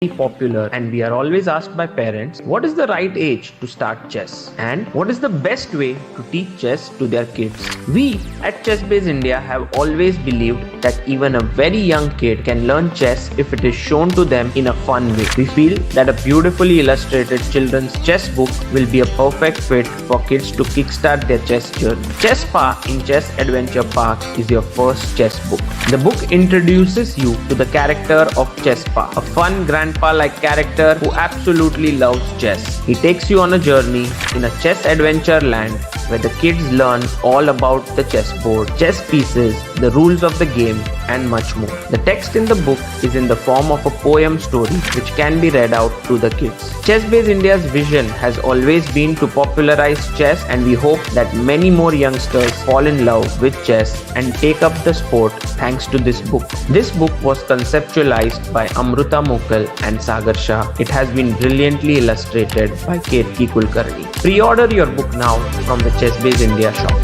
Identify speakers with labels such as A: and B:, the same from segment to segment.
A: popular, and we are always asked by parents, what is the right age to start chess and what is the best way to teach chess to their kids? We at Chessb India have always believed that even a very young kid can learn chess if it is shown to them in a fun way. We feel that a beautifully illustrated children's chess book will be a perfect fit for kids to kickstart their chess journey. Chessb in Chess Adventure Park is your first chess book. The book introduces you to the character of Chessb, a fun grandpa-like character who absolutely loves chess. He takes you on a journey in a chess adventure land where the kids learn all about the chessboard, chess pieces, the rules of the game, and much more. The text in the book is in the form of a poem story which can be read out to the kids. Chessb India's vision has always been to popularize chess, and we hope that many more youngsters fall in love with chess and take up the sport thanks to this book. This book was conceptualized by Amruta Mokal and Sagar Shah. It has been brilliantly illustrated by Ketki Kulkarni. Pre-order your book now from the Chessb India shop.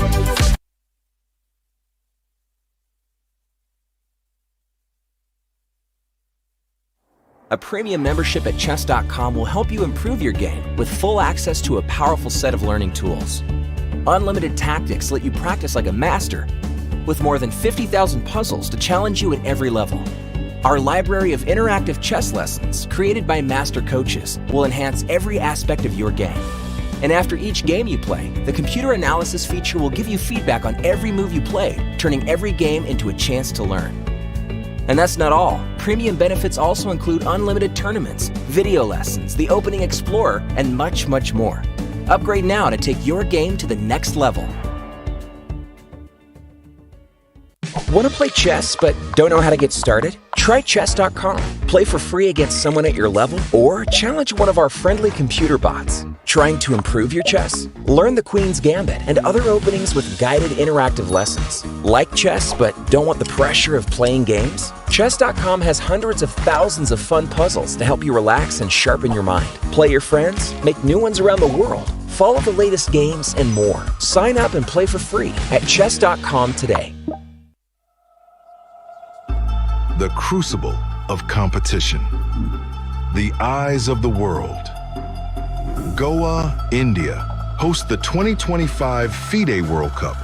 B: A premium membership at chess.com will help you improve your game with full access to a powerful set of learning tools. Unlimited tactics let you practice like a master, with more than 50,000 puzzles to challenge you at every level. Our library of interactive chess lessons, created by master coaches, will enhance every aspect of your game. And after each game you play, the computer analysis feature will give you feedback on every move you play, turning every game into a chance to learn. And that's not all. Premium benefits also include unlimited tournaments, video lessons, the opening explorer, and much, much more. Upgrade now to take your game to the next level. Want to play chess but don't know how to get started? Try chess.com. Play for free against someone at your level or challenge one of our friendly computer bots. Trying to improve your chess? Learn the Queen's Gambit and other openings with guided interactive lessons. Like chess but don't want the pressure of playing games? Chess.com has hundreds of thousands of fun puzzles to help you relax and sharpen your mind. Play your friends, make new ones around the world, follow the latest games, and more. Sign up and play for free at chess.com today.
C: The crucible of competition. The eyes of the world. Goa, India, hosts the 2025 FIDE World Cup,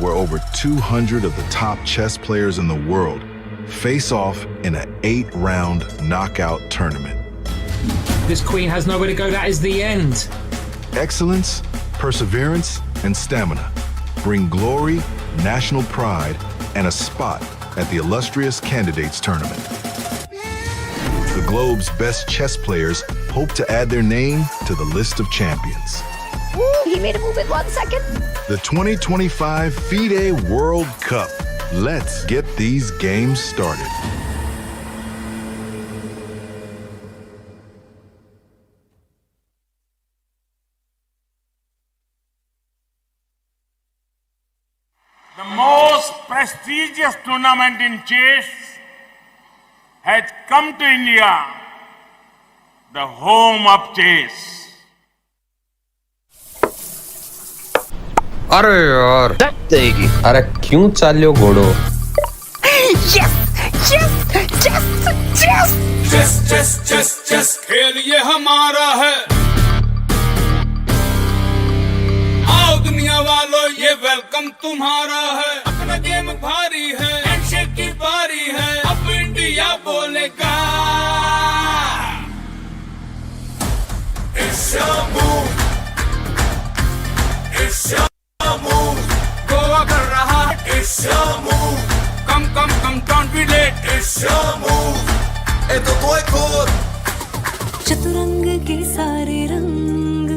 C: where over 200 of the top chess players in the world face off in an 8-round knockout tournament.
D: This queen has nowhere to go, that is the end.
C: Excellence, perseverance, and stamina bring glory, national pride, and a spot at the illustrious Candidates Tournament. The globe's best chess players hope to add their name to the list of champions.
E: Ooh, he made a move in 1 second.
C: The 2025 FIDE World Cup. Let's get these games started.
F: The most prestigious tournament in chess has come to India, the home of chess.
G: अरे यार देगी अरे क्यों चाल्यो घोड़ो
E: Yes! Yes! Yes! Yes!
F: Chess chess chess chess खेल ये हमारा है। आओ दुनिया वालों ये वेलकम तुम्हारा है। अपना गेम भारी है, हैंडशेक की बारी है, अब इंडिया बोलेगा। It's your move, it's your move, Goa कर रहा है। It's your move, come don't be late। It's your move, ये तो कोई खोर।
H: चतुरंग के सारे रंग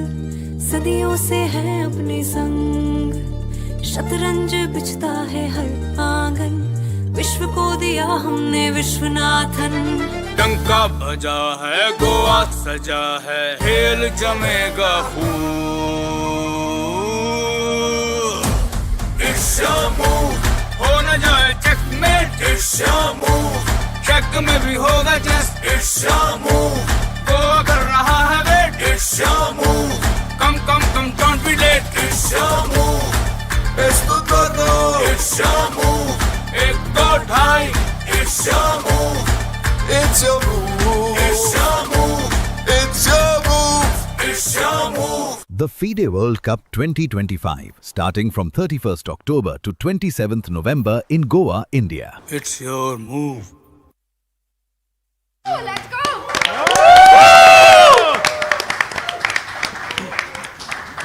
H: सदियों से हैं अपने संग। शतरंज बिछता है हर आंगन, विश्व को दिया हमने विश्वनाथन।
F: डंका बजा है, गोवा सजा है, खेल जमेगा खूब। It's your move, हो न जाए checkmate. It's your move, check में भी होगा chess. It's your move, Goa कर रहा है wait. It's your move, come don't be late। It's your move, esto todo। It's your move, एक दो ढाई। It's your move, it's your move, it's your move।
I: The FIDE World Cup 2025, starting from 31st October to 27th November in Goa, India.
F: It's your move.
E: Oh, let's go!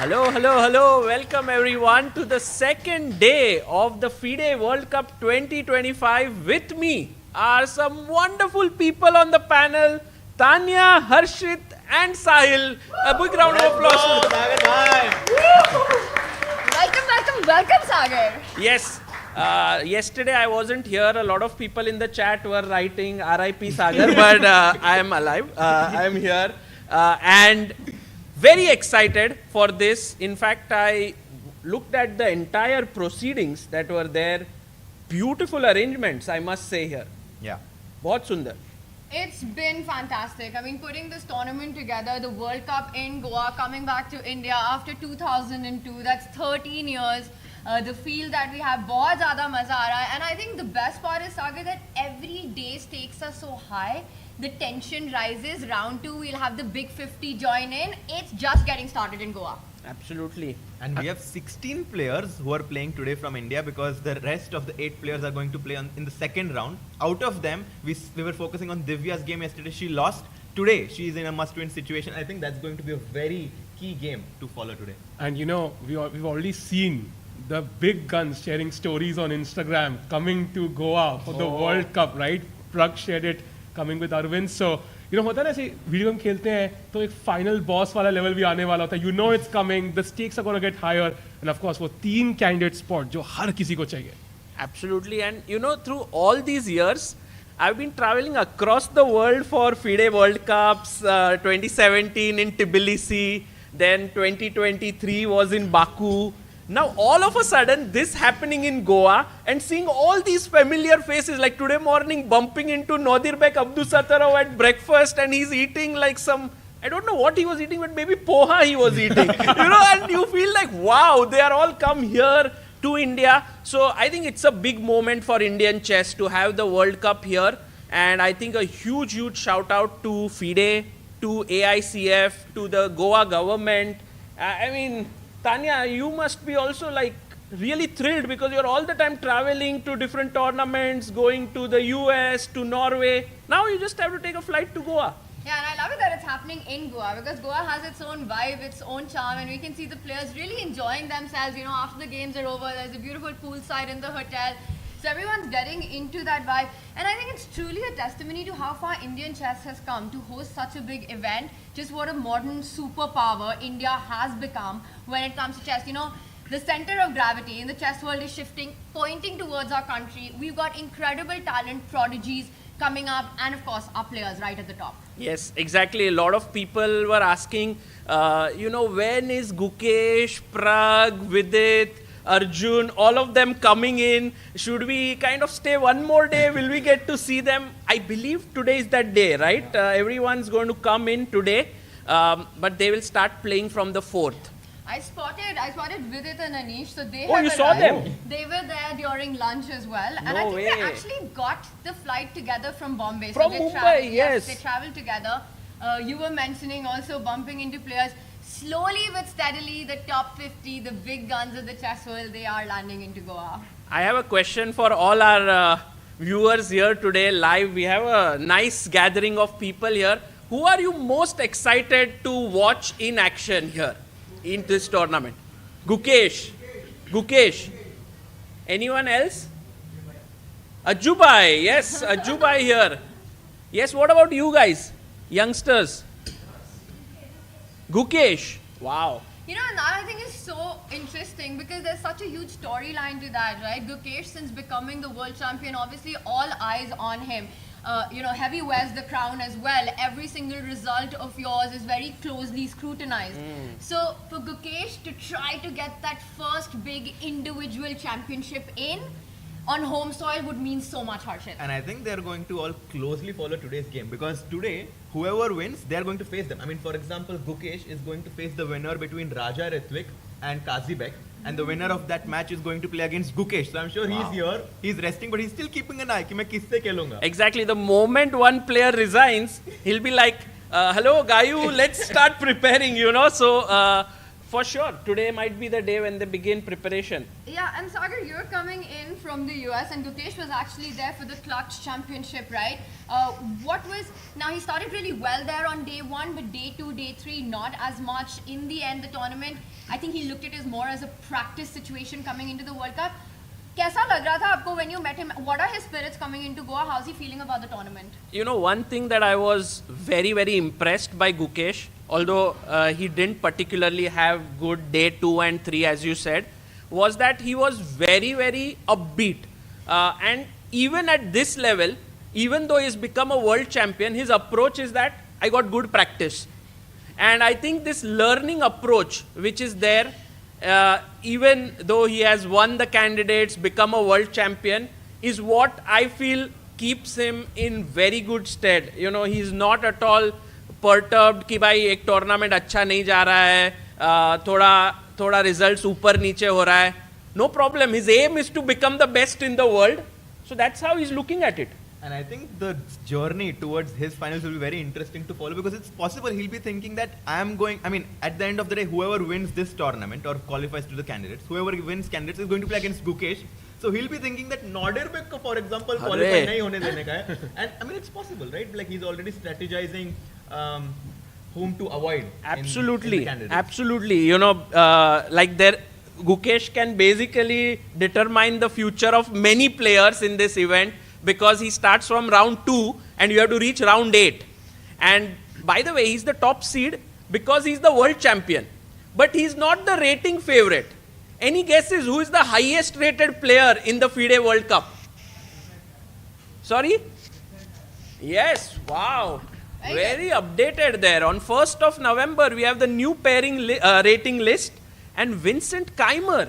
A: Hello. Welcome everyone to the second day of the FIDE World Cup 2025. With me are some wonderful people on the panel, Tanya, Harshit and Sahil. A big round of applause.
E: Welcome, Sagar.
A: Yes. Yesterday I wasn't here. A lot of people in the chat were writing RIP Sagar, but I am alive. I am here. And very excited for this. In fact, I looked at the entire proceedings that were there. Beautiful arrangements, I must say here.
J: Yeah.
A: Bahut sundar.
K: It's been fantastic. I mean, putting this tournament together, the World Cup in Goa, coming back to India after 2002, that's 13 years. The feel that we have, bahut zyada maza aa raha hai. And I think the best part is, Sagar, that every day stakes are so high. The tension rises. Round 2, we'll have the big 50 join in. It's just getting started in Goa.
A: Absolutely.
J: And we have 16 players who are playing today from India, because the rest of the 8 players are going to play in the second round. Out of them, we were focusing on Divya's game yesterday. She lost. Today, she is in a must-win situation. I think that's going to be a very key game to follow today.
L: And you know, we've already seen the big guns sharing stories on Instagram coming to Goa for the World Cup, right? Pragg shared it, coming with Arjun. So, you know, होता है ना ऐसे video हम खेलते हैं तो एक final boss वाला लेवल भी आने वाला होता है. You know it's coming, the stakes are going to get higher, and of course वो 3 candidate spot जो हर किसी को चाहिए.
A: Absolutely. And you know, through all these years, I've been traveling across the world for FIDE World Cups. 2017 in Tbilisi, then 2023 was in Baku. Now, all of a sudden, this happening in Goa and seeing all these familiar faces, like today morning bumping into Nodirbek Abdusattarov at breakfast, and he's eating like some, I don't know what he was eating, but maybe poha he was eating. You know, and you feel like, wow, they are all come here to India. So I think it's a big moment for Indian chess to have the World Cup here. And I think a huge shout out to FIDE, to AICF, to the Goa government. I mean, Tanya, you must be also like really thrilled, because you're all the time traveling to different tournaments, going to the US, to Norway. Now you just have to take a flight to Goa.
K: Yeah, and I love it that it's happening in Goa, because Goa has its own vibe, its own charm, and we can see the players really enjoying themselves. You know, after the games are over, there's a beautiful poolside in the hotel. So everyone's getting into that vibe. And I think it's truly a testimony to how far Indian chess has come to host such a big event. Just what a modern superpower India has become when it comes to chess. You know, the center of gravity in the chess world is shifting, pointing towards our country. We've got incredible talent, prodigies coming up, and of course, our players right at the top.
A: Yes, exactly. A lot of people were asking, you know, when is Gukesh, Pragg, Vidit, Arjun, all of them coming in? Should we kind of stay one more day? Will we get to see them? I believe today is that day, right? Everyone's going to come in today, but they will start playing from the 4th.
K: I spotted Vidit and Anish, so they
A: you saw them?
K: They were there during lunch as well, and I think they actually got the flight together from Bombay.
A: From
K: so they
A: Mumbai, yes.
K: They traveled together. You were mentioning also bumping into players. Slowly but steadily, the top 50, the big guns of the chess world, they are landing into Goa.
A: I have a question for all our viewers here today live. We have a nice gathering of people here. Who are you most excited to watch in action here in this tournament? Gukesh. Anyone else? Ajubai. Yes, Ajubai here. Yes, what about you guys? Youngsters. Gukesh. Wow.
K: You know, and that I think is so interesting, because there's such a huge storyline to that, right? Gukesh, since becoming the world champion, obviously all eyes on him. You know, heavy wears the crown as well. Every single result of yours is very closely scrutinized. So for Gukesh to try to get that first big individual championship on home soil would mean so much, Harshit.
J: And I think they're going to all closely follow today's game, because today, whoever wins, they're going to face them. I mean, for example, Gukesh is going to face the winner between Raja Ritvik and Kazibek, and the winner of that match is going to play against Gukesh. So I'm sure he's here, he's resting, but he's still keeping an eye कि मैं किससे खेलूंगा.
A: Exactly. The moment one player resigns, he'll be like, hello, Gayu, let's start preparing, you know. So for sure, today might be the day when they begin preparation.
K: Yeah, and Sagar, you're coming in from the US, and Gukesh was actually there for the Clutch Championship, right? Now he started really well there on day 1, but day 2, day 3, not as much. In the end, the tournament, I think he looked at it more as a practice situation coming into the World Cup. Kaisa lag raha tha aapko when you met him? What are his spirits coming into Goa? How's he feeling about the tournament?
A: You know, one thing that I was very, very impressed by Gukesh, although he didn't particularly have good day 2 and 3, as you said, was that he was very, very upbeat. And even at this level, even though he's become a world champion, his approach is that I got good practice. And I think this learning approach, which is there, even though he has won the candidates, become a world champion, is what I feel keeps him in very good stead. You know, he's not at all perturbed कि भाई एक tournament अच्छा नहीं जा रहा है, थोड़ा results ऊपर नीचे हो रहा है. No problem. His aim is to become the best in the world. So that's how he's looking at it.
J: And I think the journey towards his finals will be very interesting to follow, because it's possible he'll be thinking that at the end of the day, whoever wins this tournament or qualifies to the candidates, whoever wins candidates is going to play against Gukesh. So he'll be thinking that Norderbeck, for example, qualify nahi hone dene ka hai. And I mean, it's possible, right? Like he's already strategizing whom to avoid.
A: Absolutely.
J: In the candidates.
A: Absolutely. You know, Gukesh can basically determine the future of many players in this event, because he starts from round 2 and you have to reach round 8. And by the way, he's the top seed because he's the world champion. But he's not the rating favorite. Any guesses who is the highest rated player in the FIDE World Cup? Sorry? Yes, wow. Very updated there. On 1st of November, we have the new pairing rating list, and Vincent Keimer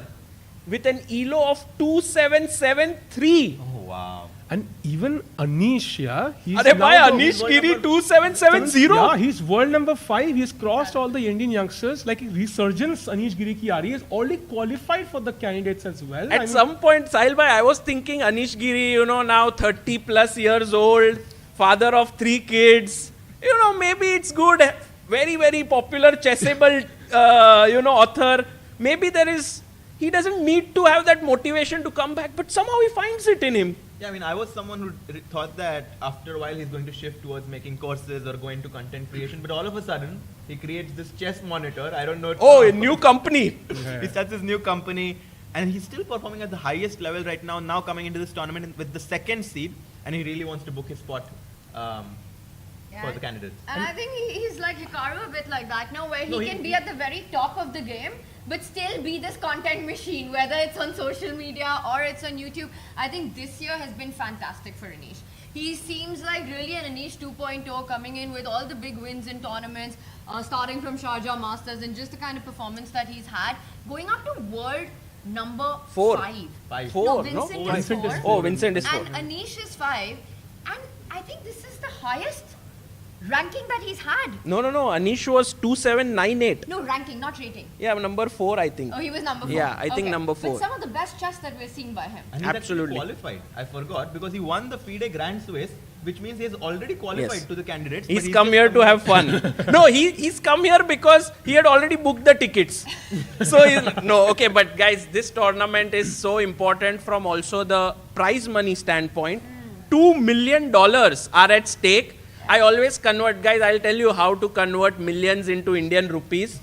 A: with an ELO of 2773.
J: Oh, wow.
L: And even Anish, yeah, he's
A: Anish Giri 2770.
L: Yeah, he's world number 5. He's crossed all the Indian youngsters. Like resurgence, Anish Giri ki aa rahi is already qualified for the candidates as well.
A: At some point, Sahil bhai, I was thinking Anish Giri, you know, now 30 plus years old, father of 3 kids. You know, maybe it's good. Very, very popular chessable, author. Maybe he doesn't need to have that motivation to come back, but somehow he finds it in him.
J: Yeah, I mean, I was someone who thought that after a while he's going to shift towards making courses or going to content creation, but all of a sudden he creates this chess monitor. I don't know.
A: Oh, a new company.
J: He starts his new company, and he's still performing at the highest level right now. Now coming into this tournament with the 2nd seed, and he really wants to book his spot for the candidates.
K: And I think he's like Hikaru a bit like that now, where he can be at the very top of the game, but still be this content machine, whether it's on social media or it's on YouTube. I think this year has been fantastic for Anish. He seems like really an Anish 2.0, coming in with all the big wins in tournaments, starting from Sharjah Masters, and just the kind of performance that he's had, going up to world number
A: 4.
K: 5.
A: 4,
K: no, Vincent is 4.
A: Oh, Vincent is 4.
K: And Anish is 5. And I think this is the highest ranking that he's had.
A: No. Anish was 2798.
K: No, ranking, not rating.
A: Yeah, number 4, I think.
K: Oh, he was number 4.
A: Yeah, I think number 4.
K: But some of the best chess that we're seeing by him.
J: And
A: absolutely
J: qualified. I forgot, because he won the FIDE Grand Swiss, which means he has already qualified to the candidates.
A: He's come here to have fun. No, he's come here because he had already booked the tickets. But guys, this tournament is so important from also the prize money standpoint. $2 million are at stake. I always convert, guys, I'll tell you how to convert millions into Indian rupees.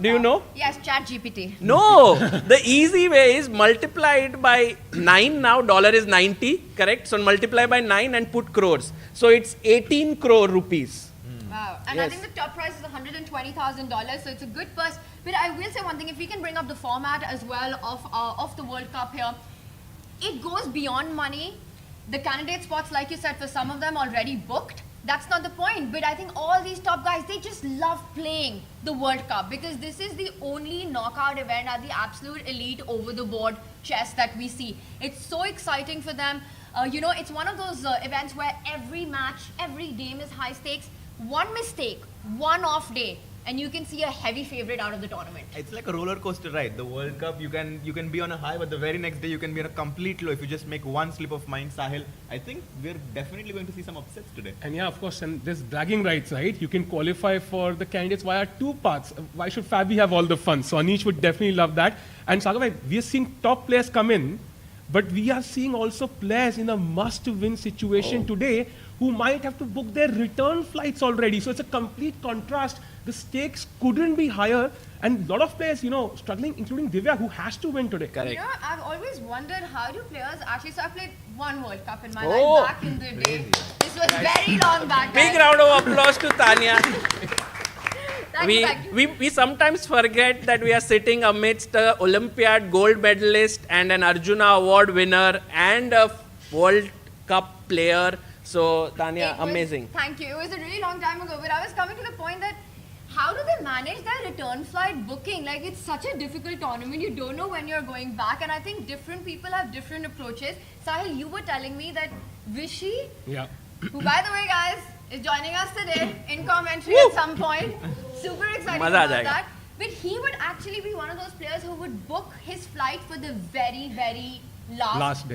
A: Do you know?
K: Yes, ChatGPT.
A: No, the easy way is multiply it by 9 now, dollar is 90, correct? So multiply by 9 and put crores. So it's 18 crore rupees.
K: Wow. And I think the top prize is $120,000, so it's a good purse. But I will say one thing, if we can bring up the format as well of the World Cup here, it goes beyond money. The candidate spots, like you said, for some of them already booked. That's not the point, but I think all these top guys, they just love playing the World Cup, because this is the only knockout event at the absolute elite over-the-board chess that we see. It's so exciting for them. It's one of those events where every match, every game is high stakes. One mistake, one off day and you can see a heavy favorite out of the tournament.
J: It's like a roller coaster ride. The World Cup, you can be on a high, but the very next day you can be on a complete low. If you just make one slip of mind, Sahil, I think we're definitely going to see some upsets today.
L: And yeah, of course, and there's bragging rights, right? You can qualify for the candidates via two paths. Why should Fabi have all the fun? So Anish would definitely love that. And Sagar bhai, we are seeing top players come in, but we are seeing also players in a must-win situation today who might have to book their return flights already. So it's a complete contrast. The stakes couldn't be higher, and a lot of players, struggling, including Divya, who has to win today.
K: Correct. I've always wondered how do players actually. So I played one World Cup in my life back in the day. This was very long back.
A: Big round of applause to Tanya.
K: Thank you.
A: We sometimes forget that we are sitting amidst an Olympiad gold medalist and an Arjuna award winner and a World Cup player. So Tanya, amazing.
K: Thank you. It was a really long time ago, but I was coming to the point that how do they manage their return flight booking? Like, it's such a difficult tournament. You don't know when you're going back, and I think different people have different approaches. Sahil, you were telling me that Vishy, who by the way, guys, is joining us today in commentary at some point. Super excited about that. But he would actually be one of those players who would book his flight for the very, very last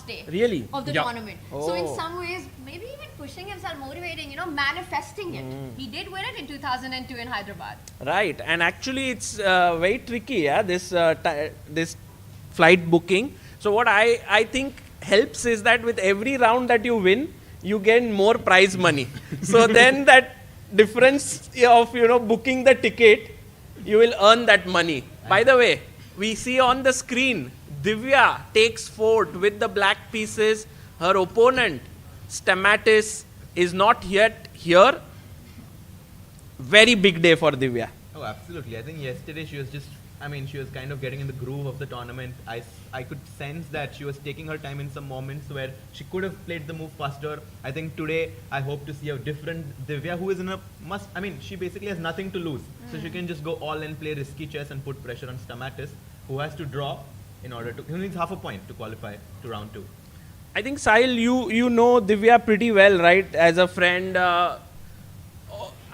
K: day
A: really?
K: Of the tournament. So in some ways, maybe even pushing himself, motivating, manifesting it. He did win it in 2002 in Hyderabad.
A: Right, and actually it's very tricky, this flight booking. So what I think helps is that with every round that you win, you gain more prize money. So then that difference of booking the ticket, you will earn that money. By the way, we see on the screen Divya takes fort with the black pieces. Her opponent Stamatis is not yet here. Very big day for Divya.
J: Oh, absolutely. I think yesterday she was she was kind of getting in the groove of the tournament. I could sense that she was taking her time in some moments where she could have played the move faster. I think today I hope to see a different Divya who is in a she basically has nothing to lose. So she can just go all in, play risky chess and put pressure on Stamatis, who has to draw who needs half a point to qualify to round 2.
A: I think Sahil, you know Divya pretty well, right? As a friend,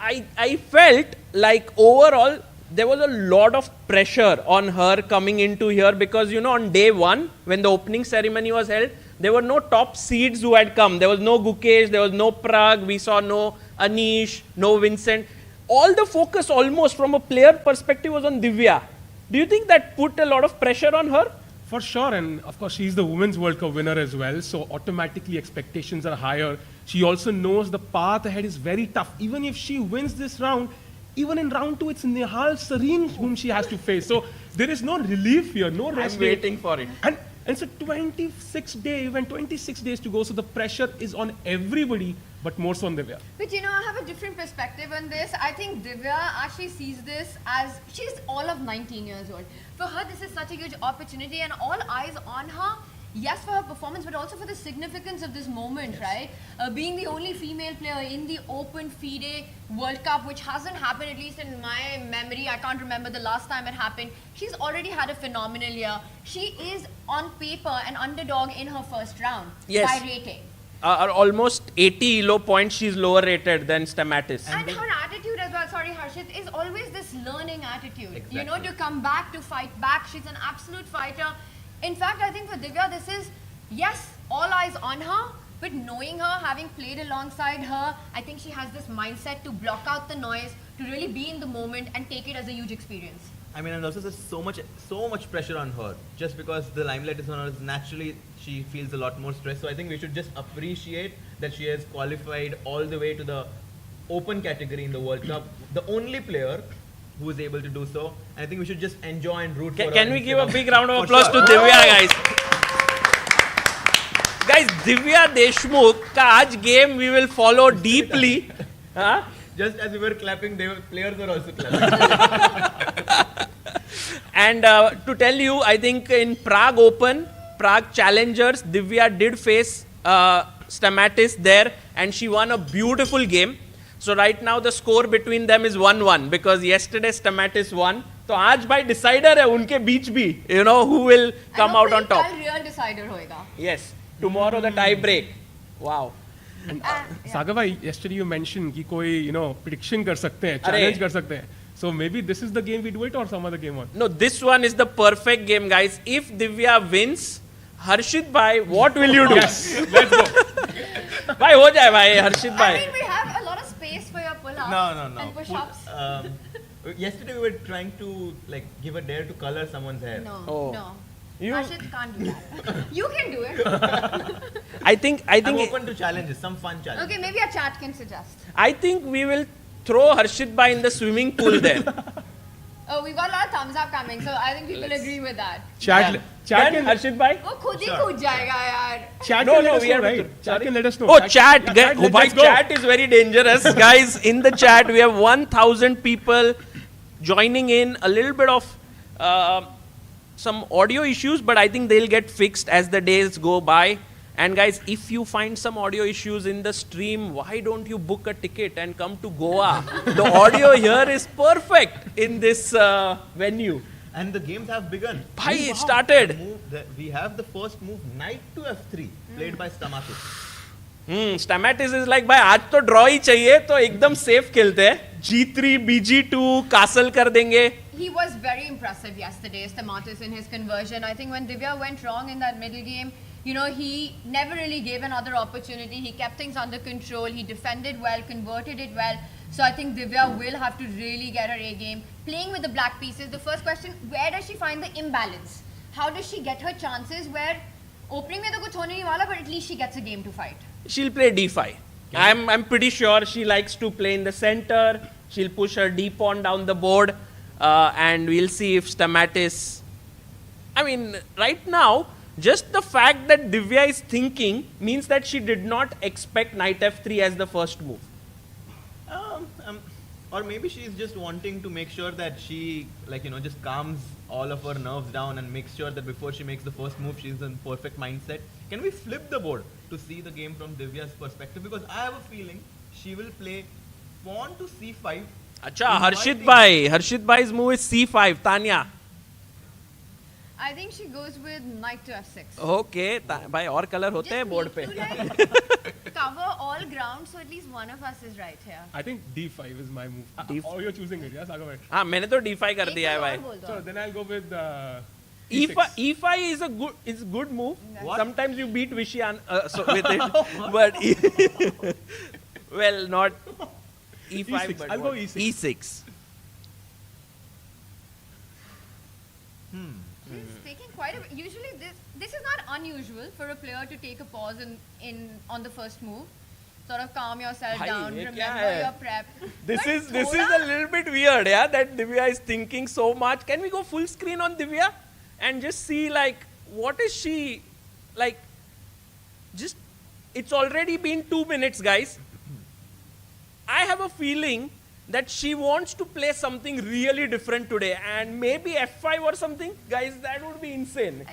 A: I felt like overall there was a lot of pressure on her coming into here because, on day one, when the opening ceremony was held, there were no top seeds who had come. There was no Gukesh, there was no Pragg, we saw no Anish, no Vincent. All the focus almost from a player perspective was on Divya. Do you think that put a lot of pressure on her?
L: For sure, and of course she's the Women's World Cup winner as well, so automatically expectations are higher. She also knows the path ahead is very tough. Even if she wins this round, even in round 2, it's Nihal Sareen whom she has to face. So there is no relief here, no rest.
A: I'm waiting for it.
L: And it's a 26 days to go, so the pressure is on everybody, but more so on Divya.
K: But I have a different perspective on this. I think Divya actually sees this as, she's all of 19 years old. For her, this is such a huge opportunity and all eyes on her. Yes, for her performance, but also for the significance of this moment, right? Being the only female player in the Open FIDE World Cup, which hasn't happened, at least in my memory. I can't remember the last time it happened. She's already had a phenomenal year. She is, on paper, an underdog in her first round by rating.
A: Almost 80 low points, she's lower rated than Stamatis.
K: And her attitude as well, sorry Harshit, is always this learning attitude.
J: Exactly.
K: To come back, to fight back. She's an absolute fighter. In fact, I think for Divya, this is, yes, all eyes on her, but knowing her, having played alongside her, I think she has this mindset to block out the noise, to really be in the moment and take it as a huge experience.
J: And also there's so much pressure on her. Just because the limelight is on her, naturally she feels a lot more stress. So I think we should just appreciate that she has qualified all the way to the open category in the World Cup. The only player who is able to do so. And I think we should just enjoy and root for her.
A: Can we give a big round of applause to Divya, guys? Guys, Divya Deshmukh ka aaj game we will follow deeply.
J: Just as we were clapping, players were also clapping.
A: And to tell you, I think in Pragg Open, Pragg Challengers, Divya did face Stamatis there and she won a beautiful game. So right now the score between them is 1-1 because yesterday Stamatis won. So aaj bhai decider hai unke beech bhi, who will come out on top.
K: Real decider hoega.
A: Yes, tomorrow the tie break. Wow.
L: Sagar bhai, yesterday you mentioned कि कोई prediction कर सकते हैं, challenge कर सकते हैं. So maybe this is the game we do it or some other game on?
A: No, this one is the perfect game, guys. If Divya wins, Harshit bhai, what will you do?
L: Yes, let's go.
A: Bhai, ho jaye bhai, Harshit bhai.
K: I mean, we have a lot of space for your pull-ups
J: No.
K: and push-ups.
J: Yesterday we were trying to give a dare to color someone's hair.
K: No. Harshit can't do that. You can do it.
A: I think
J: I'm open to challenges, some fun challenges.
K: Okay, maybe a chat can suggest.
A: I think we will throw Harshit bhai in the swimming pool there.
K: Oh, we've got a lot of thumbs up coming, so I think people agree with that.
L: Chat can
A: Harshit bhai?
K: वो खुद ही कूद जाएगा यार.
L: Chat
A: No,
L: can
A: no,
L: let us
A: we
L: know,
A: have to-
L: right? Chat can let us know.
A: Oh, chat.
L: Let's
A: Bhai,
L: go.
A: chat is very dangerous. Guys, in the chat, we have 1,000 people joining in. A little bit of some audio issues, but I think they'll get fixed as the days go by. And guys, if you find some audio issues in the stream, why don't you book a ticket and come to Goa? The audio here is perfect in this venue.
J: And the games have begun.
A: Bhai, it started.
J: We have the first move, knight to f3, played by Stamatis.
A: Stamatis is like, भाई आज तो draw ही चाहिए तो एकदम safe खेलते हैं. G3, BG2, castle कर देंगे.
K: He was very impressive yesterday, Stamatis, in his conversion. I think when Divya went wrong in that middle game, he never really gave another opportunity. He kept things under control. He defended well, converted it well. So I think Divya will have to really get her A game. Playing with the black pieces, the first question, where does she find the imbalance? How does she get her chances where opening में तो कुछ होने नहीं वाला, but at least she gets a game to fight?
A: She'll play d5. I'm pretty sure she likes to play in the center. She'll push her d pawn down the board, and we'll see if Stamatis. I mean, right now, just the fact that Divya is thinking means that she did not expect knight f3 as the first move.
J: Or maybe she's just wanting to make sure that she, just calms all of her nerves down and makes sure that before she makes the first move, she's in perfect mindset. Can we flip the board to see the game from Divya's perspective? Because I have a feeling she will play pawn to c5.
A: Acha, Harshit bhai's move is c5. Tanya.
K: I think she goes with knight to f6.
A: Okay, bhai, और color होते हैं board पे.
K: Cover all ground, so at least one of us is right here.
L: I think D5 is my move. Oh, you're choosing it, yeah, Sagar bhai?
A: हाँ, मैंने तो d5 कर दिया है भाई.
L: So then I'll go with
A: E5 is a good move. What? Sometimes you beat Vishy Anand with it, but well, not E5.
L: E6.
A: But
L: I'll go E6.
A: E6.
K: He's taking quite a. Usually, this is not unusual for a player to take a pause on the first move. Sort of calm yourself down. Remember your prep.
A: This is a little bit weird, yeah. That Divya is thinking so much. Can we go full screen on Divya and just see what is she like? Just it's already been 2 minutes, guys. I have a feeling that she wants to play something really different today, and maybe f5 or something. Guys, that would be insane.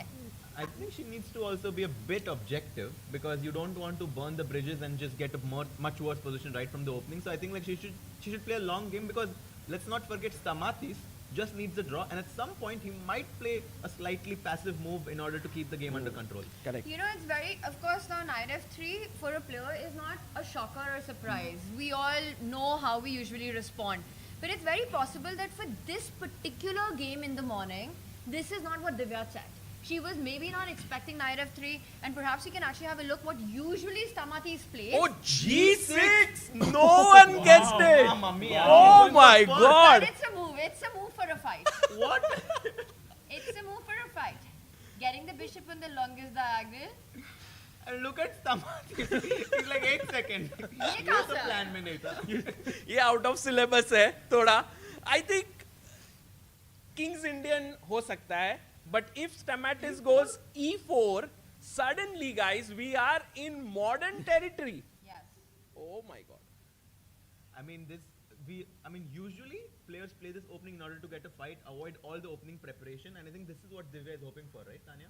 J: I think she needs to also be a bit objective, because you don't want to burn the bridges and just get a much worse position right from the opening. So I think she should play a long game, because let's not forget Stamatis just needs a draw, and at some point he might play a slightly passive move in order to keep the game under control.
A: Correct.
K: It's very, of course, now knight f3 for a player is not a shocker or a surprise. We all know how we usually respond. But it's very possible that for this particular game in the morning, this is not what Divya checked. She was maybe not expecting knight f3, and perhaps we can actually have a look what usually Stamatis plays.
A: Oh, g6! No one guessed it! Oh my god!
K: But it's a move. It's a move for a fight.
J: What?
K: It's a move for a fight. Getting the bishop on the longest diagonal.
J: And look at Stamatis. He's like 8 seconds.
K: ये कहाँ से
J: plan में नहीं था.
A: ये out of syllabus है थोड़ा. I think King's Indian हो सकता है. But if Stamatis goes e4, suddenly, guys, we are in modern territory.
K: Yes.
A: Oh my god.
J: Usually players play this opening in order to get a fight, avoid all the opening preparation, and I think this is what Divya is hoping for, right, Tanya?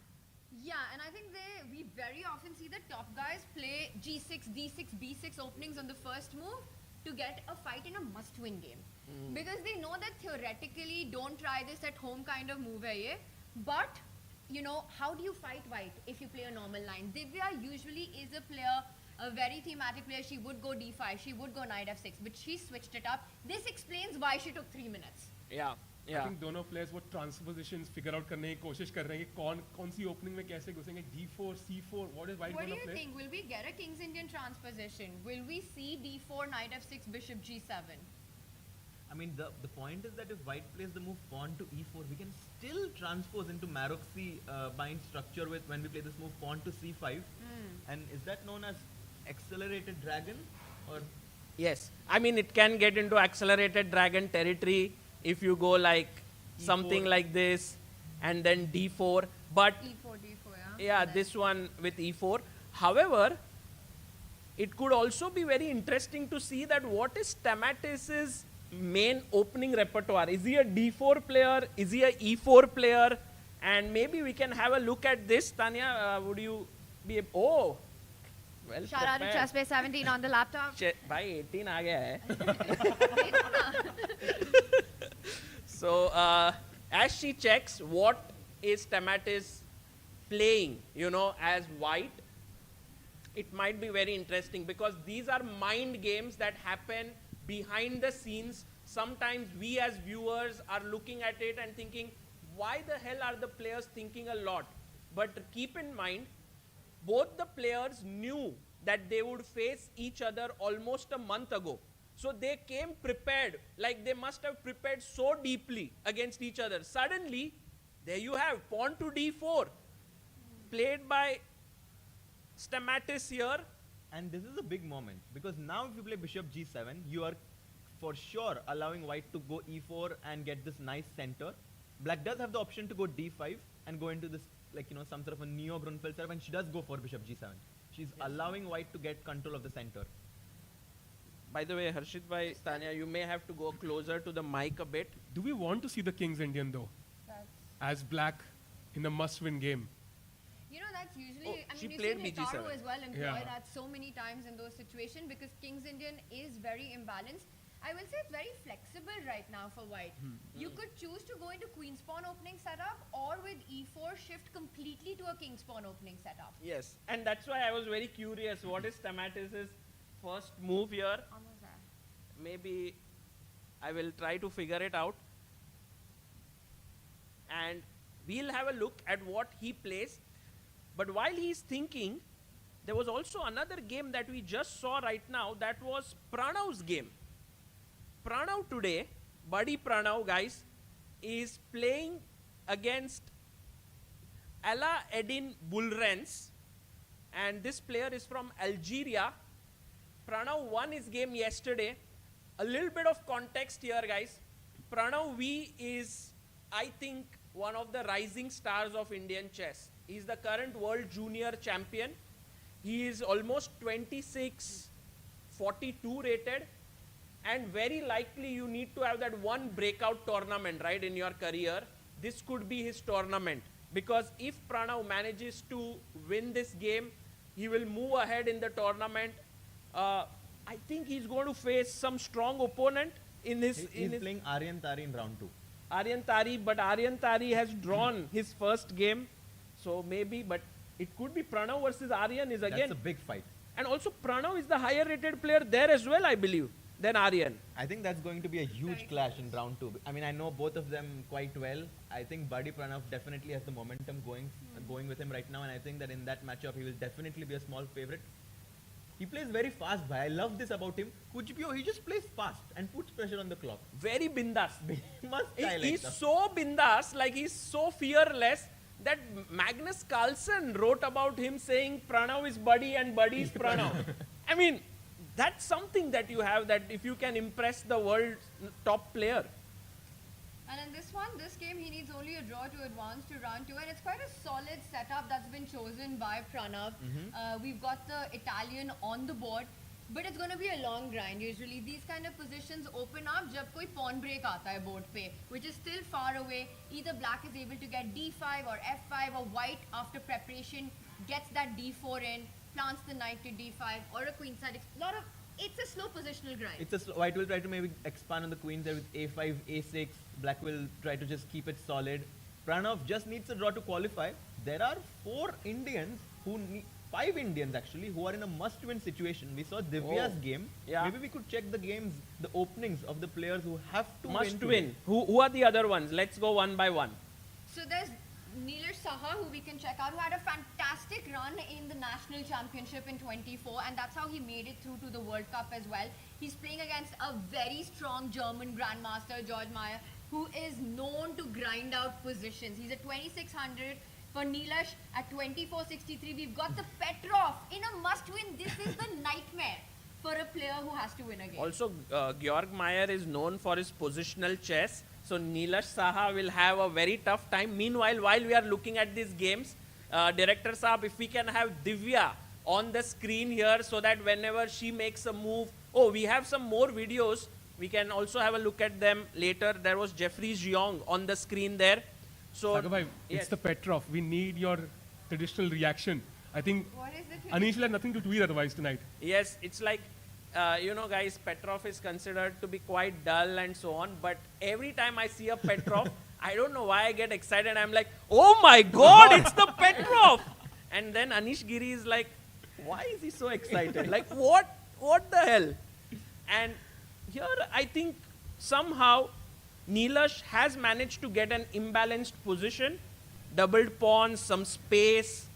K: Yeah, and I think we very often see the top guys play g6, d6, b6 openings on the first move to get a fight in a must-win game. Because they know that theoretically, don't try this at home kind of move hai ye. But, how do you fight white if you play a normal line? Divya usually is a player a very thematic player. She would go d5, she would go knight f6, but she switched it up. This explains why she took 3 minutes.
A: Yeah.
L: I think दोनों players वो transpositions figure out करने की कोशिश कर रहे हैं कि कौन सी opening में कैसे घुसेंगे. D4, C4. What is white
K: What
L: going
K: do
L: to
K: you
L: play?
K: think? Will we get a King's Indian transposition? Will we see d4, knight f6, bishop g7?
J: I mean, the point is that if white plays the move pawn to e4, we can still transpose into Maroczy bind structure with when we play this move pawn to c5. And is that known as accelerated dragon? Or
A: Yes. I mean, it can get into accelerated dragon territory if you go like something like this and then d4. But
K: e4, d4,
A: yeah, this one with e4. However, it could also be very interesting to see that what is Stamatis's main opening repertoire. Is he a d4 player? Is he a e4 player? And maybe we can have a look at this. Tanya, would you be... Oh! Well
K: Shout out to Chessb 17 on the laptop.
A: Bhai, 18 aa gaya hai. So, as she checks what is Stamatis playing, as white, it might be very interesting because these are mind games that happen behind the scenes. Sometimes we as viewers are looking at it and thinking, why the hell are the players thinking a lot? But keep in mind, both the players knew that they would face each other almost a month ago. So they came prepared, like they must have prepared so deeply against each other. Suddenly, there you have pawn to d4, played by Stamatis here.
J: And this is a big moment because now if you play bishop g7, you are for sure allowing white to go e4 and get this nice center. Black does have the option to go d5 and go into this, some sort of a neo-Grunfeld setup, and she does go for bishop g7. She's allowing white to get control of the center.
A: By the way, Harshit bhai, Tanya, you may have to go closer to the mic a bit.
L: Do we want to see the King's Indian though? As black in a must-win game?
K: That's usually,
A: she
K: you
A: played
K: see Hikaru
A: BG7.
K: as well employ that so many times in those situations because King's Indian is very imbalanced. I will say it's very flexible right now for white. You could choose to go into queen's pawn opening setup or with e4 shift completely to a king's pawn opening setup.
A: Yes, and that's why I was very curious. What is Stamatis's first move here?
K: Almost there.
A: Maybe I will try to figure it out. And we'll have a look at what he plays. But while he's thinking, there was also another game that we just saw right now. That was Pranav's game. Pranav today, Buddy Pranav, guys, is playing against Ala Edin Bulrens. And this player is from Algeria. Pranav won his game yesterday. A little bit of context here, guys. Pranav V is, I think, one of the rising stars of Indian chess. He's the current world junior champion. He is almost 26, 42 rated. And very likely you need to have that one breakout tournament, right, in your career. This could be his tournament. Because if Pranav manages to win this game, he will move ahead in the tournament. I think he's going to face some strong opponent in his...
J: He's playing Aryan Tari in round 2.
A: Aryan Tari, but Aryan Tari has drawn his first game. So maybe, but it could be Pranav versus Aryan is again...
J: That's a big fight.
A: And also Pranav is the higher rated player there as well, I believe, than Aryan.
J: I think that's going to be a huge clash in round 2. I mean, I know both of them quite well. I think Buddy Pranav definitely has the momentum going with him right now, and I think that in that matchup he will definitely be a small favorite. He plays very fast, bhai. I love this about him. Kuch bhi ho, he just plays fast and puts pressure on the clock.
A: Very bindas. He's
J: that.
A: so bindas, like he's so fearless that Magnus Carlsen wrote about him saying Pranav is Buddy and Buddy is Pranav. I mean, that's something that you have, that if you can impress the world's top player.
K: And in this game, he needs only a draw to advance to round 2. And it's quite a solid setup that's been chosen by Pranav. We've got the Italian on the board. But it's going to be a long grind. Usually these kind of positions open up jab koi pawn break aata hai board pe, which is still far away. Either black is able to get d5 or f5, or white after preparation gets that d4 in, plants the knight to d5 or a queenside. It's a slow positional grind.
J: White will try to maybe expand on the queens there with a5, a6. Black will try to just keep it solid. Pranav just needs a draw to qualify. There are 4 Indians who 5 Indians actually who are in a must-win situation. We saw Divya's game.
M: Yeah.
J: Maybe we could check the games, the openings of the players who have to
M: Must
J: win.
M: win. Who are the other ones? Let's go one by one.
K: So there's Neeler Saha, who we can check out, who had a fantastic run in the national championship in 24, and that's how he made it through to the World Cup as well. He's playing against a very strong German grandmaster, George Meyer, who is known to grind out positions. He's at 2600 for Neelash at 2463. We've got the Petrov in a must-win. This is the nightmare for a player who has to win a game.
M: Also, Georg Meyer is known for his positional chess. So Neelash Saha will have a very tough time. Meanwhile, while we are looking at these games, Director Saab, if we can have Divya on the screen here so that whenever she makes a move, we have some more videos. We can also have a look at them later. There was Jeffrey Jeong on the screen there. So
L: Sagar bhai, it's the Petrov. We need your traditional reaction. I think
K: What is it?
L: Anish will have nothing to tweet otherwise tonight.
M: yes, it's like, guys, Petrov is considered to be quite dull and so on. But every time I see a Petrov, I don't know why I get excited. I'm like, oh my God, it's the Petrov. And then Anish Giri is like, why is he so excited? Like, what the hell? And here, I think somehow Neelash has managed to get an imbalanced position, doubled pawns, some space.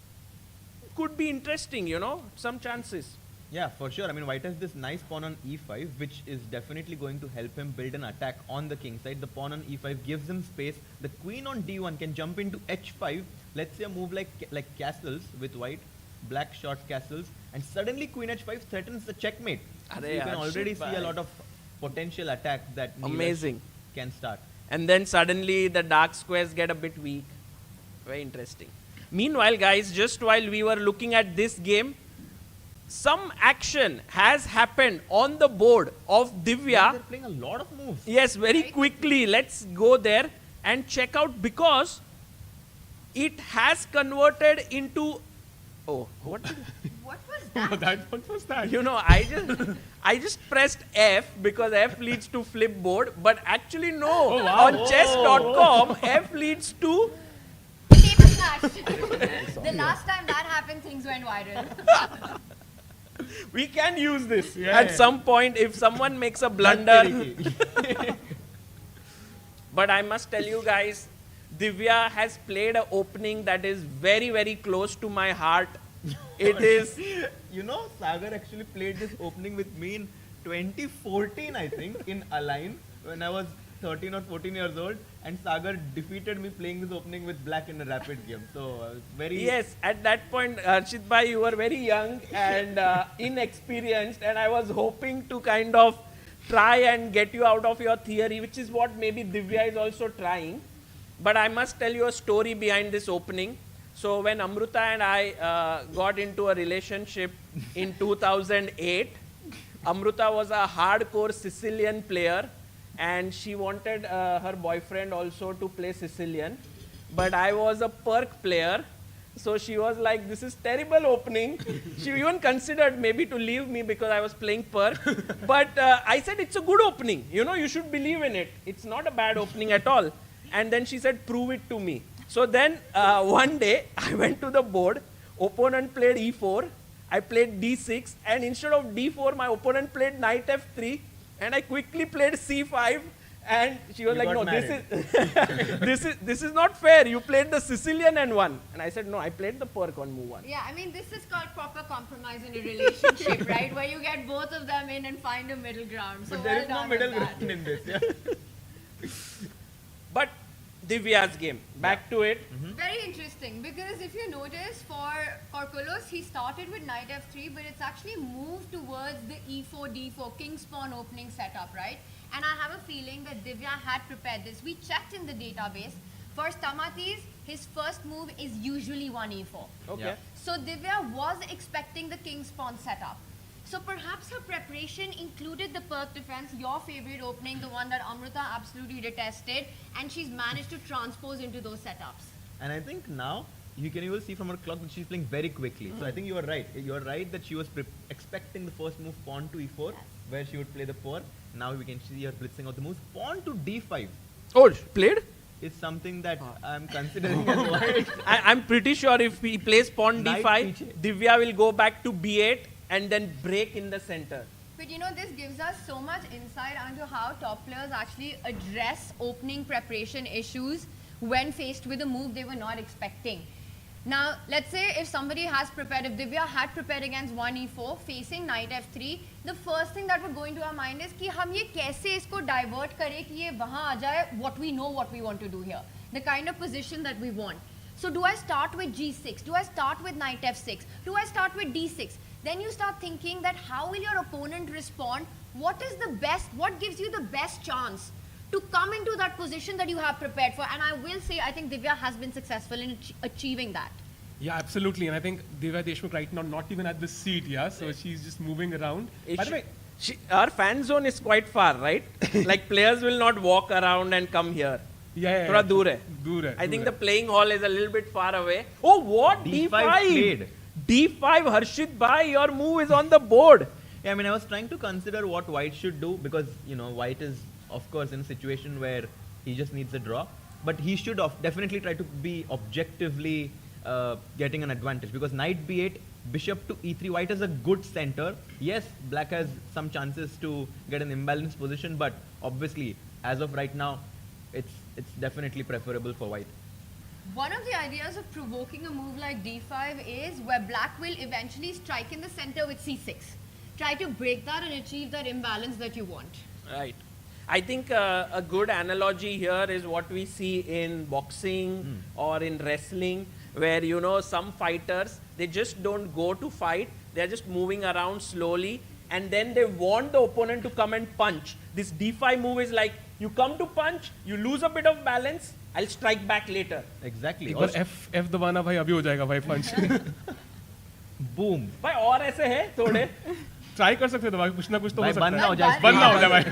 M: Could be interesting, some chances.
J: Yeah, for sure. I mean, White has this nice pawn on e5, which is definitely going to help him build an attack on the king side. The pawn on e5 gives him space. The queen on d1 can jump into h5. Let's say a move like castles with White, black short castles, and suddenly queen h5 threatens the checkmate. So you can already see a lot of potential attack that
M: Amazing
J: can start.
M: And then suddenly the dark squares get a bit weak. Very interesting. Meanwhile, guys, just while we were looking at this game, some action has happened on the board of Divya.
J: They're playing a lot of moves.
M: Yes, very quickly. Let's go there and check out, because it has converted into... Oh, what?
K: What was that?
L: What was that?
M: I just pressed F because F leads to flipboard, but actually no.
L: Oh, wow.
M: On chess.com, F leads to...
K: Table smash. The last time that happened, things went viral.
M: We can use this at some point if someone makes a blunder. But I must tell you guys, Divya has played an opening that is very, very close to my heart. It is...
J: Sagar actually played this opening with me in 2014, I think, in Align, when I was 13 or 14 years old, and Sagar defeated me playing this opening with black in a rapid game. So, very...
M: Yes, at that point, Archit bhai, you were very young and inexperienced, and I was hoping to kind of try and get you out of your theory, which is what maybe Divya is also trying. But I must tell you a story behind this opening. So when Amruta and I got into a relationship in 2008, Amruta was a hardcore Sicilian player, and she wanted her boyfriend also to play Sicilian. But I was a Perk player, so she was like, this is terrible opening. She even considered maybe to leave me because I was playing Perk. But I said, it's a good opening. You should believe in it. It's not a bad opening at all. And then she said, prove it to me. So then one day I went to the board, opponent played e4, I played d6, and instead of d4 my opponent played knight f3, and I quickly played c5, and she was like, no, this is not fair, you played the Sicilian and won. And I said, no, I played the Perk on move 1.
K: Yeah, I mean, this is called proper compromise in a relationship, right? Where you get both of them in and find a middle ground. So
J: but there is no middle ground in this, yeah.
M: But Divya's game, back to it.
K: Very interesting, because if you notice, for Korkulos, he started with knight f3, but it's actually moved towards the e4, d4, king spawn opening setup, right? And I have a feeling that Divya had prepared this. We checked in the database. For Stamatis, his first move is usually 1e4.
M: Okay. Yeah.
K: So Divya was expecting the king spawn setup. So perhaps her preparation included the Perk defense, your favorite opening, the one that Amruta absolutely detested, and she's managed to transpose into those setups.
J: And I think now, you will see from her clock that she's playing very quickly. So I think you are right. You are right that she was expecting the first move, pawn to e4, where she would play the pawn. Now we can see her blitzing out the moves. Pawn to d5.
M: Oh, played?
J: is something that I'm considering as white.
M: I'm pretty sure if he plays pawn
J: Knight
M: d5,
J: piche.
M: Divya will go back to b8 and then break in the center.
K: But you know, this gives us so much insight into how top players actually address opening preparation issues when faced with a move they were not expecting. Now, let's say if somebody has prepared, if Divya had prepared against 1e4, facing knight f3, the first thing that would go into our mind is कि हम ये कैसे इसको divert करें कि ये वहाँ आ जाए, what we know what we want to do here, the kind of position that we want. So do I start with g6? Do I start with knight f6? Do I start with d6? Then you start thinking that how will your opponent respond? What is the best, what gives you the best chance to come into that position that you have prepared for? And I will say, I think Divya has been successful in achieving that.
L: Yeah, absolutely. And I think Divya Deshmukh right now not even at the seat, yeah. So she's just moving around. By the way,
M: our fan zone is quite far, right? Like players will not walk around and come here.
L: Yeah.
M: थोड़ा दूर है.
L: दूर है.
M: I think the playing hall is a little bit far away. Oh, what?
J: D5
M: D5.
J: played.
M: D5, Harshit bhai, your move is on the board.
J: Yeah, I mean, I was trying to consider what white should do because, you know, white is, of course, in a situation where he just needs a draw. But he should definitely try to be objectively getting an advantage because knight b8, bishop to e3, white is a good center. Yes, black has some chances to get an imbalanced position, but obviously, as of right now, it's definitely preferable for white.
K: One of the ideas of provoking a move like d5 is where black will eventually strike in the center with c6. Try to break that and achieve that imbalance that you want.
M: Right. I think a good analogy here is what we see in boxing or in wrestling, where, you know, some fighters, they just don't go to fight. They're just moving around slowly, and then they want the opponent to come and punch. This d5 move is like, you come to punch, you lose a bit of balance, I'll strike back later.
J: Exactly.
L: एक बार F दबाना भाई अभी हो जाएगा भाई punch.
J: Boom.
M: भाई और ऐसे है थोड़े.
L: Try कर सकते हो भाई कुछ ना कुछ तो हो सकता है.
J: बनना हो जाए.
L: बनना हो जाए भाई.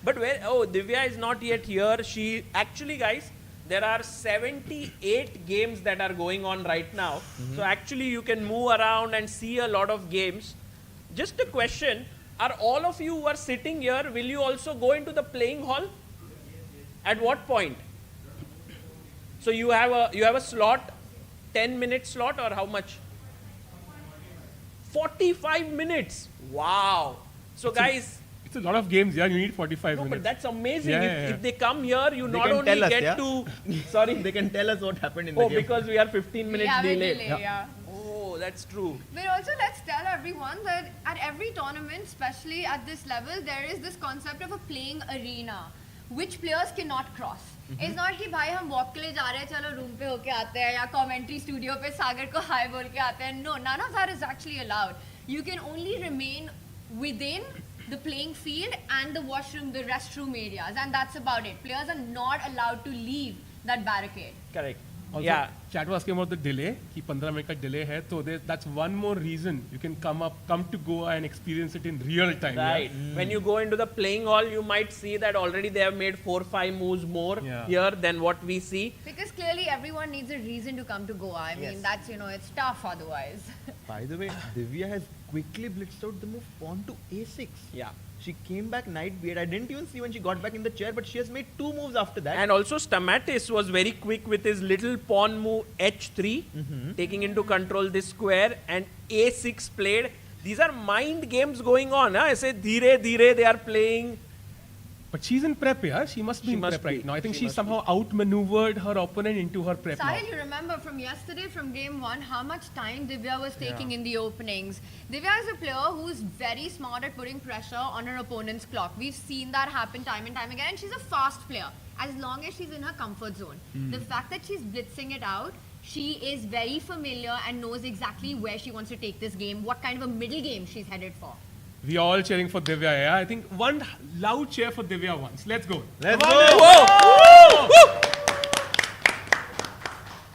M: But where, Divya is not yet here. She, actually guys, there are 78 games that are going on right now. So actually you can move around and see a lot of games. Just a question, are all of you who are sitting here, will you also go into the playing hall? At what point? So you have a slot, 10-minute slot, or how much? 45 minutes. Wow. So guys,
L: it's a lot of games, yeah. You need 45
M: no,
L: minutes.
M: but that's amazing.
L: Yeah,
M: If they come here, you
J: They
M: not
J: can
M: only
J: tell us,
M: get
J: yeah?
M: to.
J: Sorry, they can tell us what happened in the game.
M: Because we are 15 minutes
K: Yeah, we're
M: delayed.
K: delayed, yeah.
M: Oh, that's true.
K: But also, let's tell everyone that at every tournament, especially at this level, there is this concept of a playing arena, which players cannot cross. It's not कि भाई हम walk के लिए जा रहे हैं, चलो room पे होके आते हैं या commentary studio पे सागर को hi बोल के आते हैं. No, none of that is actually allowed. You can only remain within the playing field and the washroom, the restroom areas, and that's about it. Players are not allowed to leave that barricade.
M: Correct.
L: Also,
M: Yeah.
L: chat was asking about the delay. कि 15 minute का delay है, so that's one more reason you can come to Goa and experience it in real time.
M: Right.
L: Yeah?
M: When you go into the playing hall, you might see that already they have made 4-5 moves more here than what we see.
K: Because clearly everyone needs a reason to come to Goa. I mean, that's, you know, it's tough otherwise.
J: By the way, Divya has quickly blitzed out the move pawn to a6.
M: Yeah.
J: She came back knight b8. I didn't even see when she got back in the chair, but she has made 2 moves after that.
M: And also Stamatis was very quick with his little pawn move h3, taking into control this square, and a6 played. These are mind games going on. I say dhire they are playing.
L: But she's in prep, yeah? She must be in prep right now. I think she somehow outmaneuvered her opponent into her prep now.
K: Sahil, you remember from yesterday, from game 1, how much time Divya was taking in the openings. Divya is a player who's very smart at putting pressure on her opponent's clock. We've seen that happen time and time again, and she's a fast player, as long as she's in her comfort zone. The fact that she's blitzing it out, she is very familiar and knows exactly where she wants to take this game, what kind of a middle game she's headed for.
L: We are all cheering for Divya, yeah? I think one loud cheer for Divya once. Let's go.
J: Let's
L: Come
J: go.
L: on,
M: Whoa!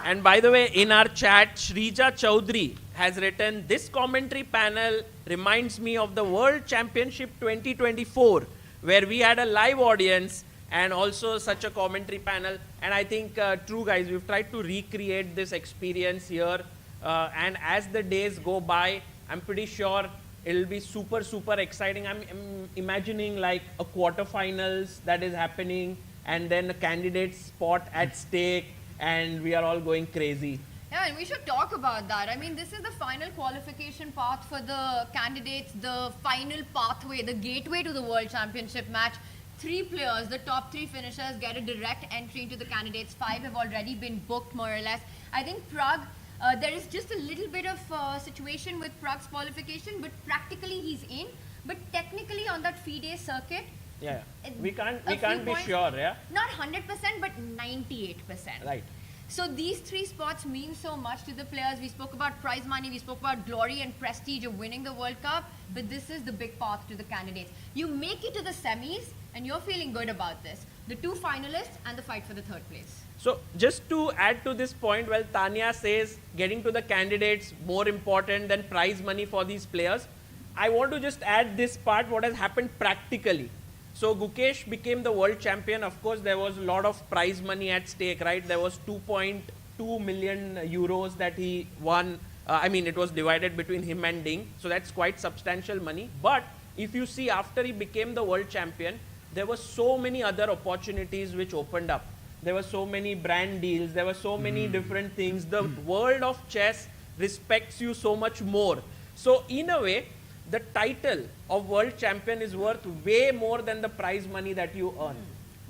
M: And by the way, in our chat, Shrija Chaudhary has written, this commentary panel reminds me of the World Championship 2024, where we had a live audience and also such a commentary panel. And I think, true guys, we've tried to recreate this experience here. And as the days go by, I'm pretty sure it'll be super, super exciting. I'm imagining like a quarterfinals that is happening, and then a candidate spot at stake, and we are all going crazy.
K: Yeah, and we should talk about that. I mean, this is the final qualification path for the candidates, the final pathway, the gateway to the World Championship match. 3 players, the top 3 finishers, get a direct entry into the candidates. 5 have already been booked, more or less. I think Pragg, there is just a little bit of situation with Pragg's qualification, but practically he's in. But technically on that FIDE circuit,
M: Yeah, we can't be sure, yeah?
K: Not 100%, but 98%.
M: Right.
K: So these 3 spots mean so much to the players. We spoke about prize money, we spoke about glory and prestige of winning the World Cup, but this is the big path to the candidates. You make it to the semis, and you're feeling good about this. The 2 finalists and the fight for the 3rd place.
M: So just to add to this point, well, Tanya says getting to the candidates more important than prize money for these players. I want to just add this part, what has happened practically. So Gukesh became the world champion. Of course, there was a lot of prize money at stake, right? There was 2.2 million euros that he won. I mean, it was divided between him and Ding. So that's quite substantial money. But if you see, after he became the world champion, there were so many other opportunities which opened up. There were so many brand deals. There were so many different things. The world of chess respects you so much more. So in a way, the title of world champion is worth way more than the prize money that you earn.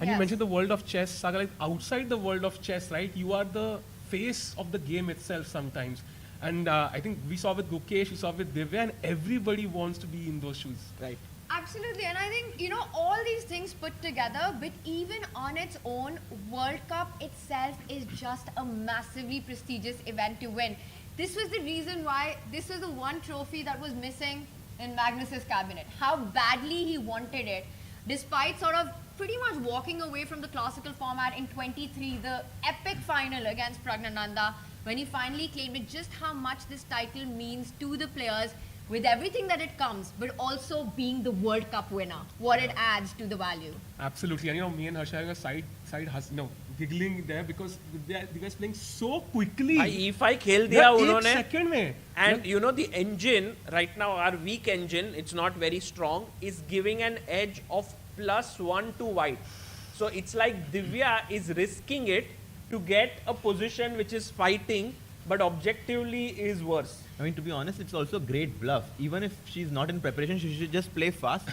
L: And you mentioned the world of chess, Saga, like outside the world of chess, right? You are the face of the game itself sometimes. And I think we saw with Gukesh, we saw with Divya, and everybody wants to be in those shoes.
M: Right.
K: Absolutely, and I think, you know, all these things put together, but even on its own, World Cup itself is just a massively prestigious event to win. This was the reason why this was the one trophy that was missing in Magnus's cabinet. How badly he wanted it, despite sort of pretty much walking away from the classical format in 23, the epic final against Pragg, when he finally claimed it, just how much this title means to the players with everything that it comes, but also being the World Cup winner, what it adds to the value.
L: Absolutely, and you know, me and Harsha having a side giggling there because they guys playing so quickly.
M: E5 खेल दिया उन्होंने.
L: Second में.
M: And you know, the engine right now, our weak engine, it's not very strong, is giving an edge of +1 to white. So it's like Divya is risking it to get a position which is fighting, but objectively is worse.
J: I mean, to be honest, it's also great bluff. Even if she's not in preparation, she should just play fast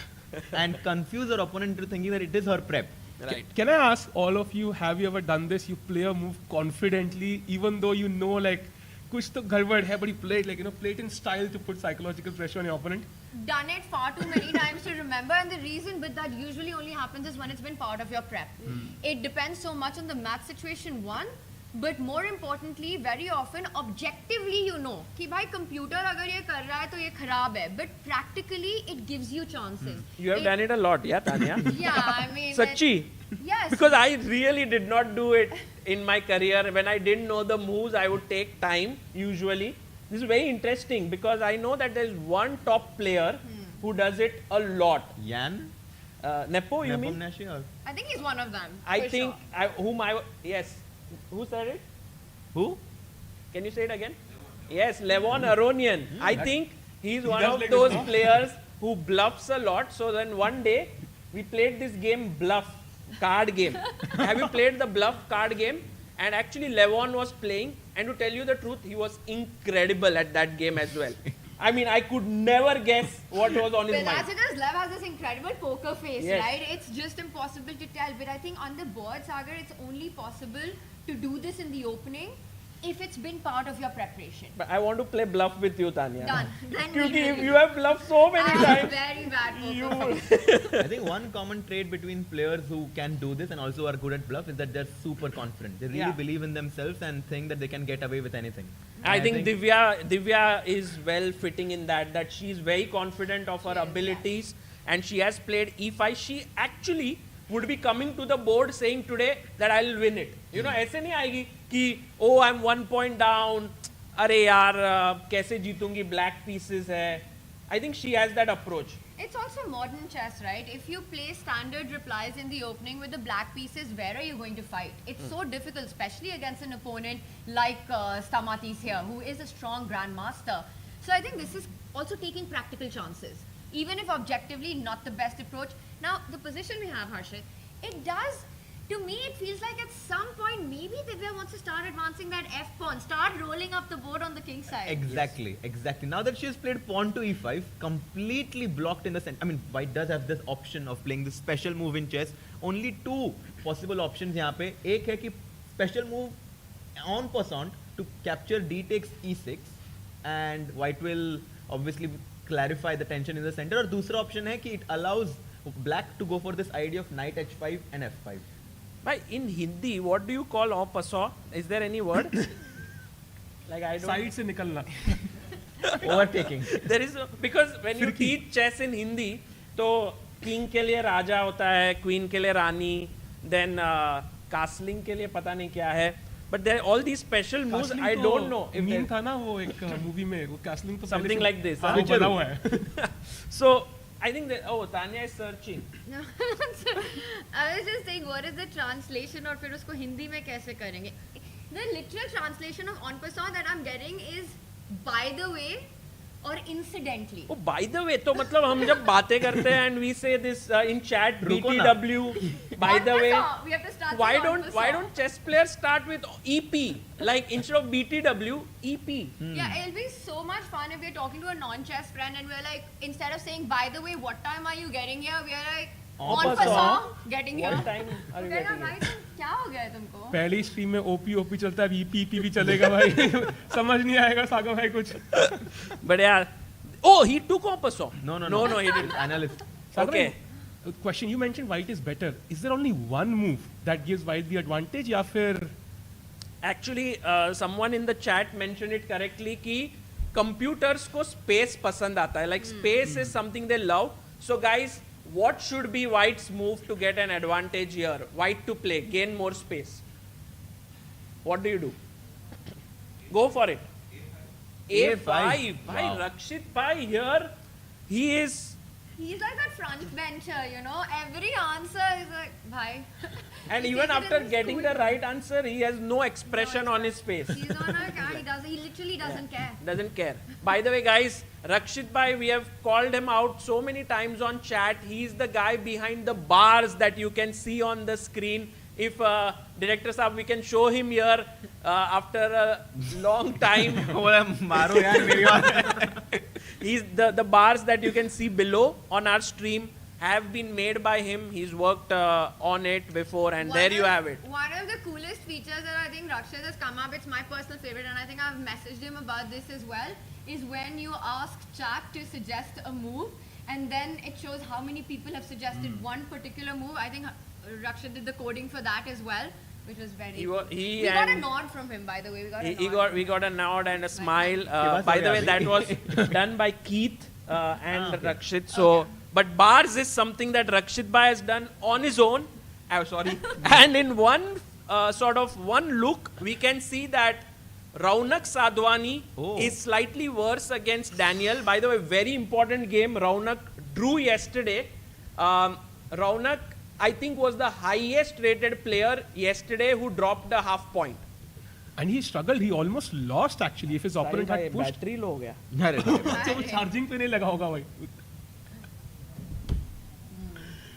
J: and confuse her opponent into thinking that it is her prep.
M: Right.
L: Can I ask all of you, have you ever done this? You play a move confidently, even though you know, like, kuch to gadbad hai, but you play it, like, you know, play it in style to put psychological pressure on your opponent?
K: Done it far too many times to remember, and the reason with that usually only happens is when it's been part of your prep. It depends so much on the match situation, one, but more importantly, very often, objectively you know कि भाई computer अगर ये कर रहा है तो ये खराब है, but practically it gives you chances.
M: You have done it a lot, yeah, Tanya?
K: Yeah, I mean...
M: Sachi?
K: Yes.
M: Because I really did not do it in my career. When I didn't know the moves, I would take time, usually. This is very interesting because I know that there's one top player who does it a lot.
J: Yan?
M: Nepo, you mean?
J: Nashi, or?
K: I think he's one of them.
M: I
K: for
M: think,
K: sure.
M: yes. Who said it?
J: Who?
M: Can you say it again? Yes, Levon Aronian. I think he's one of
L: like
M: those
L: this, no?
M: players who bluffs a lot. So then one day, we played this game, bluff, card game. Have you played the bluff card game? And actually Levon was playing, and to tell you the truth, he was incredible at that game as well. I mean, I could never guess what was on his mind.
K: As it is, Lev has this incredible poker face,
M: Yes.
K: right? It's just impossible to tell. But I think on the board, Sagar, it's only possible to do this in the opening if it's been part of your preparation.
M: But I want to play bluff with you, Tanya.
K: Done. Then
M: Because you have bluffed so many
K: I have
M: times.
K: very bad poker face.
J: I think one common trait between players who can do this and also are good at bluff is that they're super confident. They really believe in themselves and think that they can get away with anything.
M: I think Divya is well fitting in that she's very confident of her abilities, and she has played E5. She actually would be coming to the board saying today that I'll win it. You know, ऐसे नहीं आएगी कि oh I'm 1 point down, अरे यार कैसे जीतूंगी, black pieces है. I think she has that approach.
K: It's also modern chess, right? If you play standard replies in the opening with the black pieces, where are you going to fight? It's so difficult, especially against an opponent like Stamatis here, who is a strong grandmaster. So I think this is also taking practical chances, even if objectively not the best approach. Now, the position we have, Harshit, it does to me it feels like at some point maybe Divya wants to start advancing that f pawn, start rolling up the board on the king side.
J: Exactly, exactly. Now that she has played pawn to e5, completely blocked in the center. I mean, white does have this option of playing this special move in chess. Only two possible options यहाँ पे. एक है कि special move en passant to capture d takes e6, and white will obviously clarify the tension in the center. और दूसरा option है कि it allows black to go for this idea of knight h5 and f5.
M: By in Hindi, what do you call en passant? Is there any word? Like I don't.
L: Side से निकलना.
J: Overtaking.
M: There is because when you teach chess in Hindi, तो king के लिए राजा होता है, queen के लिए रानी, then castling के लिए पता नहीं क्या है. But there are all these special moves. I don't know.
L: If meme था ना वो एक movie में वो castling तो
M: something like this.
L: हाँ वो बना हुआ है.
M: So I think that Tanya is searching.
K: No, I was just saying, what is the translation और फिर उसको हिंदी में कैसे करेंगे? The literal translation of en passant that I'm getting is by the way or incidentally.
M: Oh, by the way, तो मतलब हम जब बातें करते हैं and we say this in chat BTW. By the way,
K: we have to start
M: why
K: with
M: don't chess players start with EP, like instead of BTW, EP?
K: Yeah, it'll be so much fun if we're talking to a non-chess friend and we're like, instead of saying by the way, what time are you getting here? We're like, en passant, getting here.
M: What time are you getting here?
K: क्या हो गया है तुमको?
L: पहली stream में OP चलता है, EP भी चलेगा भाई. समझ नहीं आएगा सागर भाई कुछ.
M: But yeah, oh, he took en passant.
J: No,
M: he didn't.
J: Analyst.
L: Okay. Question, you mentioned white is better. Is there only one move that gives white the advantage या फिर?
M: Actually, someone in the chat mentioned it correctly कि computers को space पसंद आता है. Like space is something they love. So guys, what should be white's move to get an advantage here? White to play, gain more space. What do you do? Go for it. A5. Bhai, Rakshit Bhai here,
K: He's like that front bencher, you know. Every answer is like, bhai.
M: And even after getting the right answer, he has no expression on his face.
K: He's on a he literally doesn't care.
M: Doesn't care. By the way, guys, Rakshit Bhai, we have called him out so many times on chat. He's the guy behind the bars that you can see on the screen. If Director Saab, we can show him here after a long time. He's the bars that you can see below on our stream have been made by him. He's worked on it before, and there you have it.
K: One of the coolest features that I think Rakshit has come up, it's my personal favorite, and I think I've messaged him about this as well, is when you ask chat to suggest a move, and then it shows how many people have suggested one particular move. I think Rakshit did the coding for that as well, which was very. We got a nod from him, by the way.
M: We got a nod and a smile. By the way, that was done by Keith and Rakshit. So, but bars is something that Rakshit Bhai has done on his own. And in one one look, we can see that Raunak Sadhwani is slightly worse against Daniel. By the way, very important game. Raunak drew yesterday. Raunak, I think, was the highest rated player yesterday who dropped a half point.
L: And he struggled. He almost lost actually if his opponent had pushed.
M: Battery low हो गया.
L: तो वो charging पे नहीं लगा होगा भाई.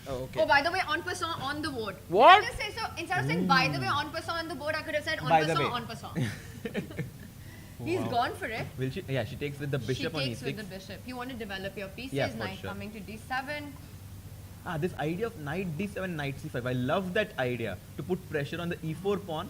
M: Okay.
K: Oh, by the way, en passant on the board.
M: What?
K: Just say, so instead of saying by the way, en passant on the board, I could have said en passant. He's gone for it.
J: Will she? Yeah, she takes with the bishop on e6.
K: She takes with the bishop. You want to develop your pieces.
J: Yeah,
K: knight
J: sure.
K: coming to d7.
J: This idea of knight d7, knight c5. I love that idea to put pressure on the e4 pawn.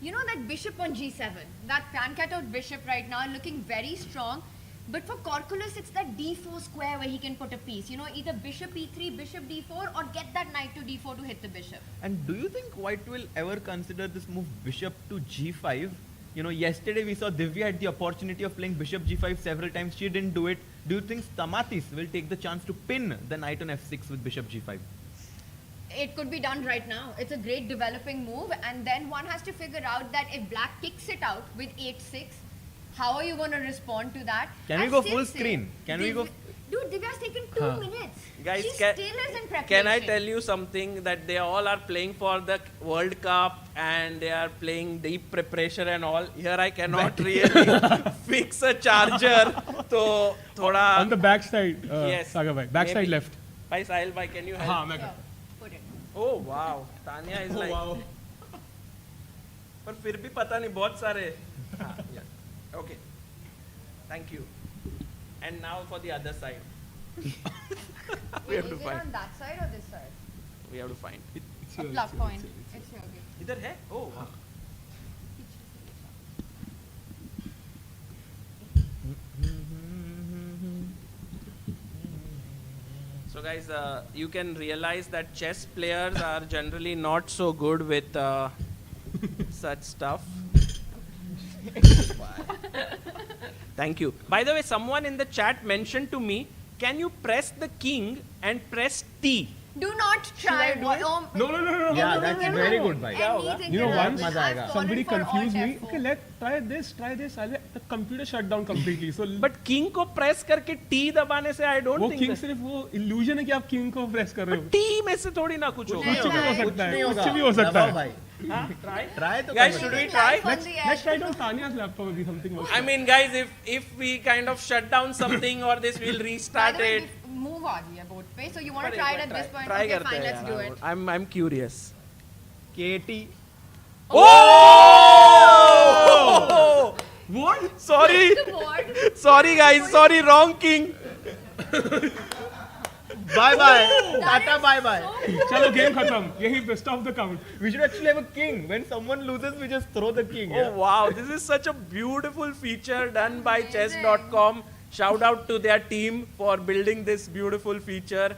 K: You know that bishop on g7, that fan-cat out bishop right now looking very strong. But for Corculus, it's that d4 square where he can put a piece. You know, either bishop e3, bishop d4, or get that knight to d4 to hit the bishop.
J: And do you think white will ever consider this move bishop to g5? You know, yesterday we saw Divya had the opportunity of playing bishop g5 several times. She didn't do it. Do you think Stamatis will take the chance to pin the knight on f6 with bishop g5?
K: It could be done right now. It's a great developing move. And then one has to figure out that if black kicks it out with 8-6, how are you going to respond to that?
J: Can we go full screen? Can we go?
K: Dude, Divya's taken 2 minutes.
M: Guys,
K: she still is in preparation.
M: Can I tell you something, that they all are playing for the World Cup and they are playing deep preparation and all. Here I cannot really fix a charger. So, thoda
L: on the back side,
M: yes.
L: Saga bhai. Back side left.
M: Bhai Sahil bhai, can you help?
K: Yeah, put it.
M: Oh wow, Tanya is like.
J: wow.
M: पर फिर भी पता नहीं बहुत सारे. Yeah. Okay. Thank you. And now for the other side. We
K: Wait,
M: have
K: is
M: to
K: it
M: find.
K: on that side or this side?
M: We have to find.
K: A plus point. It's here. Okay.
M: इधर है? Oh wow. So guys, you can realize that chess players are generally not so good with such stuff. Thank you. By the way, someone in the chat mentioned to me, can you press the king and press T?
K: Do not try.
L: No.
J: Yeah, that's very good, bhai.
L: You know, once
J: Maza aayega.
L: somebody
K: for
L: confused
K: Alt
L: me.
K: F4.
L: Okay, try this. The computer shut down completely. So,
M: But king को press करके T दबाने से I don't
L: वो
M: think
L: king
M: that-
L: सिर्फ वो illusion है कि आप king को press कर रहे हो.
M: T में से थोड़ी ना कुछ होगा.
L: कुछ भी हो सकता है.
J: नहीं होगा.
L: कुछ भी हो सकता
J: दबाओ
L: है.
J: भाई.
M: हाँ? Try?
J: Try तो
M: Guys,
J: करो.
M: should we try?
L: Let's try it on Tanya's laptop. Maybe something works.
M: I mean, guys, if we kind of shut down something or this, we'll
K: By
M: restart
K: the way,
M: it.
K: move आ गई है both पे. So you want
M: But
K: to try
M: एक
K: it at
M: bar
K: this point?
M: try
K: Okay,
M: करते
K: fine.
M: हैं
K: Let's
M: यार.
K: do it.
M: I'm curious.
J: KT.
M: Oh!
L: What?
M: Sorry.
K: The board.
M: Sorry, guys. Sorry, wrong king.
J: Bye bye. Tata bye bye.
L: चलो game खत्म. यही stop the count.
J: We should actually have a king. When someone loses, we just throw the king.
M: Oh wow, this is such a beautiful feature done by chess.com. Shout out to their team for building this beautiful feature.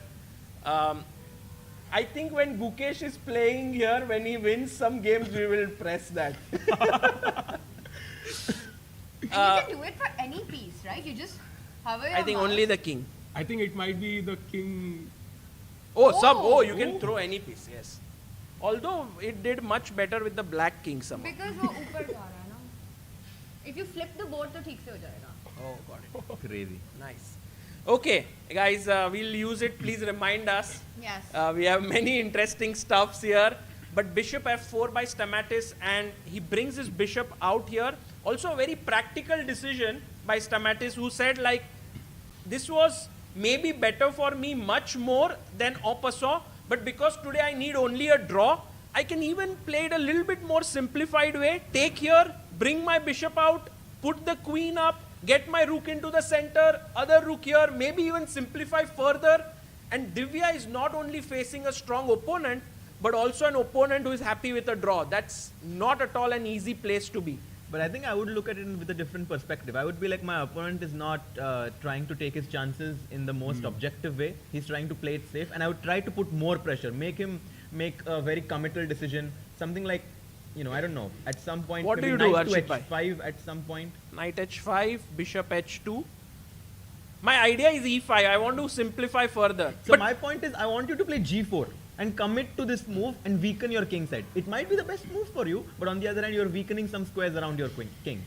M: I think when Gukesh is playing here, when he wins some games, we will press that.
K: And you can do it for any piece, right? You just hover your
M: I think
K: mouse.
M: only the king.
L: I think it might be the king.
M: Oh, oh, you can throw any piece, yes. Although it did much better with the black king somehow.
K: Because वो ऊपर जा रहा है ना. If you flip the board, तो ठीक से हो जाएगा.
M: Oh, got it.
J: Crazy.
M: Nice. Okay, guys, we'll use it. Please remind us.
K: Yes.
M: We have many interesting stuffs here. But bishop f4 by Stamatis, and he brings his bishop out here. Also a very practical decision by Stamatis, who said like, this was maybe better for me much more than en passant, but because today I need only a draw, I can even play it a little bit more simplified way. Take here, bring my bishop out, put the queen up, get my rook into the center, other rook here, maybe even simplify further. And Divya is not only facing a strong opponent, but also an opponent who is happy with a draw. That's not at all an easy place to be.
J: But I think I would look at it with a different perspective. I would be like, my opponent is not trying to take his chances in the most objective way. He's trying to play it safe, and I would try to put more pressure, make him make a very committal decision. Something like, you know, I don't know, at some point,
M: What do
J: maybe
M: you do,
J: knight to
M: Arjun?
J: h5 at some point.
M: Knight h5, bishop h2. My idea is e5. I want to simplify further.
J: So my point is, I want you to play g4 and commit to this move and weaken your king side. It might be the best move for you, but on the other hand, you're weakening some squares around your king.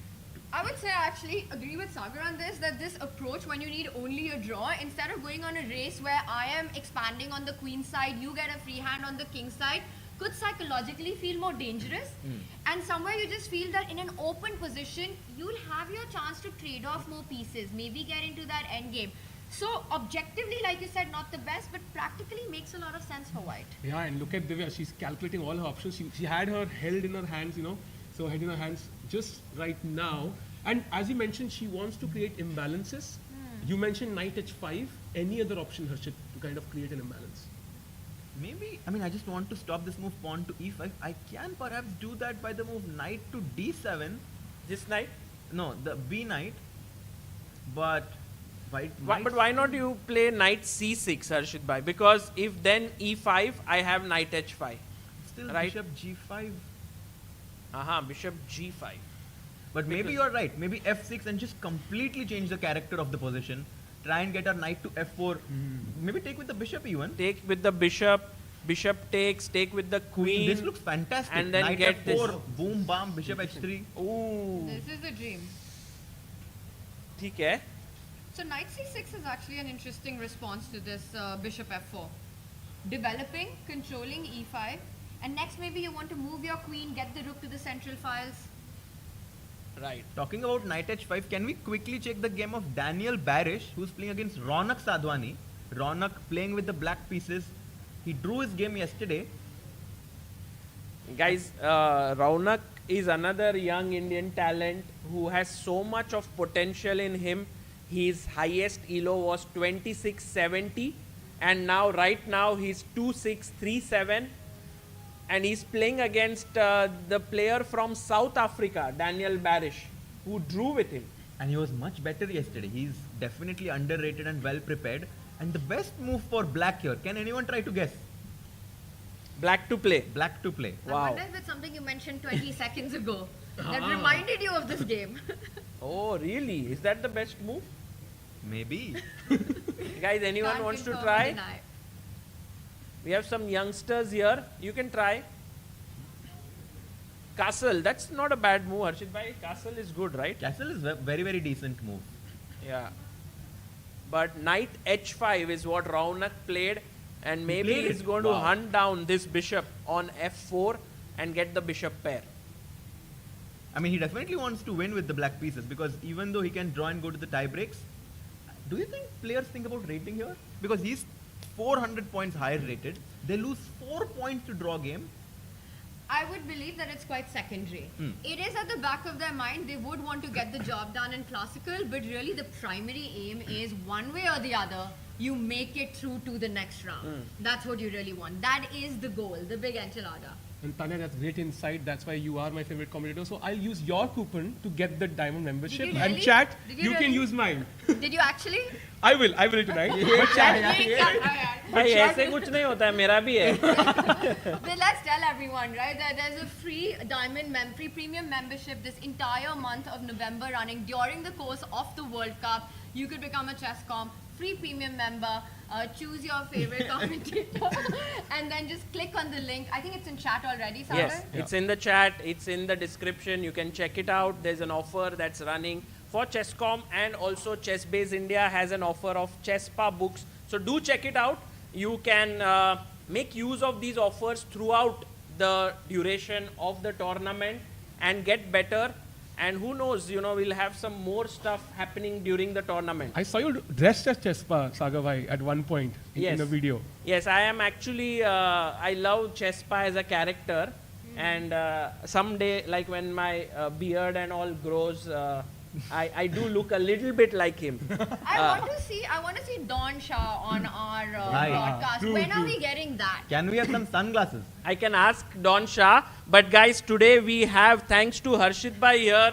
K: I would say I actually agree with Sagar on this, that this approach when you need only a draw, instead of going on a race where I am expanding on the queen side, you get a free hand on the king side, could psychologically feel more dangerous. And somewhere you just feel that in an open position, you'll have your chance to trade off more pieces, maybe get into that end game. So objectively, like you said, not the best, but practically makes a lot of sense for white.
L: Yeah, and look at Divya. She's calculating all her options. She had her held in her hands, you know. So held in her hands just right now. And as you mentioned, she wants to create imbalances. You mentioned knight h5. Any other option, Harshit, to kind of create an imbalance?
J: Maybe, I mean, I just want to stop this move pawn to e5. I can perhaps do that by the move knight to d7.
M: This knight?
J: No, the b knight. But white
M: But why not you play knight c6, Harshit bhai? Because if then e5, I have knight h5.
J: Still
M: right?
J: bishop g5.
M: Bishop g5.
J: But maybe you're right. Maybe f6 and just completely change the character of the position. Try and get our knight to f4. Maybe take with the bishop even.
M: Take with the bishop. Bishop takes. Take with the queen.
J: This looks fantastic.
M: And then
J: knight
M: get
J: f4,
M: this.
J: boom, bam, bishop h3.
M: Ooh.
K: This is the dream.
M: ठीक है.
K: So knight c6 is actually an interesting response to this bishop f4. Developing, controlling e5, and next maybe you want to move your queen, get the rook to the central files.
M: Right.
J: Talking about knight h5, can we quickly check the game of Daniel Barish, who's playing against Ronak Sadhwani? Ronak playing with the black pieces. He drew his game yesterday.
M: Guys, Raunak is another young Indian talent who has so much of potential in him. His highest elo was 2670 and now right now he's 2637 and he's playing against the player from South Africa, Daniel Barish, who drew with him.
J: And he was much better yesterday. He's definitely underrated and well prepared. And the best move for black here, can anyone try to guess?
M: Black to play.
J: Black to play.
K: I wonder if it's something you mentioned 20 seconds ago that reminded you of this game.
M: Oh, really? Is that the best move?
J: Maybe.
M: Guys, anyone
K: Can't
M: wants to
K: confirm or
M: try?
K: deny.
M: We have some youngsters here. You can try. Castle. That's not a bad move, Harshit bhai. Castle is good, right?
J: Castle is a very, very decent move.
M: Yeah. But knight h5 is what Raunak played. And maybe
J: played
M: he's
J: it.
M: going to
J: Wow.
M: hunt down this bishop on f4 and get the bishop pair.
J: I mean, he definitely wants to win with the black pieces because even though he can draw and go to the tie breaks, do you think players think about rating here? Because he's 400 points higher rated. They lose 4 points to draw game.
K: I would believe that it's quite secondary. It is at the back of their mind. They would want to get the job done in classical, but really the primary aim is one way or the other, you make it through to the next round. That's what you really want. That is the goal, the big enchilada.
L: And Tanya, that's great insight. That's why you are my favorite commentator. So I'll use your coupon to get the diamond membership.
K: Did you
L: And
K: really?
L: chat,
K: Did
L: you
K: you
L: can
K: really?
L: use mine.
K: Did you actually?
L: I will tonight. But chat,
M: भाई ऐसे कुछ नहीं होता है मेरा भी है.
K: But let's tell everyone, right, that there's a free free premium membership this entire month of November running during the course of the World Cup. You could become a Chesscom free premium member. Choose your favorite commentator and then just click on the link. I think it's in chat already, Sagar?
M: Yes, it's in the chat, it's in the description. You can check it out. There's an offer that's running for Chesscom, and also Chessb India has an offer of Chesspa books. So do check it out. You can make use of these offers throughout the duration of the tournament and get better. And who knows, we'll have some more stuff happening during the tournament.
L: I saw you dressed as Chesspa, Saga bhai, at one point in the video.
M: Yes, I am actually, I love Chesspa as a character. And someday, like when my beard and all grows, I do look a little bit like him.
K: I want to see Don Shah on our broadcast. When are we getting that?
J: Can we have some sunglasses?
M: I can ask Don Shah. But guys, today we have, thanks to Harshit bhai here,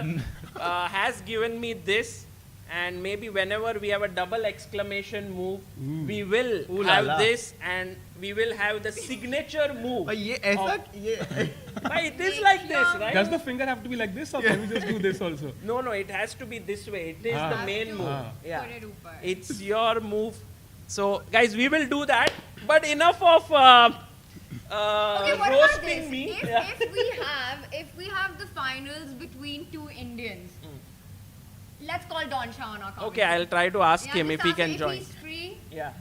M: has given me this. And maybe whenever we have a double exclamation move, we will have this, and we will have the signature move.
J: It
M: is like this, right?
L: Does the finger have to be like this, or can we just do this also?
M: No, it has to be this way. It is the main move. Yeah.
K: Put it upar.
M: It's your move. So, guys, we will do that. But enough of
K: Okay, what about
M: roasting
K: this?
M: me.
K: If we have the finals between two Indians, let's call Don Shah on our commentary.
M: Okay, I'll try to ask
K: Yeah,
M: him
K: just
M: if he
K: ask
M: can
K: him
M: join.
K: If he's free,
M: Yeah.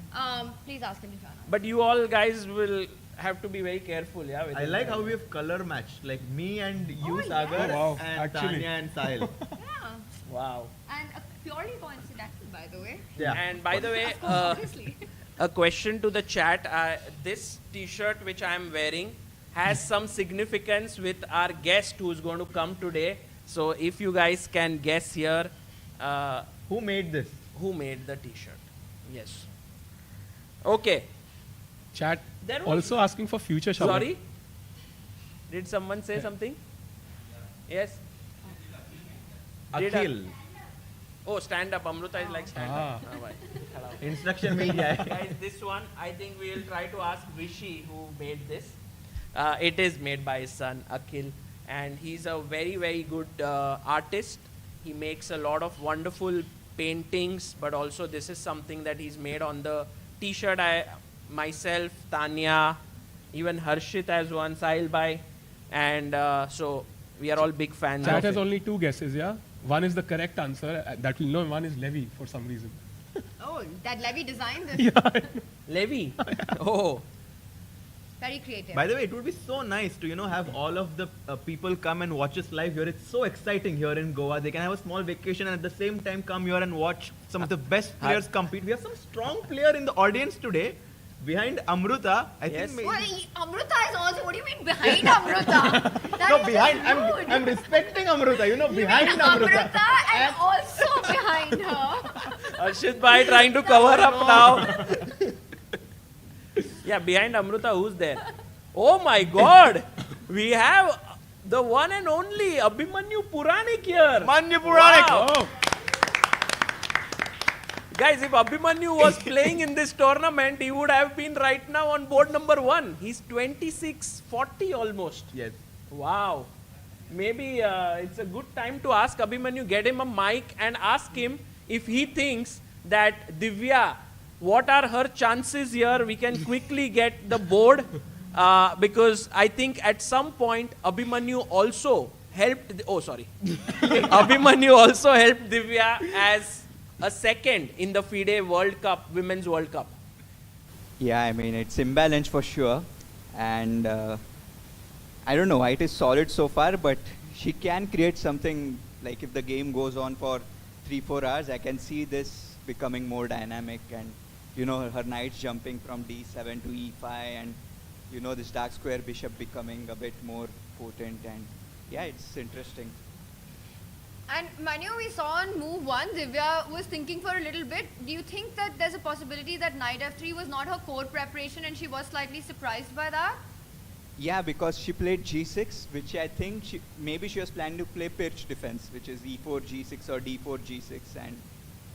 K: please ask him to join.
M: But you all guys will have to be very careful, yeah? with
J: I
M: it.
J: like how we have color matched, like me and you,
K: Oh,
J: Sagar,
K: yes.
L: Oh, wow,
J: and
L: actually.
J: Tanya and Sahil.
K: Yeah.
M: Wow.
K: And purely coincidental, by the way.
J: Yeah.
M: And by the way,
K: Of course, obviously.
M: a question to the chat. This t-shirt which I am wearing has some significance with our guest who's going to come today. So if you guys can guess here,
J: Who made this?
M: who made the t-shirt? Yes. Okay.
L: Chat
M: There was-
L: also asking for future shower.
M: Sorry? Did someone say something? Yes? Did
J: Akhil.
M: Oh, stand up. Amruta is like stand up.
L: Ah.
M: Ah, bhai. Khada ho.
J: Instruction media.
M: Guys, this one, I think we'll try to ask Vishy who made this. It is made by his son, Akhil. And he's a very, very good artist. He makes a lot of wonderful paintings, but also this is something that he's made on the t-shirt. Myself, Tanya, even Harshit has one, Sahil bhai. And so we are all big fans
L: Chat
M: of
L: has
M: it.
L: only two guesses, yeah? One is the correct answer, that we'll know, and one is Levi for some reason.
K: Oh, that Levy designed this.
M: Levi? Oh.
K: Very creative.
J: By the way, it would be so nice to have all of the people come and watch us live here. It's so exciting here in Goa. They can have a small vacation and at the same time come here and watch some of the best players compete. We have some strong player in the audience today. Behind Amruta, I
M: Yes.
J: think maybe...
K: Well, Amruta is also. What do you mean behind Amruta? That
J: No,
K: is
J: behind.
K: rude.
J: I'm respecting Amruta. You know,
K: You
J: behind
K: mean
J: Amruta.
K: and also behind her.
M: Arshit bhai trying to cover up now. Yeah, behind Amruta, who's there? Oh my God! We have the one and only Abhimanyu Puranik here.
J: Manyu Puranik.
M: Wow. Guys, if Abhimanyu was playing in this tournament, he would have been right now on board number 1. He's 26-40 almost.
J: Yes.
M: Wow. Maybe it's a good time to ask Abhimanyu, get him a mic and ask him if he thinks that Divya, what are her chances here? We can quickly get the board because I think at some point Abhimanyu also helped, Abhimanyu also helped Divya as a second in the FIDE World Cup, Women's World Cup.
N: Yeah, I mean, it's imbalanced for sure. And I don't know why it is solid so far, but she can create something like if the game goes on for 3-4 hours, I can see this becoming more dynamic. And, you know, her knights jumping from d7 to e5 and, you know, this dark square bishop becoming a bit more potent. And yeah, it's interesting.
K: And Manu, we saw on move 1, Divya was thinking for a little bit. Do you think that there's a possibility that knight f3 was not her core preparation and she was slightly surprised by that?
N: Yeah, because she played g6, which I think maybe she was planning to play Pirch defense, which is e4, g6 or d4, g6. And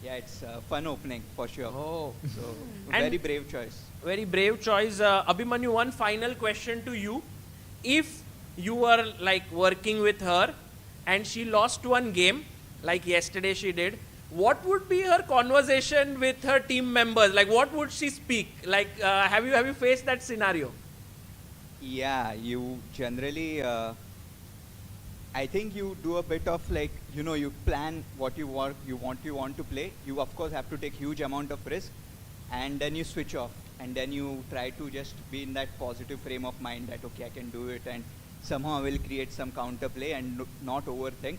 N: yeah, it's a fun opening for sure.
M: Oh.
N: So, very brave choice.
M: Very brave choice. Abhimanyu, one final question to you. If you were like working with her and she lost one game, like yesterday she did, what would be her conversation with her team members? Like, what would she speak? Like, have you faced that scenario?
N: Yeah, you generally, I think you do a bit of like, you know, you plan what you want to play. You of course have to take huge amount of risk, and then you switch off, and then you try to just be in that positive frame of mind that okay, I can do it, and somehow I will create some counterplay and not overthink.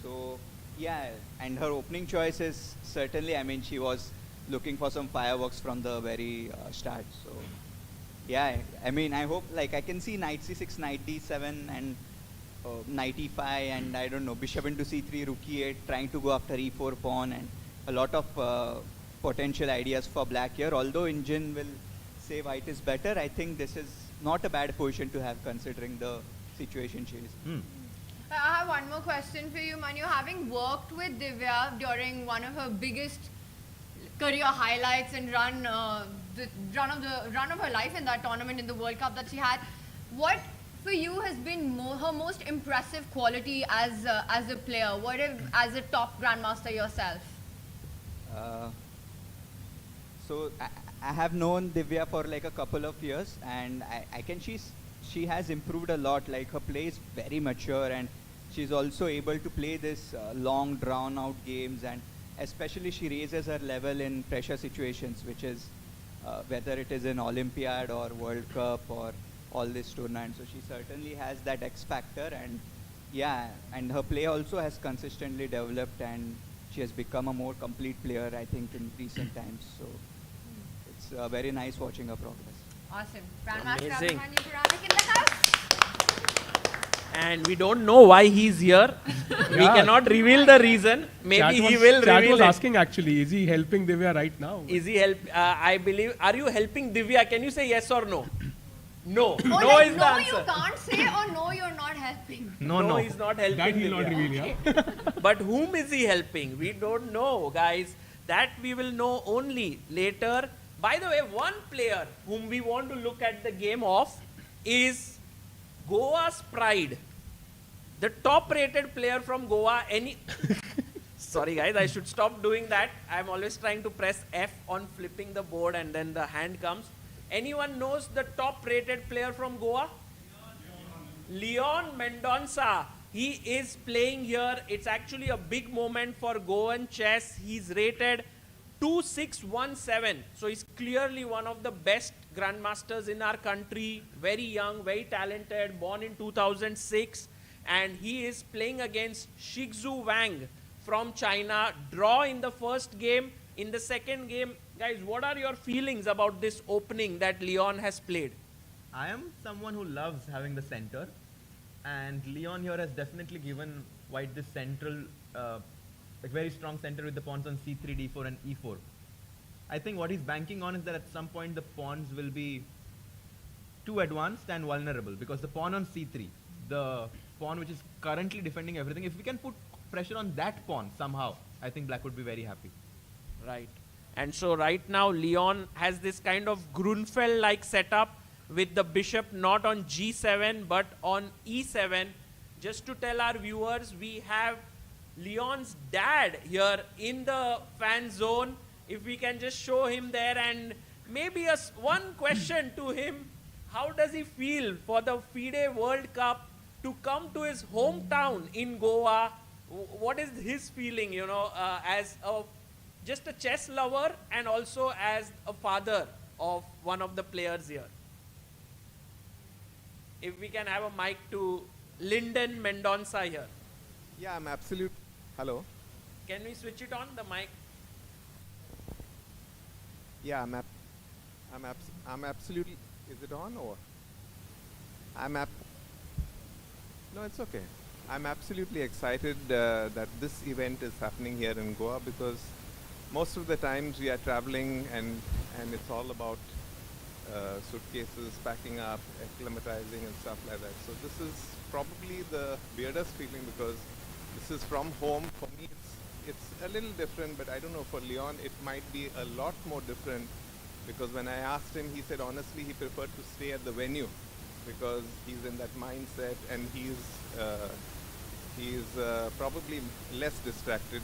N: So yeah, and her opening choice is certainly, I mean, she was looking for some fireworks from the very start. So yeah, I mean, I hope, like, I can see knight c6, knight d7 and knight e5 and I don't know, bishop into c3, rook e8, trying to go after e4 pawn, and a lot of potential ideas for black here. Although Injin will say white is better, I think this is not a bad position to have considering the situation she is.
K: I have one more question for you, Manu. Having worked with Divya during one of her biggest career highlights and run of her life in that tournament in the World Cup that she had, what for you has been her most impressive quality as a player? What if as a top grandmaster yourself?
N: So I have known Divya for like a couple of years, and she has improved a lot. Like, her play is very mature, and she's also able to play this long drawn out games, and especially she raises her level in pressure situations, which is whether it is in Olympiad or World Cup or all these tournaments. So she certainly has that X factor, and yeah, and her play also has consistently developed, and she has become a more complete player, I think, in recent times. So it's very nice watching her progress.
K: Awesome. Grandmaster
M: Amazing.
K: Abhimanyu Puranik in the house.
M: And we don't know why he's here. We cannot reveal the reason. Maybe he will
L: Chat
M: reveal
L: was
M: it.
L: asking actually, is he helping Divya right now?
M: Is he I believe. Are you helping Divya? Can you say yes or no? No.
K: Oh,
M: No
K: like,
M: is the
K: no,
M: answer.
K: you can't say, or no, you're not helping.
M: No, he's not helping.
L: That he'll
M: Divya.
L: not reveal, yeah.
M: But whom is he helping? We don't know, guys. That we will know only later. By the way, one player whom we want to look at the game of is Goa's Pride. The top-rated player from Goa. Sorry, guys, I should stop doing that. I'm always trying to press F on flipping the board and then the hand comes. Anyone knows the top-rated player from Goa? Lyndon Mendonsa. He is playing here. It's actually a big moment for Goan chess. He's rated 2617. So he's clearly one of the best grandmasters in our country. Very young, very talented, born in 2006. And he is playing against Shixu Wang from China. Draw in the first game. in the second game. Guys, what are your feelings about this opening that Leon has played?
J: I am someone who loves having the center, and Leon here has definitely given White this central, like very strong center with the pawns on c3, d4 and e4. I think what he's banking on is that at some point the pawns will be too advanced and vulnerable, because the pawn on c3, the pawn which is currently defending everything, if we can put pressure on that pawn somehow, I think black would be very happy.
M: Right. And so right now Leon has this kind of Grunfeld-like setup with the bishop not on g7 but on e7. Just to tell our viewers, we have Leon's dad here in the fan zone. If we can just show him there, and maybe one question to him: how does he feel for the FIDE World Cup to come to his hometown in Goa? What is his feeling, as just a chess lover and also as a father of one of the players here? If we can have a mic to Lyndon Mendonsa here.
O: Yeah, I'm absolute. Hello.
M: Can we switch it on, the mic?
O: Yeah, I'm absolutely. Is it on or? No, it's okay. I'm absolutely excited that this event is happening here in Goa, because most of the times we are traveling and it's all about suitcases, packing up, acclimatizing and stuff like that. So this is probably the weirdest feeling, because this is from home. For me it's a little different, but I don't know, for Leon it might be a lot more different, because when I asked him, he said honestly he preferred to stay at the venue, because he's in that mindset and he's probably less distracted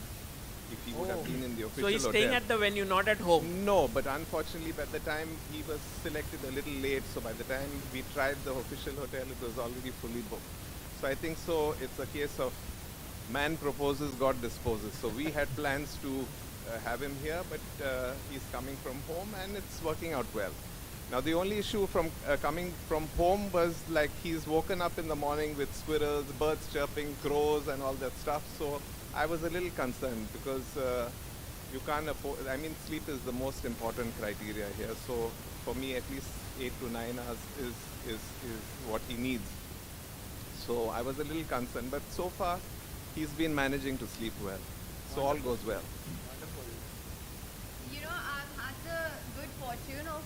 O: if he would have been in the official hotel.
M: So he's staying at the venue, not at home?
O: No, but unfortunately by the time he was selected a little late, so by the time we tried the official hotel, it was already fully booked. So I think so it's a case of man proposes, God disposes. So we had plans to have him here, but he's coming from home and it's working out well. Now the only issue from coming from home was like he's woken up in the morning with squirrels, birds chirping, crows and all that stuff. So I was a little concerned, because you can't afford, I mean sleep is the most important criteria here. So for me at least 8 to 9 hours is what he needs. So I was a little concerned, but so far he's been managing to sleep well. So all goes well.
K: Wonderful. I've had the good fortune of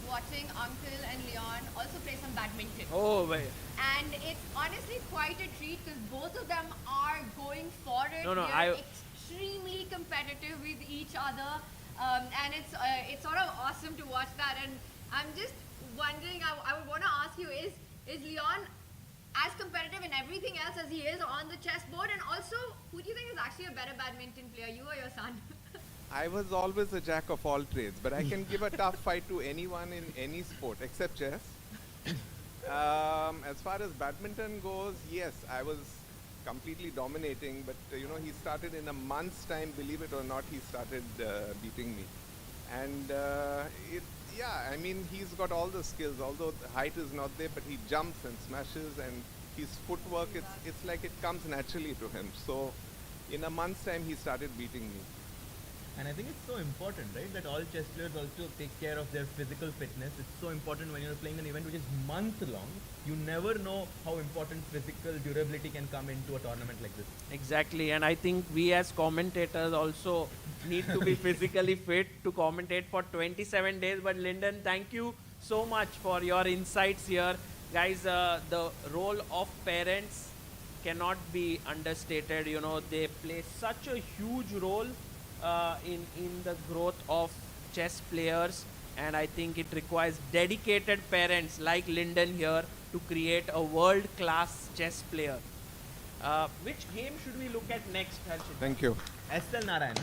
K: watching Uncle and Leon also play some badminton.
M: Oh, right.
K: And it's honestly quite a treat, because both of them are going for it.
M: They're
K: extremely competitive with each other. And it's sort of awesome to watch that. And I'm just wondering, I would want to ask you, is Leon as competitive in everything else as he is on the chessboard? And also, who do you think is actually a better badminton player, you or your son?
O: I was always a jack of all trades, but I can give a tough fight to anyone in any sport except chess. As far as badminton goes, yes, I was completely dominating, but he started in a month's time, believe it or not, he started beating me. And I mean, he's got all the skills, although the height is not there, but he jumps and smashes, and his footwork, it's like it comes naturally to him. So in a month's time, he started beating me.
J: And I think it's so important, right, that all chess players also take care of their physical fitness. It's so important when you're playing an event which is month-long. You never know how important physical durability can come into a tournament like this.
M: Exactly, and I think we as commentators also need to be physically fit to commentate for 27 days. But Lyndon, thank you so much for your insights here. Guys, the role of parents cannot be understated. They play such a huge role in the growth of chess players, and I think it requires dedicated parents like Lyndon here to create a world-class chess player. Which game should we look at next, Harshit?
O: Thank you.
J: SL Narayanan.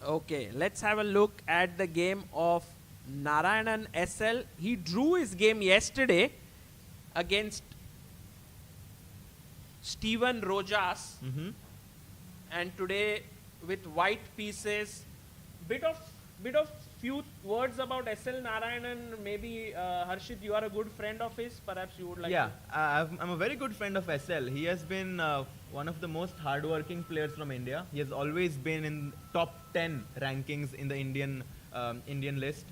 M: Okay, let's have a look at the game of Narayanan SL. He drew his game yesterday against Steven Rojas, and today with white pieces, bit of few words about SL Narayanan. Maybe Harshit, you are a good friend of his. Perhaps you would like to.
J: I'm a very good friend of SL. He has been one of the most hardworking players from India. He has always been in top 10 rankings in the Indian list.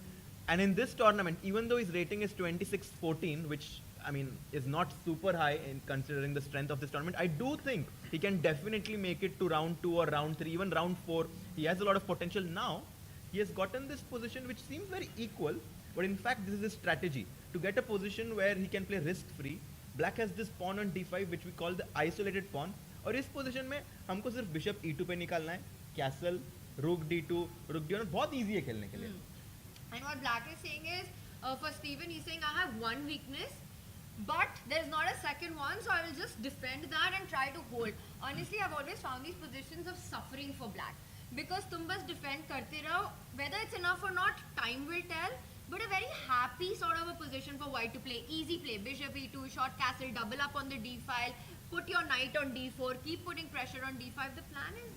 J: And in this tournament, even though his rating is 26-14, which I mean is not super high in considering the strength of this tournament, I do think he can definitely make it to round 2 or round 3, even round 4. He has a lot of potential now. He has gotten this position which seems very equal, but in fact this is his strategy to get a position where he can play risk-free. Black has this pawn on d5 which we call the isolated pawn, और इस position में हमको सिर्फ bishop e2 पे निकालना है, castle, rook d2, rook d1, बहुत easy है खेलने के लिए.
K: And what Black is saying is, for Steven, he's saying I have one weakness, but there's not a second one, so I will just defend that and try to hold. Honestly, I've always found these positions of suffering for Black. Because तुम बस defend करते रहो, whether it's enough or not, time will tell. But a very happy sort of a position for White to play. Easy play, bishop e2, short castle, double up on the d file, put your knight on d4, keep putting pressure on d5. The plan is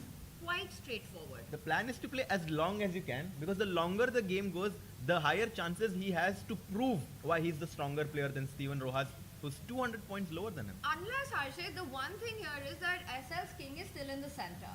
K: quite straightforward.
J: The plan is to play as long as you can, because the longer the game goes, the higher chances he has to prove why he's the stronger player than Steven Rojas, who's 200 points lower than him.
K: Unless, Harshit, the one thing here is that SL's king is still in the center.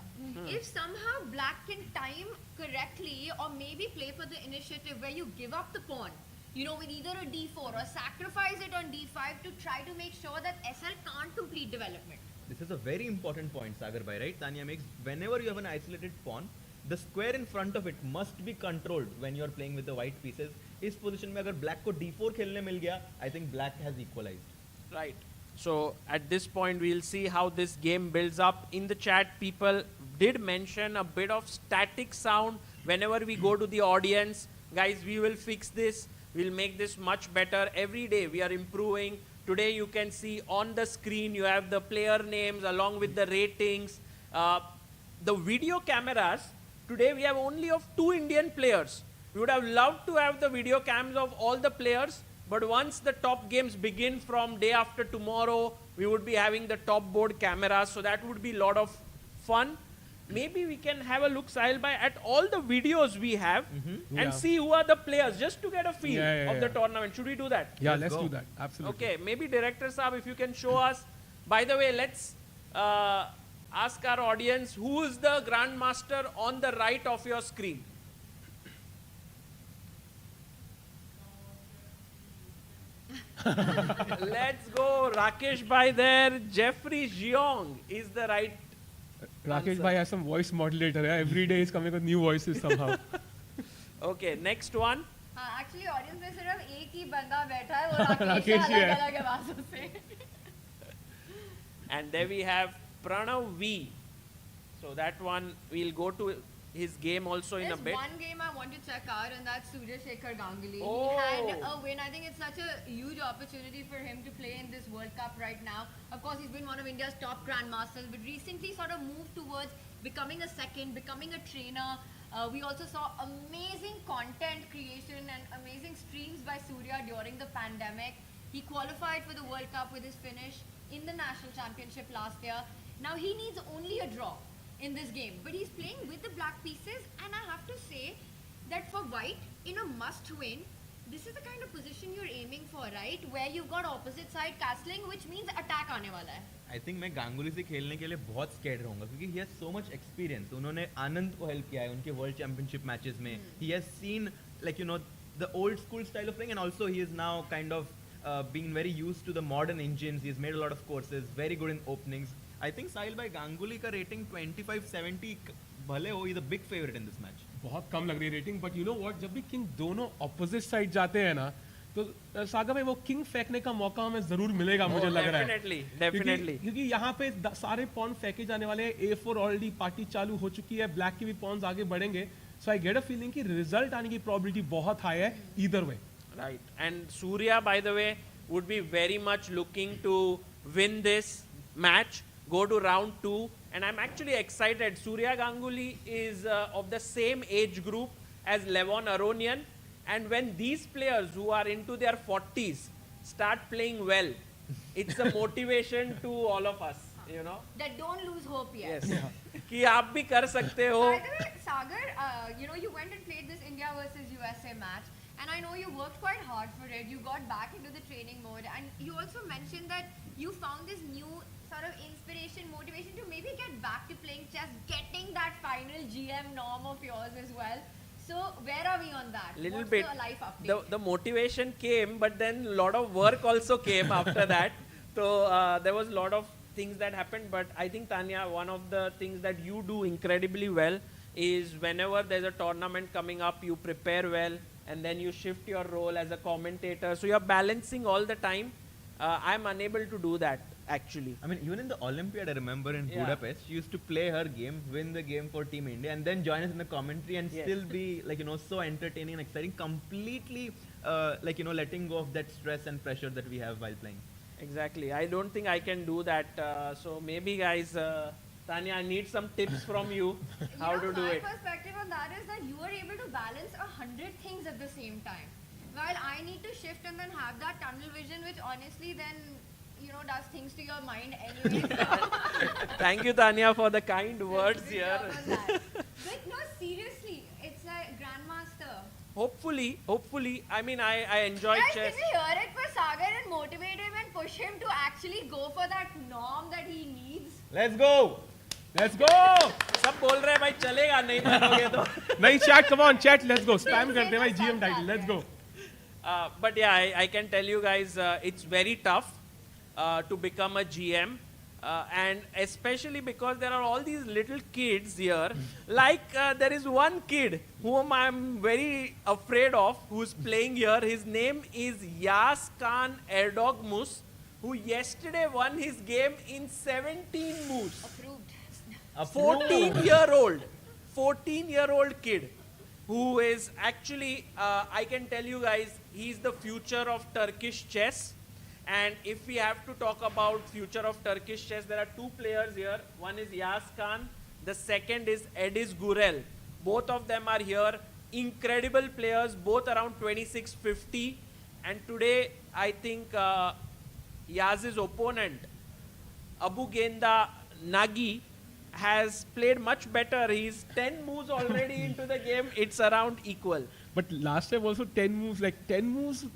K: If somehow Black can time correctly or maybe play for the initiative where you give up the pawn, you know, with either a d4 or sacrifice it on d5 to try to make sure that SL can't complete development.
J: This is a very important point, Sagar Bhai, right? Tanya makes, whenever you have an isolated pawn, the square in front of it must be controlled when you're playing with the white pieces. इस position में अगर black को d4 खेलने मिल गया, I think black has equalized.
M: Right. So at this point, we'll see how this game builds up. In the chat, people did mention a bit of static sound. Whenever we go to the audience, guys, we will fix this. We'll make this much better. Every day we are improving. Today you can see on the screen, you have the player names along with the ratings. The video cameras, today we have only of 2 Indian players. We would have loved to have the video cams of all the players. But once the top games begin from day after tomorrow, we would be having the top board cameras. So that would be a lot of fun. Maybe we can have a look, Sahil Bhai, at all the videos we have and see who are the players, just to get a feel of the tournament. Should we do that?
L: Yeah, let's do that. Absolutely.
M: Okay, maybe Director Saab, if you can show us. By the way, let's ask our audience, who is the Grandmaster on the right of your screen? Let's go. Rakesh Bhai there. Jeffrey Jeong is the right
L: Rakesh Bhai has some voice modulator. Yeah? Every day he's coming with new voices somehow.
M: Okay, next one.
K: Actually, audience में सिर्फ एक ही बंदा बैठा है वो राकेश अलग-अलग आवाज़ों से.
M: And there we have Pranav V. So that one, we'll go to his game also in a bit.
K: There's one game I want to check out, and that's Surya Shekhar Ganguly.
M: Oh.
K: He had a win. I think it's such a huge opportunity for him to play in this World Cup right now. Of course, he's been one of India's top grandmasters, but recently sort of moved towards becoming a second, becoming a trainer. We also saw amazing content creation and amazing streams by Surya during the pandemic. He qualified for the World Cup with his finish in the National Championship last year. Now he needs only a draw in this game, but he's playing with the black pieces, and I have to say that for white, in a must-win, this is the kind of position you're aiming for, right? Where you've got opposite side castling, which means attack आने वाला है.
J: I think मैं गांगुली से खेलने के लिए बहुत scared रहूँगा, क्योंकि he has so much experience. उन्होंने आनंद को help किया है उनके World Championship matches में. He has seen, like, you know, the old school style of playing, and also he is now kind of being very used to the modern engines. He has made a lot of courses, very good in openings. I think Sahil Bhai Ganguly का rating 25-70 भले हो, he's a big favorite in this match.
L: बहुत कम लग रही है rating, but you know what, जब भी king दोनों ऑपोजिट साइड जाते हैं ना, तो सागर में वो किंग फेंकने का मौका हमें जरूर मिलेगा, मुझे लग रहा है.
M: डेफिनेटली
L: क्योंकि यहाँ पे सारे पॉन फेंके जाने वाले हैं. A4 ऑलरेडी पार्टी चालू हो चुकी है, ब्लैक के भी पॉन्स आगे बढ़ेंगे. सो आई गेट अ फीलिंग कि रिजल्ट आने की प्रोबेबिलिटी बहुत हाई है either way.
M: Right. And Surya, by the way, would be very much looking to win this match, go to round 2. And I'm actually excited. Surya Ganguly is of the same age group as Levon Aronian. And when these players who are into their 40s start playing well, it's a motivation to all of us, you know.
K: That don't lose hope yet.
M: Yes. कि आप भी कर सकते हो.
K: By the way, Sagar, you went and played this India versus USA match, and I know you worked quite hard for it. You got back into the training mode, and you also mentioned that you found this new sort of inspiration, motivation to maybe get back to playing chess, getting that final GM norm of yours as well. So where are we on that?
M: Little
K: What's
M: bit.
K: the life update?
M: The motivation came, but then a lot of work also came after that. So there was a lot of things that happened. But I think, Tanya, one of the things that you do incredibly well is whenever there's a tournament coming up, you prepare well, and then you shift your role as a commentator. So you're balancing all the time. I'm unable to do that, actually.
J: I mean, even in the Olympiad, I remember in
M: Yeah.
J: Budapest, she used to play her game, win the game for Team India, and then join us in the commentary and
M: Yes.
J: still be so entertaining and exciting. Completely, letting go of that stress and pressure that we have while playing.
M: Exactly. I don't think I can do that. So maybe, guys, Tanya, I need some tips from you how to do
K: my
M: it.
K: perspective on that is that you are able to balance 100 things at the same time. While I need to shift and then have that tunnel vision, which honestly then, does things to your mind anyway.
M: Thank you, Tanya, for the kind words here.
K: But no, seriously, it's a grandmaster.
M: Hopefully. I mean, I enjoy
K: Guys,
M: chess.
K: can we hear it for Sagar and motivate him and push him to actually go for that norm that he needs?
J: Let's go!
L: Let's go!
M: सब बोल रहे हैं भाई चलेगा नहीं मानोगे तो.
L: नहीं chat, come on chat, let's go. Spam करते हैं भाई GM title, let's go.
M: But yeah, I can tell you guys, it's very tough to become a GM. And especially because there are all these little kids here. Like there is one kid whom I'm very afraid of who's playing here. His name is Yas Khan Erdogmus, who yesterday won his game in 17 moves.
K: Approved.
M: 14-year-old kid who is actually, I can tell you guys, he's the future of Turkish chess. And if we have to talk about future of Turkish chess, there are two players here. One is Yas Khan. The second is Ediz Gurel. Both of them are here. Incredible players, both around 2650. And today, I think Yaz's opponent, Abu Genda Nagi, has played much better. He's 10 moves already into the game. It's around equal.
L: But last time also 10 moves, the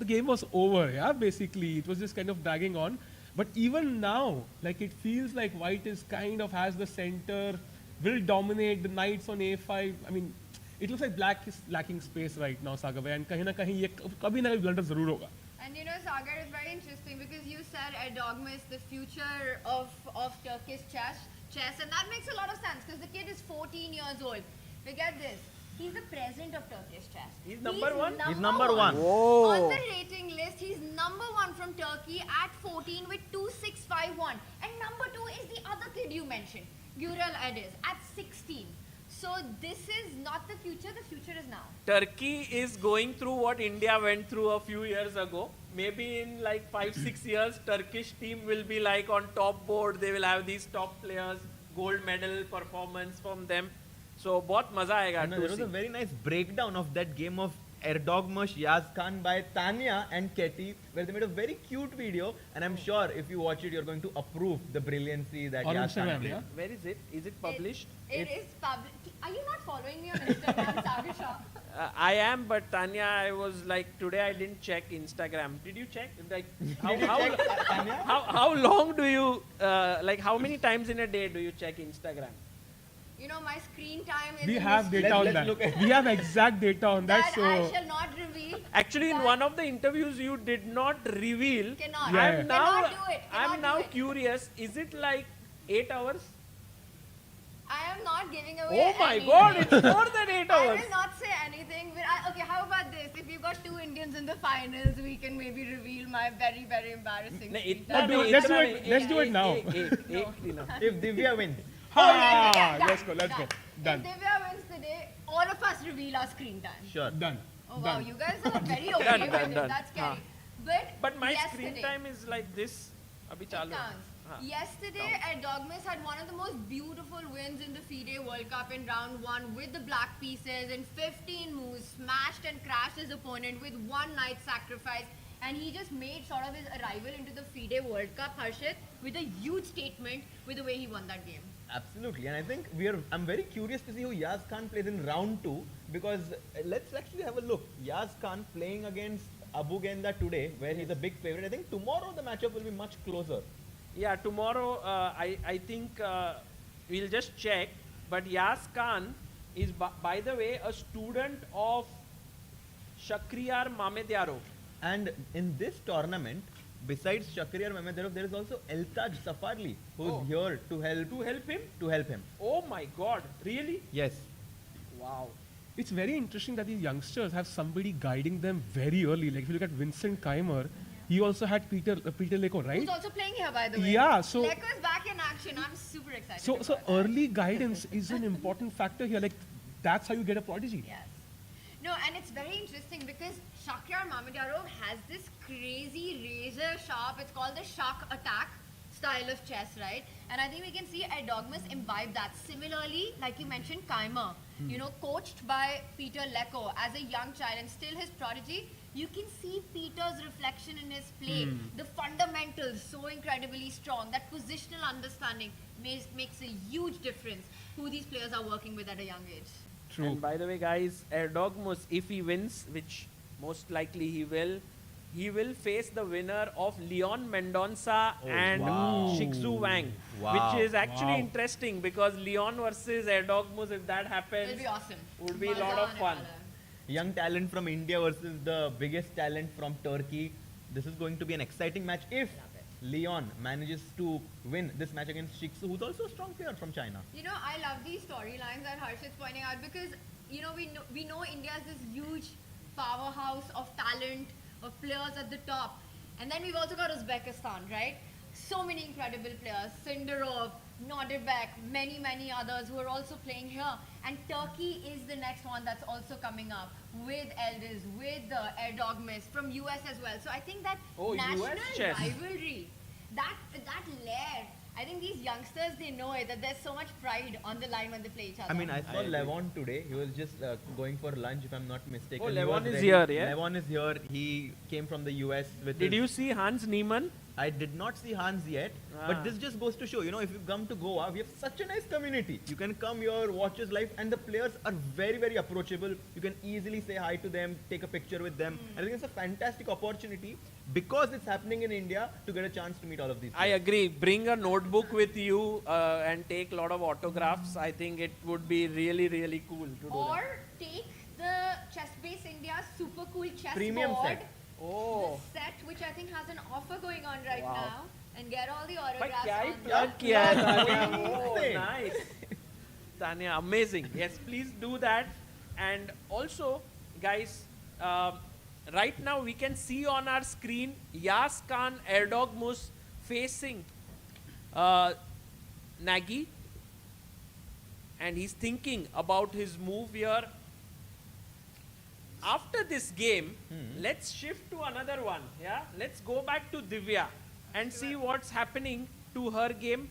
L: game was over, yeah, basically. It was just kind of dragging on. But even now, it feels like white is kind of has the center, will dominate the knights on a5. I mean, it looks like black is lacking space right now, Sagar bhai, and kahin na kahin ye kabhi na kabhi blunder zarur hoga.
K: And Sagar, is very interesting because you said Erdogma is the future of Turkish chess, and that makes a lot of sense because the kid is 14 years old. Forget this. He's the president of Turkish chess.
M: He's number one?
J: He's number one.
M: Whoa.
K: On the rating list, he's number one from Turkey at 14 with 2651. And number two is the other kid you mentioned, Gurel Ediz, at 16. So this is not the future is now.
M: Turkey is going through what India went through a few years ago. Maybe in 5-6 years, Turkish team will be on top board. They will have these top players, gold medal performance from them. So, बहुत मजा आएगा.
J: There was a very nice breakdown of that game of Erdogmush Yaz Khan by Tanya and Ketty, where they made a very cute video. And I'm sure if you watch it, you're going to approve the brilliancy that
L: On
J: Yaz Khan
L: Instagram,
J: played.
L: yeah?
M: Where is it? Is it published?
K: It is public. Are you not following me on Instagram, Sagar Shah?
M: I am, but Tanya, I was today I didn't check Instagram. Did you check? How long do you, how many times in a day do you check Instagram?
K: My screen time is.
L: We have data on that. We have exact data on that. So
K: I shall not reveal.
M: Actually, in one of the interviews, you did not reveal.
K: Cannot.
L: Yeah.
K: Cannot do it.
M: I'm now curious. Is it 8 hours?
K: I am not giving away.
M: Oh my God! It's more than 8
K: I
M: hours.
K: will not say anything. But okay, how about this? If you got 2 Indians in the finals, we can maybe reveal my very, very embarrassing.
L: Let's do it now.
J: If Divya wins.
L: Let's go. Done.
K: If Divya wins today, all of us reveal our screen time.
J: Sure.
L: Done.
K: Oh wow, you guys are very okay
M: Done,
K: with
M: done,
K: it.
M: done.
K: That's scary.
M: But my
K: yesterday,
M: screen time is like this. Abhi
K: it
M: chalu.
K: counts. Yesterday, Erdogmus had one of the most beautiful wins in the FIDE World Cup in round 1 with the black pieces in 15 moves, smashed and crashed his opponent with 1 knight sacrifice, and he just made sort of his arrival into the FIDE World Cup, Harshit, with a huge statement with the way he won that game.
J: Absolutely, and I think I'm very curious to see who Yaz Khan plays in round 2 because let's actually have a look. Yaz Khan playing against Abu Genda today, where he's a big favorite. I think tomorrow the matchup will be much closer.
M: Yeah, tomorrow I think we'll just check. But Yaz Khan is, by the way, a student of Shakhriyar Mamedyarov.
J: And in this tournament, besides Shakhriyar Mamedyarov, there is also Eltaj Safarli, who's here to help. To help him.
M: Oh my God! Really?
J: Yes.
M: Wow.
L: It's very interesting that these youngsters have somebody guiding them very early. Like if you look at Vincent Keimer, he also had Peter Leko, right?
K: Who's also playing here, by the way.
L: Yeah, so
K: Leko is back in action. I'm super excited.
L: So early guidance is an important factor here. Like that's how you get a prodigy.
K: Yes. No, and it's very interesting because Shakhriyar Mamedyarov has this crazy razor sharp, it's called the Shak attack style of chess, right? And I think we can see Dogmas imbibe that. Similarly, like you mentioned, Keimer, you know, coached by Peter Leko as a young child and still his prodigy, you can see Peter's reflection in his play. The fundamentals so incredibly strong. That positional understanding makes a huge difference who these players are working with at a young age.
L: True.
M: And by the way, guys, Dogmas, if he wins, which most likely he will face the winner of Lyndon Mendonsa and Shixu Wang, which is actually interesting because Leon versus Dogmas, if that happens,
K: It'll be awesome.
M: Would be a lot of fun.
J: Young talent from India versus the biggest talent from Turkey. This is going to be an exciting match if Leon manages to win this match against Shixu, who's also a strong player from China.
K: You know, I love these storylines that Harshit's pointing out because, you know, we know India is this huge powerhouse of talent, of players at the top. And then we've also got Uzbekistan, right? So many incredible players, Sindarov, Nodibek, many others who are also playing here. And Turkey is the next one that's also coming up with Elders, with Dogmas from US as well. So I think that national rivalry, that layer, I think these youngsters, they know it, that there's so much pride on the line when they play each other.
J: I mean, I saw Levon today. He was just going for lunch, if I'm not mistaken.
M: Oh, Levon is here, yeah?
J: Levon is here. He came from the US with
M: Did you see Hans Niemann?
J: I did not see Hans yet, but this just goes to show, you know, if you come to Goa, we have such a nice community. You can come here, watch us live, and the players are very, very approachable. You can easily say hi to them, take a picture with them. I think it's a fantastic opportunity because it's happening in India to get a chance to meet all of these players.
M: I agree. Bring a notebook with you and take a lot of autographs. I think it would be really, really cool to do
K: Or take the Chessb India super cool chess
J: Premium
K: board.
J: set.
M: Oh.
K: The set, which I think has an offer going on right now, and get all the
M: But
K: autographs
M: kya hi
K: on
M: plug kiya hai, Tanya? Oh,
J: Insane.
M: nice. Tanya, amazing. Yes, please do that. And also, guys, right now we can see on our screen Yaz Khan Erdogmus facing Nagy, and he's thinking about his move here. After this game, let's shift to another one. Yeah, let's go back to Divya and see what's happening to her game.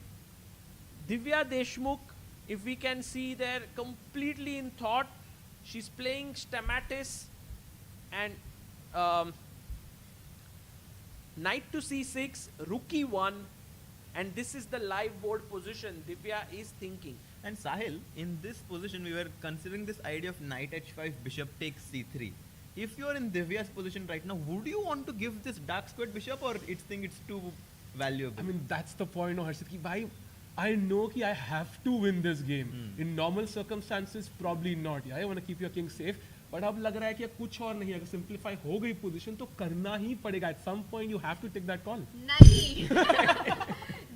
M: Divya Deshmukh, if we can see there, completely in thought. She's playing Stamatis and Knight to C6, Rook E1, and this is the live board position Divya is thinking.
J: And Sahil, in this position, we were considering this idea of Knight H5, Bishop takes C3. If you're in Divya's position right now, would you want to give this dark squared bishop, or it's too valuable?
L: I mean, that's the point, Harshit. Ki, I know that I have to win this game. In normal circumstances, probably not. Yeah, I want to keep your king safe. But अब लग रहा है कि कुछ और नहीं, अगर simplify हो गई position तो करना ही पड़ेगा. At some point, you have to take that call.
K: Nahi.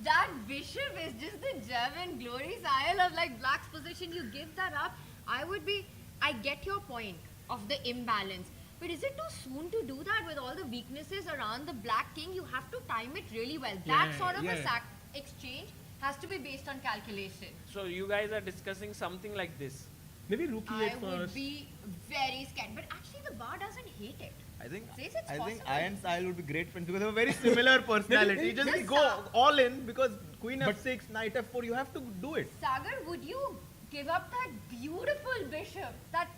K: That bishop is just the gem and glory style of like black's position. You give that up. I get your point of the imbalance. But is it too soon to do that with all the weaknesses around the black king? You have to time it really well. That sort of a exchange has to be based on calculation.
M: So you guys are discussing something like this.
L: Maybe Rook E8
K: I would be very scared. But actually the bar doesn't hate it.
J: I think
K: possible.
J: I and Sahil would be great friends because they have a very similar personality. Just go all in because Queen F6, Knight F4, you have to do it.
K: Sagar, would you give up that beautiful bishop, that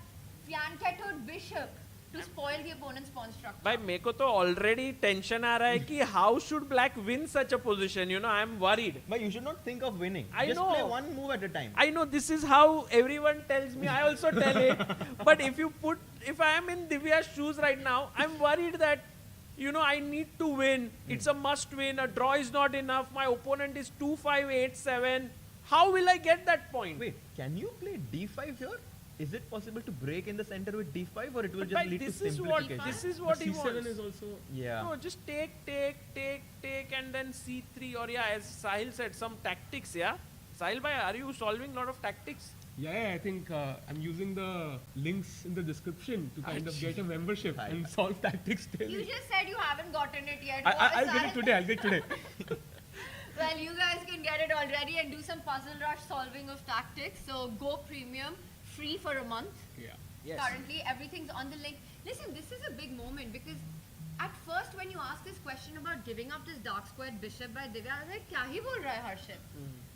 K: fianchettoed bishop, to spoil the opponent's pawn structure.
M: भाई मेरे को तो already tension आ रहा है कि how should black win such a position? You know, I am worried.
J: But you should not think of winning.
M: I
J: Just
M: know.
J: play one move at a time.
M: I know this is how everyone tells me. I also tell it. But if I am in Divya's shoes right now, I'm worried that, you know, I need to win. It's a must win. A draw is not enough. My opponent is 2-5, 8-7. How will I get that point?
J: Wait, can you play d5 here? Is it possible to break in the center with d5, or it will
M: But
J: just
M: like,
J: lead to
M: this is
J: simplification?
M: what he
L: C7
M: wants.
L: is also.
J: Yeah.
M: No, just take, and then c3, or yeah, as Sahil said, some tactics. Yeah, Sahil bhai, are you solving a lot of tactics?
L: Yeah, I think I'm using the links in the description to kind of get a membership and solve tactics daily.
K: You just said you haven't gotten it yet.
L: I'll get it today. I'll get it today.
K: Well, you guys can get it already and do some puzzle rush solving of tactics. So go premium, free for a month.
L: Yeah.
M: Yes.
K: Currently, everything's on the link. Listen, this is a big moment because at first when you asked this question about giving up this dark squared bishop by Divya, I was like, kya hi bol raha hai Harshit?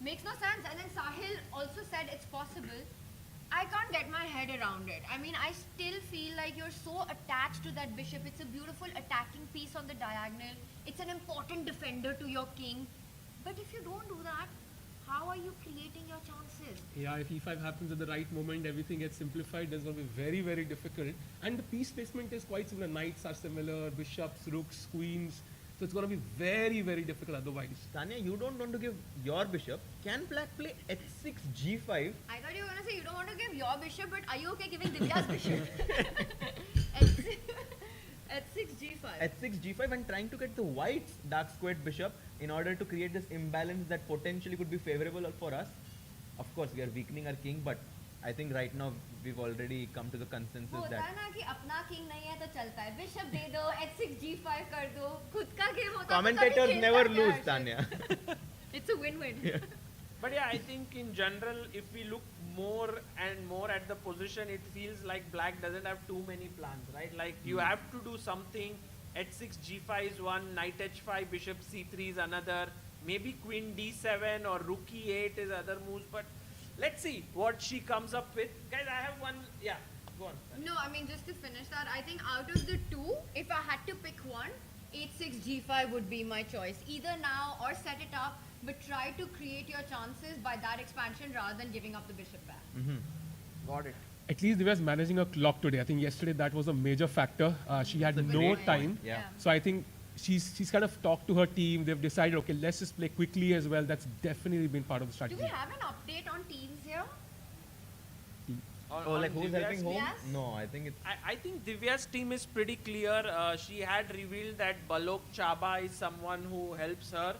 K: Makes no sense. And then Sahil also said it's possible. I can't get my head around it. I mean, I still feel like you're so attached to that bishop. It's a beautiful attacking piece on the diagonal. It's an important defender to your king. But if you don't do that, how are you creating your chances?
L: Yeah, if e5 happens at the right moment, everything gets simplified. That's going to be very, very difficult. And the piece placement is quite similar. Knights are similar, bishops, rooks, queens. So it's going to be very, very difficult otherwise.
J: Tanya, you don't want to give your bishop. Can black play h6, g5?
K: I thought you were going to say you don't want to give your bishop, but are you okay giving Divya's bishop? h6, g5.
J: h6, g5 and trying to get the white's dark squared bishop in order to create this imbalance that potentially could be favorable for us. Of course, we are weakening our king, but I think right now we've already come to the consensus
K: होता
J: that
K: है ना कि अपना king नहीं है तो चलता है bishop दे दो h6 g5 कर दो खुद का game होता है तो
J: commentators
K: कभी
J: never
K: खेलता
J: lose,
K: क्या
J: Tanya.
K: it's a win-win.
M: But yeah, I think in general, if we look more and more at the position, it feels like black doesn't have too many plans, right? Like you have to do something. h6, g5 is one, knight h5, bishop c3 is another, maybe queen d7 or rook e8 is other moves, but let's see what she comes up with. Guys, I have one, yeah, go on.
K: No, I mean just to finish that, I think out of the two, if I had to pick one, h6 g5 would be my choice. Either now or set it up, but try to create your chances by that expansion rather than giving up the bishop back.
M: Got it.
L: At least Divya's managing a clock today. I think yesterday that was a major factor. She had no time.
J: Yeah.
L: So I think she's kind of talked to her team. They've decided, okay, let's just play quickly as well. That's definitely been part of the
K: Do
L: strategy.
K: we have an update on teams here?
J: Oh, like who's
M: Divya's
J: helping home?
K: Yes.
J: No, I think it's...
M: I think Divya's team is pretty clear. She had revealed that Balok Chaba is someone who helps her,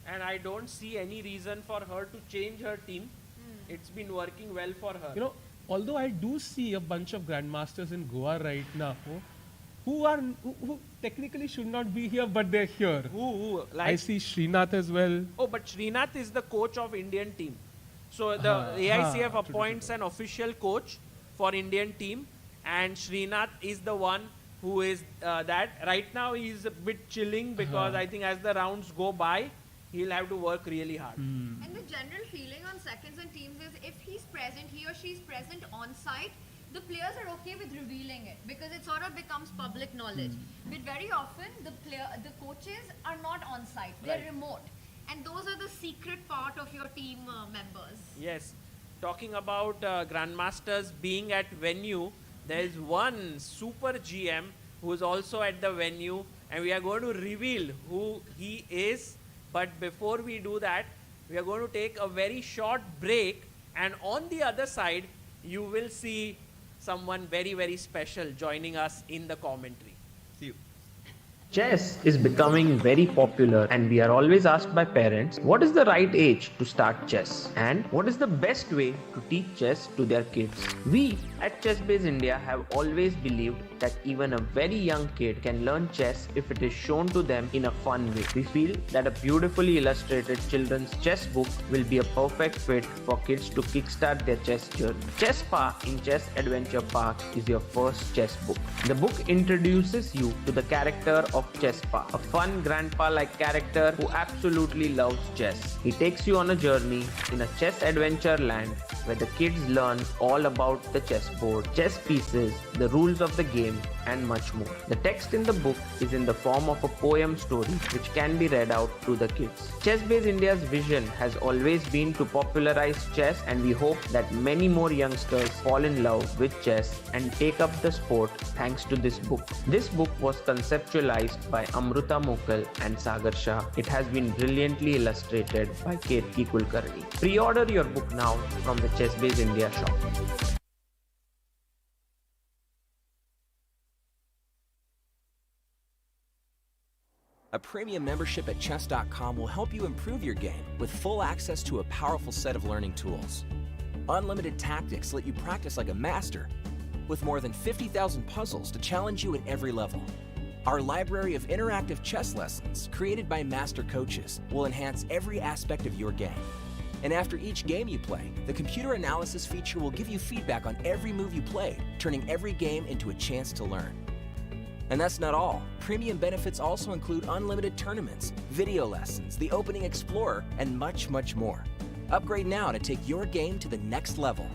M: and I don't see any reason for her to change her team. It's been working well for her.
L: You know, although I do see a bunch of grandmasters in Goa right now who technically should not be here, but they're here.
M: Who? Like,
L: I see Srinath as well.
M: oh, but Srinath is the coach of Indian team. So the AICF appoints an official coach for Indian team, and Srinath is the one who is that. Right now he's a bit chilling because I think as the rounds go by, he'll have to work really hard.
K: And the general feeling on seconds and teams is if he's present, he or she's present on site, the players are okay with revealing it because it sort of becomes public knowledge. But very often the coaches are not on site; they're
M: Right.
K: remote, and those are the secret part of your team members.
M: Yes. Talking about grandmasters being at venue, there is one super GM who is also at the venue, and we are going to reveal who he is. But before we do that, we are going to take a very short break, and on the other side, you will see someone very, very special joining us in the commentary.
J: See you.
A: Chess is becoming very popular, and we are always asked by parents what is the right age to start chess and what is the best way to teach chess to their kids. We at Chessb India have always believed that even a very young kid can learn chess if it is shown to them in a fun way. We feel that a beautifully illustrated children's chess book will be a perfect fit for kids to kickstart their chess journey. Chessb in Chess Adventure Park is your first chess book. The book introduces you to the character of Chessb, a fun grandpa-like character who absolutely loves chess. He takes you on a journey in a chess adventure land where the kids learn all about the chess chessboard, chess pieces, the rules of the game, and much more. The text in the book is in the form of a poem story which can be read out to the kids. Chessb India's vision has always been to popularize chess, and we hope that many more youngsters fall in love with chess and take up the sport thanks to this book. This book was conceptualized by Amruta Mokal and Sagar Shah. It has been brilliantly illustrated by Ketki Kulkarni. Pre-order your book now from the Chessb India shop.
B: A premium membership at Chess.com will help you improve your game with full access to a powerful set of learning tools. Unlimited tactics let you practice like a master, with more than 50,000 puzzles to challenge you at every level. Our library of interactive chess lessons, created by master coaches, will enhance every aspect of your game. And after each game you play, the computer analysis feature will give you feedback on every move you played, turning every game into a chance to learn. And that's not all. Premium benefits also include unlimited tournaments, video lessons, the Opening Explorer, and much, much more. Upgrade now to take your game to the next level.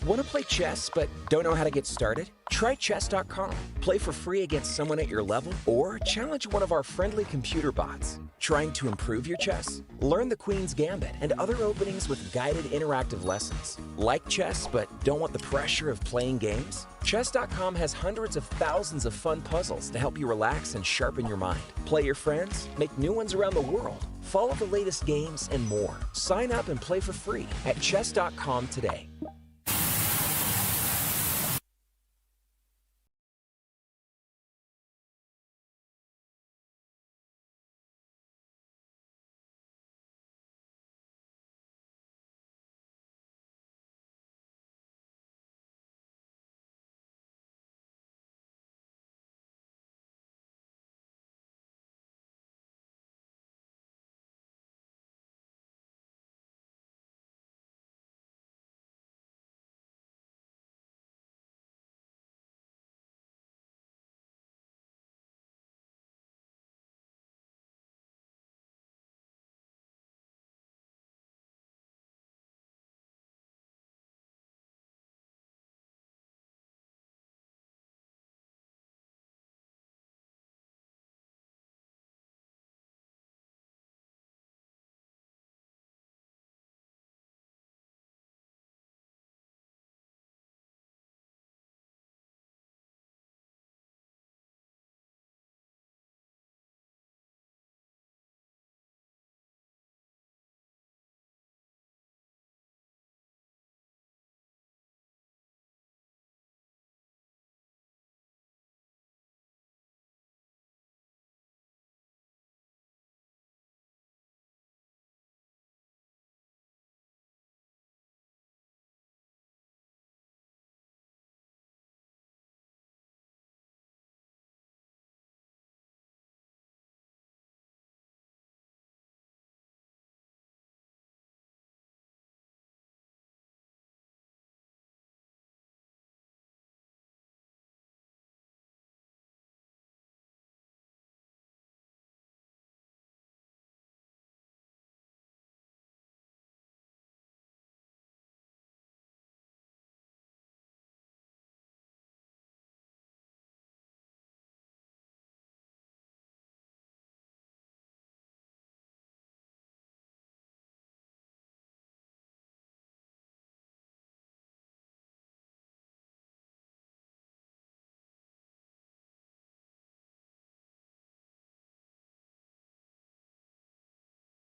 B: Want to play chess but don't know how to get started? Try Chess.com. Play for free against someone at your level or challenge one of our friendly computer bots. Trying to improve your chess? Learn the Queen's Gambit and other openings with guided interactive lessons. Like chess but don't want the pressure of playing games? Chess.com has hundreds of thousands of fun puzzles to help you relax and sharpen your mind. Play your friends, make new ones around the world, follow the latest games, and more. Sign up and play for free at Chess.com today.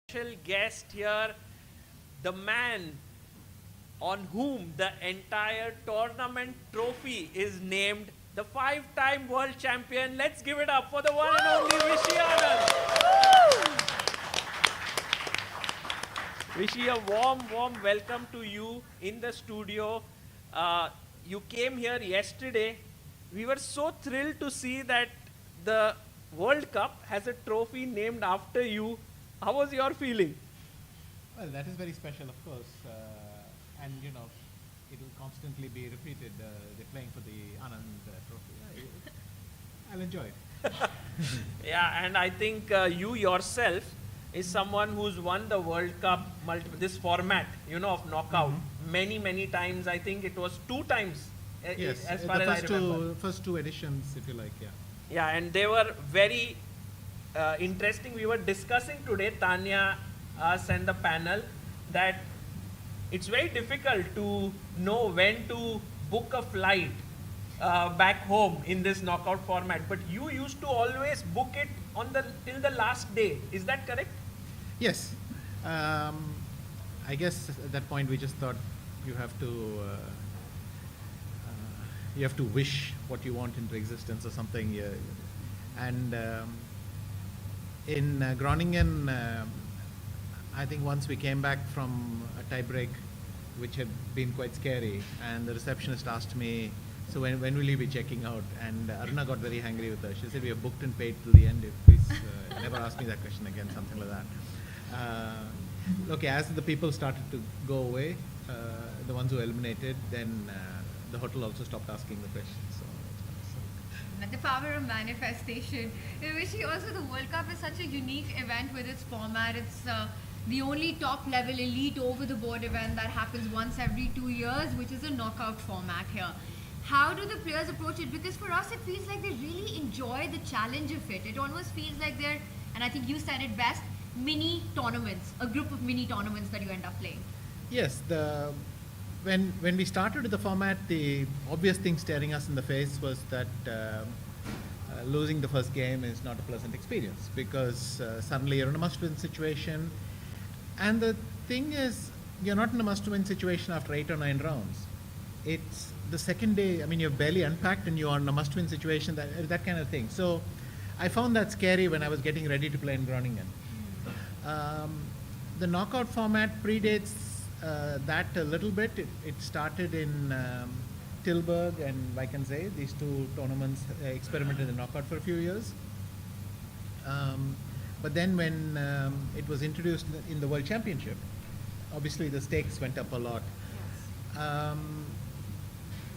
M: Special guest here, the man on whom the entire tournament trophy is named, the 5-time world champion. Let's give it up for the one and only Vishy Anand. Vishy, a warm welcome to you in the studio. You came here yesterday. We were so thrilled to see that the World Cup has a trophy named after you. How was your feeling?
P: Well, that is very special, of course. And, you know, it will constantly be repeated. They're playing for the Anand trophy. Yeah, I'll enjoy it.
M: Yeah, and I think you yourself is someone who's won the World Cup, this format, of knockout, many times. I think it was 2 times,
P: Yes,
M: as far as I remember.
P: First two editions, if you like, yeah.
M: Yeah, and they were very interesting. We were discussing today, Tanya, us and the panel, that it's very difficult to know when to book a flight back home in this knockout format. But you used to always book it till the last day. Is that correct?
P: Yes. I guess at that point we just thought you have to wish what you want into existence or something. And in Groningen, I think once we came back from a tie-break, which had been quite scary, and the receptionist asked me, so when will you be checking out? And Aruna got very angry with her. She said, we have booked and paid till the end. Please never ask me that question again, something like that. Okay, as the people started to go away, the ones who eliminated, then the hotel also stopped asking the questions. So
K: The power of manifestation. Vishy, also the World Cup is such a unique event with its format. It's the only top level elite over the board event that happens once every 2 years, which is a knockout format here. How do the players approach it? Because for us it feels like they really enjoy the challenge of it. It almost feels like they're, and I think you said it best, mini tournaments, a group of mini tournaments that you end up playing.
P: yes, when we started with the format, the obvious thing staring us in the face was that losing the first game is not a pleasant experience, because suddenly you're in a must-win situation. And the thing is, you're not in a must-win situation after 8 or 9 rounds. It's the second day, I mean, you're barely unpacked and you're in a must-win situation, that kind of thing. So I found that scary when I was getting ready to play in Groningen. The knockout format predates that a little bit. It started in Tilburg and Vikensee. These 2 tournaments experimented in knockout for a few years. But then when it was introduced in the World Championship, obviously the stakes went up a lot.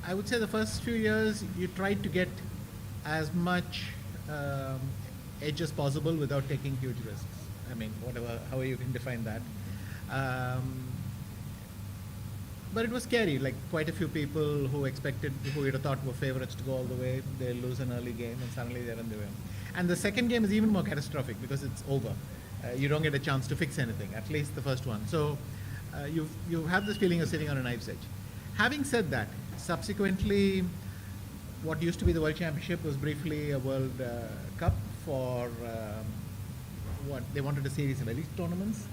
P: I would say the first few years you tried to get as much edge as possible without taking huge risks. I mean, however you can define that. But it was scary, like quite a few people who you'd have thought were favorites to go all the way, they lose an early game and suddenly they're in the win. And the second game is even more catastrophic because it's over. You don't get a chance to fix anything, at least the first one. So you have this feeling of sitting on a knife's edge. Having said that, subsequently, what used to be the World Championship was briefly a World Cup for what they wanted a series of elite tournaments.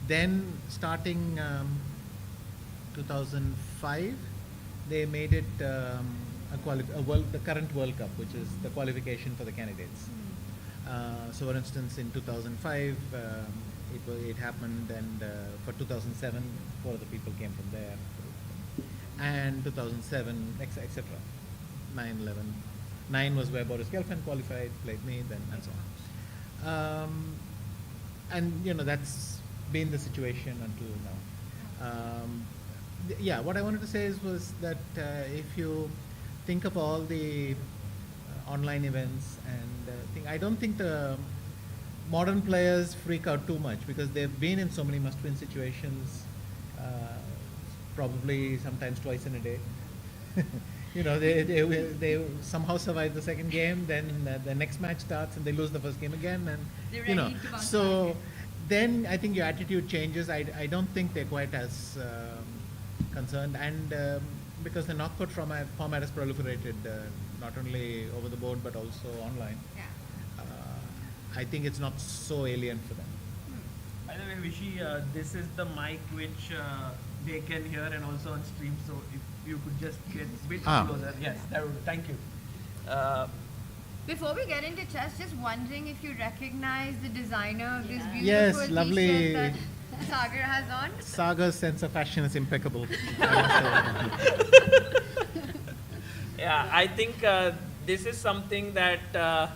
P: Then starting 2005, they made it the current World Cup, which is the qualification for the candidates. So, for instance, in 2005, it happened, and for 2007, 4 other people came from there, and 2007, etc. 9/11. 9 was where Boris Gelfand qualified, played me, then and so on. And that's been the situation until now. What I wanted to say was that if you think of all the online events and I don't think the modern players freak out too much because they've been in so many must-win situations, probably sometimes twice in a day. They somehow survive the second game, then the next match starts and they lose the first game again, and so then I think your attitude changes. I don't think they're quite as concerned, and because the knockout format has proliferated not only over the board but also online. I think it's not so alien for them.
M: By the way, Vishy, this is the mic which they can hear and also on stream, so if you could just get a bit closer. Yes, that would, thank you.
K: Before we get into chess, just wondering if you recognize the designer of this beautiful
P: Yes, lovely.
K: t-shirt that Sagar has on.
P: Sagar's sense of fashion is impeccable.
M: Yeah, I think this is something that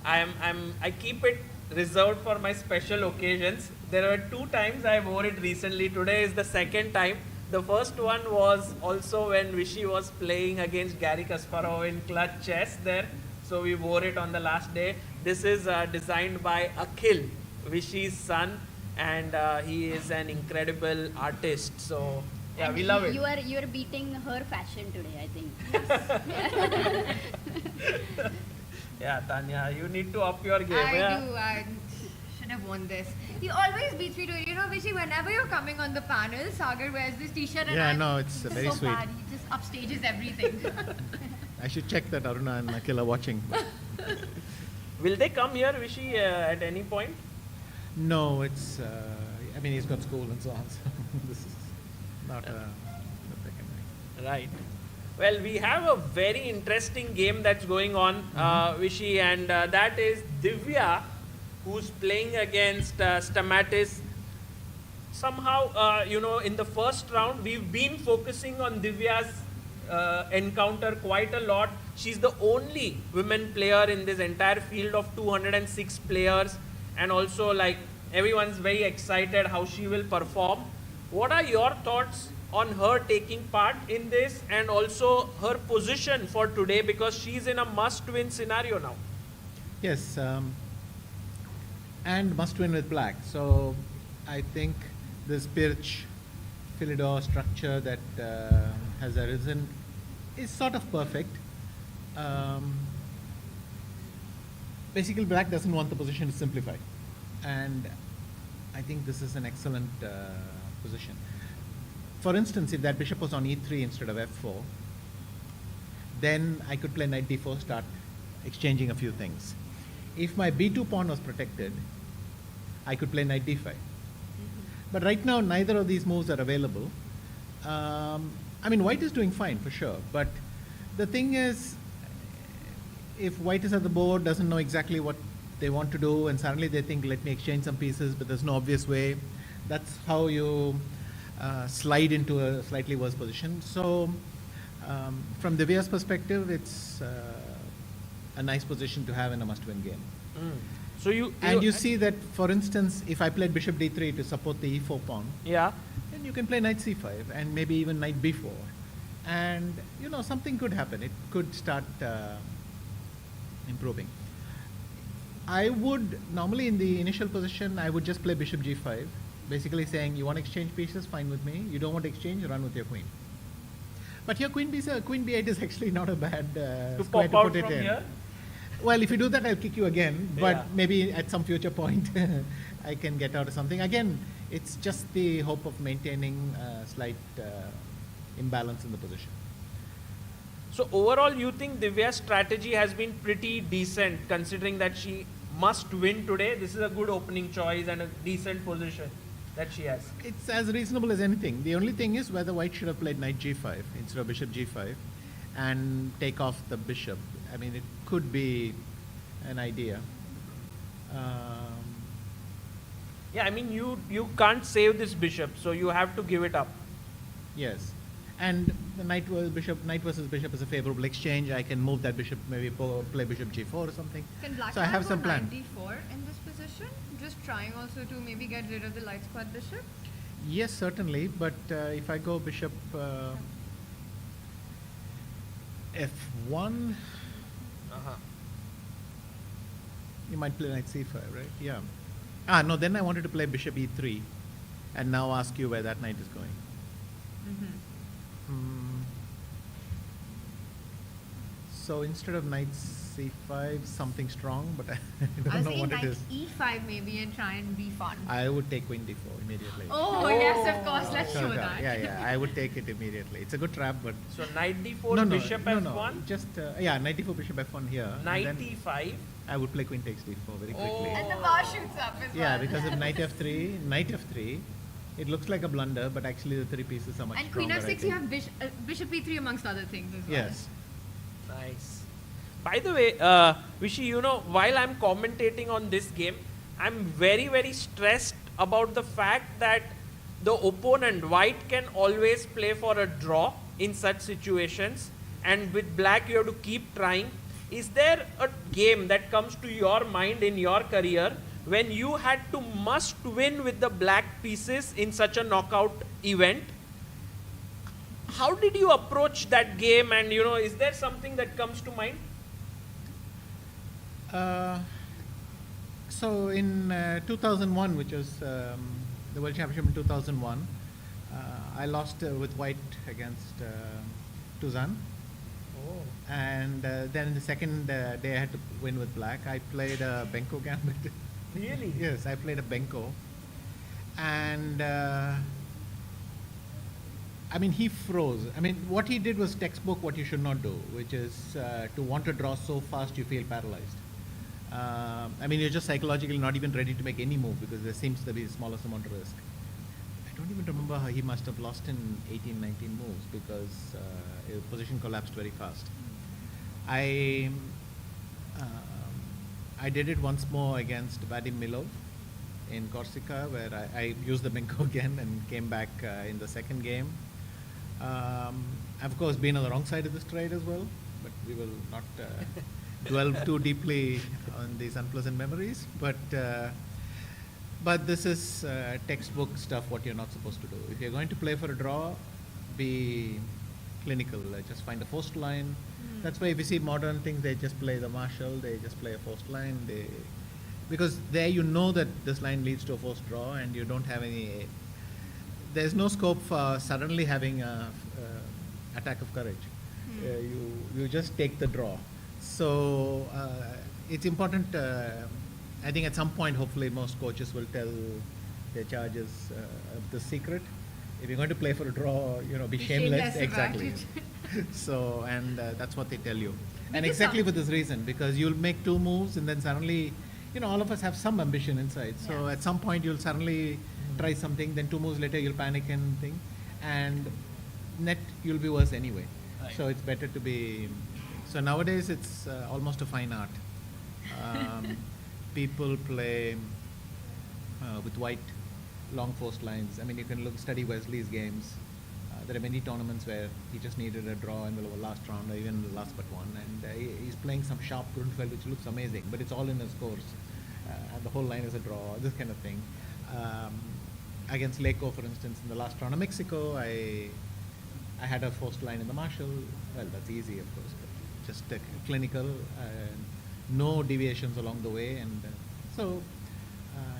M: I keep it reserved for my special occasions. There were 2 times I wore it recently. Today is the second time. The first one was also when Vishy was playing against Garry Kasparov in clutch chess there. So we wore it on the last day. This is designed by Akhil, Vishy's son. and he is an incredible artist. So yeah,
E: And
M: we love it.
E: You are beating her fashion today, I think.
M: Yeah, Tanya, you need to up your game.
K: I should have won this. He always beats me to it. You know, Vishy, whenever you're coming on the panel, Sagar wears this t-shirt and
P: Yeah, no, it's very
K: so
P: sweet.
K: bad. He just upstages everything.
P: I should check that Aruna and Akhil are watching.
M: Will they come here, Vishy, at any point?
P: No, it's. I mean, he's got school and so on. So this is not a second night.
M: Right. Well, we have a very interesting game that's going on, Vishy, and that is Divya, who's playing against Stamatis. Somehow, in the first round, we've been focusing on Divya's encounter quite a lot. She's the only women player in this entire field of 206 players, and also like everyone's very excited how she will perform. What are your thoughts on her taking part in this, and also her position for today, because she's in a must-win scenario now?
P: Yes, and must win with black. So I think this Pirch Philidor structure that has arisen is sort of perfect. Basically, black doesn't want the position to simplify, and I think this is an excellent position. For instance, if that bishop was on e3 instead of f4, then I could play knight d4, start exchanging a few things. If my b2 pawn was protected, I could play knight d5. But right now, neither of these moves are available. I mean, white is doing fine for sure, but the thing is, if white is at the board, doesn't know exactly what they want to do, and suddenly they think, let me exchange some pieces, but there's no obvious way. That's how you slide into a slightly worse position. So from Divya's perspective, it's a nice position to have in a must-win game.
M: So you
P: see that, for instance, if I played bishop d3 to support the e4 pawn,
M: yeah,
P: then you can play knight c5 and maybe even knight b4, and something could happen. It could start improving. I would normally, in the initial position, I would just play bishop g5, basically saying, you want to exchange pieces, fine with me. You don't want to exchange, run with your queen. But here queen b8 is actually not a bad square to put it in.
M: Here?
P: Well, if you do that, I'll kick you again, but
M: Yeah.
P: maybe at some future point I can get out of something. Again, it's just the hope of maintaining a slight imbalance in the position.
M: So overall, you think Divya's strategy has been pretty decent, considering that she must win today? This is a good opening choice and a decent position that she has.
P: It's as reasonable as anything. The only thing is whether white should have played knight g5 instead of bishop g5 and take off the bishop. I mean, it could be an idea.
M: Yeah, I mean, you can't save this bishop, so you have to give it up.
P: Yes. And the knight versus bishop is a favorable exchange. I can move that bishop, maybe play bishop g4 or something.
K: Can black
P: so I have some plan.
K: knight d4 in this position? Just trying also to maybe get rid of the light squad bishop?
P: Yes, certainly. But if I go bishop f1, you might play knight c5, right? Yeah. No, then I wanted to play bishop e3 and now ask you where that knight is going. So instead of knight c5, something strong, but I don't know what it is.
K: e5 maybe and try and be fun.
P: I would take queen d4 immediately.
K: Oh, yes, of course. Let's show that.
P: Yeah, I would take it immediately. It's a good trap, but...
M: So knight d4, bishop f1?
P: No, just, knight d4, bishop f1 here.
M: Knight e5?
P: I would play queen takes d4 very quickly.
K: And the bar shoots up as well.
P: Yeah, because of knight f3, it looks like a blunder, but actually the three pieces are much
K: and
P: stronger.
K: queen f6, you have bishop e3 amongst other things as well.
P: Yes.
M: Nice. By the way, Vishy, while I'm commentating on this game, I'm very, very stressed about the fact that the opponent, white, can always play for a draw in such situations, and with black you have to keep trying. Is there a game that comes to your mind in your career when you had to must win with the black pieces in such a knockout event? How did you approach that game, and is there something that comes to mind?
P: So in 2001, which was the World Championship in 2001, I lost with white against Tuzan.
M: Oh.
P: And then the second day I had to win with black. I played a Benko gambit.
M: Really?
P: Yes, I played a Benko. And I mean, he froze. I mean, what he did was textbook what you should not do, which is to want to draw so fast you feel paralyzed. I mean, you're just psychologically not even ready to make any move because there seems to be the smallest amount of risk. I don't even remember how he must have lost in 18, 19 moves because his position collapsed very fast. I did it once more against Vadim Milov in Corsica, where I used the Benko again and came back in the second game. I've of course been on the wrong side of this trade as well, but we will not dwell too deeply on these unpleasant memories. But this is textbook stuff, what you're not supposed to do. If you're going to play for a draw, be clinical. Just find a forced line. That's why if you see modern things, they just play the marshal, they just play a forced line. Because there you know that this line leads to a forced draw and you don't have any, there's no scope for suddenly having a attack of courage. You just take the draw. So it's important, I think at some point hopefully most coaches will tell their charges the secret. If you're going to play for a draw, be shameless. Exactly. So, and that's what they tell you. And exactly for this reason, because you'll make two moves and then suddenly, all of us have some ambition inside. So at some point you'll suddenly try something, then 2 moves later you'll panic and think, and net you'll be worse anyway. Right. So it's better to be, so nowadays it's almost a fine art. People play with white long forced lines. I mean, you can study Wesley's games. There are many tournaments where he just needed a draw in the last round or even the last but one, and he's playing some sharp Grunfeld which looks amazing, but it's all in his course, and the whole line is a draw, this kind of thing. Against Leco, for instance, in the last round of Mexico, I had a forced line in the marshal. Well, that's easy, of course, but just clinical, no deviations along the way, and so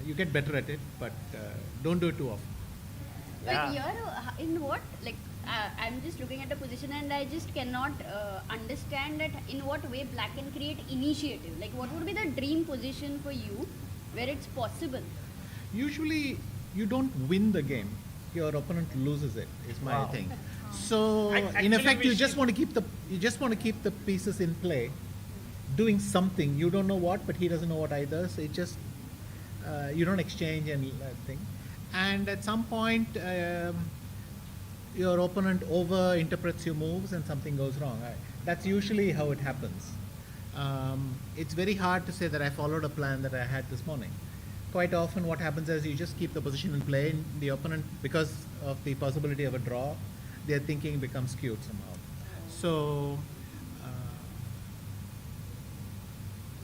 P: you get better at it, but don't do it too often.
E: But here, in what, I'm just looking at the position and I just cannot understand that in what way black can create initiative. Like, what would be the dream position for you where it's possible?
P: Usually, you don't win the game. Your opponent loses it, is my thing. So, in effect, you just want to keep the pieces in play, doing something. You don't know what, but he doesn't know what either. So it just you don't exchange anything. And at some point, your opponent over-interprets your moves and something goes wrong. That's usually how it happens. It's very hard to say that I followed a plan that I had this morning. Quite often what happens is you just keep the position in play, and the opponent, because of the possibility of a draw, their thinking becomes skewed somehow. So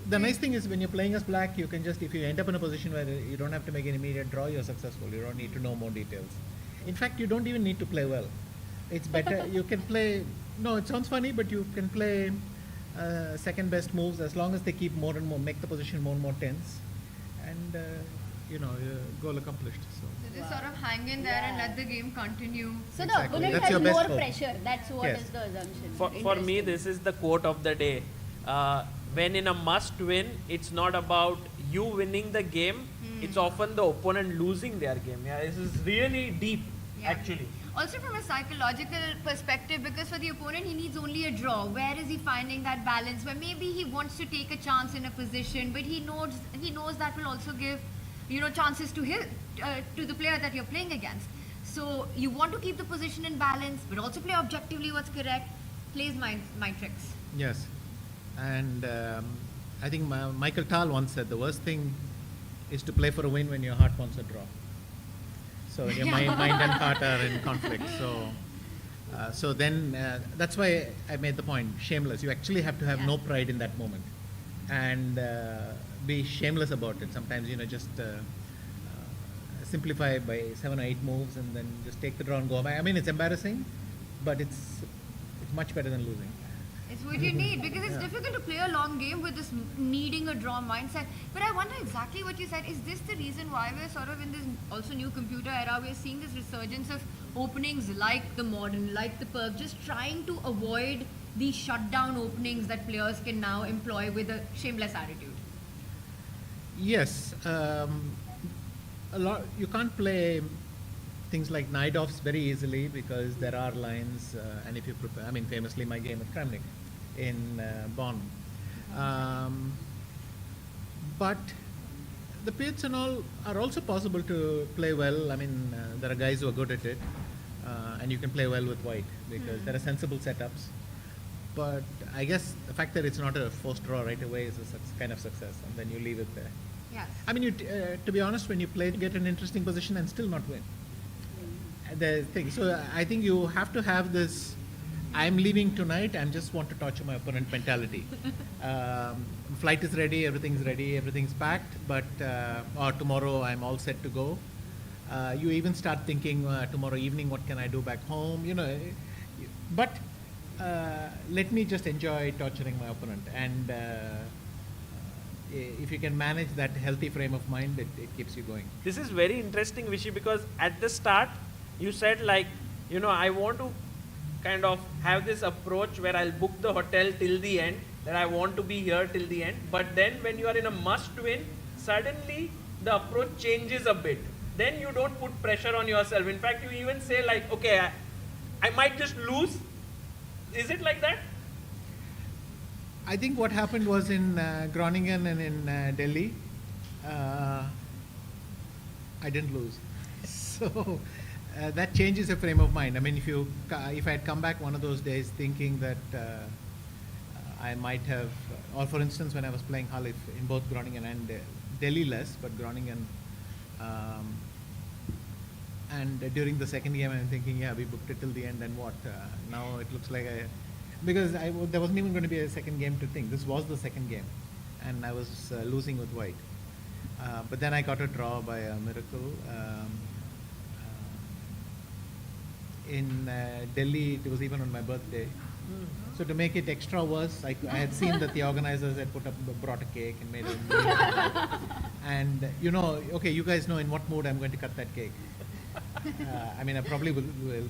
P: the nice thing is when you're playing as black, you can just, if you end up in a position where you don't have to make an immediate draw, you're successful. You don't need to know more details. In fact, you don't even need to play well. It's better, you can play, no, it sounds funny, but you can play second best moves as long as they keep more and more, make the position more and more tense, and goal accomplished. So
K: just sort of hang in there and let the game continue.
E: So the opponent has more pressure. That's what is the assumption.
M: For me, this is the quote of the day. When in a must win, it's not about you winning the game, it's often the opponent losing their game. This is really deep, actually.
K: Also from a psychological perspective, because for the opponent he needs only a draw. Where is he finding that balance where maybe he wants to take a chance in a position, but he knows that will also give chances to the player that you're playing against. So you want to keep the position in balance, but also play objectively what's correct. Plays mind tricks.
P: Yes. And I think Michael Tal once said the worst thing is to play for a win when your heart wants a draw. So your mind and heart are in conflict. So then that's why I made the point, shameless. You actually have to have no pride in that moment and be shameless about it. Sometimes, just simplify by 7 or 8 moves and then just take the draw and go. I mean, it's embarrassing, but it's much better than losing.
K: It's what you need because it's difficult to play a long game with this needing a draw mindset. But I wonder exactly what you said. Is this the reason why we're sort of in this also new computer era? We're seeing this resurgence of openings like the modern, like the Pragg, just trying to avoid these shutdown openings that players can now employ with a shameless attitude.
P: Yes, a lot. You can't play things like knight-offs very easily because there are lines, and if you prepare, I mean, famously my game at Kramnik in Bonn. But the pits and all are also possible to play well. I mean, there are guys who are good at it, and you can play well with white because there are sensible setups. But I guess the fact that it's not a forced draw right away is a kind of success, and then you leave it there.
K: Yes.
P: I mean, to be honest, when you play, you get an interesting position and still not win. The thing. So I think you have to have this, I'm leaving tonight and just want to torture my opponent mentality. Flight is ready, everything's packed, but or tomorrow I'm all set to go. You even start thinking tomorrow evening, what can I do back home? You know, but let me just enjoy torturing my opponent. And if you can manage that healthy frame of mind, it keeps you going.
M: This is very interesting, Vishy, because at the start, you said like, you know, I want to kind of have this approach where I'll book the hotel till the end, that I want to be here till the end. But then when you are in a must win, suddenly the approach changes a bit. Then you don't put pressure on yourself. In fact, you even say like, okay, I might just lose. Is it like that?
P: I think what happened was in Groningen and in Delhi, I didn't lose. So that changes the frame of mind. I mean, if I had come back one of those days thinking that I might have, or for instance, when I was playing Halif in both Groningen and Delhi less, but Groningen, and during the second game I'm thinking, yeah, we booked it till the end, and what? Now it looks like because there wasn't even going to be a second game to think. This was the second game, and I was losing with white. But then I got a draw by a miracle. In Delhi, it was even on my birthday. So to make it extra worse, I had seen that the organizers had brought a cake and made it. And you know, okay, you guys know in what mood I'm going to cut that cake. I mean, I probably will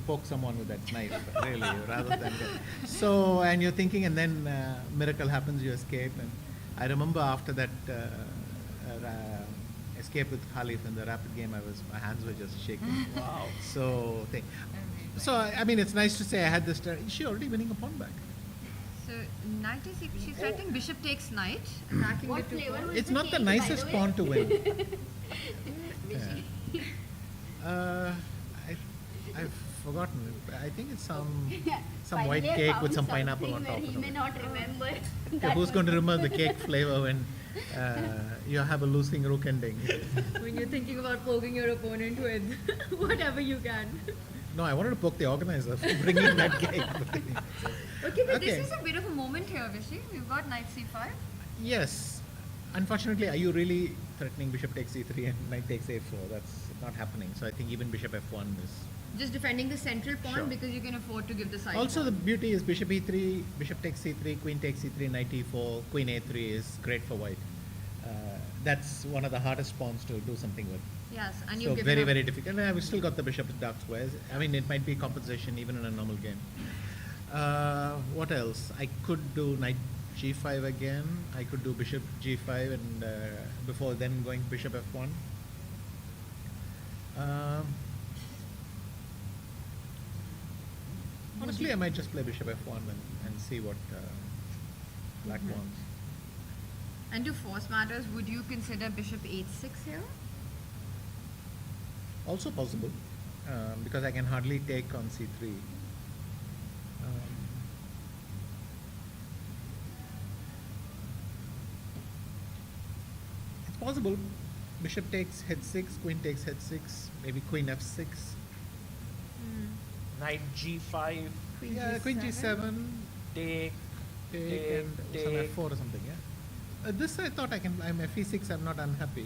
P: poke someone with that knife, really, rather than. So, and you're thinking, and then miracle happens, you escape. And I remember after that escape with Khalif in the rapid game, my hands were just shaking.
M: Wow.
P: So I mean, it's nice to say I had this. Is she already winning a pawn back?
K: So knight is, she's threatening bishop takes knight, attacking
E: What
K: the 2
E: flavor
K: pawns.
E: was
P: It's
E: the
P: not the
E: cake, by
P: nicest
E: way?
P: pawn to win.
E: Vishy.
P: I've forgotten. I think it's some
E: By
P: white
E: the way, I
P: cake
E: found
P: with some pineapple on
E: something
P: top.
E: where he
P: Of
E: may
P: it.
E: not remember.
P: Okay,
E: that
P: who's going to
E: was-
P: remember the cake flavor when you have a losing rook ending?
K: When you're thinking about poking your opponent with whatever you can.
P: No, I wanted to poke the organizer for bringing that cake.
K: Okay, but
P: Okay.
K: this is a bit of a moment here, Vishy. We've got knight c5.
P: Yes. Unfortunately, are you really threatening bishop takes e3 and knight takes a4? That's not happening. So I think even bishop f1 is.
K: Just defending the central pawn
P: Sure.
K: because you can afford to give the side
P: Also,
K: pawn.
P: the beauty is bishop e3, bishop takes c3, queen takes e3, knight e4, queen a3 is great for white. That's one of the hardest pawns to do something with.
K: Yes, and
P: So
K: you've given
P: very,
K: up.
P: very difficult. And I've still got the bishop with dark squares. I mean, it might be compensation even in a normal game. What else? I could do knight g5 again. I could do bishop g5 and before then going bishop f1. Honestly, I might just play bishop f1 and see what black wants.
K: And to force matters, would you consider bishop h6 here?
P: Also possible, because I can hardly take on c3. It's possible. Bishop takes h6, queen takes h6, maybe queen f6.
M: Knight g5.
P: Yeah, queen g7.
M: Take.
P: And some f4 or something, yeah. This I thought I'm fe6, I'm not unhappy.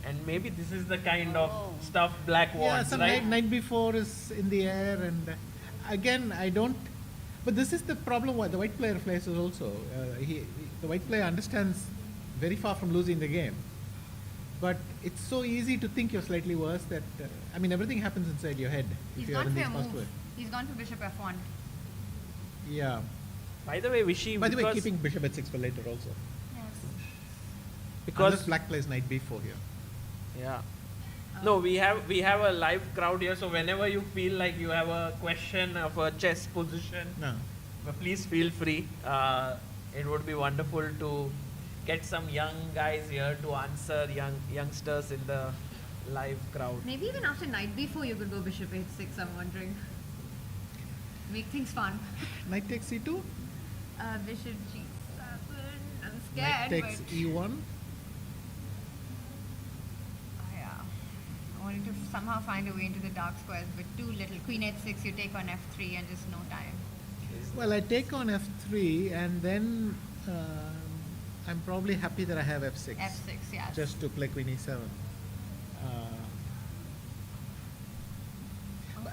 M: And maybe this is the kind of stuff black wants,
P: Yeah, some
M: right?
P: knight b4 is in the air, and again, But this is the problem why the white player faces also. The white player understands very far from losing the game. But it's so easy to think you're slightly worse that, everything happens inside your head.
K: He's
P: if you're
K: gone
P: in
K: for
P: these
K: a
P: fast
K: move.
P: way.
K: He's gone for bishop f1.
P: Yeah.
M: By the way, Vishy,
P: By the way, keeping bishop at 6 for later also.
K: Yes.
M: Because
P: unless black plays knight b4 here.
M: Yeah. No, we have a live crowd here, so whenever you feel like you have a question of a chess position, please feel free. It would be wonderful to get some young guys here to answer youngsters in the live crowd.
K: Maybe even after knight b4 you could go bishop h6, I'm wondering. Make things fun.
P: Knight takes c2?
K: Bishop g7. I'm scared.
P: Knight takes
K: but
P: e1.
K: yeah. I wanted to somehow find a way into the dark squares, but too little. Queen h6, you take on f3 and just no time.
P: Well, I take on f3 and then I'm probably happy that I have f6.
K: f6, yes.
P: Just to play queen e7.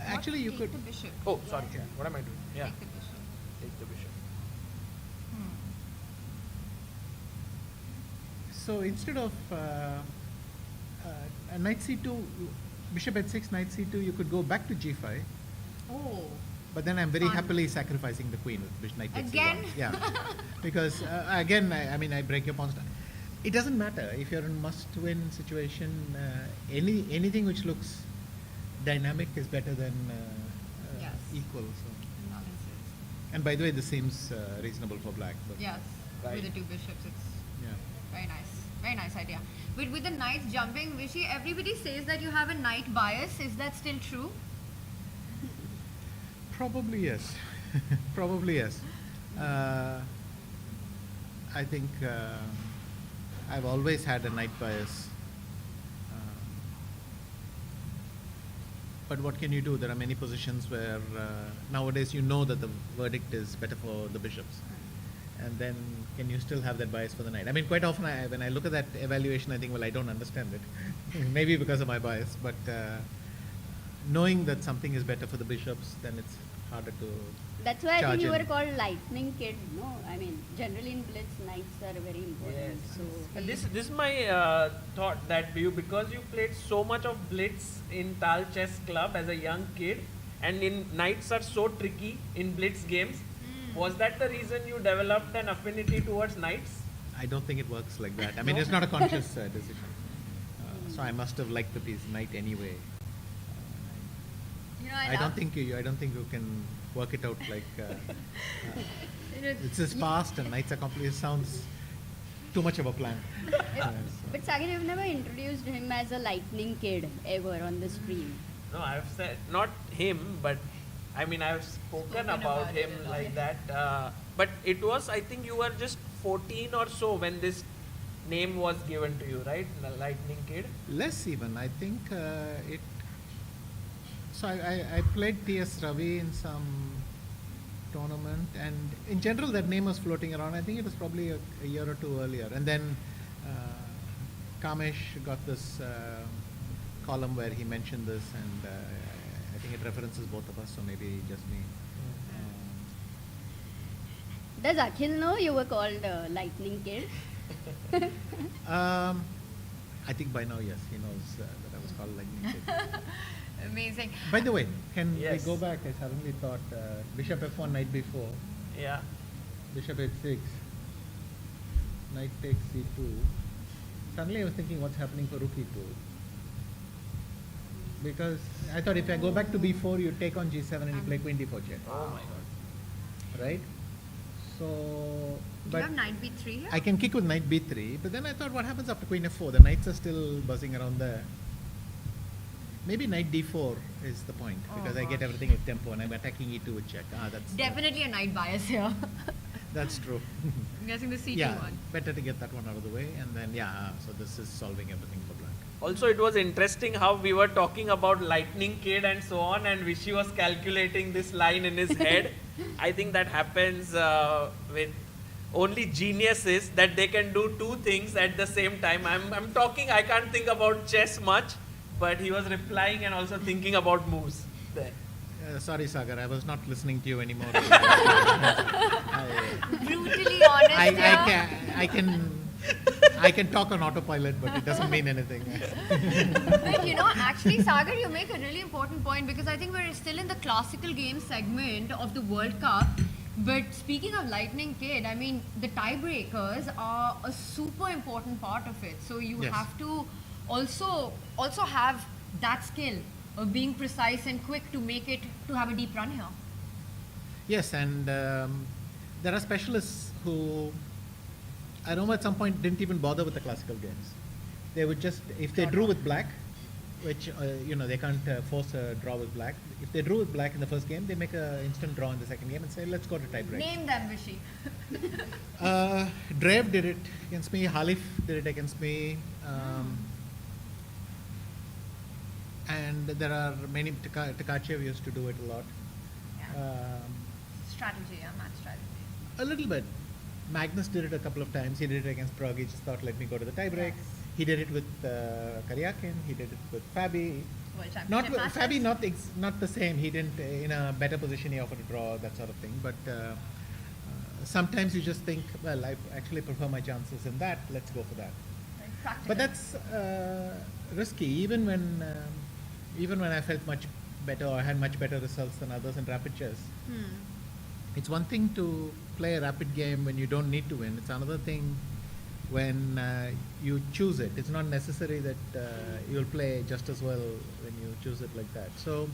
P: Actually, you could.
K: The bishop.
M: Oh, sorry. Yeah. What am I doing? Yeah.
K: Take the bishop.
M: Take the bishop.
P: So instead of knight c2, bishop h6, knight c2, you could go back to g5.
K: Oh.
P: But then I'm very
K: Fun.
P: happily sacrificing the queen with knight takes
K: Again?
P: e1. Yeah. Because again, I break your pawns down. It doesn't matter if you're in must-win situation. Anything which looks dynamic is better than
K: Yes.
P: equal. So.
K: Balances.
P: And by the way, this seems reasonable for black. But
K: Yes.
P: Right.
K: With the two bishops, it's
P: Yeah.
K: very nice. Very nice idea. But with the knights jumping, Vishy, everybody says that you have a knight bias. Is that still true?
P: Probably yes. Probably yes. I think I've always had a knight bias. But what can you do? There are many positions where nowadays you know that the verdict is better for the bishops. And then can you still have that bias for the knight? I mean, quite often when I look at that evaluation, I think, well, I don't understand it. Maybe because of my bias. But knowing that something is better for the bishops, then it's harder to
E: That's why I think you
P: in.
E: were called lightning kid, no? I mean, generally in blitz, knights are very important.
M: Yes.
E: So
M: And this is my thought that because you played so much of blitz in Tal Chess Club as a young kid, and knights are so tricky in blitz games. Was that the reason you developed an affinity towards knights?
P: I don't think it works like that. I mean, it's not a conscious decision. So I must have liked the piece knight anyway. I don't think you can work it out like it's just fast and knights are complete. It sounds too much of a plan.
E: But Sagar, you've never introduced him as a lightning kid ever on the stream.
M: No, I've said not him, but I mean I've spoken about him like that. But it was, I think you were just 14 or so when this name was given to you, right? The Lightning Kid.
P: Less even. I think it. So I played T.S. Ravi in some tournament, and in general that name was floating around. I think it was probably a year or two earlier, and then Kamesh got this column where he mentioned this, and I think it references both of us, so maybe just me.
E: Does Akhil know you were called lightning kid?
P: I think by now, yes, he knows that I was called Lightning Kid.
K: Amazing.
P: By the way, can
M: Yes.
P: we go back? I suddenly thought bishop f1, knight b4.
M: Yeah.
P: Bishop h6. Knight takes c2. Suddenly I was thinking what's happening for rook e2. Because I thought if I go back to b4, you take on g7 and you play queen d4 check.
M: Oh my god.
P: Right? So,
K: Do you have knight b3 here?
P: I can kick with knight b3, but then I thought what happens after queen f4? The knights are still buzzing around there. Maybe knight d4 is the point, because I get everything with tempo and I'm attacking e2 with check. That's
K: Definitely a knight bias here.
P: That's true.
K: I'm guessing the c2
P: Yeah,
K: one.
P: better to get that one out of the way, and then so this is solving everything for black.
M: Also, it was interesting how we were talking about Lightning Kid and so on, and Vishy was calculating this line in his head. I think that happens with only geniuses, that they can do two things at the same time. I'm talking, I can't think about chess much, but he was replying and also thinking about moves there.
P: Sorry, Sagar, I was not listening to you anymore.
K: Brutally honest.
P: I can talk on autopilot, but it doesn't mean anything.
K: But actually, Sagar, you make a really important point, because I think we're still in the classical game segment of the World Cup. But speaking of Lightning Kid, I mean, the tiebreakers are a super important part of it. So you have to also have that skill of being precise and quick to make it, to have a deep run here.
P: Yes, and there are specialists who, I know at some point, didn't even bother with the classical games. They would just, if they drew with black, which, they can't force a draw with black. If they drew with black in the first game, they make an instant draw in the second game and say, let's go to tiebreak.
K: Name them, Vishy.
P: Drev did it against me, Halif did it against me. And there are many, Tkachev used to do it a lot.
K: Strategy, match strategy.
P: A little bit. Magnus did it a couple of times. He did it against Pragg. He just thought, let me go to the tiebreak. He did it with Karyakin. He did it with Fabi. Not with Fabi, not the same. He didn't, in a better position, he offered a draw, that sort of thing. But sometimes you just think, well, I actually prefer my chances in that. Let's go for that. But that's risky. Even when I felt much better or had much better results than others in rapid chess. It's one thing to play a rapid game when you don't need to win. It's another thing when you choose it. It's not necessary that you'll play just as well when you choose it like that. So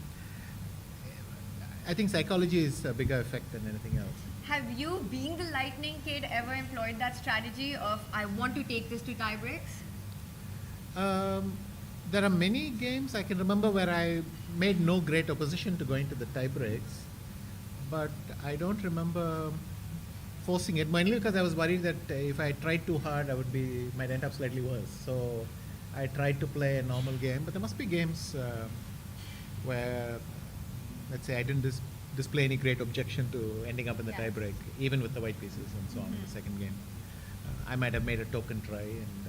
P: I think psychology is a bigger effect than anything else.
K: Have you, being the Lightning Kid, ever employed that strategy of, I want to take this to tiebreaks?
P: There are many games I can remember where I made no great opposition to going to the tiebreaks, but I don't remember forcing it, mainly because I was worried that if I tried too hard, might end up slightly worse. So I tried to play a normal game, but there must be games where, let's say, I didn't display any great objection to ending up in the tiebreak, even with the white pieces and so on in the second game. I might have made a token try and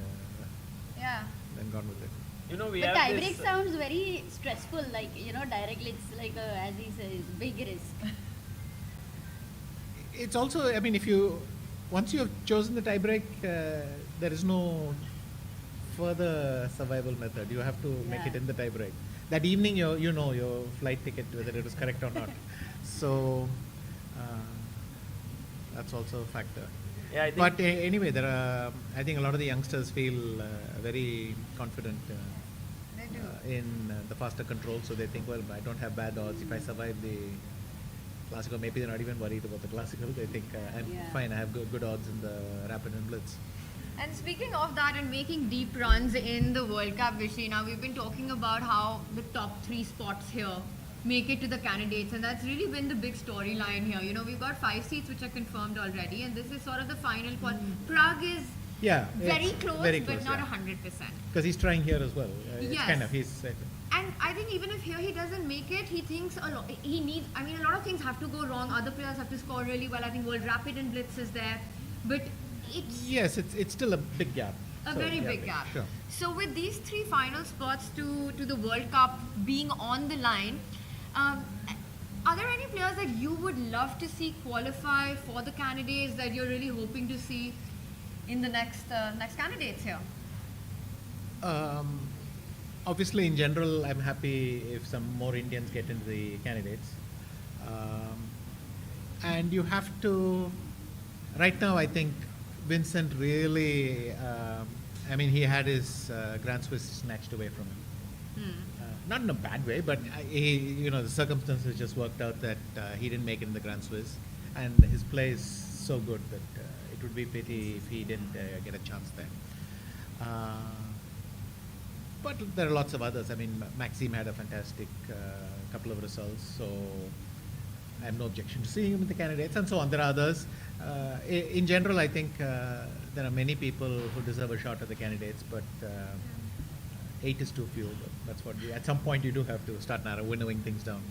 P: then gone with it.
E: But tiebreak sounds very stressful, like, directly it's like as he says, big risk.
P: It's also, I mean, once you have chosen the tiebreak, there is no further survival method. You have to make it in the tiebreak. That evening, you know your flight ticket, whether it was correct or not. So that's also a factor.
M: Yeah,
P: but anyway, I think a lot of the youngsters feel very confident in the faster control, so they think, well, I don't have bad odds. If I survive the classical, maybe they're not even worried about the classical. They think, I'm fine, I have good odds in the rapid and blitz.
K: And speaking of that and making deep runs in the World Cup, Vishy, now we've been talking about how the top 3 spots here make it to the candidates, and that's really been the big storyline here. We've got 5 seats which are confirmed already, and this is sort of the final spot. Pragg is very close, but not 100%.
P: Because he's trying here as well.
K: And I think even if here he doesn't make it, he thinks a lot. A lot of things have to go wrong. Other players have to score really well. I think World Rapid and Blitz is there, but
P: it's still a big gap.
K: A very big gap.
P: Sure.
K: So with these 3 final spots to the World Cup being on the line, are there any players that you would love to see qualify for the candidates that you're really hoping to see in the next candidates here?
P: Obviously, in general, I'm happy if some more Indians get into the candidates. And you have to, right now, I think Vincent really, he had his Grand Swiss snatched away from him. Not in a bad way, but the circumstances just worked out that he didn't make it in the Grand Swiss, and his play is so good that it would be pity if he didn't get a chance there. But there are lots of others. Maxime had a fantastic couple of results, so I have no objection to seeing him in the candidates, and so on. There are others. In general, I think there are many people who deserve a shot at the candidates, but 8 is too few. That's what at some point you do have to start winnowing things down.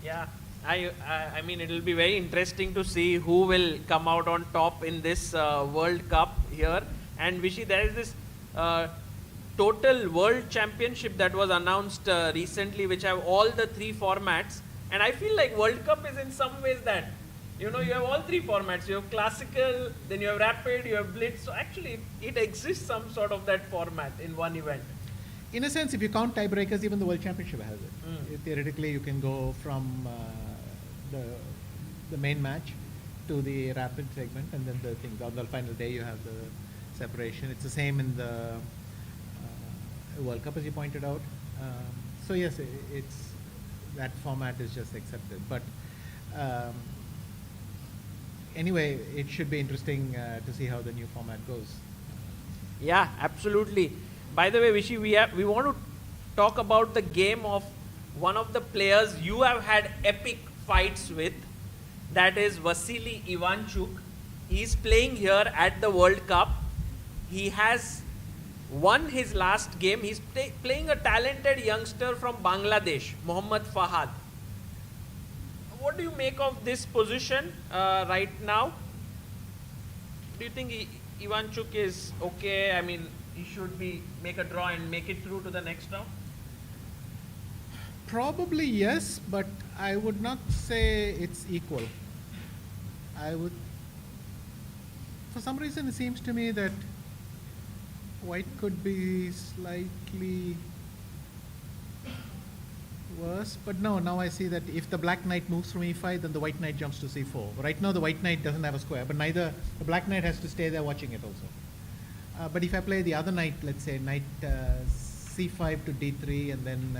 M: Yeah, it'll be very interesting to see who will come out on top in this World Cup here. And Vishy, there is this total world championship that was announced recently, which have all the 3 formats. And I feel like World Cup is in some ways that, you know, you have all 3 formats. You have classical, then you have rapid, you have blitz. So actually, it exists some sort of that format in one event.
P: In a sense, if you count tiebreakers, even the World Championship has it. Theoretically, you can go from the main match to the rapid segment, and then the thing. On the final day, you have the separation. It's the same in the World Cup, as you pointed out. So yes, it's that format is just accepted. But anyway, it should be interesting to see how the new format goes.
M: Yeah, absolutely. By the way, Vishy, we want to talk about the game of one of the players you have had epic fights with. That is Vasily Ivanchuk. He's playing here at the World Cup. He has won his last game. He's playing a talented youngster from Bangladesh, Mohammad Fahad. What do you make of this position right now? Do you think Ivanchuk is okay? I mean, he should make a draw and make it through to the next round?
P: Probably yes, but I would not say it's equal. For some reason, it seems to me that white could be slightly worse, but no, now I see that if the black knight moves from e5, then the white knight jumps to c4. Right now, the white knight doesn't have a square, but neither the black knight has to stay there watching it also. But if I play the other knight, let's say knight c5 to d3, and then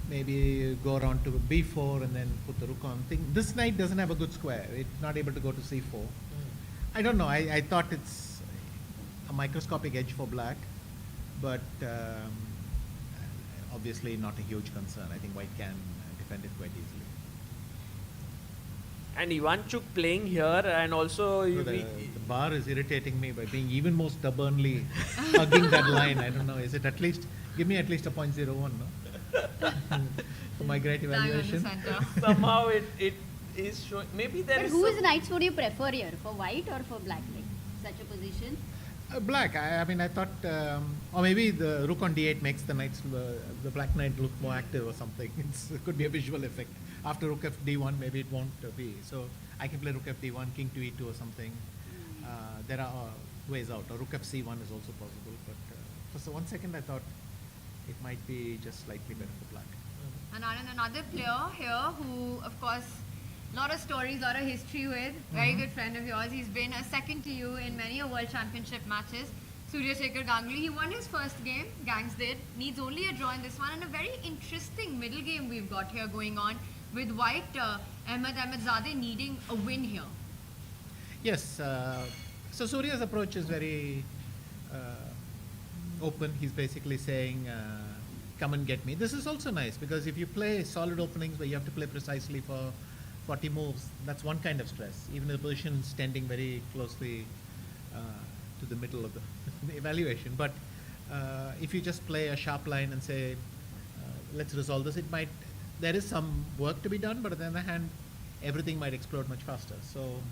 P: maybe go around to b4 and then put the rook on. This knight doesn't have a good square. It's not able to go to c4. I don't know. I thought it's a microscopic edge for black, but obviously not a huge concern. I think white can defend it quite easily.
M: And Ivanchuk playing here, and also
P: the bar is irritating me by being even more stubbornly hugging that line. I don't know. Is it at least, give me at least a 0.01, no? For my great evaluation.
M: Somehow it is showing. Maybe there
E: but
M: is.
E: Whose knights would you prefer here, for white or for black? Like such a position?
P: Black. I mean, I thought, or maybe the rook on d8 makes the knights, the black knight look more active or something. It could be a visual effect. After rook f d1, maybe it won't be. So I can play rook f d1, king to e2 or something. There are ways out. Or rook f c1 is also possible. But for 1 second, I thought it might be just slightly better for black.
K: And another player here who, of course, a lot of stories, a lot of history with, very good friend of yours. He's been a second to you in many a World Championship matches. Surya Shekhar Ganguly. He won his first game, Gangs did. Needs only a draw in this one. And a very interesting middle game we've got here going on with white Ahmedzadeh needing a win here.
P: Yes. So Surya's approach is very open. He's basically saying, come and get me. This is also nice because if you play solid openings where you have to play precisely for 40 moves, that's one kind of stress. Even the position is tending very closely to the middle of the evaluation. But if you just play a sharp line and say, let's resolve this, there is some work to be done, but on the other hand, everything might explode much faster. So,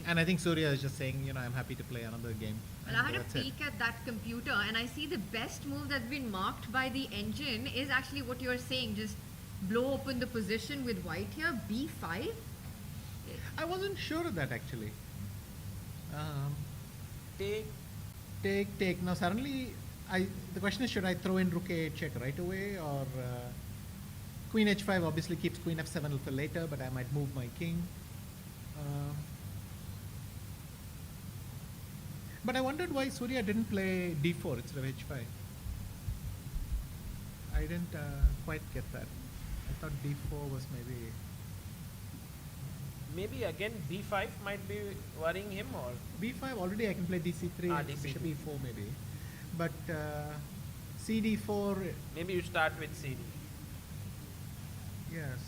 P: and I think Surya is just saying, I'm happy to play another game.
K: Well, I had a peek at that computer and I see the best move that's been marked by the engine is actually what you're saying, just blow open the position with white here, b5.
P: I wasn't sure of that actually. Take. Now suddenly, the question is, should I throw in rook a8 check right away, or queen h5 obviously keeps queen f7 for later, but I might move my king. But I wondered why Surya didn't play d4 instead of h5. I didn't quite get that. I thought d4 was
M: maybe again b5 might be worrying him, or
P: b5 already I can play dc3, bishop e4 maybe, but cd4.
M: Maybe you start with cd.
P: Yes.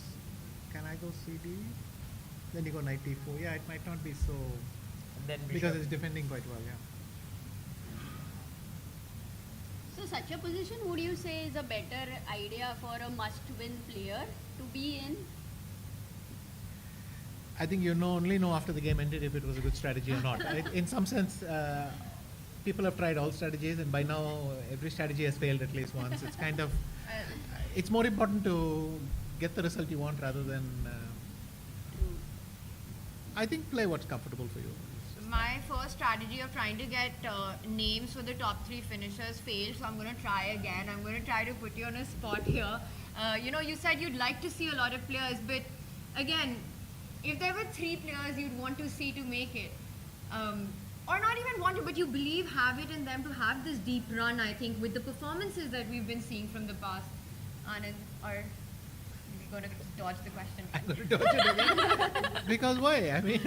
P: Can I go cd? Then you go knight d4. Yeah, it might not be so.
M: And then
P: because it's defending quite well. Yeah.
E: So such a position, would you say, is a better idea for a must-win player to be in?
P: I think only know after the game ended if it was a good strategy or not. In some sense, people have tried all strategies, and by now every strategy has failed at least once. It's kind of, it's more important to get the result you want rather than, I think, play what's comfortable for you.
K: My first strategy of trying to get names for the top 3 finishers failed, so I'm going to try again. I'm going to try to put you on a spot here. You said you'd like to see a lot of players, but again, if there were 3 players you'd want to see to make it, or not even want to, but you believe have it in them to have this deep run, I think, with the performances that we've been seeing from the past. Anand, or going to dodge the question?
P: I'm going to dodge it again. Because why? I mean,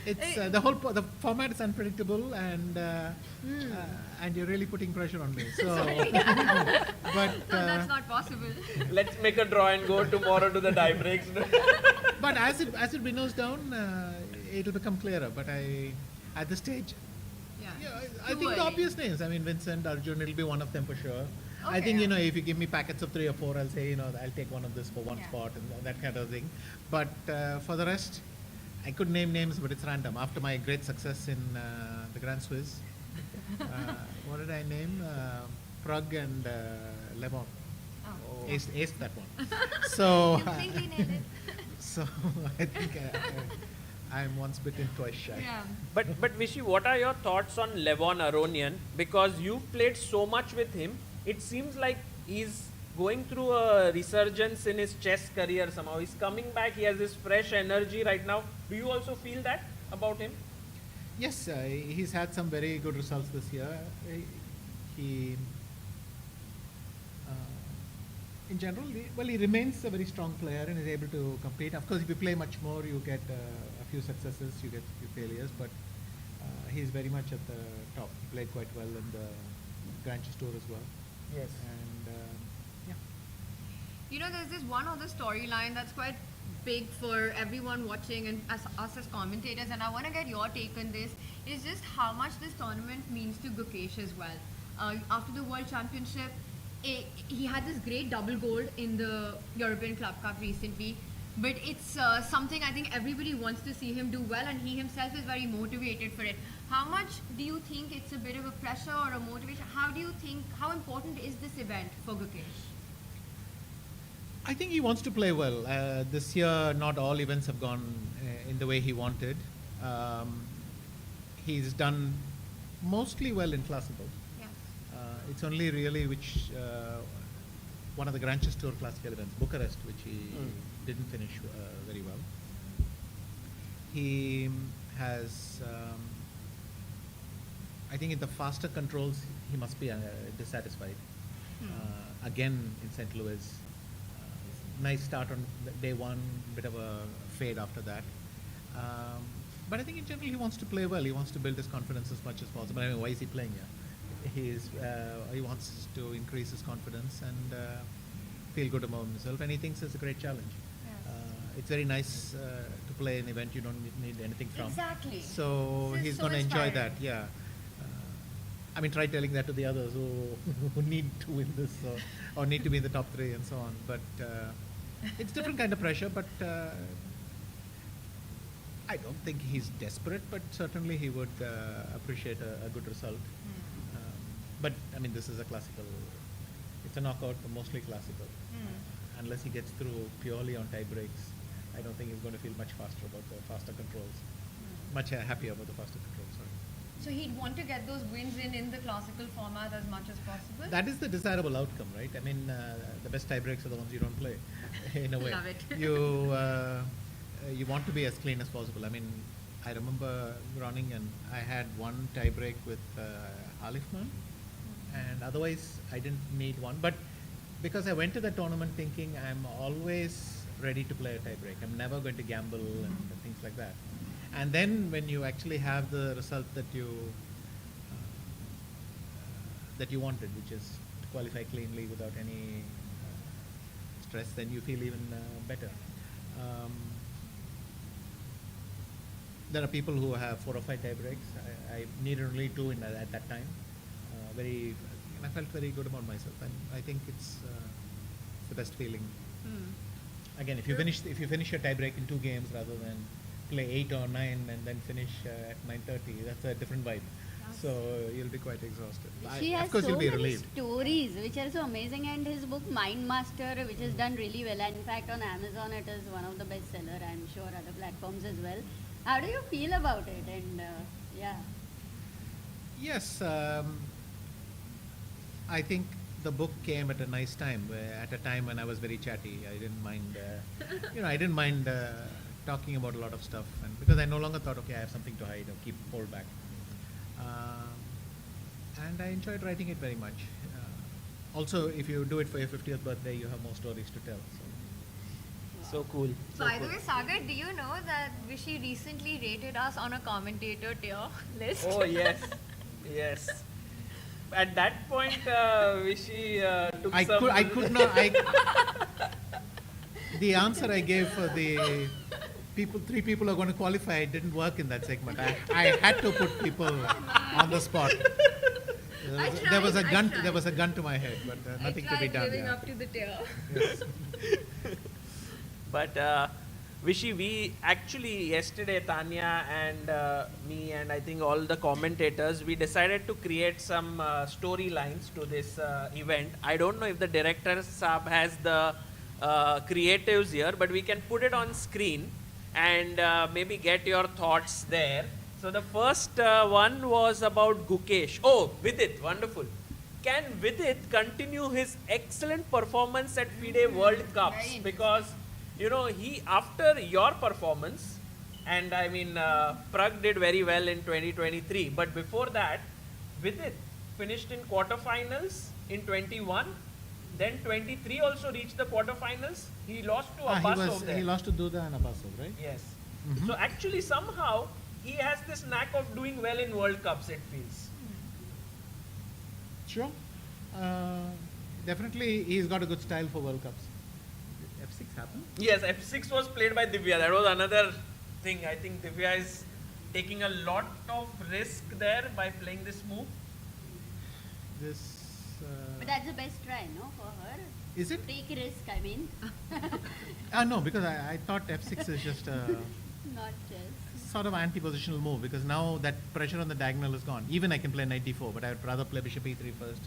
P: it's the format is unpredictable, and you're really putting pressure on me. So, but
K: that's not possible.
M: Let's make a draw and go tomorrow to the tiebreaks.
P: But as it winnows down, it'll become clearer. But at this stage, I think the obvious names. I mean, Vincent, Arjun, it'll be one of them for sure. I think, if you give me packets of 3 or 4, I'll say, I'll take one of this for one spot and that kind of thing. But for the rest, I could name names, but it's random. After my great success in the Grand Swiss, what did I name? Pragg and Lemon.
K: Oh.
P: Ace that one. So,
K: Completely nailed it.
P: So I think I'm once bitten, twice shy.
K: Yeah.
M: But Vishy, what are your thoughts on Levon Aronian? Because you've played so much with him, it seems like he's going through a resurgence in his chess career somehow. He's coming back, he has this fresh energy right now. Do you also feel that about him?
P: Yes, he's had some very good results this year. He in general, he remains a very strong player and is able to compete. Of course, if you play much more, you get a few successes, you get a few failures, but he's very much at the top. He played quite well in the Grand Chess Tour as well.
M: Yes.
P: And
K: there's this one other storyline that's quite big for everyone watching and us as commentators, and I want to get your take on this, is just how much this tournament means to Gukesh as well. After the World Championship, he had this great double gold in the European Club Cup recently, but it's something I think everybody wants to see him do well, and he himself is very motivated for it. How much do you think it's a bit of a pressure or a motivation? How important is this event for Gukesh?
P: I think he wants to play well. This year, not all events have gone in the way he wanted. He's done mostly well in classical. It's only really one of the Grand Chess Tour classical events, Bucharest, which he didn't finish very well. He has, I think in the faster controls, he must be dissatisfied. Again, in St. Louis, nice start on day 1, bit of a fade after that. But I think in general, he wants to play well. He wants to build his confidence as much as possible. I mean, why is he playing here? He wants to increase his confidence and feel good about himself, and he thinks it's a great challenge.
K: Yes.
P: It's very nice to play an event you don't need anything from.
K: Exactly.
P: So
K: This is
P: he's
K: so
P: going to enjoy
K: inspiring.
P: that. Yeah. I mean, try telling that to the others who need to win this or need to be in the top 3 and so on. But it's different kind of pressure. But I don't think he's desperate, but certainly he would appreciate a good result. But I mean, this is a classical. It's a knockout, mostly classical. Unless he gets through purely on tie breaks, I don't think he's going to feel much faster about the faster controls. Much happier about the faster controls. Sorry.
K: So he'd want to get those wins in the classical format as much as possible?
P: That is the desirable outcome, right? I mean, the best tie breaks are the ones you don't play, in a way.
K: Love it.
P: You want to be as clean as possible. I mean, I remember running and I had one tie break with Halifman, and otherwise I didn't need one. But because I went to the tournament thinking I'm always ready to play a tie break, I'm never going to gamble and things like that. And then when you actually have the result that you wanted, which is to qualify cleanly without any stress, then you feel even better. There are people who have 4 or 5 tie breaks. I needed only 2 at that time. I felt very good about myself, and I think it's the best feeling. Again, if you finish your tie break in 2 games rather than play 8 or 9 and then finish at 9:30, that's a different vibe. So you'll be quite exhausted.
E: He
P: Of
E: has
P: course,
E: so
P: you'll be
E: many
P: relieved.
E: stories which are so amazing, and his book Mind Master, which has done really well. In fact, on Amazon, it is one of the bestseller. I'm sure other platforms as well. How do you feel about it? And yeah.
P: Yes, I think the book came at a nice time, at a time when I was very chatty. I didn't mind, I didn't mind talking about a lot of stuff, and because I no longer thought, okay, I have something to hide or hold back. And I enjoyed writing it very much. Also, if you do it for your 50th birthday, you have more stories to tell.
M: So cool.
K: By the way, Sagar, do you know that Vishy recently rated us on a commentator tier list?
M: Oh yes, yes. At that point, Vishy took some.
P: I could not. The answer I gave for the three people are going to qualify, it didn't work in that segment. I had to put people on the spot. There was a gun to my head, but nothing to be done.
K: Living up to the tier.
P: Yes.
M: But Vishy, we actually yesterday, Tanya and me and I think all the commentators, we decided to create some storylines to this event. I don't know if the director Saab has the creatives here, but we can put it on screen and maybe get your thoughts there. So the first one was about Gukesh. Oh, Vidit, wonderful. Can Vidit continue his excellent performance at FIDE World Cups? Because, he, after your performance, and I mean, Pragg did very well in 2023, but before that, Vidit finished in quarterfinals in 21, then 23 also reached the quarterfinals. He lost to Abbasov there.
P: He lost to Duda and Abbasov, right?
M: Yes. So actually somehow he has this knack of doing well in World Cups, it feels.
P: Sure. Definitely he's got a good style for World Cups. F6 happened?
M: Yes, F6 was played by Divya. That was another thing. I think Divya is taking a lot of risk there by playing this move.
E: But that's the best try, no, for her?
P: Is it?
E: Take risk, I mean.
P: No, because I thought F6 is just
E: Not chess.
P: sort of anti-positional move, because now that pressure on the diagonal is gone. Even I can play knight d4, but I would rather play bishop e3 first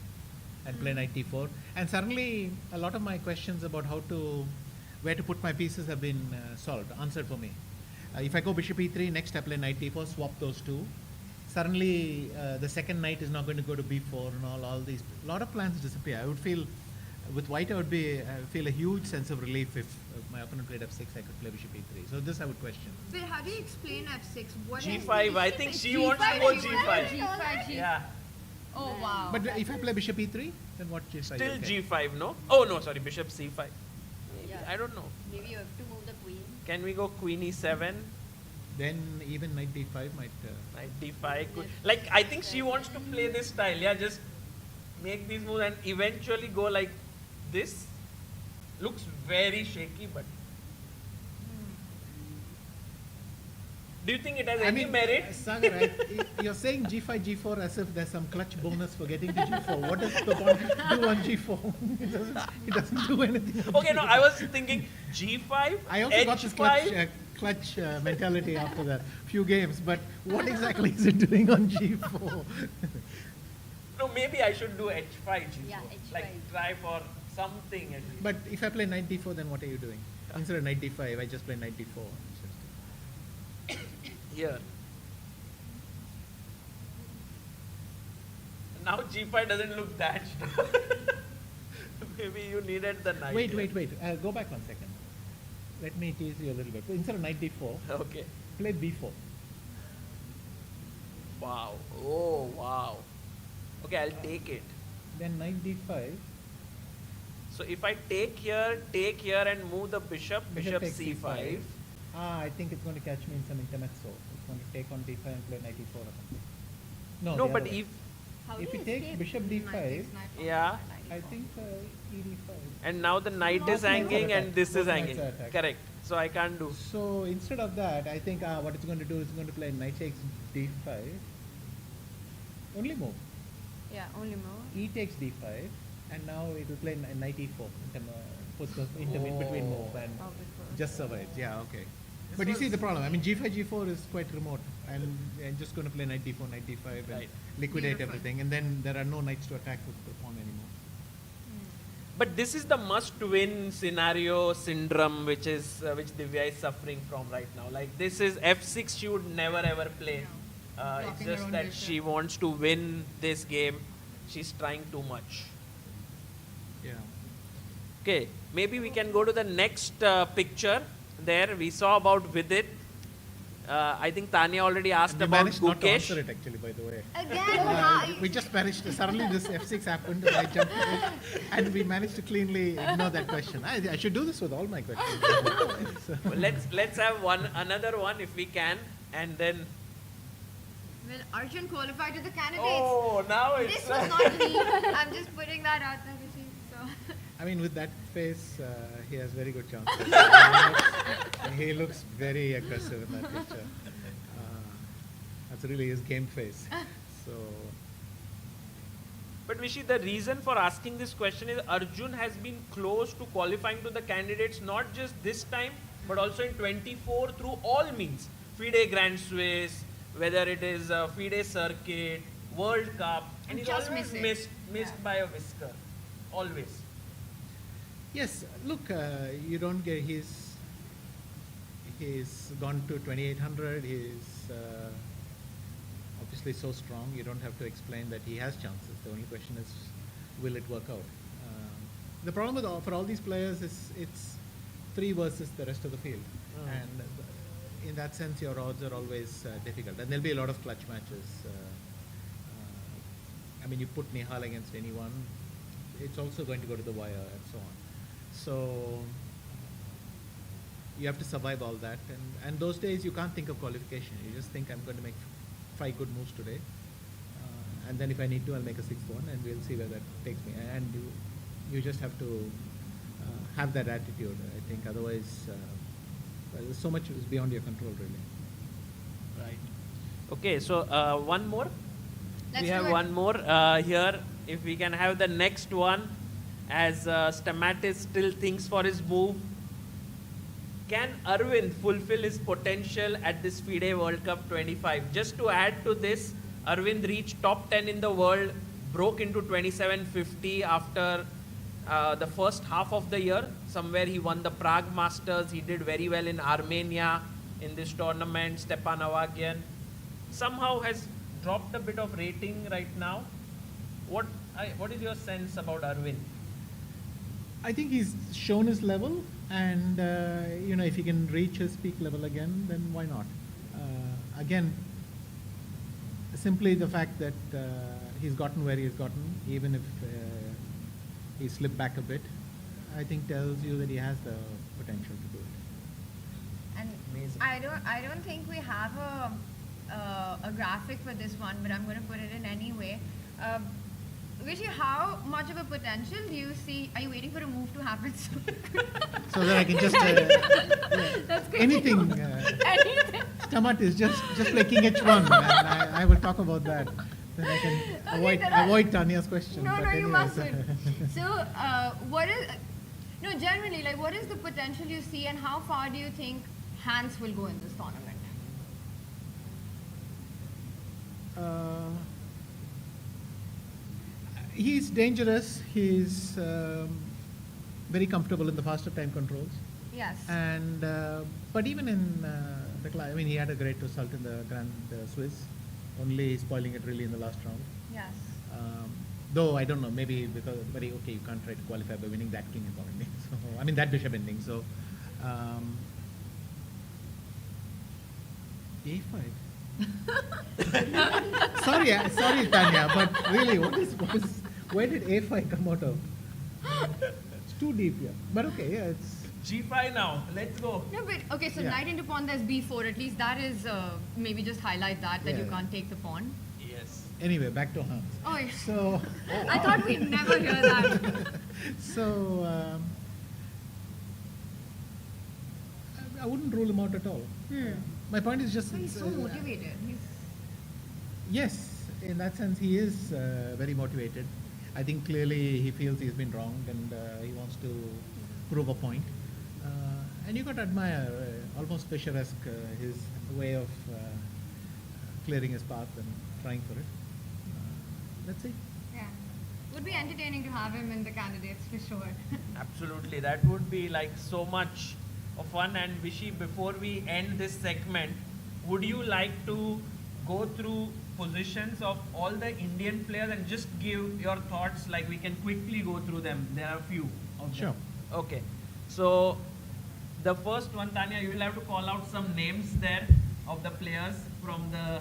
P: and play knight d4. And suddenly, a lot of my questions about where to put my pieces have been answered for me. If I go bishop e3, next I play knight d4, swap those two. Suddenly, the second knight is not going to go to b4 and all these. A lot of plans disappear. I would feel, with white, I feel a huge sense of relief if my opponent played f6, I could play bishop e3. So this I would question.
K: But how do you explain f6? What
M: G5, I think she wants to go G5.
K: G5.
M: Yeah.
K: Oh wow.
P: But if I play bishop e3, then what G5?
M: Still G5, no? Oh no, sorry, bishop C5. Maybe,
E: Yeah.
M: I don't know.
E: Maybe you have to move the queen.
M: Can we go queen E7?
P: Then even knight d5 might...
M: Knight D5. Like, I think she wants to play this style. Yeah, just make these moves and eventually go like this. Looks very shaky, but... Do you think it has any merit?
P: Sagar, you're saying g5, g4 as if there's some clutch bonus for getting to g4. What does the pawn do on g4? It doesn't do anything.
M: Okay, no, I was thinking g5,
P: I also
M: h5.
P: got this clutch mentality after that few games, but what exactly is it doing on g4?
M: No, maybe I should do h5, g4.
E: Yeah, h5.
M: Like, try for something at least.
P: But if I play knight d4, then what are you doing? Instead of knight d5, I just play knight d4.
M: Here. Now g5 doesn't look that strong. Maybe you needed the knight.
P: Wait. Go back 1 second. Let me tease you a little bit. Instead of knight d4,
M: Okay.
P: play b4.
M: Wow. Oh, wow. Okay, I'll take it.
P: Then knight d5.
M: So if I take here and move the bishop
P: takes
M: c5.
P: I think it's going to catch me in some intermezzo. It's going to take on d5 and play knight e4 or something.
M: No,
P: the
M: but
P: other way.
M: if...
P: If you take bishop d5,
M: Yeah.
P: I think e d5.
M: And now the knight is hanging and this is hanging. Correct. So I can't do.
P: So instead of that, I think what it's going to do is it's going to play knight takes d5. Only move.
K: Yeah, only move.
P: E takes d5, and now it will play knight e4. Puts the in between move and just survives. Yeah, okay. But you see the problem. I mean, g5, g4 is quite remote. and just going to play knight d4, knight d5, and
M: Right.
P: liquidate
K: Beautiful.
P: everything, and then there are no knights to attack with the pawn anymore.
M: But this is the must-win scenario syndrome, which which Divya is suffering from right now. Like this is f6 she would never ever play. It's
K: Blocking her
M: just
K: own
M: that
K: bishop.
M: she wants to win this game. She's trying too much.
P: Yeah.
M: Okay, maybe we can go to the next picture. There we saw about Vidit. I think Tanya already asked
P: And we
M: about
P: managed not to
M: Gukesh.
P: answer it actually, by the way.
K: Again,
P: We just managed to, suddenly this f6 happened, and I jumped to it, and we managed to cleanly ignore that question. I should do this with all my questions. So-
M: Well, let's have another one if we can, and then.
K: Will Arjun qualify to the candidates?
M: Oh, now it's.
K: This was not me. I'm just putting that out there, Vishy. So.
P: I mean, with that face, he has very good chances. He looks very aggressive in that picture. That's really his game face. So,
M: But Vishy, the reason for asking this question is Arjun has been close to qualifying to the candidates not just this time, but also in 24 through all means. FIDE Grand Swiss, whether it is FIDE Circuit, World Cup, and he's
K: just
M: always
K: miss it.
M: missed by a whisker. Always.
P: yes, look, you don't get, he's gone to 2800, he's obviously so strong, you don't have to explain that he has chances. The only question is, will it work out? The problem with for all these players is it's 3 versus the rest of the field. And in that sense, your odds are always difficult. And there'll be a lot of clutch matches. I mean, you put Nihal against anyone, it's also going to go to the wire and so on. So you have to survive all that. And those days, you can't think of qualification. You just think, I'm going to make 5 good moves today. And then if I need to, I'll make a 6th one, and we'll see where that takes me. And you just have to have that attitude, I think. Otherwise, well, there's so much is beyond your control, really.
M: Right. Okay, so one more.
K: Let's
M: we
K: do
M: have
K: it.
M: one more here. If we can have the next one, as Stamatis still thinks for his move. Can Arvind fulfill his potential at this FIDE World Cup 25? Just to add to this, Arvind reached top 10 in the world, broke into 2750 after the first half of the year. Somewhere he won the Pragg Masters. He did very well in Armenia in this tournament. Stepan Avagian somehow has dropped a bit of rating right now. What is your sense about Arvind?
P: I think he's shown his level, and if he can reach his peak level again, then why not? Again, simply the fact that he's gotten where he's gotten, even if he slipped back a bit, I think tells you that he has the potential to do it.
K: And
M: Amazing.
K: I don't think we have a graphic for this one, but I'm going to put it in anyway. Vishy, how much of a potential do you see? Are you waiting for a move to happen soon?
P: So that I can just
K: That's good.
P: anything.
K: Anything.
P: Stamat is just play King H1, and I will talk about that. Then I can avoid Tanya's question.
K: No,
P: but
K: no, you
P: anyways.
K: mustn't. So, generally, like, what is the potential you see, and how far do you think Hans will go in this tournament?
P: He's dangerous. He's very comfortable in the faster time controls.
K: Yes.
P: And but even in I mean, he had a great result in the Grand Swiss, only spoiling it really in the last round.
K: Yes.
P: Though I don't know, maybe because you can't try to qualify by winning that king and pawn ending. So I mean that bishop ending. So A5. sorry, Tanya, but really, where did A5 come out of? It's too deep here. But okay, yeah, it's.
M: G5 now. Let's go.
K: No, but okay. So
P: Yeah.
K: knight into pawn. There's B4. At least that is maybe just highlight that you
P: Yeah.
K: can't take the pawn.
M: Yes.
P: Anyway, back to Hans.
K: Oh, yeah.
P: So.
K: I thought we'd never hear that.
P: So. I wouldn't rule him out at all. My point is just.
K: He's so motivated.
P: Yes, in that sense, he is very motivated. I think clearly he feels he's been wronged, and he wants to prove a point. And you got to admire, almost Fischer-esque, his way of clearing his path and trying for it. Let's see.
K: Yeah. Would be entertaining to have him in the candidates for sure.
M: Absolutely, that would be like so much of fun. And Vishy, before we end this segment, would you like to go through positions of all the Indian players and just give your thoughts? Like we can quickly go through them. There are a few of
P: Sure.
M: them. Okay. So the first one, Tanya, you will have to call out some names there of the players from the.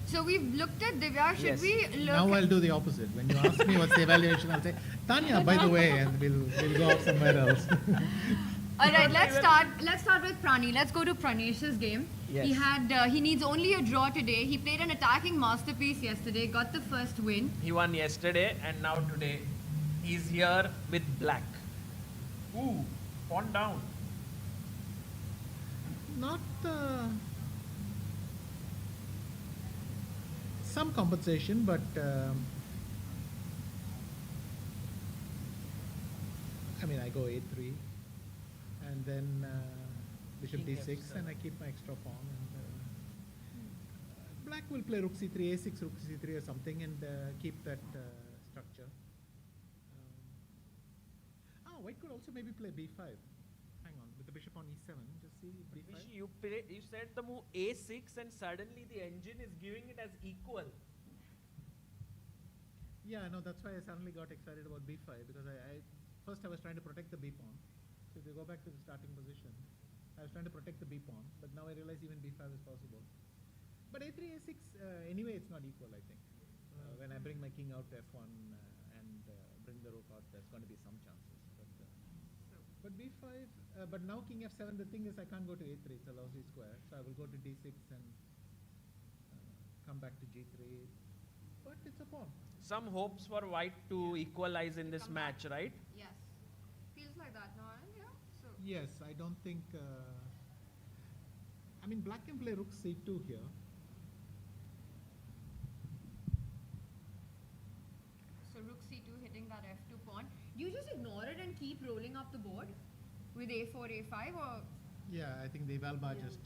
K: So we've looked at Divya. Should
M: Yes.
K: we look?
P: Now I'll do the opposite. When you ask me what's the evaluation, I'll say, Tanya, by the way, and we'll go off somewhere else.
K: All right, let's start. Let's start with Prani. Let's go to Pranesh's game.
M: Yes.
K: He needs only a draw today. He played an attacking masterpiece yesterday. Got the first win.
M: He won yesterday, and now today he's here with black. Ooh, pawn down.
P: Not some compensation, but I mean, I go a3, and then bishop
M: King
P: d6,
M: f7.
P: and I keep my extra pawn. And black will play rook c3, a6, rook c3, or something, and keep that structure. White could also maybe play b5. Hang on, with the bishop on e7, just see b5.
M: Vishy, you said the move a6 and suddenly the engine is giving it as equal.
P: Yeah, no, that's why I suddenly got excited about b5, because first I was trying to protect the b pawn. So if you go back to the starting position, I was trying to protect the b pawn, but now I realize even b5 is possible. But a3, a6, anyway, it's not equal, I think. When I bring my king out to f1 and bring the rook out, there's going to be some chances. But b5, but now king f7, the thing is I can't go to a3, it's a lousy square. So I will go to d6 and come back to g3. But it's a pawn.
M: Some hopes for white to equalize in this match, right?
K: Yes. Feels like that, no? Yeah. So.
P: Yes, I don't think. I mean, black can play rook c2 here.
K: So rook c2 hitting that f2 pawn. Do you just ignore it and keep rolling up the board with a4, a5, or?
P: Yeah, I think the eval bar just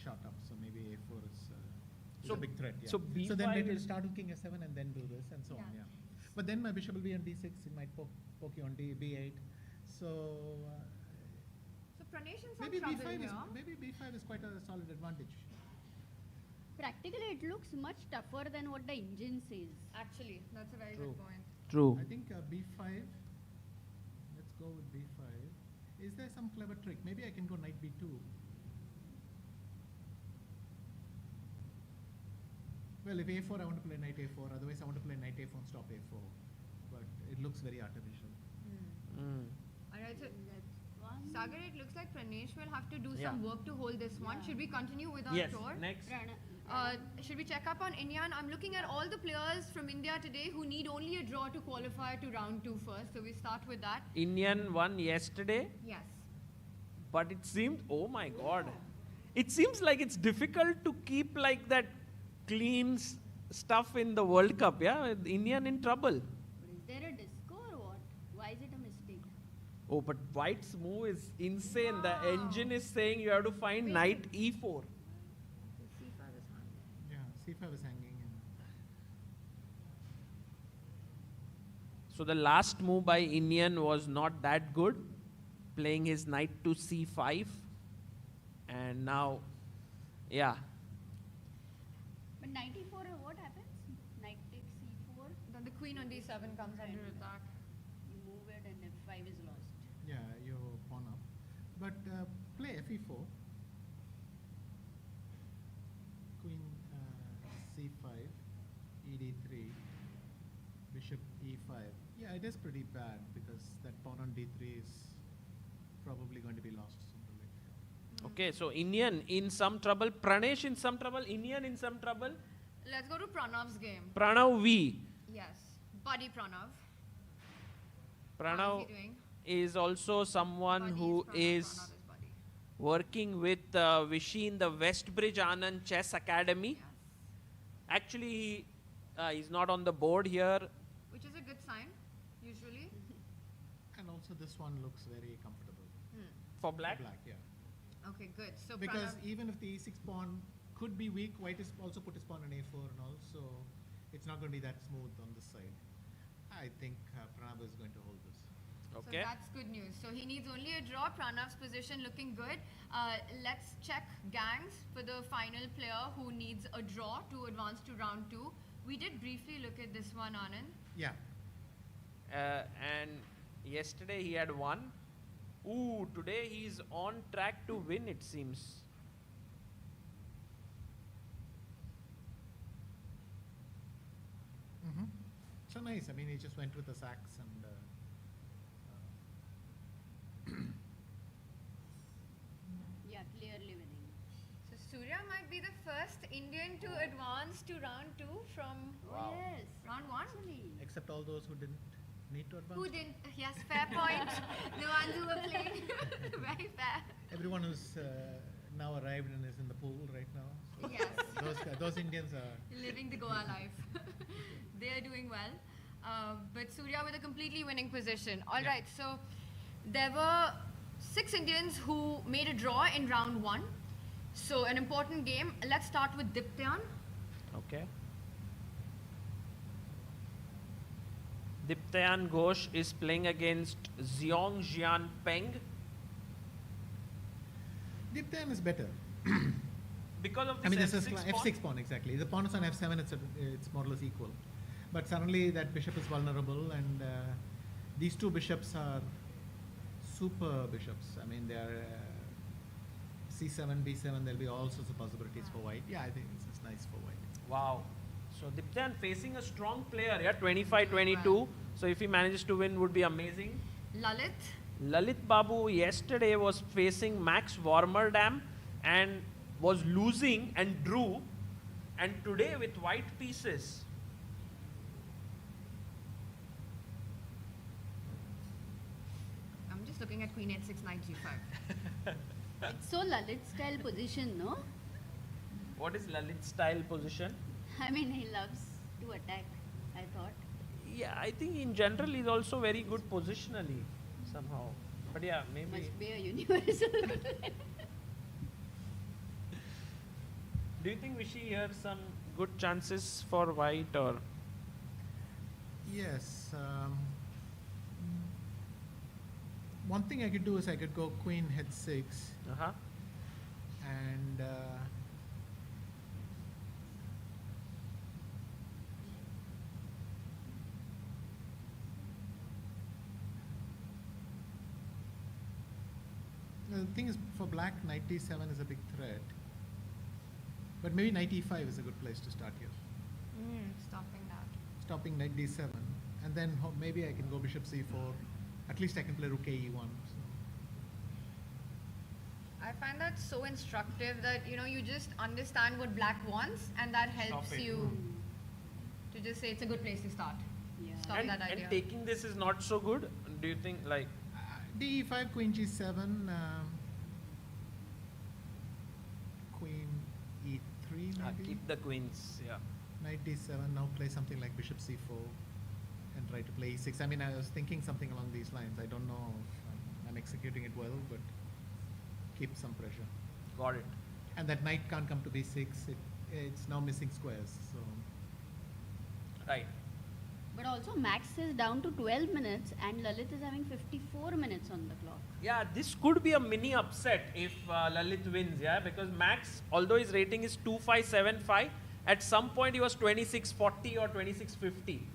P: shot up, so maybe a4 is
M: So-
P: a big threat. Yeah.
M: so
P: then
M: b5
P: maybe
M: is-
P: start with king f7 and then do this and so on. Yeah. But then my bishop will be on d6. It might poke you on b8. So
K: So Pranesh in some
P: maybe
K: trouble
P: b5
K: here.
P: is b5 is quite a solid advantage.
E: Practically, it looks much tougher than what the engine says.
K: Actually, that's a very good point.
M: True.
P: I think b5. Let's go with b5. Is there some clever trick? Maybe I can go knight b2. Well, if a4, I want to play knight a4. Otherwise, I want to play knight a4 and stop a4. But it looks very artificial.
K: Alright, so Sagar, it looks like Pranesh will have to do
M: Yeah.
K: some work to hold this one. Should we continue with our
M: Yes,
K: tour?
M: next.
K: Should we check up on Indian? I'm looking at all the players from India today who need only a draw to qualify to round 2 first. So we start with that.
M: Indian won yesterday,
K: Yes.
M: but it seemed, oh my god, it seems like it's difficult to keep like that clean stuff in the World Cup. Yeah, Indian in trouble.
E: Is there a disco or what? Why is it a mistake?
M: Oh, but White's move is insane. The engine is saying you have to find knight e4.
P: Yeah, c5 is hanging.
M: So the last move by Indian was not that good, playing his knight to c5, and now, yeah.
E: But knight e4, what happens? Knight takes c4.
K: Then the queen on d7 comes under attack.
E: You move it and f5 is lost.
P: Yeah, you pawn up. But play fe4. Queen c5, ed3, bishop e5. Yeah, it is pretty bad because that pawn on d3 is probably going to be lost sooner or later.
M: Okay, so Indian in some trouble, Pranesh in some trouble, Indian in some trouble.
K: Let's go to Pranav's game.
M: Pranav V.
K: Yes. Buddy Pranav.
M: Pranav
K: How's he doing?
M: is also someone who is working with Vishy in the Westbridge Anand Chess Academy. Actually, he's not on the board here.
K: Which is a good sign, usually.
P: And also this one looks very comfortable.
M: For black?
P: For black, yeah.
K: Okay, good. So
P: Because
K: Pranav,
P: even if the e6 pawn could be weak. White is also put his pawn on a4 and all, so it's not going to be that smooth on this side. I think Pranav is going to hold this.
K: Okay. So that's good news. So he needs only a draw. Pranav's position looking good. Let's check gangs for the final player who needs a draw to advance to round 2. We did briefly look at this one, Anand.
P: Yeah.
M: And yesterday he had won. Ooh, today he's on track to win, it seems.
P: So nice. I mean, he just went with the sacks and.
E: Yeah, clearly winning.
K: So Surya might be the first Indian to advance to round 2 from
E: Yes.
K: round 1.
P: Except all those who didn't need to advance.
K: Who didn't? Yes, fair point. The ones who were playing. Very fair.
P: Everyone who's now arrived and is in the pool right now. So
K: Yes.
P: those Indians are
K: Living the Goa life. They are doing well. But Surya with a completely winning position. All right, so there were 6 Indians who made a draw in round 1. So an important game. Let's start with Diptyan.
M: Okay. Diptyan Ghosh is playing against Xiong Jian Peng.
P: Diptyan is better.
M: Because of
P: I mean,
M: this
P: this is
M: F6 pawn?
P: F6 pawn, exactly. The pawn is on F7, it's more or less equal. But suddenly that bishop is vulnerable, and these two bishops are super bishops. I mean, they are C7, B7, there'll be all sorts of possibilities for white. Yeah, I think this is nice for white.
M: Wow. So Diptyan facing a strong player, yeah, 25-22. So if he manages to win, would be amazing.
K: Lalit.
M: Lalit Babu yesterday was facing Max Warmerdam and was losing and drew. And today with white pieces.
K: I'm just looking at Queen H6, Knight G5.
E: It's so Lalit style position, no?
M: What is Lalit's style position?
E: I mean, he loves to attack, I thought.
M: Yeah, I think in general he's also very good positionally somehow. But yeah, maybe.
E: Must be a universal.
M: Do you think we see here some good chances for white or?
P: Yes. One thing I could do is I could go Queen H6. And the thing is, for black, Knight D7 is a big threat. But maybe Knight E5 is a good place to start here.
K: Stopping that.
P: Stopping Knight D7. And then maybe I can go Bishop C4. At least I can play Rook E1. So.
K: I find that so instructive that, you know, you just understand what black wants, and that helps you to just say it's a good place to start.
E: Yeah.
K: Stop
M: And,
K: that idea.
M: and taking this is not so good. Do you think like?
P: D5, Queen G7, Queen E3 maybe?
M: Keep the queens, yeah.
P: Knight D7, now play something like Bishop C4 and try to play E6. I mean, I was thinking something along these lines. I don't know if I'm executing it well, but keep some pressure.
M: Got it.
P: And that knight can't come to B6. It's now missing squares. So.
M: Right.
E: But also Max is down to 12 minutes and Lalit is having 54 minutes on the clock.
M: Yeah, this could be a mini upset if Lalit wins, yeah, because Max, although his rating is 2575, at some point he was 2640 or 2650.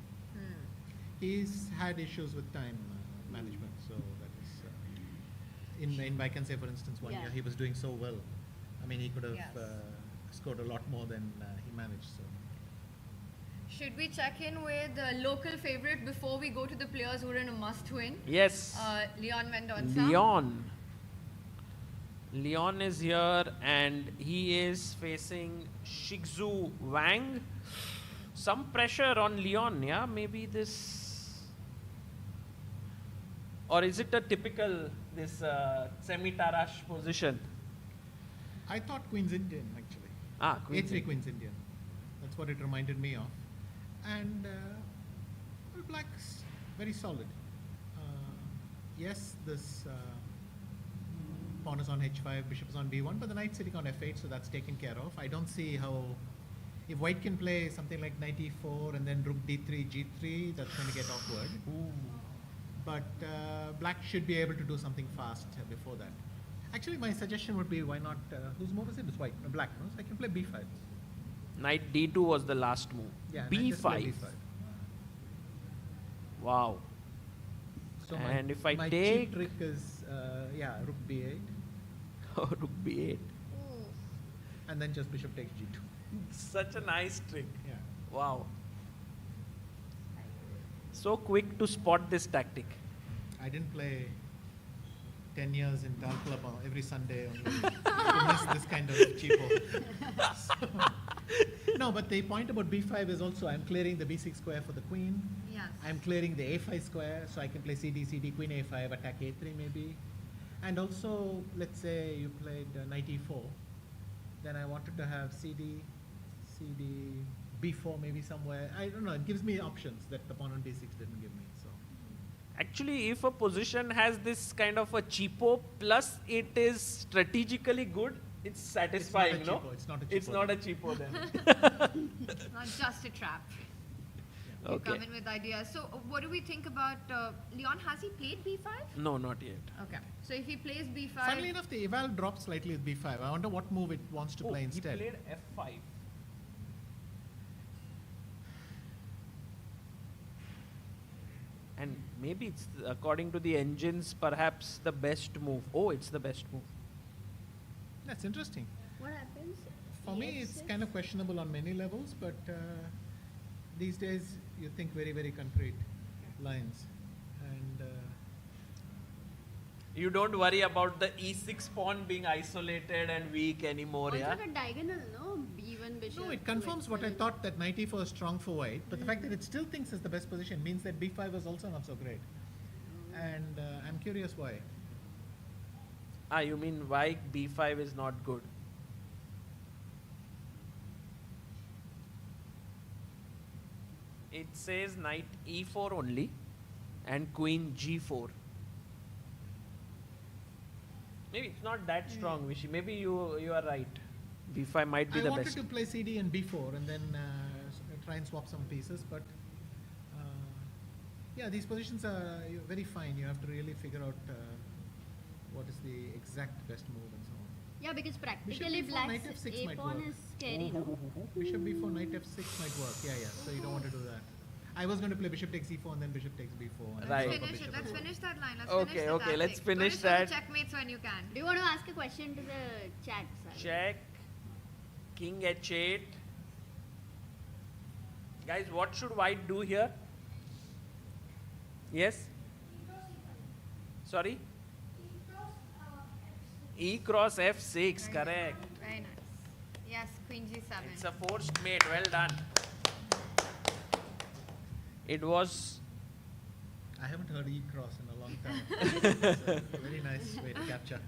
P: He's had issues with time management, so that is in Vacancy, for instance, one year he was doing so well. I mean, he could have scored a lot more than he managed. So.
K: Should we check in with the local favorite before we go to the players who are in a must-win?
M: Yes.
K: Lyndon Mendonsa.
M: Leon is here and he is facing Shigzu Wang. Some pressure on Leon, yeah? Maybe this... Or is it a typical, this semi-Tarash position?
P: I thought Queen's Indian, actually.
M: Queen's
P: A3 Queen's Indian. That's what it reminded me of. And well, black's very solid. Yes, this pawn is on h5, bishop is on b1, but the knight's sitting on f8, so that's taken care of. I don't see how, if white can play something like knight e4 and then rook d3, g3, that's going to get awkward. But black should be able to do something fast before that. Actually, my suggestion would be, why not, whose move is it? It's white, no, black, no? So I can play b5.
M: Knight d2 was the last move.
P: Yeah, and I just play
M: b5.
P: b5.
M: Wow.
P: So
M: And if I
P: my
M: take...
P: cheap trick is, rook b8.
M: Oh, rook b8.
P: And then just bishop takes g2.
M: Such a nice trick.
P: Yeah.
M: Wow. So quick to spot this tactic.
P: I didn't play 10 years in Dal Club every Sunday only to miss this kind of cheapo. No, but the point about b5 is also I'm clearing the b6 square for the queen.
K: Yes.
P: I'm clearing the a5 square, so I can play cd, queen a5, attack a3 maybe. And also, let's say you played knight e4, then I wanted to have cd, b4 maybe somewhere. I don't know, it gives me options that the pawn on d6 didn't give me. So.
M: Actually, if a position has this kind of a cheapo plus it is strategically good, it's satisfying,
P: It's not a cheapo, it's not a cheapo.
M: It's not a cheapo then.
K: It's not just a trap. You
M: Okay.
K: come in with ideas. So, what do we think about Leon? Has he played b5?
M: No, not yet.
K: Okay. So, if he plays b5.
P: Funnily enough, the eval drops slightly with b5. I wonder what move it wants to play instead.
M: He played f5. And maybe it's, according to the engines, perhaps the best move. Oh, it's the best move.
P: That's interesting.
E: What happens?
P: For me, it's kind of questionable on many levels, but these days you think very, very concrete lines. And
M: You don't worry about the e6 pawn being isolated and weak anymore,
E: Also
M: yeah?
E: the diagonal, no? B1 bishop.
P: no, it confirms what I thought, that knight e4 is strong for white, but the fact that it still thinks it's the best position means that b5 is also not so great. And I'm curious why.
M: Ah, you mean why b5 is not good? It says knight e4 only and queen g4. Maybe it's not that strong, Vishy. Maybe you are right. b5 might be
P: I
M: the
P: wanted
M: best.
P: to play cd and b4 and then try and swap some pieces, but yeah, these positions are very fine. You have to really figure out what is the exact best move and so on.
E: Yeah, because
P: Bishop
E: practically
P: b4,
E: black's
P: knight f6
E: a
P: might
E: pawn
P: work.
E: is scary, no?
P: Bishop b4, knight f6 might work. Yeah, so you don't want to do that. I was going to play bishop takes e4 and then bishop takes b4. And
M: Right.
P: then
K: Finish it. Let's finish that line. Let's
M: Okay,
K: finish the
M: okay, let's
K: tactic.
M: finish
K: The
M: that.
K: checkmates when you can.
E: Do you want to ask a question to the chat, sir?
M: Check. King h8. Guys, what should white do here? Yes? Sorry? E cross f6, correct.
K: Very nice. Yes, queen g7.
M: It's a forced mate, well done. It was...
P: I haven't heard E cross in a long time. It's a very nice way to capture.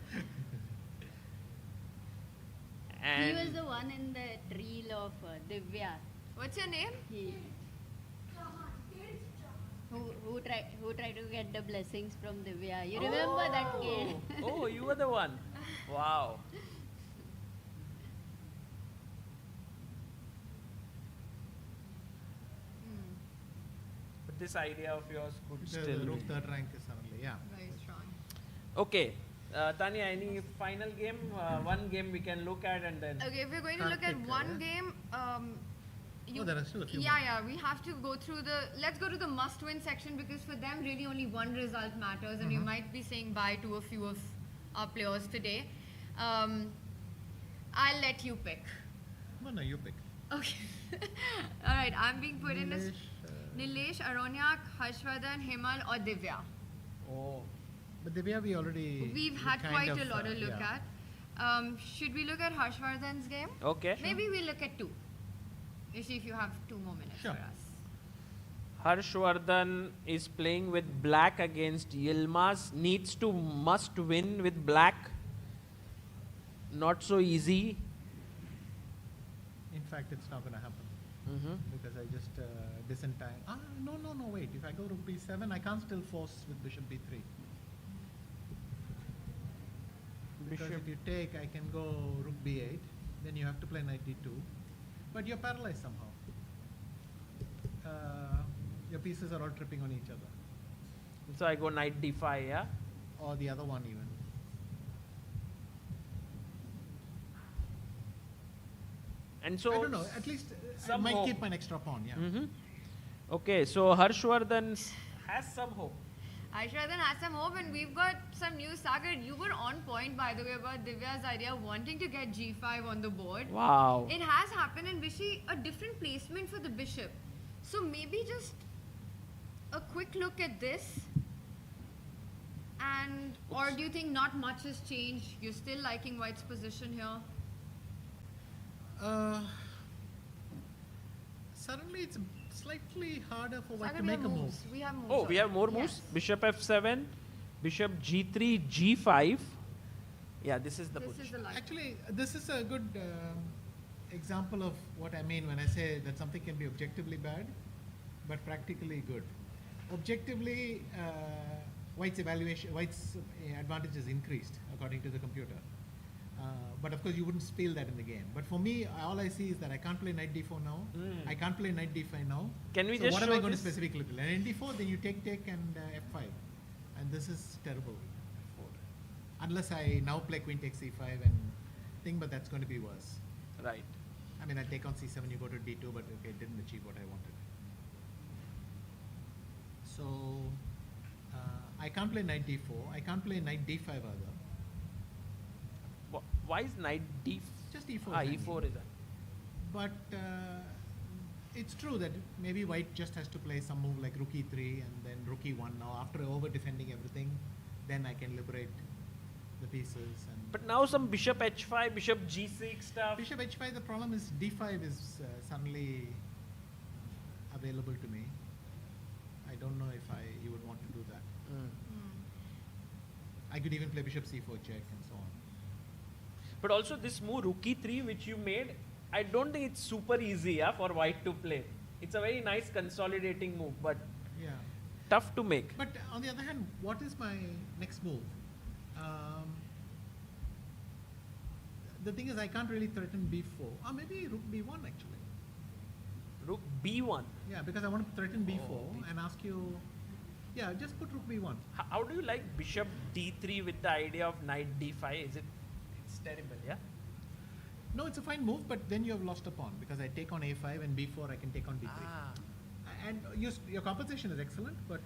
E: He was the one in the reel of Divya.
K: What's your name?
E: He, who tried to get the blessings from Divya. You remember that kid?
M: Oh, you were the one. Wow. But this idea of yours could
P: The
M: still
P: rook
M: be.
P: third rank is suddenly, yeah.
K: Very strong.
M: Okay. Tanya, any final game? One game we can look at and then...
K: Okay, if we're going to look at one game,
P: there are still a few
K: yeah, we have to go through let's go to the must-win section because for them really only one result matters and you might be saying bye to a few of our players today. I'll let you pick.
P: No, you pick.
K: Okay. All right, I'm being put in as Nilesh, Aronyak, Harshvardhan, Himal or Divya.
P: Oh. But Divya,
K: We've had quite a lot to look at. Should we look at Harshvardhan's game?
M: Okay.
K: Maybe we'll look at two. You see if you have 2 more minutes for us.
M: Harshvardhan is playing with black against Yilmaz. Needs to must win with black. Not so easy.
P: In fact, it's not going to happen. Because I just disentangle. No, wait. If I go rook b7, I can't still force with bishop b3. Because
L: Bishop.
P: if you take, I can go rook b8, then you have to play knight d2, but you're paralyzed somehow. Your pieces are all tripping on each other.
M: So I go knight d5, yeah?
P: Or the other one even.
M: And so
P: I don't know, at least I might
M: hope.
P: keep an extra pawn, yeah.
M: Okay, so Harshvardhan has some hope.
K: Harshvardhan has some hope, and we've got some news. Sagar, you were on point, by the way, about Divya's idea wanting to get g5 on the board.
M: Wow.
K: It has happened, and Vishy, a different placement for the bishop. So maybe just a quick look at this. And, or do you think not much has changed? You're still liking White's position here?
P: Suddenly it's slightly harder for White
K: Sagar,
P: to
K: we
P: make
K: have
P: a move.
K: moves. We have moves.
M: Oh, we have more moves? Bishop f7, bishop g3, g5. Yeah, this is the position.
P: Actually, this is a good example of what I mean when I say that something can be objectively bad, but practically good. Objectively, White's advantage is increased according to the computer. But of course, you wouldn't feel that in the game. But for me, all I see is that I can't play knight d4 now. I can't play knight d5 now.
M: Can we
P: so
M: just
P: what am
M: show
P: I going
M: this?
P: to specifically play? Knight d4, then you take and f5. And this is terrible. Unless I now play queen takes c5 and think, but that's going to be worse.
M: Right.
P: I mean, I take on c7, you go to d2, but okay, it didn't achieve what I wanted. So, I can't play knight d4. I can't play knight d5 either.
M: Why is knight d4?
P: Just e4.
M: Ah, e4 is that.
P: But it's true that maybe White just has to play some move like rook e3 and then rook e1. Now, after over defending everything, then I can liberate the pieces. And
M: But now some bishop h5, bishop g6 stuff.
P: Bishop h5, the problem is d5 is suddenly available to me. I don't know if you would want to do that. I could even play bishop c4 check and so on.
M: But also this move rook e3 which you made, I don't think it's super easy for White to play. It's a very nice consolidating move, but
P: Yeah.
M: tough to make.
P: But on the other hand, what is my next move? The thing is, I can't really threaten b4. Or maybe rook b1 actually.
M: Rook b1.
P: Yeah, because I want to threaten b4 and ask you. Yeah, just put rook b1.
M: How do you like bishop d3 with the idea of knight d5? It's terrible, yeah?
P: No, it's a fine move, but then you have lost a pawn because I take on a5 and b4 I can take on b3. And your compensation is excellent, but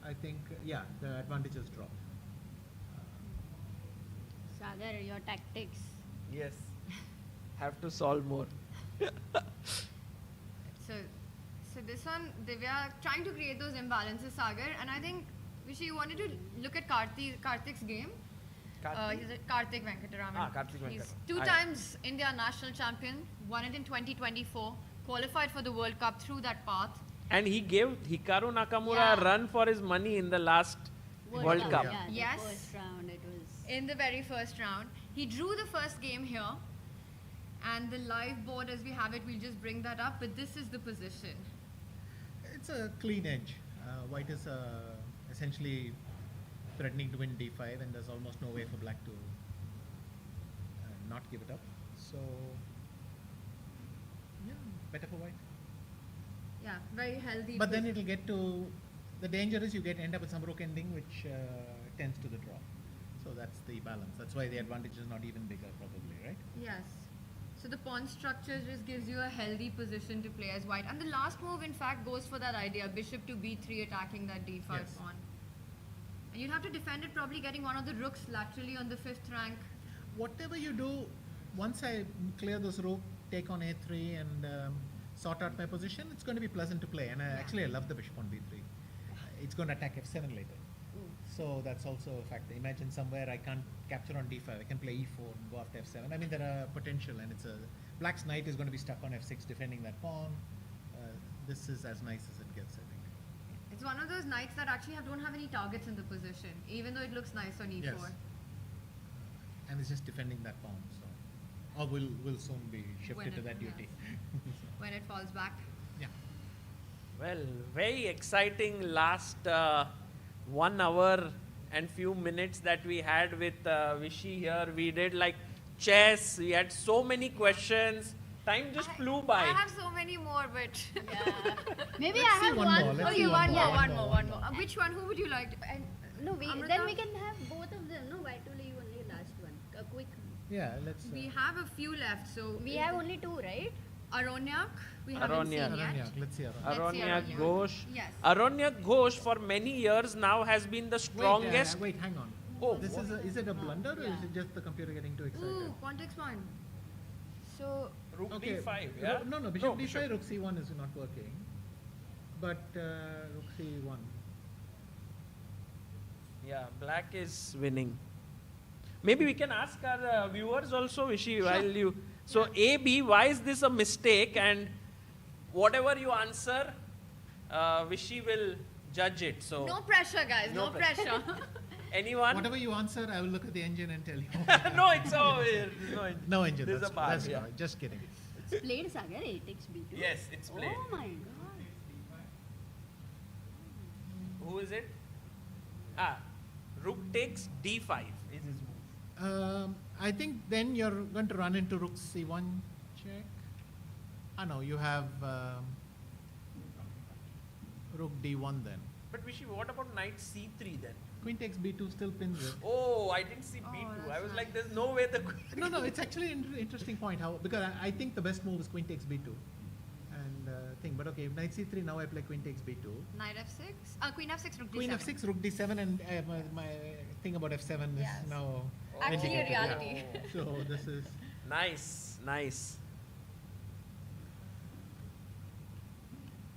P: I think, the advantages drop.
E: Sagar, your tactics.
M: Yes. Have to solve more.
K: So this one, Divya, trying to create those imbalances, Sagar, and I think, Vishy, you wanted to look at Karthik's game. He's a Karthik Venkataraman.
M: Karthik Venkataraman.
K: He's two times India national champion, won it in 2024, qualified for the World Cup through that path.
M: And he gave Hikaru Nakamura a run for his money in the last World Cup.
K: Yes.
E: First round it was.
K: In the very first round. He drew the first game here. And the live board as we have it, we'll just bring that up. But this is the position.
P: It's a clean edge. White is essentially threatening to win d5, and there's almost no way for black to not give it up. So, better for white.
K: Yeah, very healthy.
P: But then it'll get to, the danger is you end up with some rook ending, which tends to the draw. So that's the balance. That's why the advantage is not even bigger, probably, right?
K: Yes. So the pawn structure just gives you a healthy position to play as white. And the last move, in fact, goes for that idea, bishop to b3 attacking that d5 pawn. And you'd have to defend it, probably getting one of the rooks laterally on the 5th rank.
P: Whatever you do, once I clear this rook, take on a3 and sort out my position, it's going to be pleasant to play. And actually, I love the bishop on b3. It's going to attack f7 later. So that's also a factor. Imagine somewhere I can't capture on d5. I can play e4 and go after f7. I mean, there are potential, and black's knight is going to be stuck on f6 defending that pawn. This is as nice as it gets, I think.
K: It's one of those knights that actually don't have any targets in the position, even though it looks nice on e4.
P: Yes. And it's just defending that pawn. So, or will soon be shifted to that duty.
K: When it falls back.
P: Yeah.
M: Well, very exciting last 1 hour and few minutes that we had with Vishy here. We did like chess. We had so many questions. Time just flew by.
K: I have so many more, but
E: Maybe
P: Let's
E: I
P: see
E: have
P: one
E: one.
P: more. Let's
K: okay,
P: see
K: one more.
P: one more.
K: Which one? Who would you like? And
E: No,
K: Amrita?
E: then we can have both of them. No, why to leave only last one? A quick.
P: Yeah, let's.
K: we have a few left, so
E: We have only two, right?
K: Aronyak. We haven't
M: Aronyak.
K: seen yet.
P: Aronyak, let's see Aronyak.
K: Let's see
M: Aronyak
K: Aronyak.
M: Ghosh.
K: Yes.
M: Aronyak Ghosh for many years now has been the strongest.
P: Wait, hang on.
M: Oh,
P: This
M: what?
P: is it a blunder or is it just the computer getting too excited?
K: Ooh, context one. So
M: Rook
P: Okay.
M: D5, yeah?
P: No, Bishop D5, Rook C1 is not working. But Rook C1.
M: Yeah, black is winning. Maybe we can ask our viewers also, Vishy, while you. So, A, B, why is this a mistake? And whatever you answer, Vishy will judge it. So,
K: no pressure, guys. No, pressure.
M: anyone?
P: Whatever you answer, I will look at the engine and tell you.
M: No, it's over. No engine.
P: No engine.
M: There's
P: That's,
M: a bar,
P: that's
M: yeah.
P: right. Just kidding.
E: It's played Sagar 8x B2.
M: Yes, it's played.
E: Oh my god.
M: Who is it? Rook takes D5 is his move.
P: I think then you're going to run into Rook C1 check. No, you have Rook D1 then.
M: But Vishy, what about knight C3 then?
P: Queen takes B2 still pins it.
M: Oh, I didn't see B2. I was like, there's no way the queen.
P: No, it's actually an interesting point. How because I think the best move is Queen takes B2, and thing. But okay, Knight C3. Now I play Queen takes B2.
K: Knight F6. Queen F6, Rook D7.
P: Queen F6, Rook D7, and my thing about F7
K: Yes.
P: is now
K: Actually a
P: indicated, yeah.
K: reality.
P: So this is
M: Nice.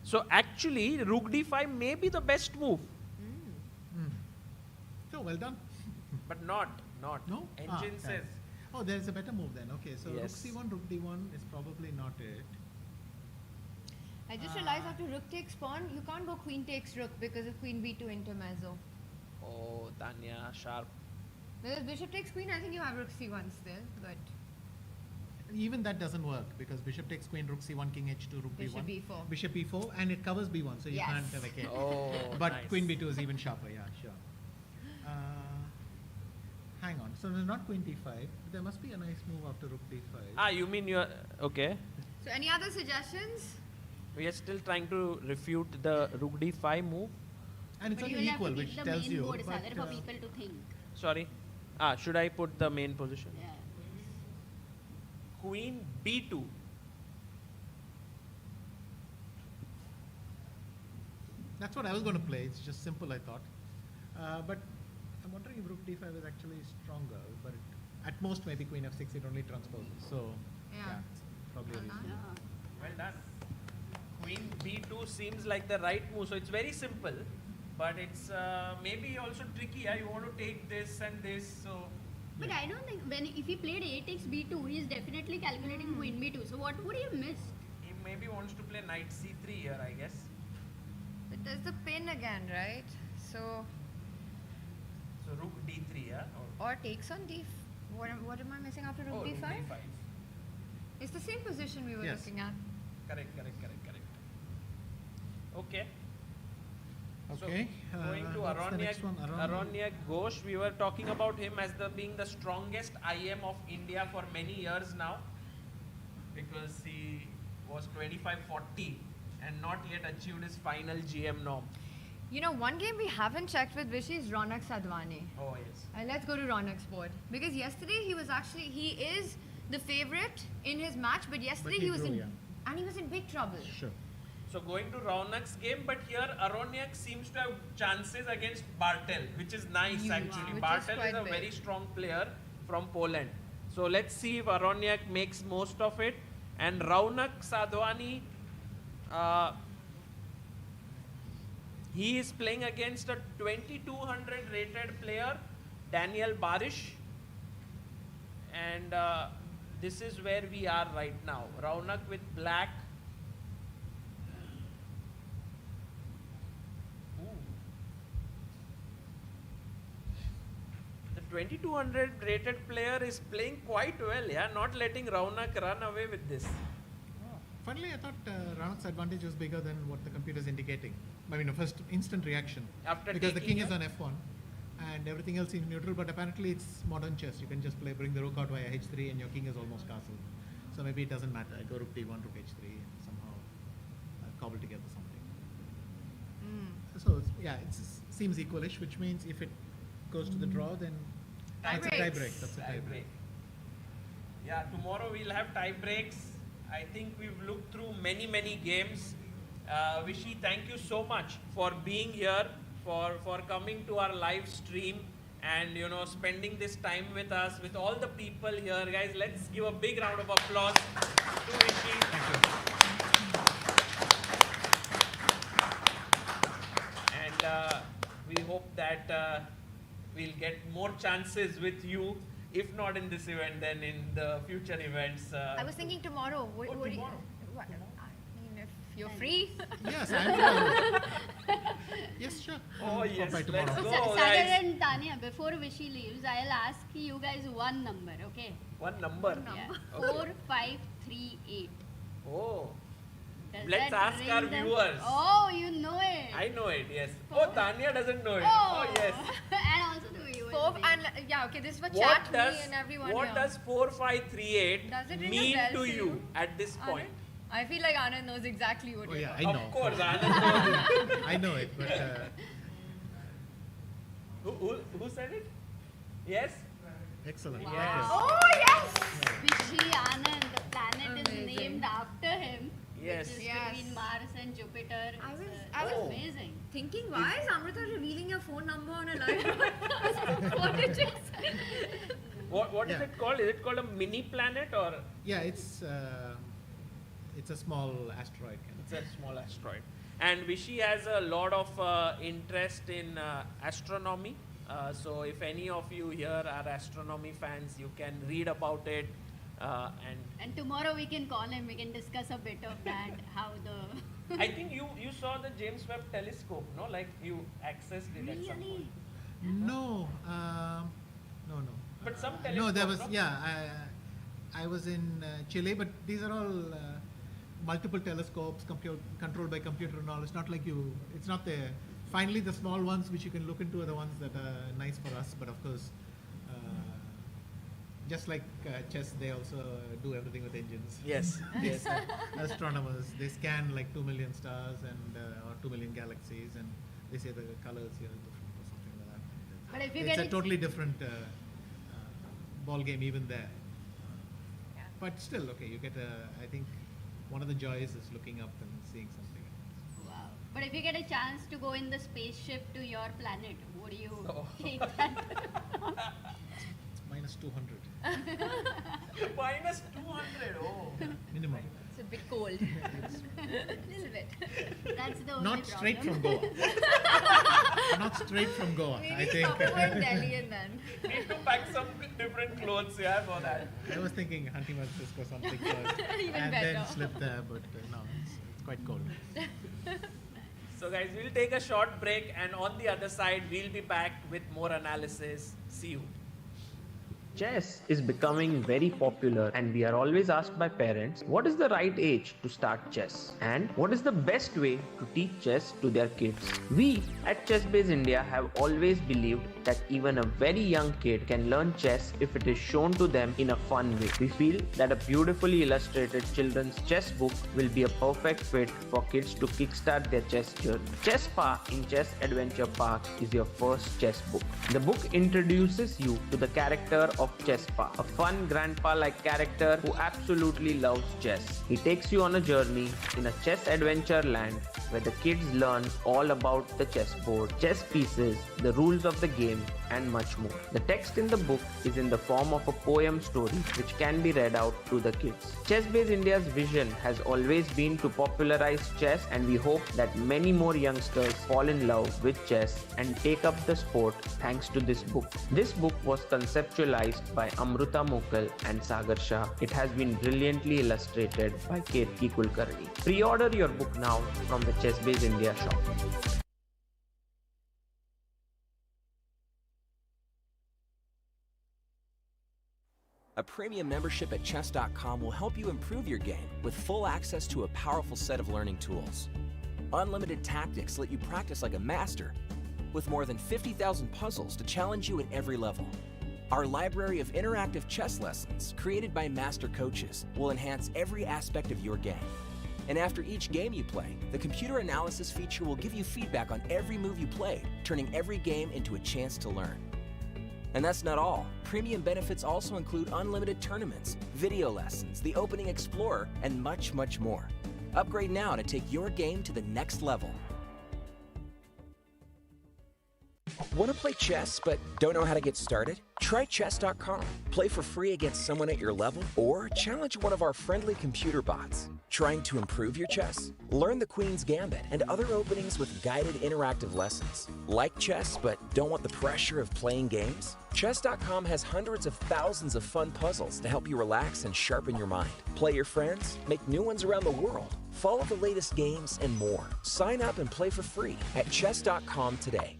M: So actually, Rook D5 may be the best move,
P: so well done.
M: but not.
P: No?
M: Engine
P: Ah,
M: says.
P: Oh, there's a better move then. Okay, so
M: Yes.
P: Rook C1, Rook D1 is probably not it.
K: I just realized after Rook takes pawn, you can't go Queen takes Rook because of Queen B2 intermezzo.
M: Oh, Tanya, sharp.
K: Because Bishop takes Queen, I think you have Rook C1 still, but
P: Even that doesn't work because Bishop takes Queen, Rook C1, King H2, Rook
K: Bishop
P: B1.
K: B4.
P: Bishop B4, and it covers B1, so you
K: Yes.
P: can't vacate.
M: Oh,
P: But
M: nice.
P: Queen B2 is even sharper, yeah, sure. Hang on, so there's not Queen D5, but there must be a nice move after Rook D5.
M: You mean you're okay?
K: so any other suggestions?
M: We are still trying to refute the Rook D5 move.
P: And it's
E: But you
P: only
E: will have
P: equal,
E: to
P: which
E: keep the
P: tells
E: main
P: you.
E: board,
P: but,
E: Sagar, for people to think.
M: Sorry. Should I put the main position?
E: Yeah.
M: Queen B2.
P: That's what I was going to play. It's just simple, I thought. But I'm wondering if Rook D5 is actually stronger. But at most, maybe Queen F6, it only transposes. So,
K: Yeah.
P: it's probably a reason.
M: Well done. Queen B2 seems like the right move. So it's very simple, but it's maybe also tricky. You want to take this and this. So
E: But I don't think if he played 8x B2, he is definitely calculating Queen B2. So what would he have missed?
M: he maybe wants to play knight C3 here, I guess.
K: But there's the pin again, right? So,
M: So Rook D3, yeah?
K: or takes on D. What am I missing after Rook
M: Oh,
K: D5?
M: Rook D5.
K: It's the same position we were
P: Yes.
K: looking at.
M: Correct. Okay.
P: Okay.
M: So going to
P: what's the next one?
M: Aronyak Ghosh, we were talking about him as being the strongest IM of India for many years now, because he was 25-40 and not yet achieved his final GM norm.
K: You know, one game we haven't checked with Vishy is Ronak Sadhwani.
M: Oh yes.
K: And let's go to Ronak's board. Because yesterday he is the favorite in his match, but yesterday he was
P: drew,
K: in,
P: yeah.
K: and he was in big trouble.
P: Sure.
M: So going to Raunak's game, but here Aronyak seems to have chances against Bartel, which is nice
K: Huge,
M: actually.
K: which is
M: Bartel is
K: quite
M: a
K: big.
M: very strong player from Poland. So let's see if Aronyak makes most of it. And Raunak Sadhwani, he is playing against a 2200 rated player, Daniel Barish. And this is where we are right now. Raunak with black. The 2200 rated player is playing quite well, yeah, not letting Raunak run away with this.
P: Funnily, I thought Raunak's advantage was bigger than what the computer is indicating. I mean, a first instant reaction.
M: After
P: because the
M: taking
P: king is
M: it?
P: on F1. and everything else seems neutral, but apparently it's modern chess. You can just bring the rook out via h3 and your king is almost castled. So maybe it doesn't matter. I go rook d1, rook h3 and somehow cobble together something. So it seems equalish, which means if it goes to the draw, then that's a tiebreak. That's a tiebreak.
M: Yeah, tomorrow we'll have tie breaks. I think we've looked through many games. Vishy, thank you so much for being here, for coming to our live stream and spending this time with us, with all the people here. Guys, let's give a big round of applause to Vishy.
P: Thank you.
M: And we hope that we'll get more chances with you. If not in this event, then in the future events.
K: I was thinking tomorrow. What
M: tomorrow?
K: I mean, if you're free.
P: Yes, I'm Yes, sure.
M: Oh, yes, let's go,
E: Sagar and Tanya, before Vishy leaves, I'll ask you guys one number, okay?
M: One number?
E: Yeah.
M: Okay.
E: 4, 5, 3, 8.
M: Oh.
E: Does
M: Let's
E: that
M: ask
E: ring
M: our
E: them?
M: viewers.
E: Oh, you know it.
M: I know it, yes. Oh, Tanya doesn't know it.
E: Oh,
M: yes.
E: And also the viewers.
K: Okay, this is for chat, me and everyone
M: What
K: here.
M: does 4, 5, 3, 8
K: Does it ring a
M: mean
K: bell
M: to
K: for
M: you
K: you?
M: at this point?
K: I feel like Anand knows exactly what you're
P: I
K: talking
P: know.
M: Of course, Anand knows.
P: I know it, but
M: Who said it? Yes?
P: excellent.
E: Wow.
P: Yes.
E: Oh, yes! Vishy Anand, the planet is named after him.
M: Yes.
E: Which is between Mars and Jupiter.
K: I was
E: amazing.
K: thinking, why is Amrita revealing your phone number on a live? What did you say?
M: What is it called? Is it called a mini planet or?
P: Yeah, it's a small asteroid.
M: It's a small asteroid. And Vishy has a lot of interest in astronomy. So if any of you here are astronomy fans, you can read about it.
E: And tomorrow we can call him, we can discuss a bit of that, how the...
M: I think you saw the James Webb telescope, no? Like you accessed it at some point.
P: No, no.
M: But some
P: No,
M: telescope,
P: there was,
M: no?
P: I was in Chile, but these are all multiple telescopes controlled by computer and all. It's not like it's not finally the small ones which you can look into are the ones that are nice for us, but of course, just like chess, they also do everything with engines.
M: Yes.
P: Yes. Astronomers, they scan like 2 million stars and or 2 million galaxies, and they say the colors here are different or something like that.
E: But if you
P: It's
E: get
P: a totally different ball game even there. But still, okay, you get I think one of the joys is looking up and seeing something.
E: Wow. But if you get a chance to go in the spaceship to your planet, would you take that?
P: Minus 200.
M: Minus 200, oh.
P: Minimum.
K: It's a bit cold.
E: Little bit. That's the only
P: Not straight from
E: problem.
P: Goa. Not straight from Goa,
K: Maybe
P: I think.
K: stop over in Delhi and then.
M: Need to pack some different clothes, yeah, for that.
P: I was thinking Hunting Francisco something first.
K: Even
P: and
K: better.
P: then slip there, but no, it's quite cold.
M: So guys, we'll take a short break, and on the other side, we'll be back with more analysis. See you.
A: Chess is becoming very popular, and we are always asked by parents, what is the right age to start chess? And what is the best way to teach chess to their kids? We at Chessb India have always believed that even a very young kid can learn chess if it is shown to them in a fun way. We feel that a beautifully illustrated children's chess book will be a perfect fit for kids to kickstart their chess journey. Chessb in Chess Adventure Park is your first chess book. The book introduces you to the character of Chessb, a fun grandpa-like character who absolutely loves chess. He takes you on a journey in a chess adventure land where the kids learn all about the chessboard, chess pieces, the rules of the game, and much more. The text in the book is in the form of a poem story which can be read out to the kids. Chessb India's vision has always been to popularize chess, and we hope that many more youngsters fall in love with chess and take up the sport thanks to this book. This book was conceptualized by Amruta Mokal and Sagar Shah. It has been brilliantly illustrated by Kirti Kulkarni. Pre-order your book now from the Chessb India shop.
B: A premium membership at Chess.com will help you improve your game with full access to a powerful set of learning tools. Unlimited tactics let you practice like a master, with more than 50,000 puzzles to challenge you at every level. Our library of interactive chess lessons, created by master coaches, will enhance every aspect of your game. And after each game you play, the computer analysis feature will give you feedback on every move you played, turning every game into a chance to learn. And that's not all. Premium benefits also include unlimited tournaments, video lessons, the opening explorer, and much, much more. Upgrade now to take your game to the next level. Want to play chess but don't know how to get started? Try Chess.com. Play for free against someone at your level or challenge one of our friendly computer bots. Trying to improve your chess? Learn the Queen's Gambit and other openings with guided interactive lessons. Like chess but don't want the pressure of playing games? Chess.com has hundreds of thousands of fun puzzles to help you relax and sharpen your mind. Play your friends, make new ones around the world, follow the latest games, and more. Sign up and play for free at Chess.com today.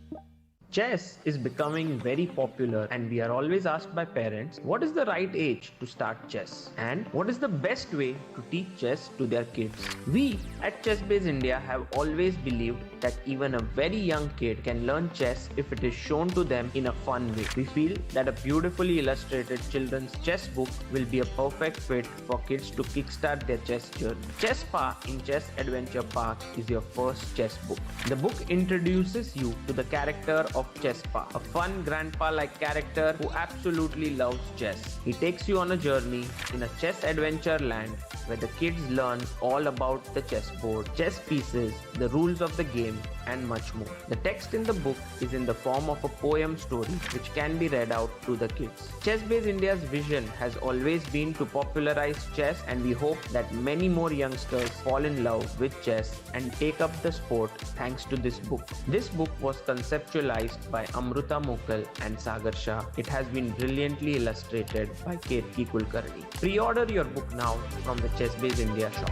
A: Chess is becoming very popular and we are always asked by parents, what is the right age to start chess? And what is the best way to teach chess to their kids? We at Chessb India have always believed that even a very young kid can learn chess if it is shown to them in a fun way. We feel that a beautifully illustrated children's chess book will be a perfect fit for kids to kickstart their chess journey. Chessb in Chess Adventure Park is your first chess book. The book introduces you to the character of Chessb, a fun grandpa-like character who absolutely loves chess. He takes you on a journey in a chess adventure land where the kids learn all about the chessboard, chess pieces, the rules of the game, and much more. The text in the book is in the form of a poem story which can be read out to the kids. Chessb India's vision has always been to popularize chess, and we hope that many more youngsters fall in love with chess and take up the sport thanks to this book. This book was conceptualized by Amruta Mokal and Sagar Shah. It has been brilliantly illustrated by Kirti Kulkarni. Pre-order your book now from the Chessb India shop.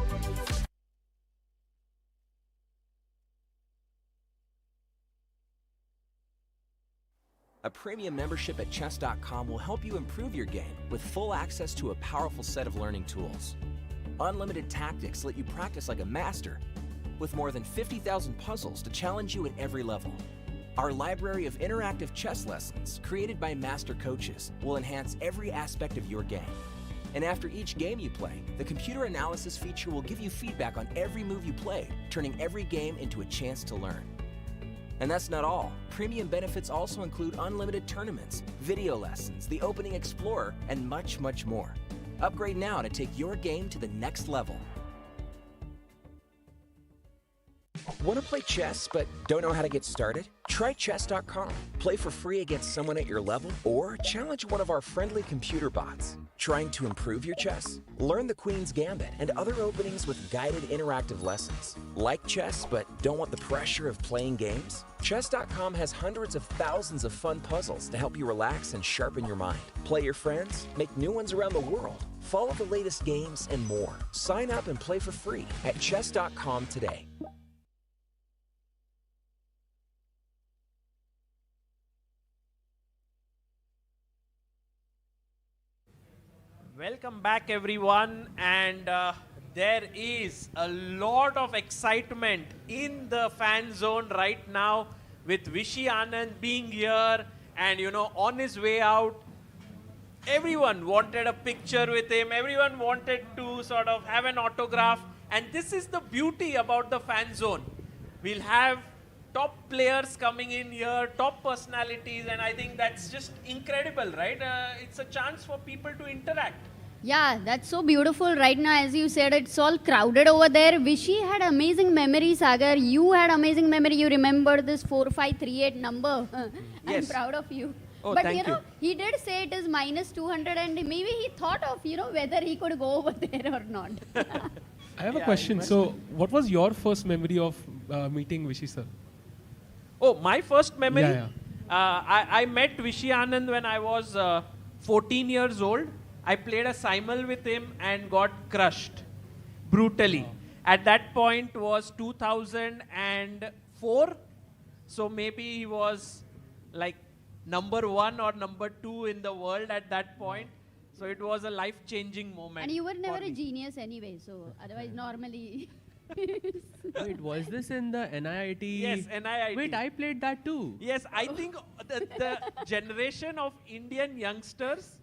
B: A premium membership at Chess.com will help you improve your game with full access to a powerful set of learning tools. Unlimited tactics let you practice like a master, with more than 50,000 puzzles to challenge you at every level. Our library of interactive chess lessons, created by master coaches, will enhance every aspect of your game. And after each game you play, the computer analysis feature will give you feedback on every move you played, turning every game into a chance to learn. And that's not all. Premium benefits also include unlimited tournaments, video lessons, the opening explorer, and much, much more. Upgrade now to take your game to the next level. Want to play chess but don't know how to get started? Try Chess.com. Play for free against someone at your level or challenge one of our friendly computer bots. Trying to improve your chess? Learn the Queen's Gambit and other openings with guided interactive lessons. Like chess but don't want the pressure of playing games? Chess.com has hundreds of thousands of fun puzzles to help you relax and sharpen your mind. Play your friends, make new ones around the world, follow the latest games, and more. Sign up and play for free at Chess.com today.
M: Welcome back, everyone, and there is a lot of excitement in the fan zone right now with Vishy Anand being here and, you know, on his way out. Everyone wanted a picture with him. Everyone wanted to sort of have an autograph, and this is the beauty about the fan zone. We'll have top players coming in here, top personalities, and I think that's just incredible, right? It's a chance for people to interact.
E: Yeah, that's so beautiful right now. As you said, it's all crowded over there. Vishy had amazing memory, Sagar. You had amazing memory. You remember this 4538 number. I'm
M: Yes.
E: proud of you.
M: Oh,
E: but
M: thank
E: you know,
M: you.
E: he did say it is minus 200 and maybe he thought of, you know, whether he could go over there or not.
L: I have a question. So, what was your first memory of meeting Vishy sir?
M: Oh, my first memory?
L: Yeah,
M: I met Vishy Anand when I was 14 years old. I played a simul with him and got crushed brutally. At that point was 2004. So maybe he was like number 1 or number 2 in the world at that point. So it was a life-changing moment.
E: And you were never
M: for
E: a
M: me.
E: genius anyway, so otherwise normally...
Q: Wait, was this in the NIIT?
M: Yes, NIIT.
Q: Wait, I played that too.
M: Yes, I think the generation of Indian youngsters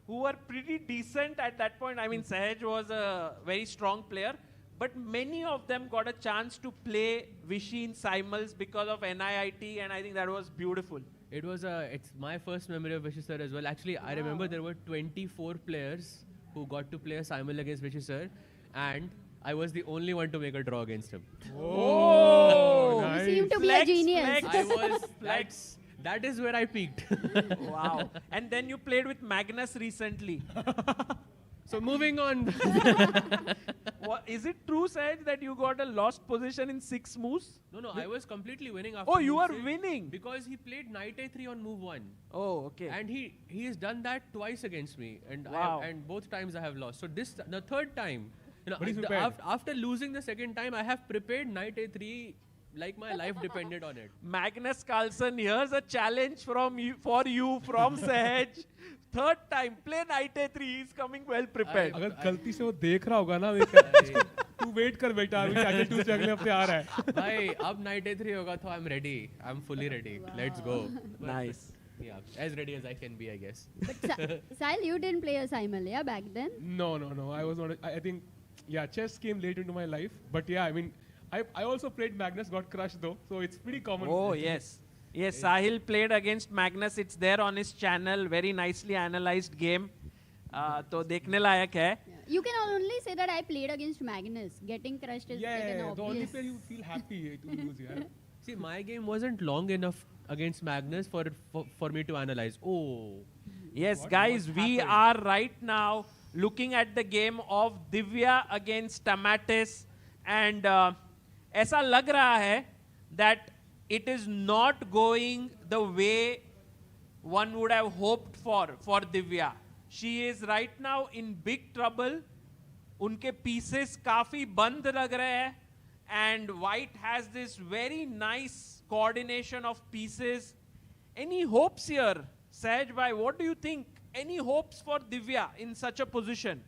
M: who were pretty decent at that point. I mean, Sahaj was a very strong player, but many of them got a chance to play Vishy in Simals because of NIIT, and I think that was beautiful.
Q: It was it's my first memory of Vishy sir as well. Actually, I remember there were 24 players who got to play a Simal against Vishy sir, and I was the only one to make a draw against him.
M: Oh,
E: nice. You seem to be a genius.
Q: I was. That is where I peaked.
M: Wow. And then you played with Magnus recently.
Q: So moving on.
M: Is it true, Sahaj, that you got a lost position in 6 moves?
Q: No, I was completely winning after.
M: Oh, you
Q: move
M: are
Q: 6
M: winning?
Q: Because he played knight a3 on move 1.
M: Oh, okay.
Q: And he has done that twice against me, and
M: Wow.
Q: and both times I have lost. So the third time,
L: But he's prepared.
Q: after losing the second time, I have prepared knight a3 like my life depended on it.
M: Magnus Carlsen, here's a challenge from you from Sahaj. Third time, play knight a3. He's coming well prepared.
L: अगर गलती से वो देख रहा होगा ना, तू wait कर बेटा, अभी जाके तू अगले हफ्ते आ रहा है.
Q: भाई अब knight a3 होगा तो I'm ready. I'm fully ready. Let's go.
M: Nice.
Q: Yeah, as ready as I can be, I guess.
E: But Sahil, you didn't play a Simal, yeah, back then?
L: No. I was not. I think, yeah, chess came late into my life. But yeah, I mean, I also played Magnus, got crushed though. So it's pretty common.
M: Oh, yes. Yes, Sahil played against Magnus. It's there on his channel. Very nicely analyzed game. तो देखने लायक है.
E: You can only say that I played against Magnus. Getting crushed is like an obvious.
L: The only player you feel happy to lose. Yeah.
Q: See, my game wasn't long enough against Magnus for me to analyze. Oh.
M: Yes, guys, we are right now looking at the game of Divya against Tamatis, and ऐसा लग रहा है that it is not going the way one would have hoped for Divya. She is right now in big trouble. उनके pieces काफी बंद लग रहे हैं, and white has this very nice coordination of pieces. Any hopes here, Sahaj bhai? What do you think? Any hopes for Divya in such a position?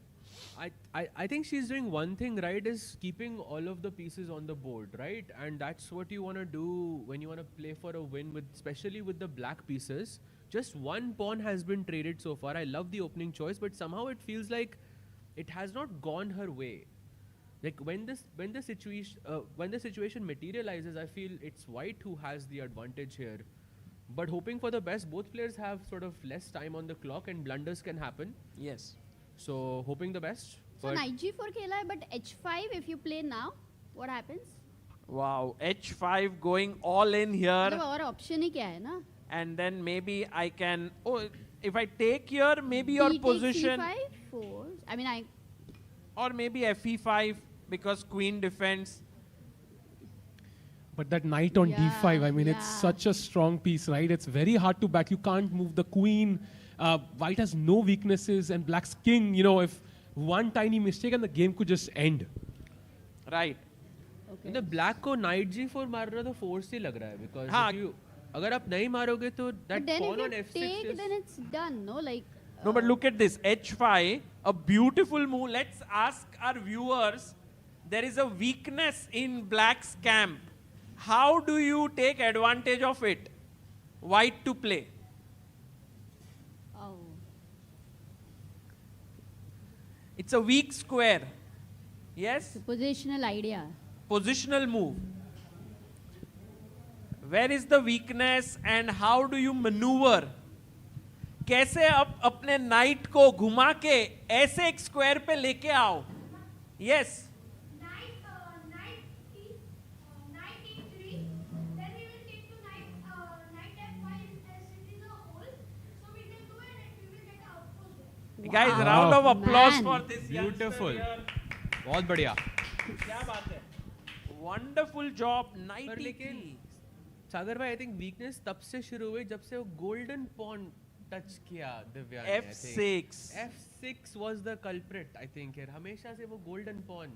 Q: I think she's doing one thing right, is keeping all of the pieces on the board, right? And that's what you want to do when you want to play for a win, especially with the black pieces. Just one pawn has been traded so far. I love the opening choice, but somehow it feels like it has not gone her way. Like when the situation materializes, I feel it's white who has the advantage here. But hoping for the best, both players have sort of less time on the clock and blunders can happen.
M: Yes.
Q: So hoping the best.
E: So knight g4 खेला है, but h5 if you play now, what happens?
M: Wow, h5 going all in here.
E: मतलब और option ही क्या है ना?
M: And then maybe I can, if I take here, maybe your
E: D takes
M: position.
E: c5, 4. I mean,
M: Or maybe fe5 because queen defends.
L: But that knight on d5, I mean, it's such a strong piece, right? It's very hard to back. You can't move the queen. White has no weaknesses, and black's king, if one tiny mistake and the game could just end.
M: Right.
Q: Okay. The black को knight g4 मार रहा तो force ही लग रहा है, because if you अगर आप नहीं मारोगे तो that
E: but then
Q: pawn
E: if
Q: on
E: you
Q: f6
E: take,
Q: is
E: then it's done, no? Like.
M: No, but look at this, h5, a beautiful move. Let's ask our viewers, there is a weakness in black's camp. How do you take advantage of it? White to play.
E: Oh.
M: It's a weak square. Yes?
E: Positional idea.
M: Positional move. Where is the weakness and how do you maneuver? कैसे आप अपने night को घुमा के ऐसे एक square पे लेके आओ? Yes. Guys, round of applause for this
Q: beautiful. बहुत बढ़िया.
M: क्या बात है? Wonderful job, knight
Q: पर
M: e3.
Q: लेकिन सागर भाई, I think weakness तब से शुरू हुई जब से वो golden pawn touch किया दिव्या ने.
M: F6.
Q: F6 was the culprit, I think. here. हमेशा से वो golden pawn.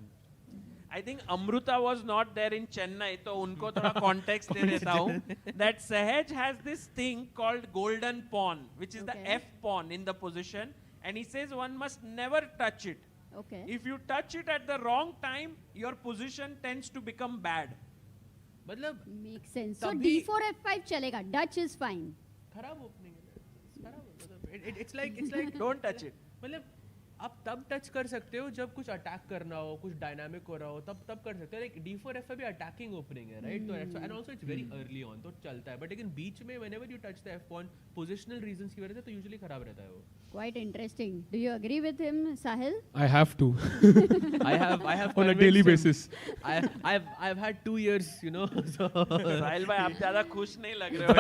M: I think Amruta was not there in Chennai, तो उनको थोड़ा context दे देता हूँ. That Sahaj has this thing called golden pawn, which is the F pawn in the position, and he says one must never touch it.
E: Okay.
M: If you touch it at the wrong time, your position tends to become bad.
E: Makes sense. So D4 F5 chalega. Dutch is fine.
Q: खराब opening है. It's like
M: Don't touch it.
Q: मतलब आप तब touch कर सकते हो जब कुछ अटैक करना हो, कुछ डायनामिक हो रहा हो, तब कर सकते हो. लाइक D4 F5 भी अटैकिंग ओपनिंग है, राइट? तो and also it's very early on, तो चलता है. बट लेकिन बीच में whenever you touch the F pawn positional reasons की वजह से तो यूजुअली खराब रहता है वो.
E: Quite interesting. Do you agree with him, Sahil?
L: I have to.
Q: I have
L: on a daily basis.
Q: I've had 2 years, you know. So
M: साहिल भाई आप ज़्यादा खुश नहीं लग रहे हो.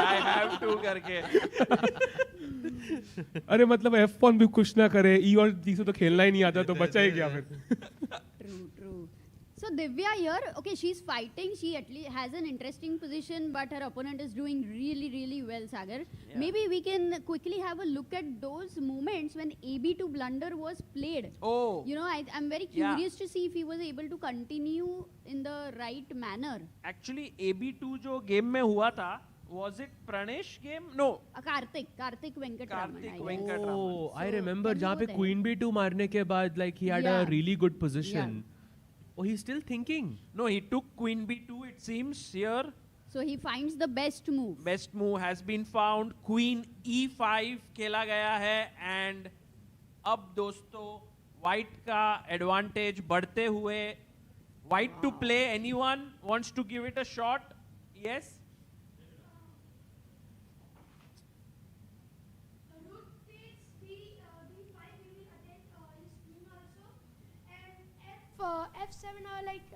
M: I have to करके.
L: अरे मतलब F1 भी कुछ ना करे, E और D से तो खेलना ही नहीं आता, तो बचा ही क्या फिर?
E: True. So Divya here, okay, she's fighting. She at least has an interesting position, but her opponent is doing really well, Sagar.
M: Yeah.
E: Maybe we can quickly have a look at those moments when AB2 blunder was played.
M: Oh.
E: You know, I'm very curious to see if he was able to continue in the right manner.
M: Actually, AB2 जो game में हुआ था, was it Pranesh game? No.
E: Karthik Venkatraman.
Q: Oh, I remember जहाँ पे Queen B2 मारने के बाद, like he had a really good position.
E: Yeah.
Q: Oh, he's still thinking.
M: No, he took Queen B2, it seems, here.
E: So he finds the best move.
M: Best move has been found. Queen E5 खेला गया है, and अब दोस्तों white का advantage बढ़ते हुए. White to play. Anyone wants to give it a shot? Yes.
R: F7 or like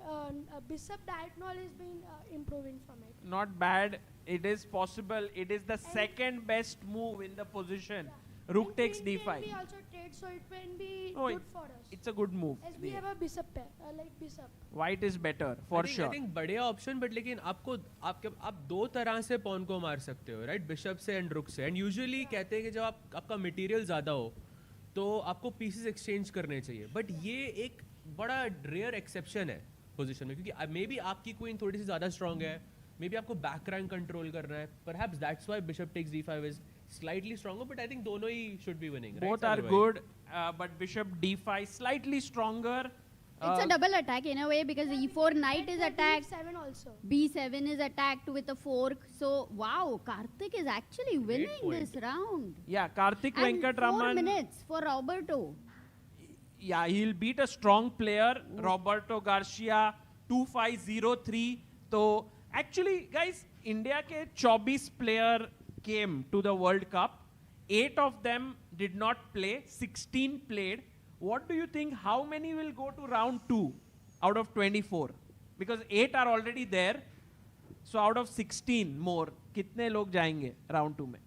R: bishop diagonal has been improving from it.
M: Not bad. It is possible. It is the second best move in the position. Rook takes D5.
R: We also trade, so it can be
M: Oh,
R: good for us.
M: It's a good move.
R: As we have a bishop pair, like bishop.
M: White is better for sure.
Q: I think बढ़िया option, but लेकिन आप दो तरह से pawn को मार सकते हो, राइट? बिशप से एंड रुक से. एंड यूजुअली कहते हैं कि जब आपका मटेरियल ज़्यादा हो तो आपको पीसेस एक्सचेंज करने चाहिए. बट ये एक बड़ा रेयर एक्सेप्शन है पोजीशन में, क्योंकि मे बी आपकी क्वीन थोड़ी सी ज़्यादा स्ट्रांग है, मे बी आपको बैक रैंक कंट्रोल करना है. Perhaps that's why bishop takes D5 is slightly stronger, but I think दोनों ही should be winning.
M: Both are good, but bishop D5 slightly stronger.
E: It's a double attack in a way, because E4 knight is attacked.
R: B7 also.
E: B7 is attacked with a fork. So wow, Karthik is actually winning this round.
M: Yeah, Karthik
E: And
M: Venkatraman.
E: 4 minutes for Roberto.
M: Yeah, he'll beat a strong player, Roberto Garcia, 2503. So actually, guys, India के 24 player came to the World Cup. 8 of them did not play. 16 played. What do you think? How many will go to round 2 out of 24? Because 8 are already there. So out of 16 more, कितने लोग जाएंगे round 2 में?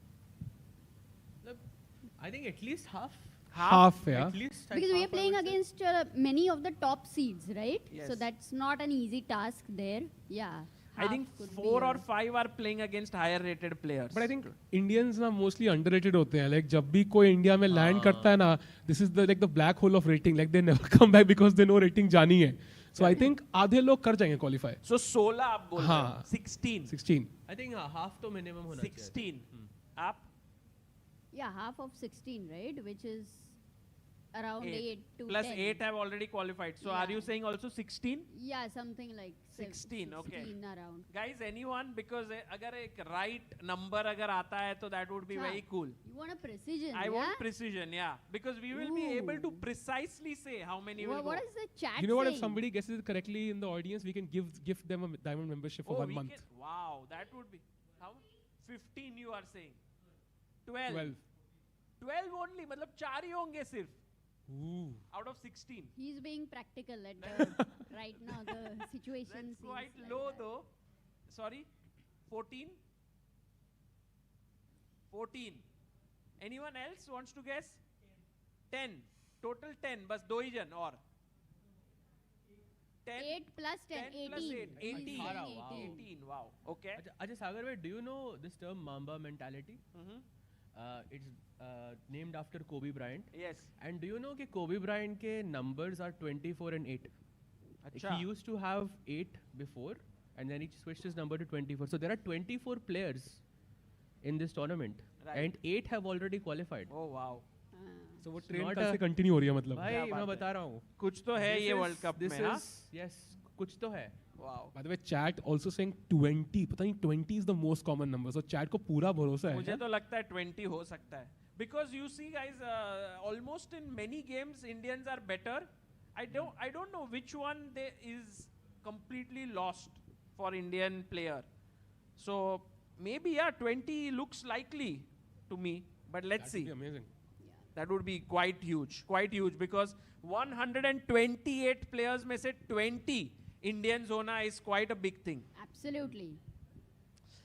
Q: I think at least half.
L: Half, yeah.
Q: At least
E: Because we are playing against many of the top seeds, right?
M: Yes.
E: So that's not an easy task there. Yeah.
M: I think 4 or 5 are playing against higher rated players.
L: But I think Indians ना mostly underrated होते हैं. Like जब भी कोई India में land करता है ना, this is the black hole of rating. Like they never come back because they know rating जानी है. So I think आधे लोग कर जाएंगे qualify.
M: So 16 आप बोल रहे हो?
L: 16.
Q: I think half तो minimum होना चाहिए.
M: 16. आप?
E: Yeah, half of 16, right? Which is around 8 to
M: Plus
E: 10.
M: 8 have already qualified. So are you saying also 16?
E: Yeah, something like
M: 16, okay.
E: 16 around.
M: Guys, anyone? Because अगर एक right number अगर आता है तो that would be very cool.
E: You want a precision,
M: I want precision, yeah. Because we will be able to precisely say how many will go.
E: What is the chat
L: You know what? If
E: saying?
L: somebody guesses it correctly in the audience, we can give them a diamond membership for 1 month.
M: Wow, that would be how? 15 you are saying. 12. 12 only. मतलब 4 ही होंगे सिर्फ.
L: Ooh.
M: Out of 16.
E: He's being practical at the, right now. The situation
M: That's
E: seems
M: quite
E: like
M: low
E: that.
M: though. Sorry, 14. 14. Anyone else wants to guess? 10. Total 10. बस 2 ही जन और. 10
E: 8 plus 10,
M: 10 plus 8. 18.
E: 18.
M: 18. Wow. Okay.
Q: Ajay Sagar bhai, do you know this term Mamba mentality? It's named after Kobe Bryant.
M: Yes.
Q: And do you know that Kobe Bryant ke numbers are 24 and 8?
M: Achha.
Q: He used to have 8 before, and then he switched his number to 24. So there are 24 players in this tournament,
M: Right.
Q: and 8 have already qualified.
M: Oh wow.
L: So वो train कल से continue हो रही है मतलब.
Q: भाई मैं बता रहा हूँ.
M: कुछ तो है ये वर्ल्ड कप में. हाँ.
Q: Yes, कुछ तो है.
M: Wow.
L: By the way, chat also saying 20. पता नहीं 20 is the most common number. So chat को पूरा भरोसा है.
M: मुझे तो लगता है 20 हो सकता है. Because you see guys, almost in many games Indians are better. I don't know which one is completely lost for Indian player. So maybe 20 looks likely to me. But let's see.
L: That would be amazing.
M: That would be quite huge because 128 players में से 20 Indians होना is quite a big thing.
E: Absolutely.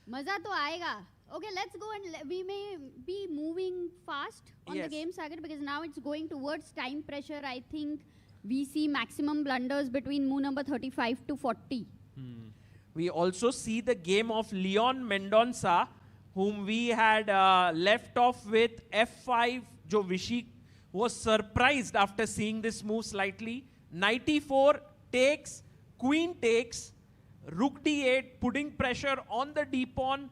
E: मजा तो आएगा. Okay, let's go and we may be moving fast on the game Sagar because now it's going towards time pressure. I think we see maximum blunders between move number 35 to 40.
M: We also see the game of Lyndon Mendonsa, whom we had left off with F5. जो Vishy was surprised after seeing this move slightly. 94 takes, queen takes, rook d8, putting pressure on the d pawn,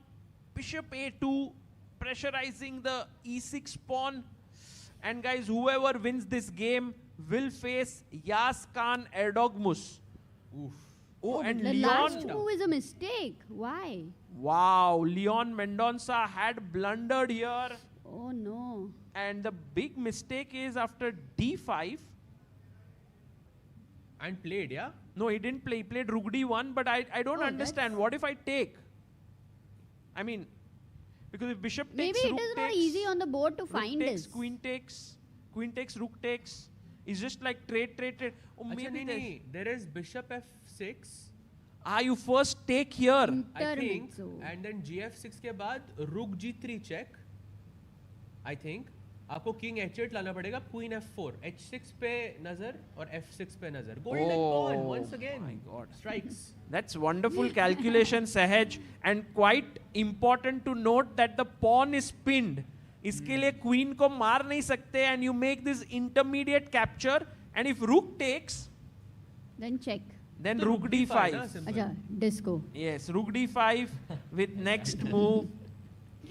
M: bishop a2, pressurizing the e6 pawn. And guys, whoever wins this game will face Yas Khan Erdogmus.
E: Oof.
M: Oh, and
E: the
M: Leon.
E: last move is a mistake. Why?
M: Wow, Lyndon Mendonsa had blundered here.
E: Oh no.
M: And the big mistake is after d5.
Q: And played, yeah?
M: No, he didn't play. He played rook d1, but I don't understand. What if I take? I mean, because if bishop takes,
E: maybe
M: rook
E: it is
M: takes,
E: not easy on the board to find
M: takes,
E: this.
M: queen takes, rook takes. It's just like trade. Oh, maybe
Q: there is bishop f6.
M: You first take here.
Q: I think. And then gf6 के बाद rook g3 check. I think. आपको king h8 लाना पड़ेगा, queen f4, h6 पे नजर और f6 पे नजर. Golden pawn once again.
M: My God.
Q: Strikes.
M: That's wonderful calculation, Sahaj, and quite important to note that the pawn is pinned. इसके लिए queen को मार नहीं सकते, and you make this intermediate capture, and if rook takes,
E: then check.
M: Then rook d5.
E: Acha, disco.
M: Yes, rook d5 with next move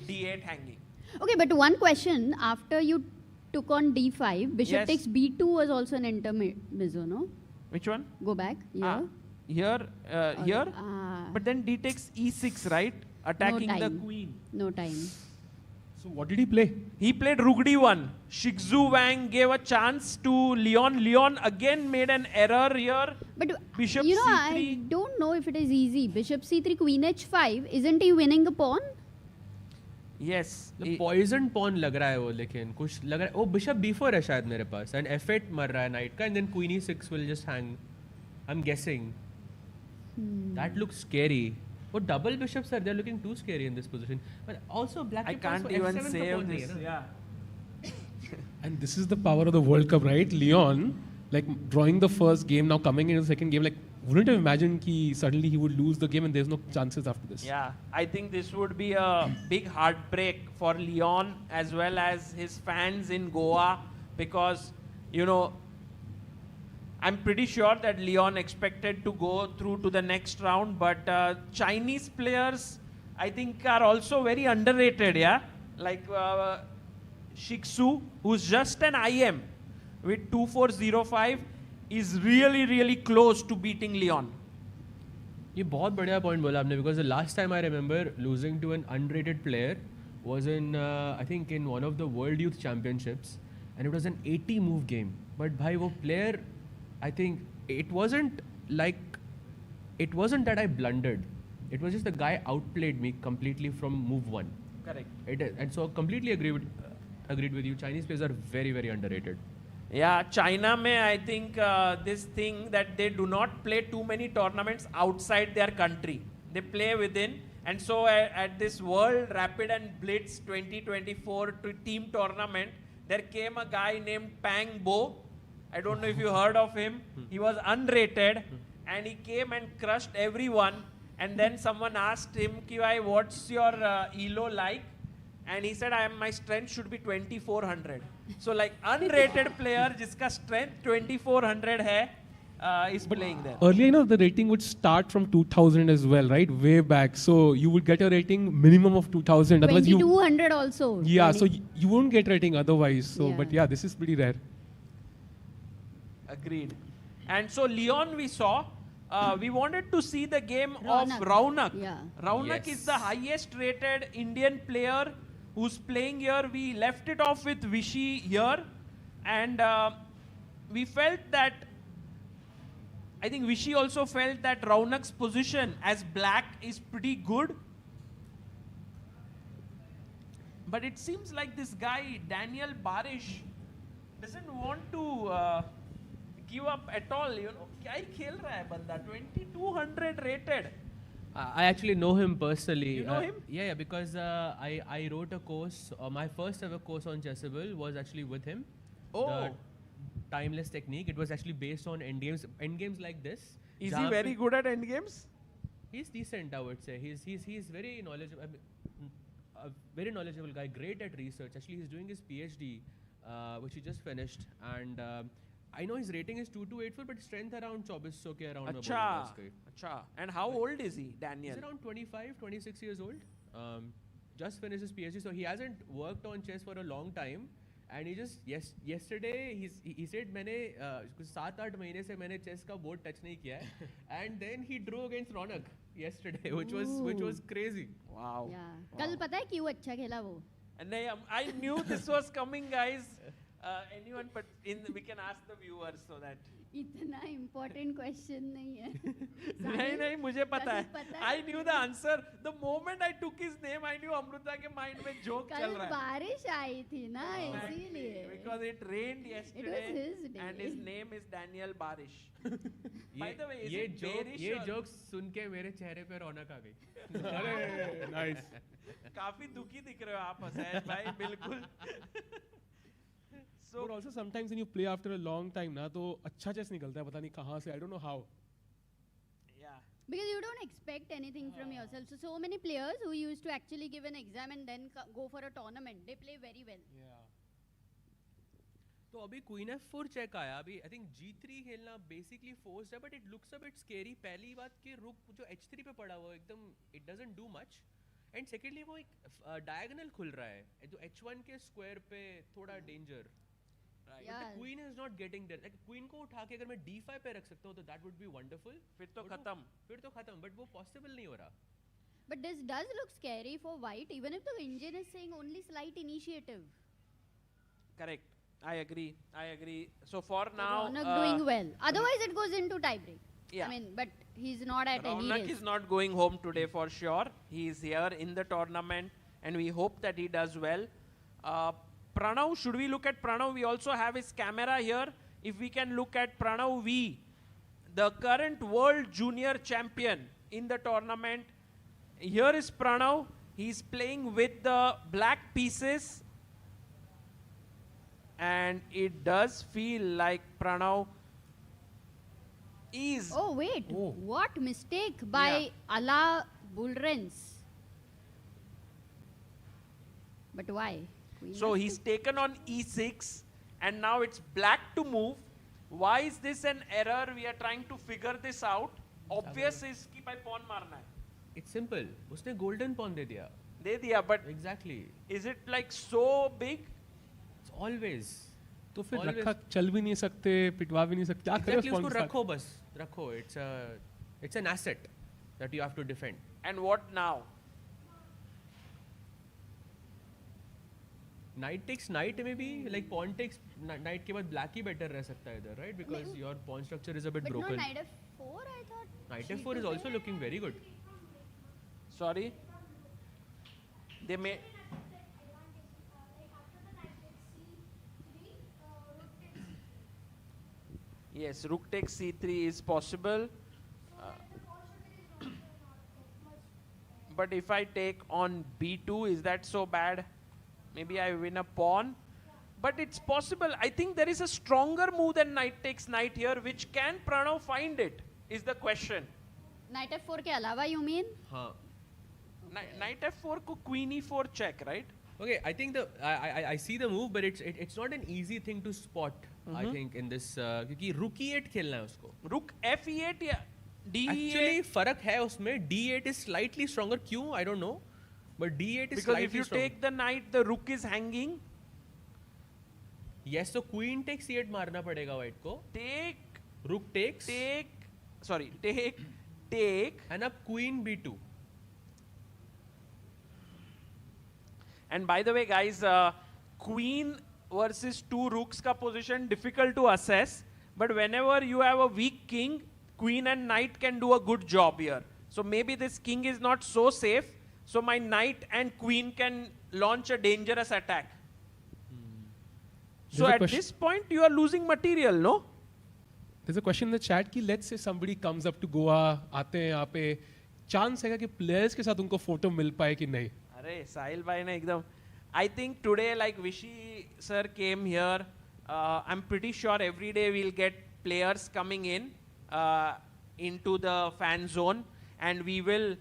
M: d8 hanging.
E: Okay, but one question. After you took on d5, bishop takes b2 was also an intermezzo, no?
M: Which one?
E: Go back. Here.
M: Here? But then d takes e6, right? Attacking
E: no
M: the queen.
E: No time.
L: So what did he play?
M: He played rook d1. Shixu Wang gave a chance to Leon. Leon again made an error here.
E: But
M: bishop
E: you know,
M: c3.
E: I don't know if it is easy. Bishop c3, queen h5. Isn't he winning a pawn?
M: Yes.
Q: The poison pawn लग रहा है वो, लेकिन कुछ लग रहा है. Oh, bishop b4 है शायद मेरे पास. And f8 मर रहा है knight का, and then queen e6 will just hang. I'm guessing. That looks scary. What double bishops are they're looking too scary in this position. But also black.
M: I can't even save this.
Q: Yeah.
L: And this is the power of the World Cup, right? Leon, like drawing the first game, now coming into the second game, like wouldn't have imagined कि suddenly he would lose the game and there's no chances after this.
M: Yeah, I think this would be a big heartbreak for Leon as well as his fans in Goa, because, you know, I'm pretty sure that Leon expected to go through to the next round, but Chinese players, I think, are also very underrated, yeah? Like Shixu, who's just an IM with 2405, is really close to beating Leon.
Q: ये बहुत बढ़िया point बोला आपने, because the last time I remember losing to an unrated player was in I think in one of the World Youth Championships, and it was an 80 move game. But भाई वो player, I think it wasn't that I blundered. It was just the guy outplayed me completely from move 1.
M: Correct.
Q: And so completely agreed with you. Chinese players are very underrated.
M: Yeah, China mein, I think this thing that they do not play too many tournaments outside their country. They play within. And so at this World Rapid and Blitz 2024 team tournament, there came a guy named Pang Bo. I don't know if you heard of him. He was unrated and he came and crushed everyone. And then someone asked him, what's your ELO like? And he said, my strength should be 2400. So like unrated player, jiska strength 2400 hai, is playing there.
L: Earlier, the rating would start from 2000 as well, right? Way back. So you would get a rating minimum of 2000. Otherwise,
E: 2200 also.
L: Yeah, so you won't get rating otherwise. So,
E: Yeah.
L: but yeah, this is pretty rare.
M: Agreed. And so Leon we saw. We wanted to see the game
E: Raunak.
M: of Raunak.
E: Yeah.
M: Raunak is the highest rated Indian player who's playing here. We left it off with Vishy here. And we felt that, I think Vishy also felt that Raunak's position as black is pretty good. But it seems like this guy, Daniel Barish, doesn't want to give up at all. क्या ही खेल रहा है बंदा 2200 rated.
Q: I actually know him personally.
M: You know him?
Q: Yeah, because I wrote a course. My first ever course on Chessb was actually with him.
M: Oh.
Q: The timeless technique. It was actually based on endgames like this.
M: Is he very good at endgames?
Q: He's decent, I would say. He's very knowledgeable. I mean, a very knowledgeable guy. Great at research. Actually, he's doing his PhD, which he just finished, and. I know his rating is 2284, but strength around 2400 ke around.
M: Acha. And how old is he, Daniel?
Q: He's around 25, 26 years old. Just finished his PhD, so he hasn't worked on chess for a long time. And he just yesterday he said मैंने 7-8 महीने से मैंने chess का board touch नहीं किया है. And then he drew against Raunak yesterday, which was crazy.
M: Wow.
E: Yeah. कल पता है क्यों अच्छा खेला वो?
M: I knew this was coming, guys. Anyone, but we can ask the viewers so that.
E: इतना important question नहीं है.
M: नहीं मुझे पता है. I knew the answer. The moment I took his name, I knew Amruta के mind में joke चल रहा है.
E: कल बारिश आई थी ना इसीलिए.
M: Because it rained yesterday.
E: It was his day.
M: And his name is Daniel Barish. By the way, is it Barish?
Q: ये joke सुन के मेरे चेहरे पे रौनक आ गई.
L: अरे nice.
M: काफी दुखी दिख रहे हो आप असैद भाई बिल्कुल.
L: So but also sometimes when you play after a long time ना तो अच्छा chess निकलता है पता नहीं कहाँ से. I don't know how.
M: Yeah.
E: Because you don't expect anything from yourself. So many players who used to actually give an exam and then go for a tournament, they play very well.
L: Yeah.
Q: तो अभी Queen F4 check आया. अभी I think G3 खेलना basically forced है, but it looks a bit scary. पहली बात कि रुक जो H3 पे पड़ा हुआ एकदम it doesn't do much. And secondly वो एक diagonal खुल रहा है. जो H1 के square पे थोड़ा danger. Right.
E: Yeah.
Q: But the queen is not getting there. Like queen को उठा के अगर मैं D5 पे रख सकता हूँ तो that would be wonderful.
M: फिर तो खत्म.
Q: But वो possible नहीं हो रहा.
E: But this does look scary for white, even if the engine is saying only slight initiative.
M: Correct. I agree. So for now,
E: Raunak doing well. Otherwise, it goes into tiebreak.
M: Yeah.
E: I mean, but he's not at any
M: Raunak
E: risk.
M: is not going home today for sure. He is here in the tournament, and we hope that he does well. Pranav, should we look at Pranav? We also have his camera here. If we can look at Pranav V, the current world junior champion in the tournament. Here is Pranav. He's playing with the black pieces. And it does feel like Pranav is...
E: Oh, wait. What mistake by Ala Bulrens? But why?
M: So he's taken on e6 and now it's black to move. Why is this an error? We are trying to figure this out. Obvious is कि भाई pawn मारना है.
Q: It's simple. उसने golden pawn दे दिया.
M: दे दिया, but
Q: exactly.
M: Is it like so big?
Q: It's always.
L: तो फिर रखा चल भी नहीं सकते, पिटवा भी नहीं सकते. क्या करें
Q: उसको रखो बस. रखो. It's an asset that you have to defend.
M: And what now?
Q: Knight takes knight maybe, like pawn takes knight के बाद black ही better रह सकता है इधर, right? Because your pawn structure is a bit broken.
E: But no, knight f4 I thought.
Q: Knight f4 is also looking very good.
M: Sorry? They may... Yes, rook takes c3 is possible. But if I take on b2, is that so bad? Maybe I win a pawn. But it's possible. I think there is a stronger move than knight takes knight here, which can Pranav find it, is the question.
E: Knight f4 के अलावा you mean?
Q: हाँ.
M: Knight f4 को queen e4 check, right?
Q: Okay, I think I see the move, but it's not an easy thing to spot. I think in this क्योंकि rook e8 खेलना है उसको.
M: Rook f8 या d8.
Q: Actually फर्क है उसमें. d8 is slightly stronger. क्यों? I don't know. But d8 is
M: because
Q: slightly
M: if you
Q: stronger.
M: take the knight, the rook is hanging.
Q: Yes, so queen takes c8 मारना पड़ेगा white को.
M: Take.
Q: Rook takes.
M: Take.
Q: And अब queen b2.
M: And by the way, guys, queen versus two rooks ka position difficult to assess. But whenever you have a weak king, queen and knight can do a good job here. So maybe this king is not so safe. So my knight and queen can launch a dangerous attack. So at this point, you are losing material, no?
L: There's a question in the chat कि let's say somebody comes up to Goa, आते हैं यहाँ पे, chance है कि players के साथ उनको photo मिल पाए कि नहीं?
M: अरे साहिल भाई ने एकदम. I think today, like Vishy sir came here, I'm pretty sure every day we'll get players coming in into the fan zone, and we will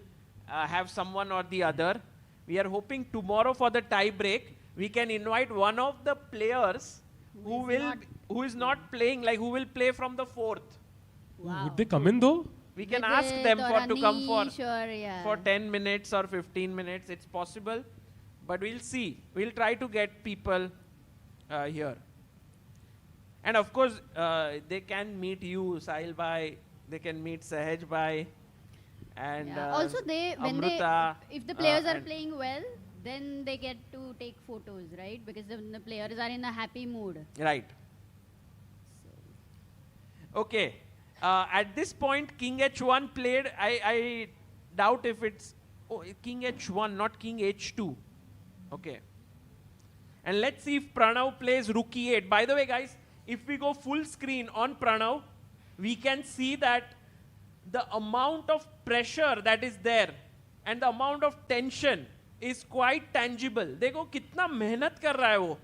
M: have someone or the other. We are hoping tomorrow for the tie break, we can invite one of the players who is not playing, like who will play from the fourth.
L: Wow. Would they come in though?
M: We can ask them to come for 10 minutes or 15 minutes. It's possible. But we'll see. We'll try to get people here. And of course, they can meet you, Sahil Bhai. They can meet Sahaj Bhai. And
E: also, when
M: Amruta,
E: if the players are playing well, then they get to take photos, right? Because the players are in a happy mood.
M: Right. Okay. At this point, King H1 played. I doubt if it's King H1, not King H2. Okay. And let's see if Pranav plays Rook E8. By the way, guys, if we go full screen on Pranav, we can see that the amount of pressure that is there and the amount of tension is quite tangible. देखो कितना मेहनत कर रहा है वो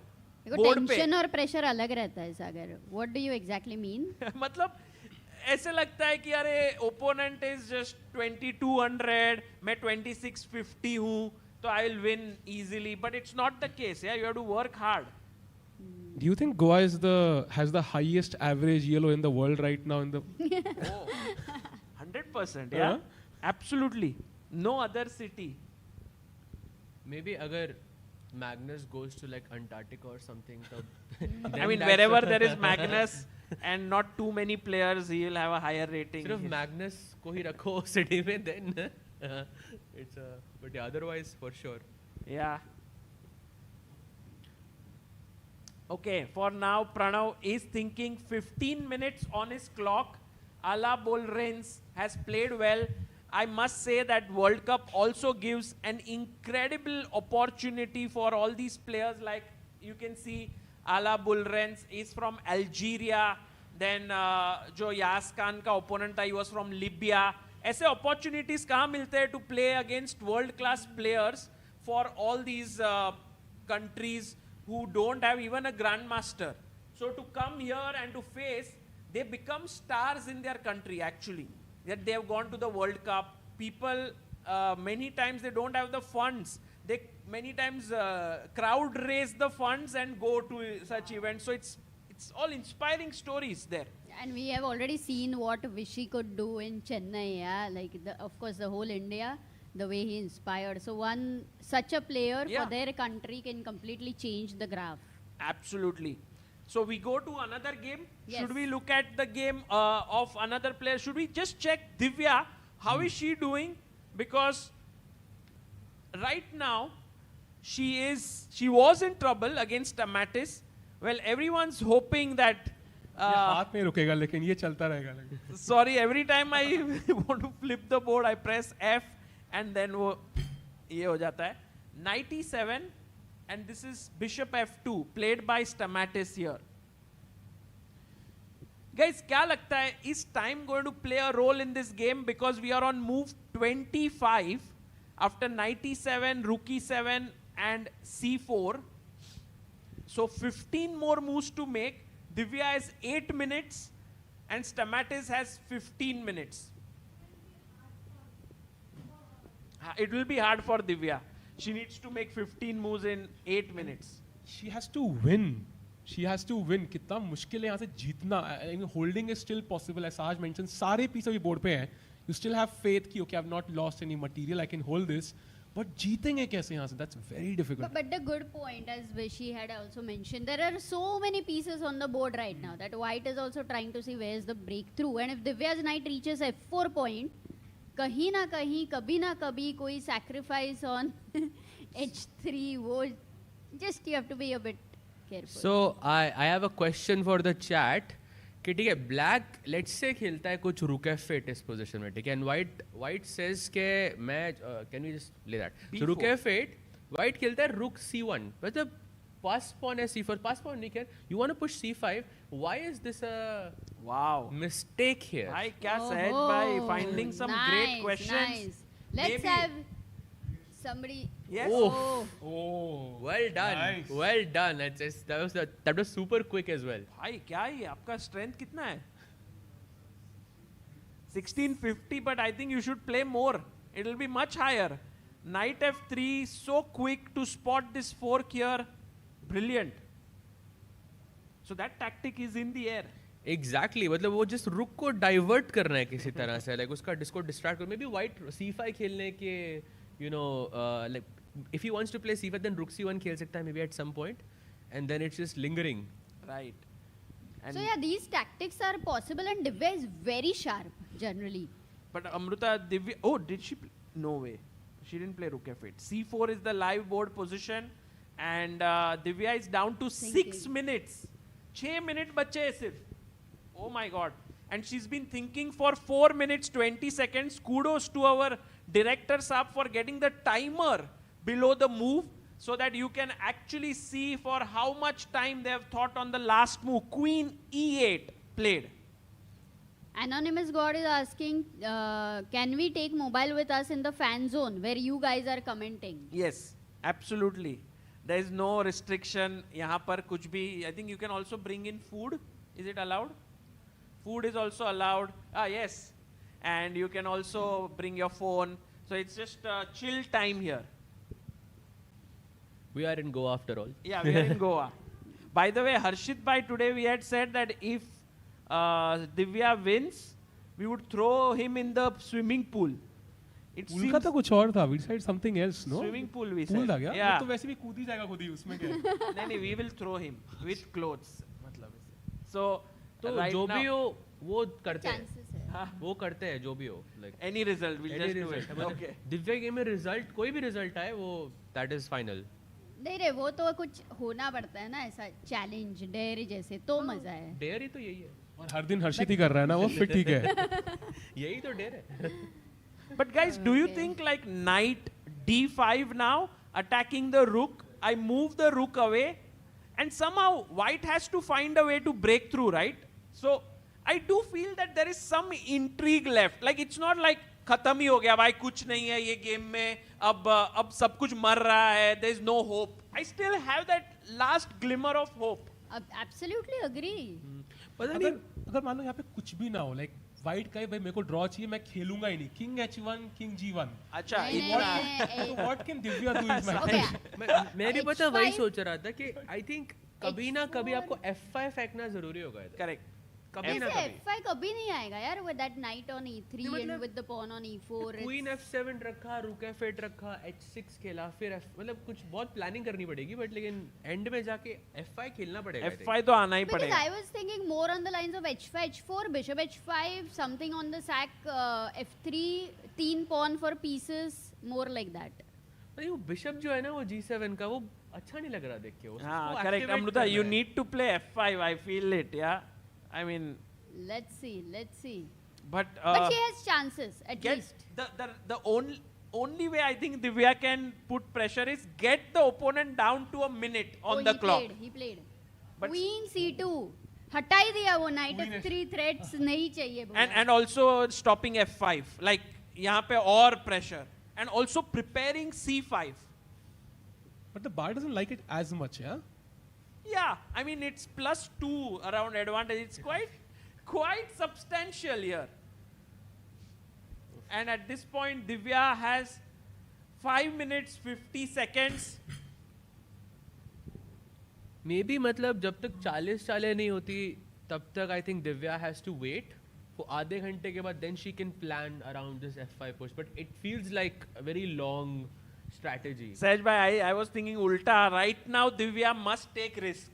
M: board पे.
E: Tension और pressure अलग रहता है सागर. What do you exactly mean?
M: मतलब ऐसे लगता है कि अरे opponent is just 2200, मैं 2650 हूँ, तो I will win easily. But it's not the case. Yeah, you have to work hard.
L: Do you think Goa has the highest average yellow in the world right now?
M: 100%. Yeah, absolutely. No other city.
Q: Maybe अगर Magnus goes to like Antarctica or something.
M: I mean, wherever there is Magnus and not too many players, he will have a higher rating.
Q: सिर्फ Magnus को ही रखो city में, then it's but yeah, otherwise for sure.
M: Yeah. Okay, for now, Pranav is thinking 15 minutes on his clock. Ala Bolrens has played well. I must say that World Cup also gives an incredible opportunity for all these players. Like you can see, Ala Bolrens is from Algeria. Then जो यास खान का opponent था, he was from Libya. ऐसे opportunities कहाँ मिलते हैं to play against world-class players for all these countries who don't have even a grandmaster. So to come here and to face, they become stars in their country actually. That they have gone to the World Cup. People, many times they don't have the funds. They many times crowd raise the funds and go to such events. So it's all inspiring stories there.
E: And we have already seen what Vishy could do in Chennai. Yeah, like of course the whole India, the way he inspired. So such a player for their country can completely change the graph.
M: Absolutely. So we go to another game.
E: Yes.
M: Should we look at the game of another player? Should we just check Divya? How is she doing? Because right now she was in trouble against Amatis. Well, everyone's hoping that.
L: हाथ में रुकेगा, लेकिन ये चलता रहेगा.
M: Sorry, every time I want to flip the board, I press F and then ये हो जाता है. Knight E7. And this is Bishop F2, played by Stamatis here. Guys, क्या लगता है? Is time going to play a role in this game? Because we are on move 25 after Knight E7, Rook E7 and C4. So 15 more moves to make. Divya has 8 minutes and Stamatis has 15 minutes. It will be hard for Divya. She needs to make 15 moves in 8 minutes.
L: She has to win. she has to win. कितना मुश्किल है यहाँ से जीतना. I mean, holding is still possible. As Sahaj mentioned, सारे piece अभी board पे हैं. You still have faith कि okay, I've not lost any material. I can hold this. But जीतेंगे कैसे यहाँ से? That's very difficult.
E: But the good point, as Vishy had also mentioned, there are so many pieces on the board right now that White is also trying to see where is the breakthrough. And if Divya's knight reaches F4 point, कहीं ना कहीं, कभी ना कभी कोई sacrifice on H3, वो just you have to be a bit careful.
Q: So I have a question for the chat. कि ठीक है, ब्लैक लेट्स से खेलता है कुछ रुक F8 इस पोजीशन में, ठीक है, एंड वाइट सेज के मैं कैन वी जस्ट ले दैट, सो रुक F8, वाइट खेलता है रुक C1, मतलब पास पॉन है C4, पास पॉन नहीं खेल, you want to push C5, why is this a wow mistake here?
M: भाई क्या सहज भाई, finding some great questions.
E: Let's have somebody.
M: Yes.
Q: Oh, well done. Nice. Well done. That was super quick as well.
M: भाई क्या ही आपका strength कितना है? 1650, but I think you should play more. It will be much higher. Knight F3, so quick to spot this fork here. Brilliant. So that tactic is in the air.
Q: Exactly. मतलब वो just रुक को divert करना है किसी तरह से, like उसका disco distract कर. Maybe white C5 खेलने के, you know, like if he wants to play C5, then rook C1 खेल सकता है maybe at some point, and then it's just lingering.
M: Right. And
E: So yeah, these tactics are possible, and Divya is very sharp generally.
M: But Amruta, Divya, oh, did she? No way. She didn't play rook F8. C4 is the live board position, and Divya is down to 6 minutes. 6 minutes बचे हैं सिर्फ. Oh my God. And she's been thinking for 4 minutes 20 seconds. Kudos to our director Saab for getting the timer below the move so that you can actually see for how much time they have thought on the last move. Queen E8 played.
E: Anonymous God is asking, can we take mobile with us in the fan zone where you guys are commenting?
M: Yes, absolutely. There is no restriction. यहाँ पर कुछ भी. I think you can also bring in food. Is it allowed? Food is also allowed. Ah, yes. And you can also bring your phone. So it's just chill time here.
Q: We are in Goa after all.
M: Yeah, we are in Goa. By the way, Harshit bhai, today we had said that if Divya wins, we would throw him in the swimming pool. It
L: Pool का तो कुछ और था. We decided something else, no?
M: Swimming pool we
L: Pool
M: said.
L: था क्या?
M: Yeah.
L: वो तो वैसे भी कूद ही जाएगा खुद ही उसमें क्या?
M: नहीं, we will throw him with clothes. मतलब ऐसे. So right
Q: जो
M: now,
Q: भी हो वो करते हैं, वो करते हैं जो भी हो, like
M: any result we'll
Q: any
M: just do
Q: result.
M: it. Okay.
Q: Divya game में रिजल्ट, कोई भी रिजल्ट आए वो that is final.
E: नहीं रे, वो तो कुछ होना पड़ता है ना, ऐसा चैलेंज डेयर जैसे, तो मजा है.
Q: डेयर ही तो यही है.
L: और हर दिन हर्षित ही कर रहा है ना, वो फिर ठीक है.
Q: यही तो डेयर है.
M: But guys, do you think like knight D5 now, attacking the rook, I move the rook away, and somehow white has to find a way to break through, right? So I do feel that there is some intrigue left. Like it's not like खत्म ही हो गया भाई, कुछ नहीं है ये game में, अब सब कुछ मर रहा है, there is no hope. I still have that last glimmer of hope.
E: Absolutely agree.
L: पता नहीं, अगर मान लो यहाँ पे कुछ भी ना हो, like वाइट का भाई मेरे को ड्रॉ चाहिए, मैं खेलूंगा ही नहीं, किंग H1 किंग G1.
M: अच्छा,
L: what can Divya do is my
Q: मैं भी पता वही सोच रहा था कि I think कभी ना कभी आपको F5 फेंकना जरूरी होगा.
M: Correct.
Q: कभी ना कभी.
E: F5 कभी नहीं आएगा यार, with that knight on E3 and with the pawn on E4.
Q: Queen F7 रखा, rook F8 रखा, H6 खेला, फिर मतलब कुछ बहुत प्लानिंग करनी पड़ेगी, बट लेकिन एंड में जाके F5 खेलना पड़ेगा.
M: F5 तो आना ही पड़ेगा.
E: Because I was thinking more on the lines of H5, H4, bishop H5, something on the sack, F3, 3 pawn for pieces, more like that.
Q: अरे वो बिशप जो है ना वो G7 का, वो अच्छा नहीं लग रहा देख के.
M: हाँ, correct. Amruta, you need to play F5. I feel it. Yeah. I mean,
E: let's see.
M: But
E: she has chances at least.
M: The only way I think Divya can put pressure is get the opponent down to a minute on the clock.
E: He played. But Queen C2. हटा ही दिया वो, knight F3 threats नहीं चाहिए.
M: And also stopping F5. Like यहाँ पे और pressure. And also preparing C5.
L: But the bar doesn't like it as much, yeah?
M: Yeah, I mean it's +2 around advantage. It's quite substantial here. And at this point, Divya has 5 minutes 50 seconds.
Q: Maybe मतलब जब तक 40 चालें नहीं होती तब तक I think Divya has to wait for आधे घंटे के बाद then she can plan around this F5 push. But it feels like a very long strategy.
M: Sahaj bhai, I was thinking ulta. Right now Divya must take risk.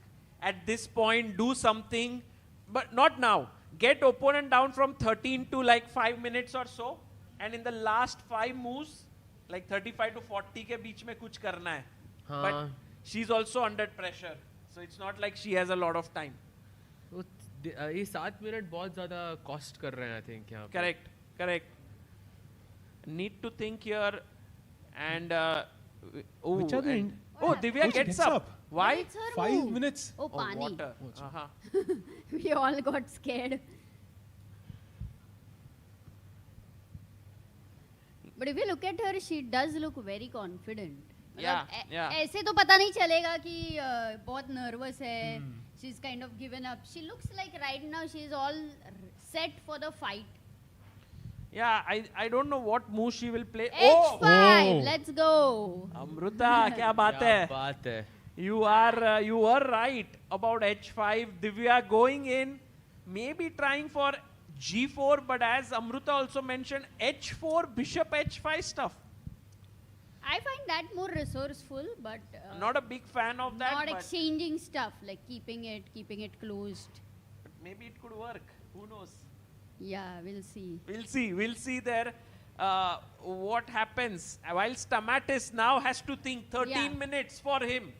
M: At this point, do something, but not now. Get opponent down from 13 to like 5 minutes or so, and in the last 5 moves, like 35 to 40 के बीच में कुछ करना है. But she's also under pressure, so it's not like she has a lot of time.
Q: तो ये 7 minute बहुत ज़्यादा cost कर रहे हैं I think यहाँ.
M: Correct. Need to think here, and
L: which are the
M: Divya gets up. Why?
E: It's her
L: 5
E: move.
L: minutes.
E: Oh, pani.
M: Water.
E: We all got scared. But if you look at her, she does look very confident.
M: Yeah.
E: ऐसे तो पता नहीं चलेगा कि बहुत nervous है. She's kind of given up. She looks like right now she's all set for the fight.
M: Yeah, I don't know what move she will play.
E: H5, let's go.
M: Amruta, क्या बात है? You were right about H5. Divya going in, maybe trying for G4, but as Amruta also mentioned, H4, Bishop H5 stuff.
E: I find that more resourceful, but
M: not a big fan of that.
E: Not exchanging stuff, like keeping it closed.
M: But maybe it could work. Who knows?
E: Yeah, we'll see.
M: We'll see there what happens. While Stamatis now has to think 13 minutes for him.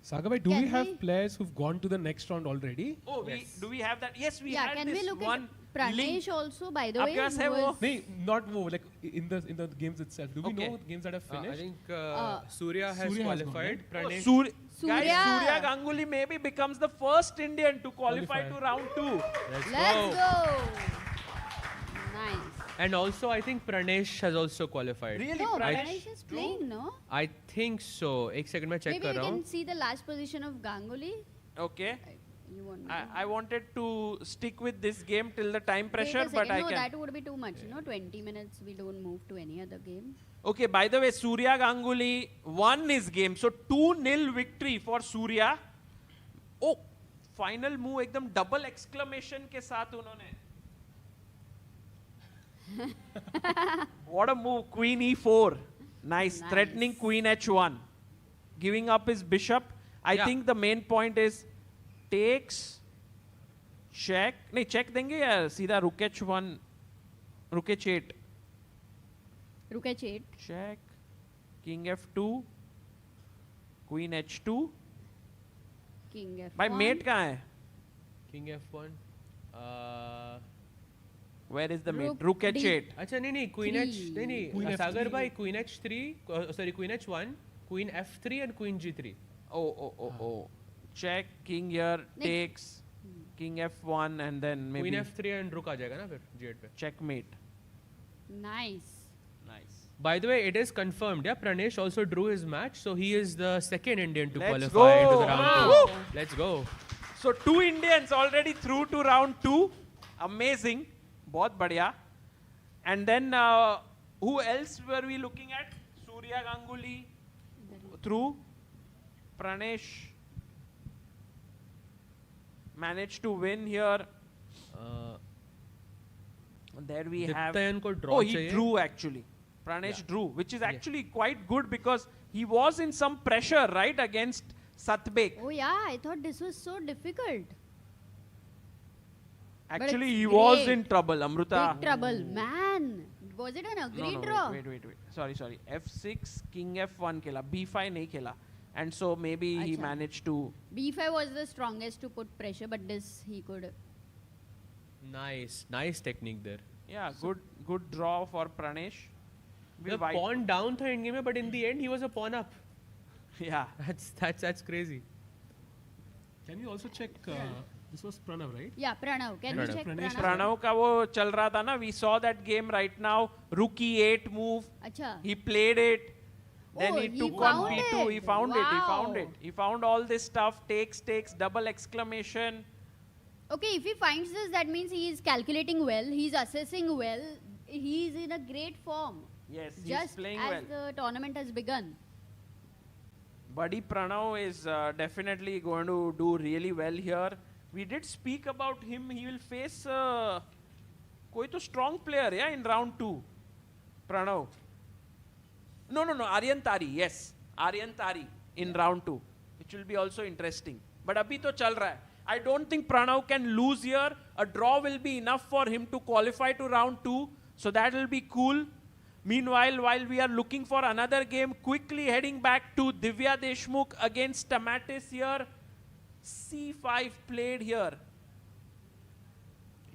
L: Saga bhai, do we have players who've gone to the next round already?
M: Oh, do we have that? Yes, we had
E: can
M: this
E: we look
M: one.
E: at Pranesh also, by the way?
L: No, not more, like in the games itself. Do we know games that have finished?
Q: I think Surya has qualified.
L: Pranesh.
M: Surya Ganguly maybe becomes the first Indian to qualify to round 2.
E: Let's go. Nice.
Q: And also, I think Pranesh has also qualified.
M: Really?
E: No, Pranesh is playing, no?
Q: I think so. एक second में check
E: Maybe
Q: कर
E: you
Q: रहा
E: can
Q: हूँ.
E: see the last position of Ganguly.
M: Okay.
E: You want
M: I wanted to stick with this game till the time pressure,
E: Wait a
M: but
E: second.
M: I
E: No,
M: can.
E: that would be too much. 20 minutes, we don't move to any other game.
M: Okay, by the way, Surya Ganguly won his game. So 2-0 victory for Surya. Oh, final move एकदम double exclamation के साथ उन्होंने. What a move. Queen E4. Nice. Threatening Queen H1. Giving up his bishop. I think the main point is takes, check. नहीं check देंगे या सीधा rook H1, rook H8.
E: Rook H8.
M: Check. King F2. Queen H2.
E: King F1.
M: भाई mate कहाँ है?
Q: King F1.
M: Where is the mate? Rook H8.
Q: अच्छा नहीं Queen H नहीं सागर भाई Queen H3 sorry Queen H1 Queen F3 and Queen G3.
M: Oh. Check. King here takes. King F1 and then maybe.
Q: Queen F3 and Rook आ जाएगा ना फिर G8 पे.
M: Checkmate.
E: Nice.
Q: By the way, it is confirmed. Yeah, Pranesh also drew his match, so he is the second Indian to
M: Let's
Q: qualify into
M: go.
Q: the round 2. Let's go.
M: So 2 Indians already through to round 2. Amazing. बहुत बढ़िया. And then who else were we looking at? Surya Ganguly through. Pranesh managed to win here. There we have.
Q: Diptayan को draw
M: he
Q: चाहिए.
M: drew actually. Pranesh drew, which is actually quite good because he was in some pressure, right, against Satbek.
E: Oh yeah, I thought this was so difficult.
M: Actually,
E: it's
M: he was
E: great.
M: in trouble, Amruta.
E: Big trouble, man. Was it an agreed draw?
M: Wait. Sorry. F6, King F1 खेला, B5 नहीं खेला. And so maybe he managed to.
E: B5 was the strongest to put pressure, but this he could.
Q: Nice technique there.
M: Yeah, good draw for Pranesh.
Q: The pawn down था endgame में, but in the end he was a pawn up.
M: Yeah.
Q: That's crazy.
L: Can you also check? This was Pranav, right?
E: Yeah, Pranav. Can you check Pranav?
M: Pranav का वो चल रहा था ना. We saw that game right now. Rook E8 move.
E: अच्छा.
M: He played it. Then
E: Oh,
M: he
E: he
M: took on
E: found
M: B2.
E: it.
M: He found it.
E: Wow.
M: He found all this stuff. Takes, double exclamation.
E: Okay, if he finds this, that means he is calculating well. He's assessing well. He is in a great form.
M: Yes, he's
E: Just
M: playing
E: as
M: well.
E: the tournament has begun.
M: Buddy Pranav is definitely going to do really well here. We did speak about him. He will face koi to strong player, yeah, in round 2. Pranav. No. Aryan Tari, yes. Aryan Tari in round 2, which will be also interesting. But abhi to chal raha hai. I don't think Pranav can lose here. A draw will be enough for him to qualify to round 2. So that will be cool. Meanwhile, while we are looking for another game, quickly heading back to Divya Deshmukh against Stamatis here. C5 played here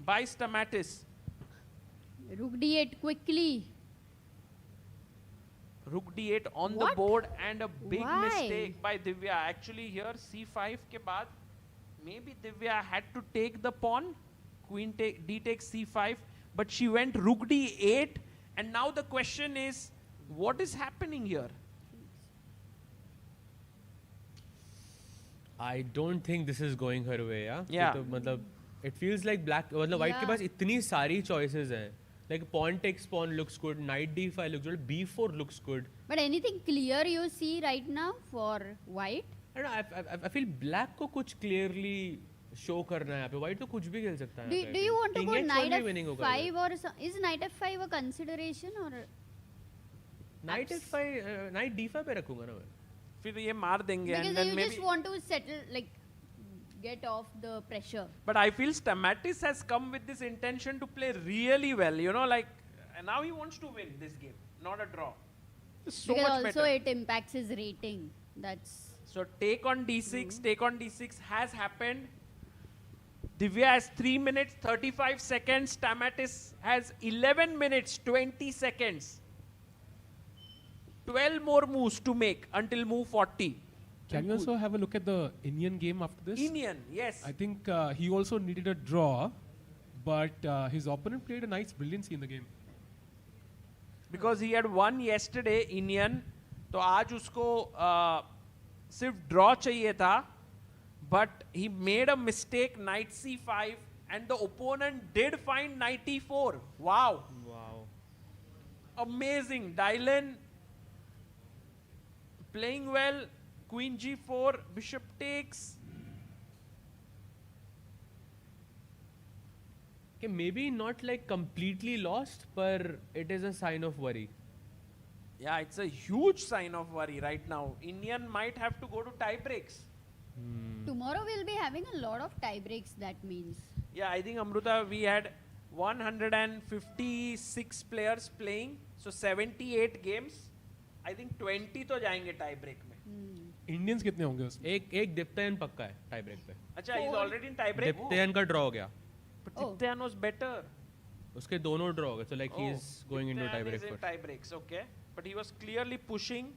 M: by Stamatis.
E: Rook d8 quickly.
M: Rook d8 on the board and a big mistake by Divya. Actually here C5 ke baad, maybe Divya had to take the pawn. Queen D takes C5, but she went Rook d8. And now the question is, what is happening here?
Q: I don't think this is going her way, yeah?
M: Yeah.
Q: So, matlab, it feels like black, white ke paas itni sari choices hain. Like pawn takes pawn looks good, knight d5 looks good, b4 looks good.
E: But anything clear you see right now for white?
Q: I don't know, I feel black ko kuch clearly show karna hai yahan pe. White to kuch bhi khel sakta hai.
E: Do you want to go knight f5 or is knight f5 a consideration or?
Q: Knight f5, knight d5 pe rakhunga na main.
M: फिर ये मार देंगे
E: Because
M: and then
E: you
M: maybe.
E: just want to settle, like, get off the pressure.
M: But I feel Stamatis has come with this intention to play really well. You know, like, and now he wants to win this game, not a draw. It's so
E: Because
M: much
E: also
M: better.
E: it impacts his rating. That's.
M: So take on d6, take on d6 has happened. Divya has 3 minutes 35 seconds. Stamatis has 11 minutes 20 seconds. 12 more moves to make until move 40.
L: Can you also have a look at the Indian game after this?
M: Indian, yes.
L: I think he also needed a draw, but his opponent played a nice brilliancy in the game.
M: Because he had won yesterday Indian, तो आज उसको सिर्फ draw चाहिए था, but he made a mistake knight c5 and the opponent did find knight e4. Wow.
Q: Wow.
M: Amazing. Dylan playing well. Queen g4, bishop takes.
Q: Okay, maybe not like completely lost, but it is a sign of worry.
M: Yeah, it's a huge sign of worry right now. Indian might have to go to tiebreaks.
E: Tomorrow we'll be having a lot of tie breaks, that means.
M: Yeah, I think Amruta, we had 156 players playing, so 78 games. I think 20 तो जाएंगे tie break में.
L: Indians कितने होंगे उसमें?
Q: एक दिप्तायन पक्का है tie break पे.
M: अच्छा, he's already in tie break.
Q: दिप्तायन का draw हो गया.
M: But Diptayan was better.
Q: उसके दोनों draw हो गए. So like he is going into tie break
M: is in
Q: first.
M: tie breaks, okay. But he was clearly pushing.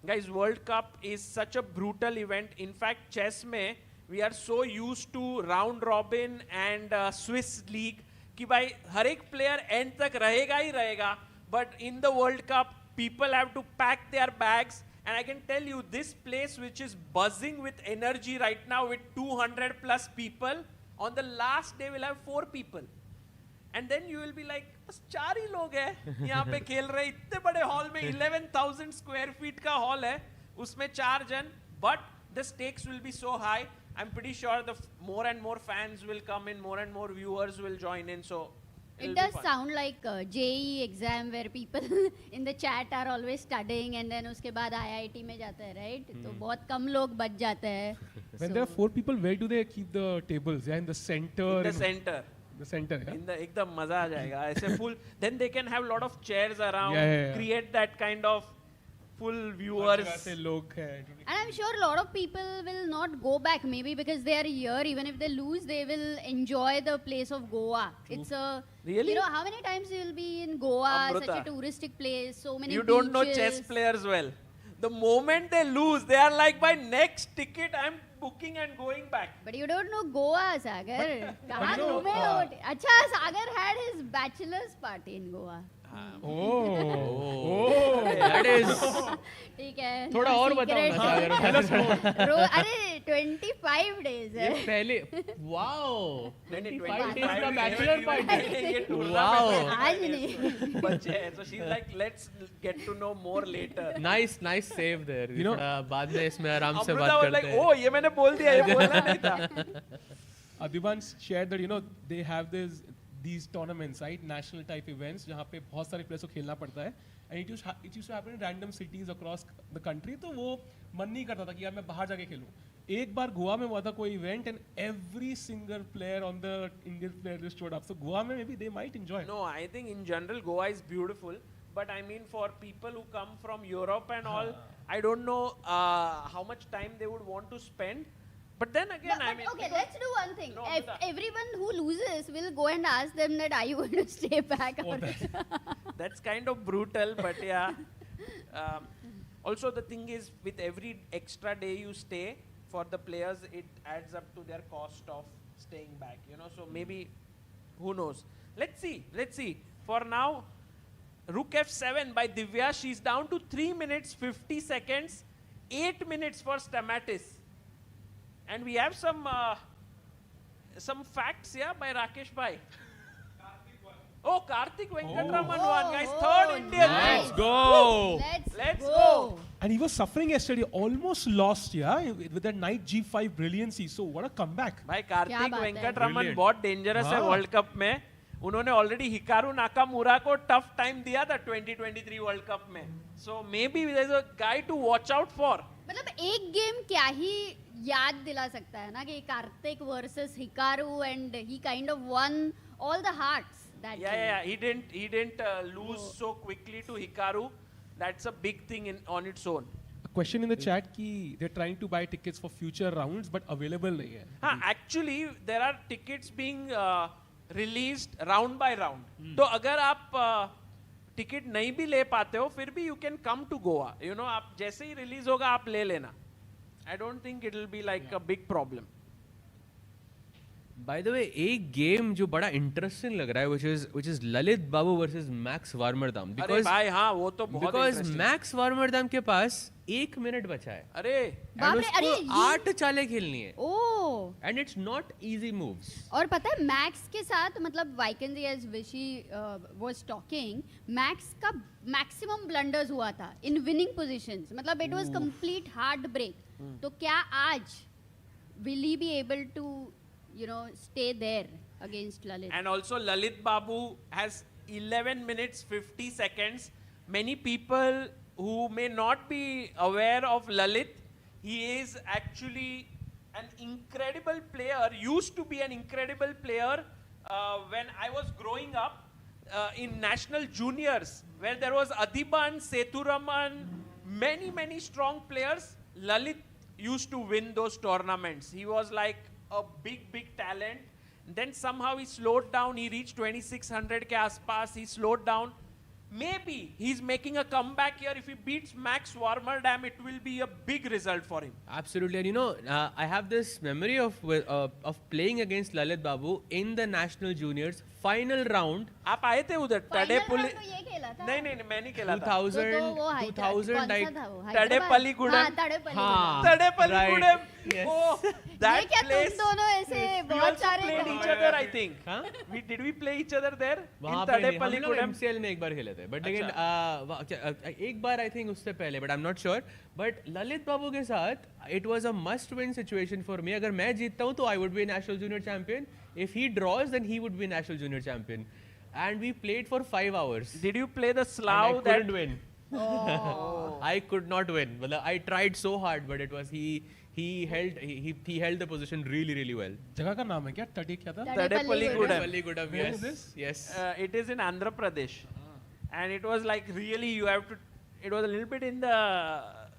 M: Guys, World Cup is such a brutal event. In fact, chess में we are so used to round robin and Swiss league कि भाई हर एक player end तक रहेगा ही रहेगा. But in the World Cup, people have to pack their bags. And I can tell you, this place which is buzzing with energy right now with 200 plus people, on the last day we'll have 4 people. And then you will be like, बस 4 ही लोग हैं यहाँ पे खेल रहे इतने बड़े hall में 11,000 square feet का हॉल है उसमें 4 जन. But the stakes will be so high. I'm pretty sure the more and more fans will come in, more and more viewers will join in. So
E: it does sound like JEE exam where people in the chat are always studying and then उसके बाद IIT में जाते हैं, right? तो बहुत कम लोग बच जाते हैं.
L: When there are 4 people, where do they keep the tables? Yeah, in the center.
M: In the center.
L: The center, yeah.
M: In the एकदम मजा आ जाएगा ऐसे full. Then they can have a lot of chairs around,
L: Yeah.
M: create that kind of full viewers.
E: And I'm sure a lot of people will not go back, maybe because they are here. Even if they lose, they will enjoy the place of Goa. It's a
M: Really?
E: You know how many times you will be in Goa,
M: Amruta,
E: such a touristic place, so many
M: You
E: beaches.
M: don't know chess players well. The moment they lose, they are like, by next ticket, I'm booking and going back.
E: But you don't know Goa, Sagar. कहाँ
M: you know,
E: घूमे हो? अच्छा, Sagar had his bachelor's party in Goa.
Q: Oh, that is.
E: ठीक है.
Q: थोड़ा और बताओ ना, सागर.
E: अरे 25 days.
Q: ये पहले wow 25 days का bachelor
M: ये
Q: party.
M: tournament
Q: Wow.
M: में
E: आज नहीं.
M: बच्चे हैं. So she's like, let's get to know more later.
Q: Nice save there.
L: You know,
Q: बाद में इसमें आराम से
M: Amrita
Q: बात
M: was
Q: करते
M: like,
Q: हैं.
M: oh ये मैंने बोल दिया, ये बोलना नहीं था.
L: Adiban shared that they have these tournaments, right? National type events जहाँ पे बहुत सारे players को खेलना पड़ता है. And it used to happen in random cities across the country. तो वो मन नहीं करता था कि यार मैं बाहर जाके खेलूं. एक बार गोवा में हुआ था कोई event and every single player on the Indian player list showed up. So Goa में maybe they might enjoy.
M: No, I think in general Goa is beautiful, but I mean for people who come from Europe and all, I don't know how much time they would want to spend. But then again,
E: But
M: I mean,
E: okay, let's do one thing.
M: No,
E: If everyone who loses will go and ask them that are you going to stay back? Or
M: that's kind of brutal, but yeah. Also, the thing is, with every extra day you stay, for the players, it adds up to their cost of staying back. So maybe, who knows? Let's see. For now, Rook F7 by Divya. She's down to 3 minutes 50 seconds. 8 minutes for Stamatis. And we have some facts, yeah, by Rakesh Bhai. Oh, Karthik Venkatraman won, guys. Third Indian.
L: Let's go.
M: Let's go.
L: And he was suffering yesterday, almost lost, yeah, with that knight G5 brilliancy. So what a comeback.
M: भाई Kartik Venkataraman
L: Brilliant.
M: बहुत dangerous है
L: हाँ.
M: World cup में. उन्होंने already Hikaru Nakamura को tough time दिया था 2023 world cup में. So maybe there is a guy to watch out for.
E: मतलब एक गेम क्या ही याद दिला सकता है ना कि Kartik versus Hikaru and he kind of won all the hearts that
M: Yeah. He didn't lose so quickly to Hikaru. That's a big thing on its own.
L: A question in the chat कि they're trying to buy tickets for future rounds, but available नहीं है.
M: हाँ, actually there are tickets being released round by round. तो अगर आप ticket नहीं भी ले पाते हो, फिर भी you can come to Goa. आप जैसे ही रिलीज होगा आप ले लेना. I don't think it will be like a big problem.
Q: By the way, एक गेम जो बड़ा इंटरेस्टिंग लग रहा है which is Lalit Babu versus Max Warmerdam.
M: अरे भाई हाँ, वो तो बहुत
Q: because
M: interesting.
Q: मैक्स वार्मरदाम के पास 1 मिनट बचा है.
M: अरे
E: बाप रे, अरे ये-
Q: 8 चालें खेलनी है.
E: ओह.
Q: And it's not easy moves.
E: और पता है मैक्स के साथ मतलब वाइकेंजी as Vishy was talking, Max का मैक्सिमम ब्लंडर्स हुआ था इन विनिंग पोजीशंस. मतलब it was complete heart break. तो क्या आज will he be able to stay there against Lalit?
M: And also Lalit Babu has 11 minutes 50 seconds. Many people who may not be aware of Lalit, he is actually an incredible player, used to be an incredible player when I was growing up in national juniors, where there was Adiban, Sethuraman, many strong players. Lalit used to win those tournaments. He was like a big talent. Then somehow he slowed down. He reached 2600 ke aspas. He slowed down. Maybe he's making a comeback here. If he beats Max Warmerdam, it will be a big result for him.
Q: Absolutely. And I have this memory of playing against Lalit Babu in the national juniors final round.
M: आप आए थे उधर टडे पुली?
E: ये खेला था.
M: नहीं मैं नहीं खेला था.
Q: 2000
M: टडेपल्ली गुडम.
Q: हाँ,
M: टडेपल्ली
Q: right.
M: गुडम.
Q: Yes.
M: Oh, that
E: ये क्या
M: place.
E: तुम दोनों ऐसे
M: We
E: बहुत
M: also
E: सारे
M: played each other, I think. Did we play each other there?
Q: वहाँ
M: In
Q: पे नहीं, हम
M: टडेपल्ली
Q: लोग
M: गुडम.
Q: MCL में एक बार खेले थे. But again, एक बार I think उससे पहले, but I'm not sure. But Lalit बाबू के साथ it was a must-win situation for me. अगर मैं जीतता हूँ तो I would be national junior champion. If he draws, then he would be national junior champion. And we played for 5 hours.
M: Did you play the Slough?
Q: I couldn't win. I could not win. I tried so hard, but it was he held the position really well.
L: जगह का नाम है क्या? टडी क्या था?
M: Tadepalli
Q: Gudam.
L: Where
Q: Yes.
L: is this?
Q: Yes.
M: It is in Andhra Pradesh. And it was like really it was a little bit in the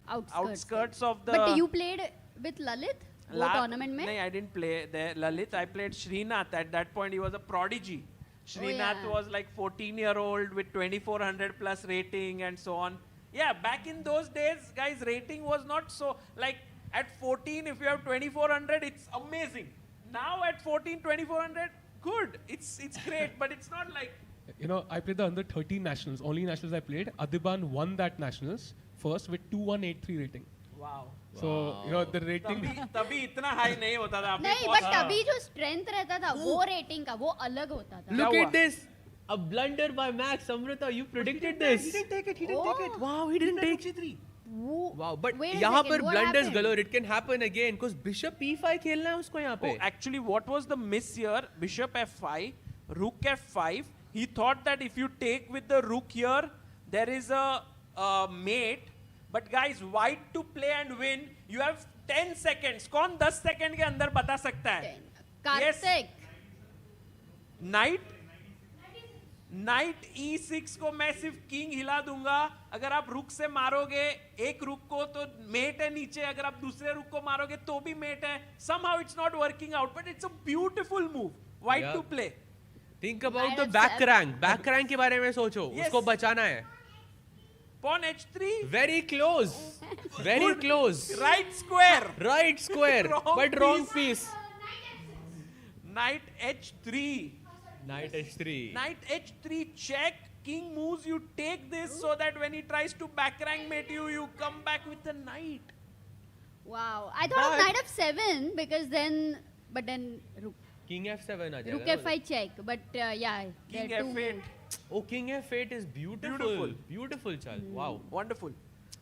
M: outskirts of the...
E: But you played with Lalit? वो tournament में?
M: No, I didn't play there. Lalit, I played Srinath. At that point, he was a prodigy. Srinath was like 14-year-old with 2400 plus rating and so on. Yeah, back in those days, guys, rating was not so... Like at 14, if you have 2400, it's amazing. Now at 14, 2400, good. It's great, but it's not like...
L: I played the under 13 nationals. Only nationals I played. Adiban won that nationals first with 2183 rating.
K: Wow.
L: So the rating.
M: तभी इतना high नहीं होता था.
E: नहीं, but तभी जो strength रहता था वो rating का वो अलग होता था.
Q: Look at this. A blunder by Max. Amrita, you predicted this.
P: He didn't take it. He didn't take it.
Q: Wow, he didn't take it. Wow, but यहाँ पर blunders galore. It can happen again because Bishop E5 खेलना है उसको यहाँ पे.
M: Oh, actually, what was the miss here? Bishop F5, Rook F5. He thought that if you take with the Rook here, there is a mate. But guys, white to play and win, you have 10 seconds. कौन 10 second के अंदर बता सकता है?
E: Kartik.
M: Night E6 को मैं सिर्फ king हिला दूंगा. अगर आप रुक से मारोगे एक रुक को तो मेट है नीचे. अगर आप दूसरे रुक को मारोगे तो भी मेट है. Somehow it's not working out, but it's a beautiful move. White to play.
Q: Think about the back rank. Back rank के बारे में सोचो. उसको बचाना है.
M: Pawn H3.
Q: Very close. Very close.
M: Right square.
Q: Right square. But wrong piece.
M: Knight H3.
Q: Knight H3.
M: Knight H3 check. King moves. You take this so that when he tries to back rank mate you, you come back with the knight.
E: Wow. I thought of knight F7 because then, but then rook.
Q: King F7 आ जाएगा.
E: Rook F5 check, but yeah.
M: King F8.
Q: Oh, King F8 is beautiful. Beautiful, chal. Wow.
M: Wonderful.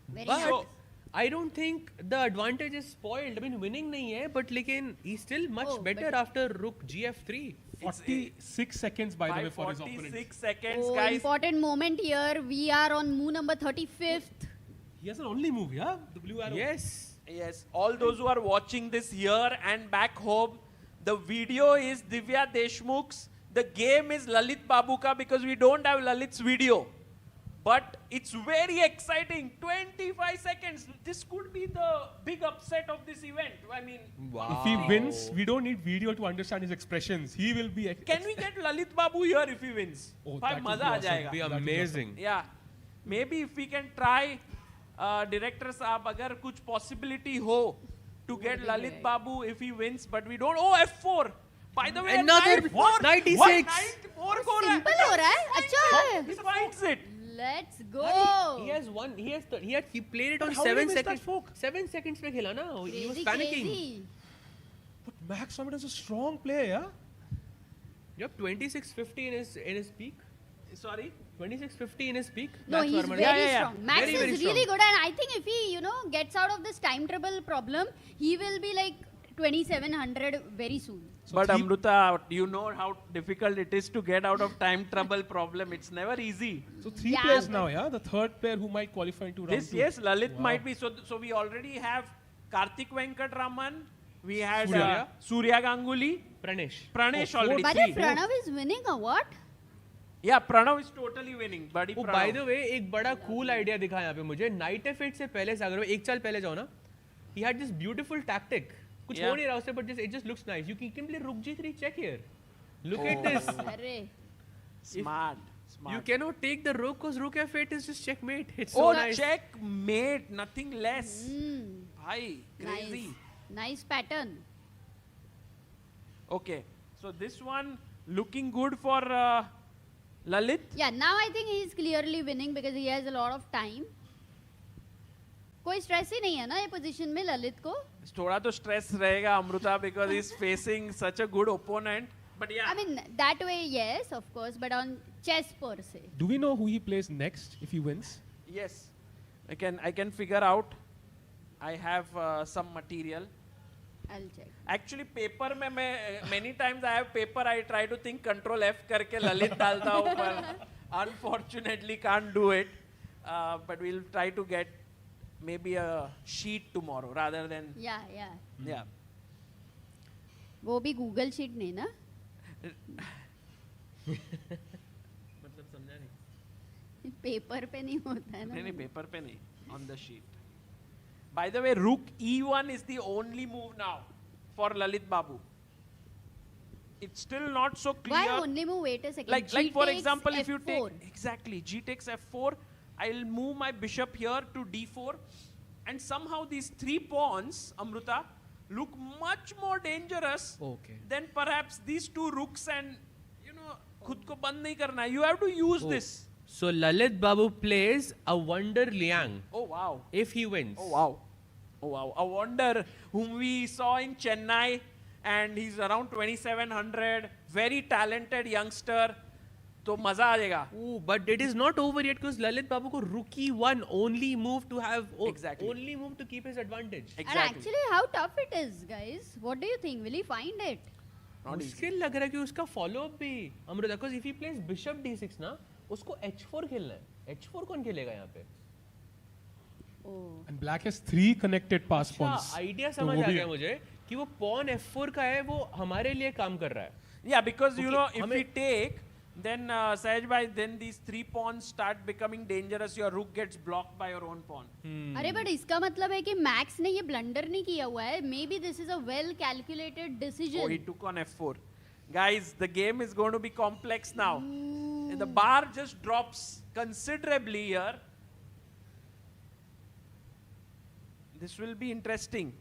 E: Very
Q: but
E: good.
Q: I don't think the advantage is spoiled. I mean, winning नहीं है, but लेकिन he's still much better after Rook GF3.
L: 46 seconds by the way for his opponent.
M: 46 seconds,
E: Oh,
M: guys.
E: important moment here. We are on move number 35th.
L: He has an only move, yeah? The blue arrow.
M: Yes. All those who are watching this here and back home, the video is Divya Deshmukh's. The game is Lalit Babu ka because we don't have Lalit's video. But it's very exciting. 25 seconds. This could be the big upset of this event. I mean,
L: If he wins, we don't need video to understand his expressions. He will be.
M: Can we get Lalit Babu here if he wins?
L: Oh,
M: Bhai,
L: that would
M: maza
L: be
M: aa
L: awesome.
M: jayega.
Q: Be amazing.
M: Yeah. Maybe if we can try, director saab, agar kuch possibility ho to get Lalit Babu if he wins, but we don't. Oh, F4. By the way,
Q: Another
M: knight
Q: 96.
M: Knight 4 हो रहा है.
E: Simple हो रहा है. अच्छा.
M: He finds it.
E: Let's go.
Q: He has one. He played it on
L: how did he
Q: 7
L: miss that
Q: seconds.
L: fork?
Q: 7 seconds पे खेला ना. He was
E: Crazy,
Q: panicking.
E: crazy.
L: But Max Summit is a strong player, yeah?
Q: Yep, 2650 in his peak.
M: Sorry.
Q: 2650 in his peak.
E: No,
Q: Max
E: he's
Q: Verma.
E: very strong. Max
Q: Very, very
E: is really
Q: strong.
E: good, and I think if he, gets out of this time trouble problem, he will be like 2700 very soon.
M: But Amruta, you know how difficult it is to get out of time trouble problem. It's never easy.
L: So three players now, yeah? The third player who might qualify into round
M: This,
L: 2.
M: yes, Lalit might be. So we already have Karthik Venkatraman. We had Surya Ganguly. Pranesh already.
E: But
M: three.
E: Pranav is winning or what?
M: Yeah, Pranav is totally winning. Buddy
Q: Oh,
M: Pranav.
Q: by the way, एक बड़ा cool idea दिखा यहाँ पे मुझे. Knight F8 से पहले से अगर एक चाल पहले जाओ ना, he had this beautiful tactic. कुछ हो नहीं रहा उससे, but it just looks nice. You can play Rook G3 check here. Look at this.
M: Smart.
Q: You cannot take the Rook because Rook F8 is just checkmate. It's so nice.
M: Checkmate, nothing less. Bhai, crazy.
E: Nice pattern.
M: Okay, so this one looking good for Lalit.
E: Yeah, now I think he is clearly winning because he has a lot of time. कोई stress ही नहीं है ना ये position में ललित को.
M: थोड़ा तो stress रहेगा Amruta because he's facing such a good opponent. But yeah.
E: I mean that way yes, of course, but on chess per se.
L: Do we know who he plays next if he wins?
M: Yes, I can figure out. I have some material.
E: I'll check.
M: Actually, paper में मैं many times I have paper. I try to think Control F करके ललित डालता हूँ पर unfortunately can't do it. But we'll try to get maybe a sheet tomorrow rather than.
E: Yeah.
M: Yeah.
E: वो भी Google sheet नहीं ना?
M: मतलब समझा नहीं.
E: पेपर पे नहीं होता है ना?
M: नहीं paper पे नहीं. On the sheet. By the way, Rook E1 is the only move now for Lalit Babu. It's still not so clear.
E: Why only move? Wait a second.
M: Like
E: G
M: for
E: takes
M: example,
E: F4.
M: if you take G takes F4, I'll move my bishop here to D4, and somehow these three pawns, Amruta, look much more dangerous than perhaps these two rooks, and खुद को बंद नहीं करना. You have to use this.
Q: So Lalit Babu plays a Wonder Liang.
M: Oh wow!
Q: If he wins.
M: Oh wow! Oh wow, a wonder whom we saw in Chennai, and he's around 2700, very talented youngster. तो मजा आ जाएगा.
Q: Oh, but it is not over yet because Lalit Babu ko rookie one only move to have only move to keep his advantage.
E: And actually, how tough it is, guys. What do you think? Will he find it?
Q: मुश्किल लग रहा है कि उसका follow up भी Amrita, because if he plays bishop d6 ना, उसको h4 खेलना है. h4 कौन खेलेगा यहाँ पे?
L: And black has 3 connected pass pawns.
Q: Idea समझ आ गया मुझे कि वो pawn f4 का है, वो हमारे लिए काम कर रहा है.
M: Yeah, because you know if we take, then Sahaj bhai, then these 3 pawns start becoming dangerous. Your rook gets blocked by your own pawn.
E: अरे but इसका मतलब है कि मैक्स ने ये ब्लंडर नहीं किया हुआ है. Maybe this is a well calculated decision.
M: Oh, he took on f4. Guys, the game is going to be complex now. The bar just drops considerably here. This will be interesting.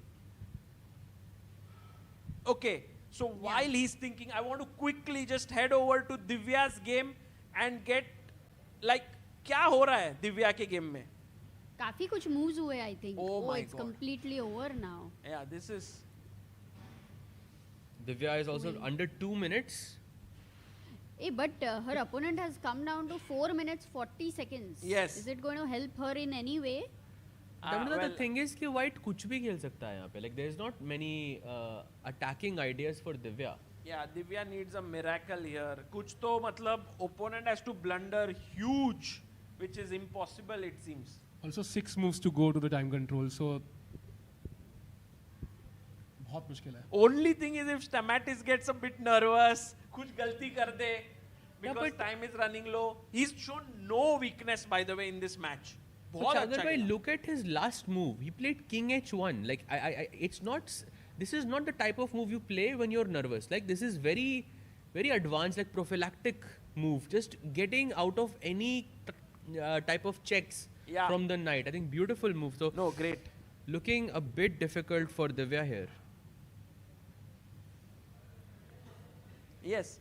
M: Okay. So while he's thinking, I want to quickly just head over to Divya's game and get like क्या हो रहा है दिव्या के game में?
E: काफी कुछ moves हुए I think.
M: Oh my
E: it's
M: God.
E: completely over now.
M: Yeah, this is.
Q: Divya is also under 2 minutes.
E: But her opponent has come down to 4 minutes 40 seconds.
M: Yes.
E: Is it going to help her in any way?
Q: The thing is कि white कुछ भी खेल सकता है यहाँ पे. Like there is not many attacking ideas for Divya.
M: Yeah, Divya needs a miracle here. कुछ तो मतलब opponent has to blunder huge, which is impossible it seems.
L: Also 6 moves to go to the time control, so बहुत मुश्किल है.
M: Only thing is if Stamatis gets a bit nervous, कुछ गलती कर दे, because time is running low. He's shown no weakness by the way in this match.
Q: Chandra bhai, look at his last move. He played king h1. Like it's not. This is not the type of move you play when you're nervous. Like this is very, very advanced, like prophylactic move. Just getting out of any type of checks from the knight. I think beautiful move. So
M: no, great.
Q: Looking a bit difficult for Divya here.
M: Yes.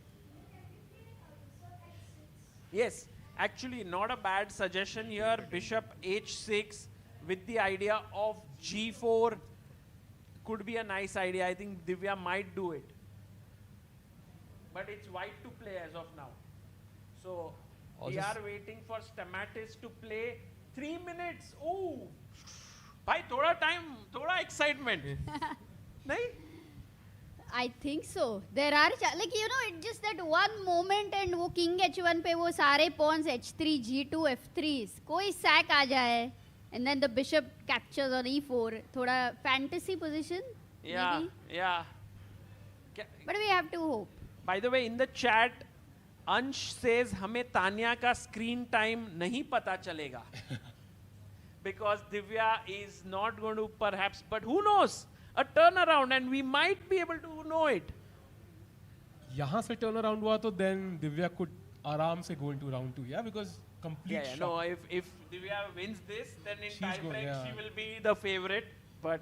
M: Yes. Actually, not a bad suggestion here. Bishop h6 with the idea of g4 could be a nice idea. I think Divya might do it. But it's white to play as of now. So we are waiting for Stamatis to play 3 minutes. Oh, bhai, thoda time, thoda excitement. Nahi?
E: I think so. There are like it's just that one moment and वो king h1 पे वो सारे pawns h3, g2, f3 कोई sack आ जाए and then the bishop captures on e4. थोड़ा fantasy position.
M: Yeah,
E: maybe.
M: yeah.
E: But we have to hope.
M: By the way, in the chat, Ansh says हमें तान्या का screen time नहीं पता चलेगा because Divya is not going to perhaps, but who knows? A turnaround and we might be able to know it.
L: यहाँ से turn around हुआ तो then Divya could आराम से go into round 2, yeah, because complete shock.
M: No, if Divya wins this, then in tiebreak she will be the favorite. But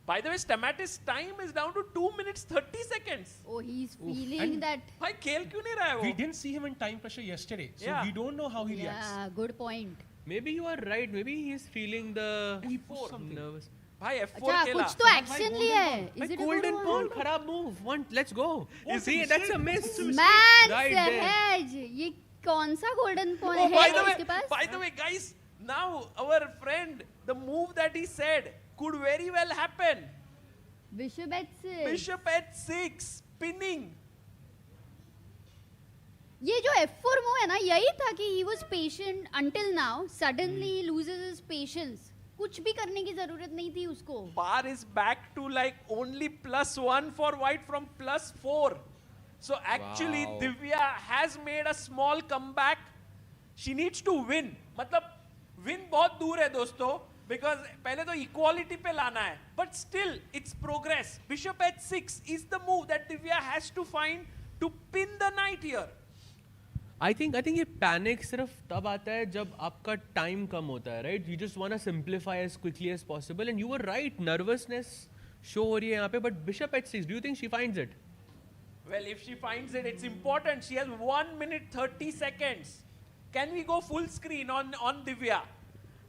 M: by the way, Stamatis' time is down to 2 minutes 30 seconds.
E: Oh, he's feeling that.
M: भाई खेल क्यों नहीं रहा है वो?
L: We didn't see him in time pressure yesterday, so we don't know how he reacts.
E: Yeah, good point.
Q: Maybe you are right. Maybe he is feeling the nervous.
M: भाई F4
E: अच्छा
M: खेला.
E: कुछ तो action लिया है. Is it a
Q: golden
E: good
Q: pawn?
E: one?
Q: खराब move. Let's go. See, that's a miss.
E: Man,
Q: Right
E: Sahaj, ये कौन सा golden pawn
M: Oh,
E: है इसके पास?
M: by the way, guys, now our friend, the move that he said could very well happen.
E: Bishop h6.
M: Bishop h6, spinning.
E: ये जो f4 move है ना, यही था कि he was patient until now. Suddenly he loses his patience. कुछ भी करने की जरूरत नहीं थी उसको.
M: Bar is back to like only +1 for white from +4. So actually Divya has made a small comeback. She needs to win. मतलब win बहुत दूर है दोस्तों. Because पहले तो equality पे लाना है. But still it's progress. Bishop h6 is the move that Divya has to find to pin the knight here.
Q: I think ये panic सिर्फ तब आता है जब आपका time कम होता है, right? You just want to simplify as quickly as possible, and you were right. Nervousness show हो रही है यहाँ पे, but Bishop h6. Do you think she finds it?
M: Well, if she finds it, it's important. She has 1 minute 30 seconds. Can we go full screen on Divya?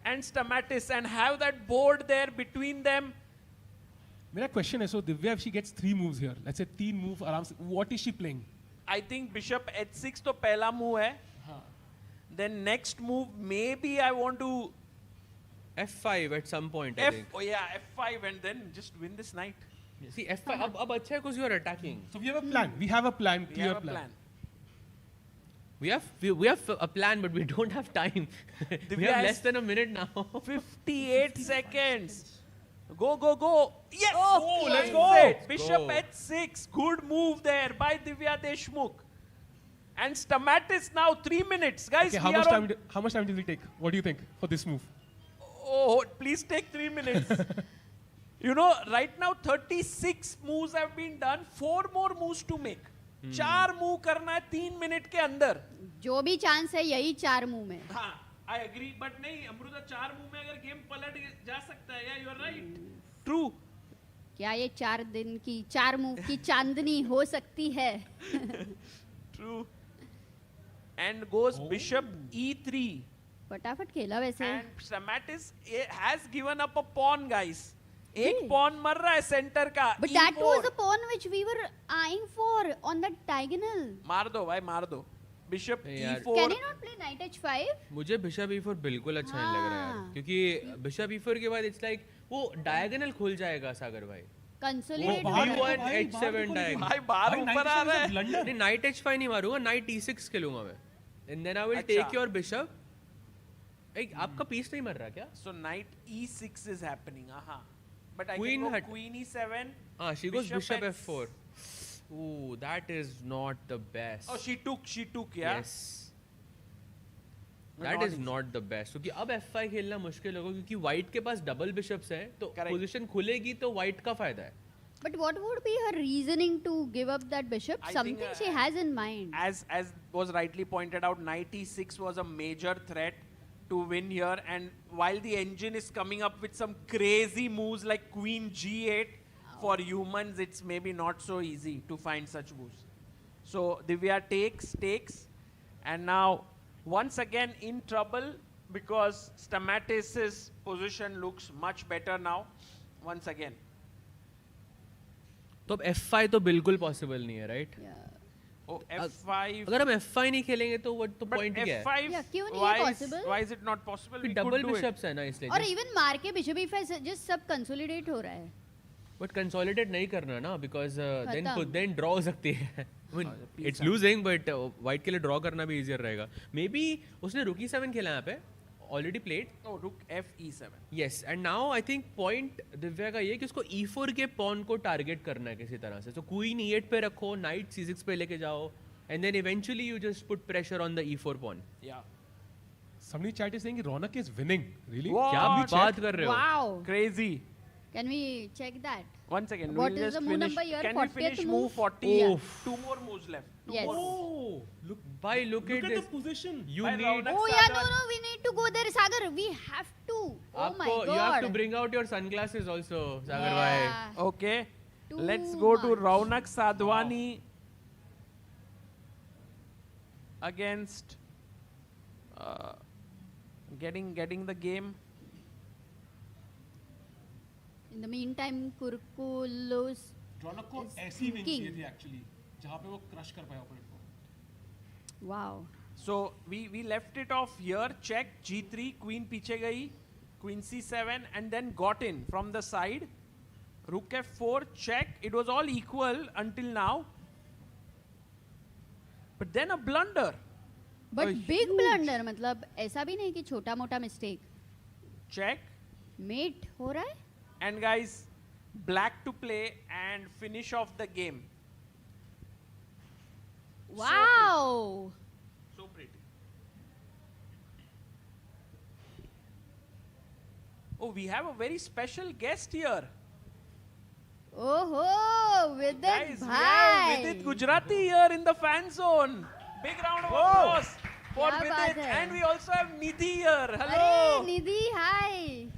M: and Stamatis and have that board there between them.
L: मेरा question है, so Divya, if she gets 3 moves here, let's say 3 move आराम से, what is she playing?
M: I think bishop h6 तो पहला move है. Then next move, maybe I want to
Q: F5 at some point, I think.
M: Oh yeah, F5 and then just win this knight.
Q: See, F5, अब अच्छा है because you are attacking.
L: So we have a plan. We have a plan.
M: We
L: Clear
M: have a
L: plan.
M: plan.
Q: We have a plan, but we don't have time. We have less than a minute now.
M: 58 seconds. Go, go, go. Yes!
L: Oh, let's go.
M: Bishop h6. Good move there by Divya Deshmukh. And Stamatis now 3 minutes. Guys,
L: Okay, how much time did we take? What do you think for this move?
M: Oh, please take 3 minutes. You know, right now 36 moves have been done. 4 more moves to make. 4 move करना है 3 minute के अंदर.
E: जो भी chance है यही 4 move में.
M: हाँ, I agree, but नहीं अमृता 4 मूव में अगर गेम पलट जा सकता है. Yeah, you are right. True.
E: क्या ये 4 दिन की 4 मूव की चांदनी हो सकती है?
M: True. And goes bishop e3.
E: फटाफट खेला वैसे.
M: And Stamatis has given up a pawn, guys. एक pawn मर रहा है center का.
E: But that was a pawn which we were eyeing for on that diagonal.
M: मार दो भाई, मार दो. Bishop e4.
E: Can he not play knight h5?
Q: मुझे bishop e4 बिल्कुल अच्छा नहीं लग रहा है, क्योंकि bishop e4 के बाद it's like वो diagonal खुल जाएगा सागर भाई.
E: Consolidate.
Q: b1 h7 diagonal.
M: भाई बाहर ऊपर आ रहा है.
Q: नहीं, knight h5 नहीं मारूंगा, knight e6 खेलूंगा मैं. And then I will take your bishop. एक आपका piece नहीं मर रहा क्या?
M: So knight e6 is happening. But I
Q: Queen
M: can go
Q: had
M: queen e7.
Q: She goes bishop f4. Ooh, that is not the best.
M: Oh, she took, yeah.
Q: Yes. That is not the best. क्योंकि अब f5 खेलना मुश्किल होगा क्योंकि white के पास double bishops है, तो position खुलेगी तो white का फायदा है.
E: But what would be her reasoning to give up that bishop? Something she has in mind.
M: As was rightly pointed out, knight e6 was a major threat to win here, and while the engine is coming up with some crazy moves like queen g8, for humans it's maybe not so easy to find such moves. So Divya takes, and now once again in trouble because Stamatis' position looks much better now once again.
Q: तो अब f5 तो बिल्कुल possible नहीं है, right?
M: Oh, f5.
Q: अगर हम f5 नहीं खेलेंगे तो what तो point क्या है?
M: f5
E: क्यों नहीं है possible?
M: Why is it not possible? We
Q: double
M: could do
Q: bishops
M: it.
Q: है ना इसलिए.
E: और even मार के bishop e5 just सब consolidate हो रहा है.
Q: But consolidate नहीं करना ना because then draw हो सकती है. I mean, it's
M: है.
Q: losing but white के लिए draw करना भी easier रहेगा. Maybe उसने rook e7 खेला यहाँ पे. Already played.
M: Oh, rook f e7.
Q: Yes, and now I think point Divya का ये कि उसको e4 के pawn को target करना है किसी तरह से. So queen e8 पे रखो, knight c6 पे लेके जाओ, and then eventually you just put pressure on the e4 pawn.
M: Yeah.
L: Somebody chat is saying Ronak is winning. Really?
Q: क्या बात कर रहे हो?
E: Wow.
M: Crazy.
E: Can we check that?
M: One second.
E: What
M: we'll
E: is
M: just
E: the move
M: finish.
E: number here?
M: Can we
E: 40th
M: finish
E: move?
M: move 40?
E: Yeah.
M: 2 more moves left.
E: Yes.
L: Oh,
Q: look at
L: the
Q: this
L: position.
Q: You
M: By
Q: need.
M: Raunak
E: Oh yeah,
M: Sadwan.
E: no, we need to go there, Sagar. We have to. Oh my God.
Q: You have to bring out your sunglasses also, Sagar
E: Yeah.
Q: bhai.
M: Okay.
E: Too
M: Let's go to
E: much.
M: Raunak Sadhwani against getting the game.
E: In the meantime, Kurkulos
L: रौनक को
E: is
L: ऐसी win
E: thinking.
L: चाहिए थी actually, जहाँ पे वो crush कर पाया opponent को.
E: Wow.
M: So we left it off here. Check g3, queen पीछे गई, queen c7, and then got in from the side. Rook f4, check. It was all equal until now. But then a blunder.
E: But
M: A
E: big
M: huge-
E: blunder, मतलब ऐसा भी नहीं कि छोटा मोटा mistake.
M: Check.
E: Mate हो रहा है?
M: And guys, black to play and finish off the game.
E: Wow.
M: So pretty. Oh, we have a very special guest here.
E: Oh, Vidit
M: Guys, we
E: bhai.
M: have Vidit Gujarati here in the fan zone. Big round of applause for
E: Kya
M: Vidit.
E: baat hai.
M: And we also have Nidhi here.
E: Arey,
M: Hello.
E: Nidhi, hi.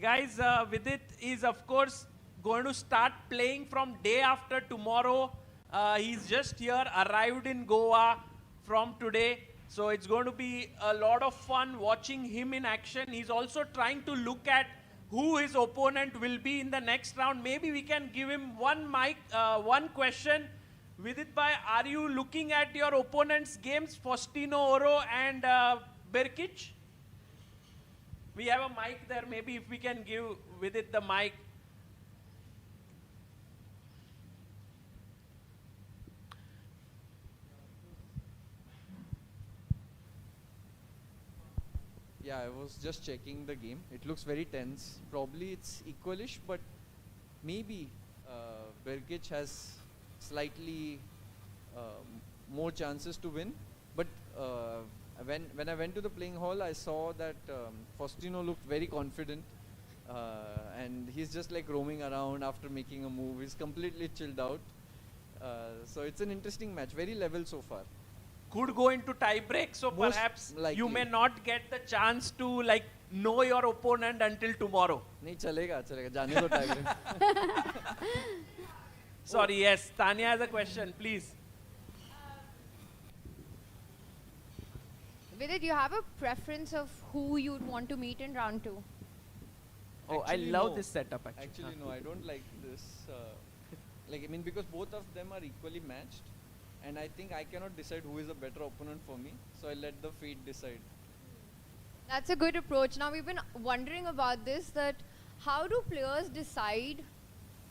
M: Guys, Vidit is of course going to start playing from day after tomorrow. He's just here, arrived in Goa from today. So it's going to be a lot of fun watching him in action. He's also trying to look at who his opponent will be in the next round. Maybe we can give him one question. Vidit bhai, are you looking at your opponent's games, Faustino Oro and Berkic? We have a mic there. Maybe if we can give Vidit the mic.
S: Yeah, I was just checking the game. It looks very tense. Probably it's equalish, but maybe Bergic has slightly more chances to win. But when I went to the playing hall, I saw that Faustino looked very confident. And he's just like roaming around after making a move. He's completely chilled out. So it's an interesting match. Very level so far.
M: Could go into tie break, so
S: Most
M: perhaps
S: likely.
M: you may not get the chance to like know your opponent until tomorrow.
S: नहीं चलेगा जाने दो tie break.
M: Sorry, yes, Tanya has a question, please.
K: Vidit, you have a preference of who you'd want to meet in round 2?
M: Oh,
S: Actually,
M: I love
S: no.
M: this setup actually.
S: Actually, no, I don't like this. Because both of them are equally matched. And I think I cannot decide who is a better opponent for me. So I let the fate decide.
K: That's a good approach. Now, we've been wondering about this, that how do players decide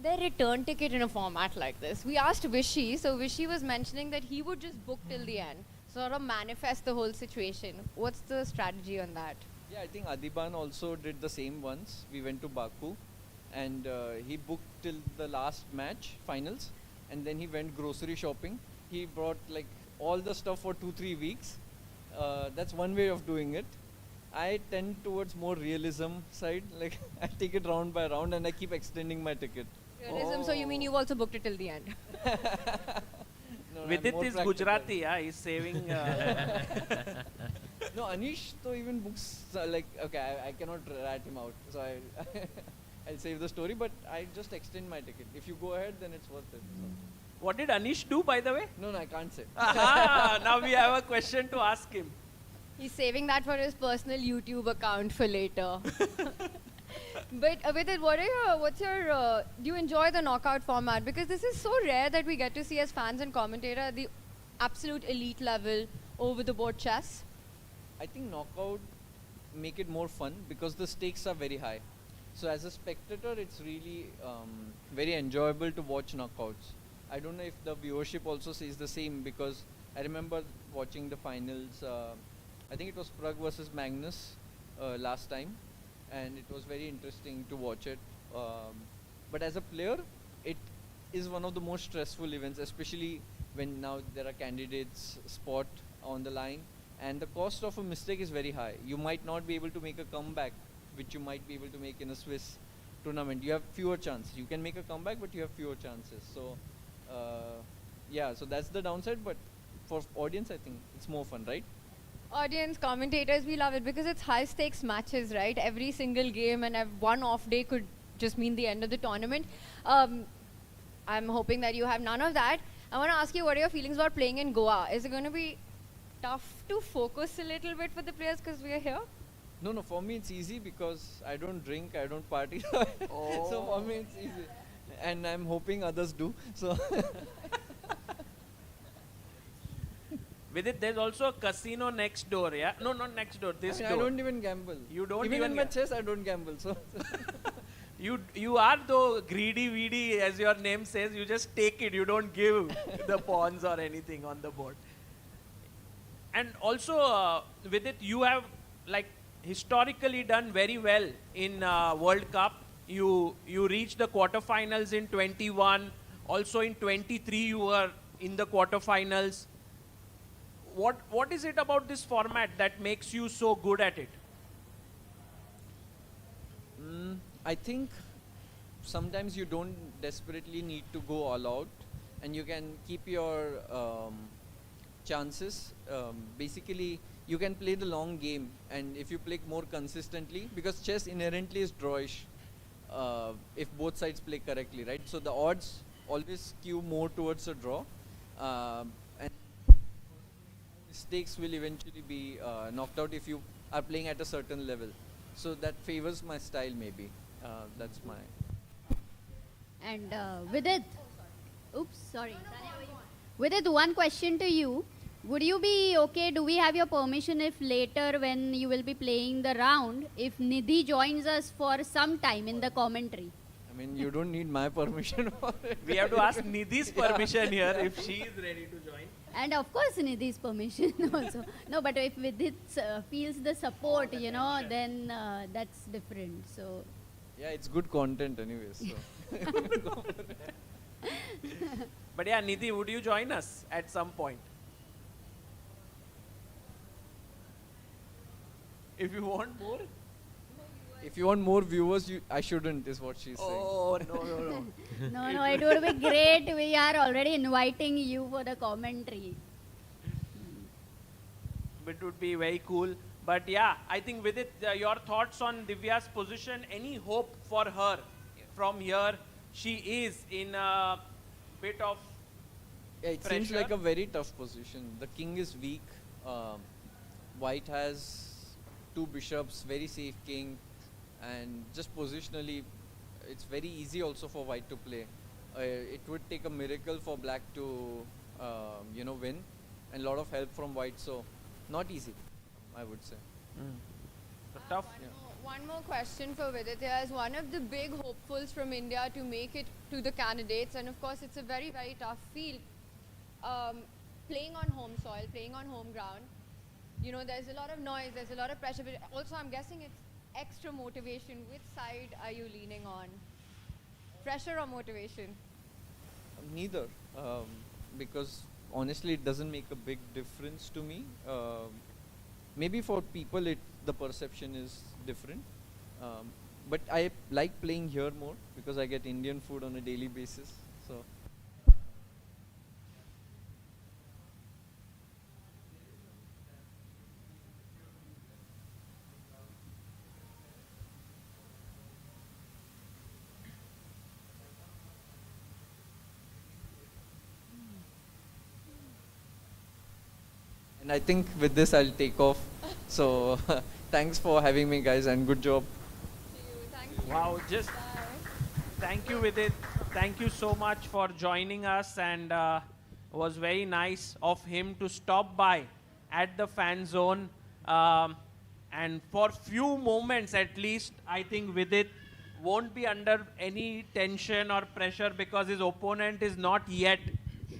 K: their return ticket in a format like this? We asked Vishy, so Vishy was mentioning that he would just book till the end, sort of manifest the whole situation. What's the strategy on that?
S: Yeah, I think Adiban also did the same once. We went to Baku and he booked till the last match, finals, and then he went grocery shopping. He brought like all the stuff for 2-3 weeks. That's one way of doing it. I tend towards more realism side. Like I take it round by round and I keep extending my ticket.
K: Realism, so you mean you've also booked it till the end?
S: No,
M: Vidit
S: more
M: is
S: practical.
M: Gujarati, yeah, he's saving.
S: No, Anish though even books okay, I cannot rat him out, so I'll save the story. But I just extend my ticket. If you go ahead, then it's worth it. So.
M: What did Anish do, by the way?
S: No, I can't say.
M: Aha, now we have a question to ask him.
K: He's saving that for his personal YouTube account for later. But Vidit, do you enjoy the knockout format? Because this is so rare that we get to see as fans and commentator at the absolute elite level over the board chess.
S: I think knockout make it more fun because the stakes are very high. So as a spectator, it's really very enjoyable to watch knockouts. I don't know if the viewership also says the same, because I remember watching the finals. I think it was Pragg versus Magnus last time, and it was very interesting to watch it. But as a player, it is one of the most stressful events, especially when now there are candidates spot on the line, and the cost of a mistake is very high. You might not be able to make a comeback, which you might be able to make in a Swiss tournament. You have fewer chances. You can make a comeback, but you have fewer chances. So, yeah, so that's the downside. But for audience, I think it's more fun, right?
K: Audience, commentators, we love it because it's high stakes matches, right? Every single game and one off day could just mean the end of the tournament. I'm hoping that you have none of that. I want to ask you, what are your feelings about playing in Goa? Is it going to be tough to focus a little bit for the players because we are here?
S: No, for me it's easy because I don't drink, I don't party. So for me it's easy. And I'm hoping others do. So
M: Vidit, there's also a casino next door, yeah? No, not next door, this door.
S: I don't even gamble.
M: You don't
S: even
M: even
S: in my chess, I don't gamble. So
M: You are though greedy weedy, as your name says. You just take it. You don't give the pawns or anything on the board. And also, Vidit, you have like historically done very well in World Cup. You reached the quarterfinals in 21. Also in 23, you were in the quarterfinals. What is it about this format that makes you so good at it?
S: I think sometimes you don't desperately need to go all out, and you can keep your chances. Basically, you can play the long game, and if you play more consistently, because chess inherently is drawish if both sides play correctly, right? So the odds always skew more towards a draw. And stakes will eventually be knocked out if you are playing at a certain level. So that favors my style maybe. That's my...
E: And Vidit, oops, sorry. Vidit, one question to you. Would you be okay, do we have your permission if later when you will be playing the round, if Nidhi joins us for some time in the commentary?
S: I mean, you don't need my permission for it.
M: We have to ask Nidhi's permission here if she is ready to join.
E: And of course Nidhi's permission also. No, but if Vidit feels the support, then that's different. So.
S: Yeah, it's good content anyways. So.
M: But yeah, Nidhi, would you join us at some point? If you want more?
S: If you want more viewers, I shouldn't, is what she's saying.
M: Oh, no.
E: No, it would be great. We are already inviting you for the commentary.
M: It would be very cool. But yeah, I think with it, your thoughts on Divya's position, any hope for her from here? She is in a bit of
S: it
M: pressure.
S: Seems like a very tough position. The king is weak. White has 2 bishops, very safe king. And just positionally, it's very easy also for white to play. It would take a miracle for black to, win, and a lot of help from white. So, not easy, I would say.
M: Tough.
K: One more question for Viditya. As one of the big hopefuls from India to make it to the candidates, and of course, it's a very, very tough field. Playing on home soil, playing on home ground. There's a lot of noise, there's a lot of pressure, but also I'm guessing it's extra motivation. Which side are you leaning on? Pressure or motivation?
S: Neither, because honestly it doesn't make a big difference to me. Maybe for people the perception is different, but I like playing here more because I get Indian food on a daily basis. So. And I think with this I'll take off. So thanks for having me, guys, and good job.
M: Wow, just thank you with it. Thank you so much for joining us, and it was very nice of him to stop by at the fan zone. And for few moments at least, I think with it won't be under any tension or pressure because his opponent is not yet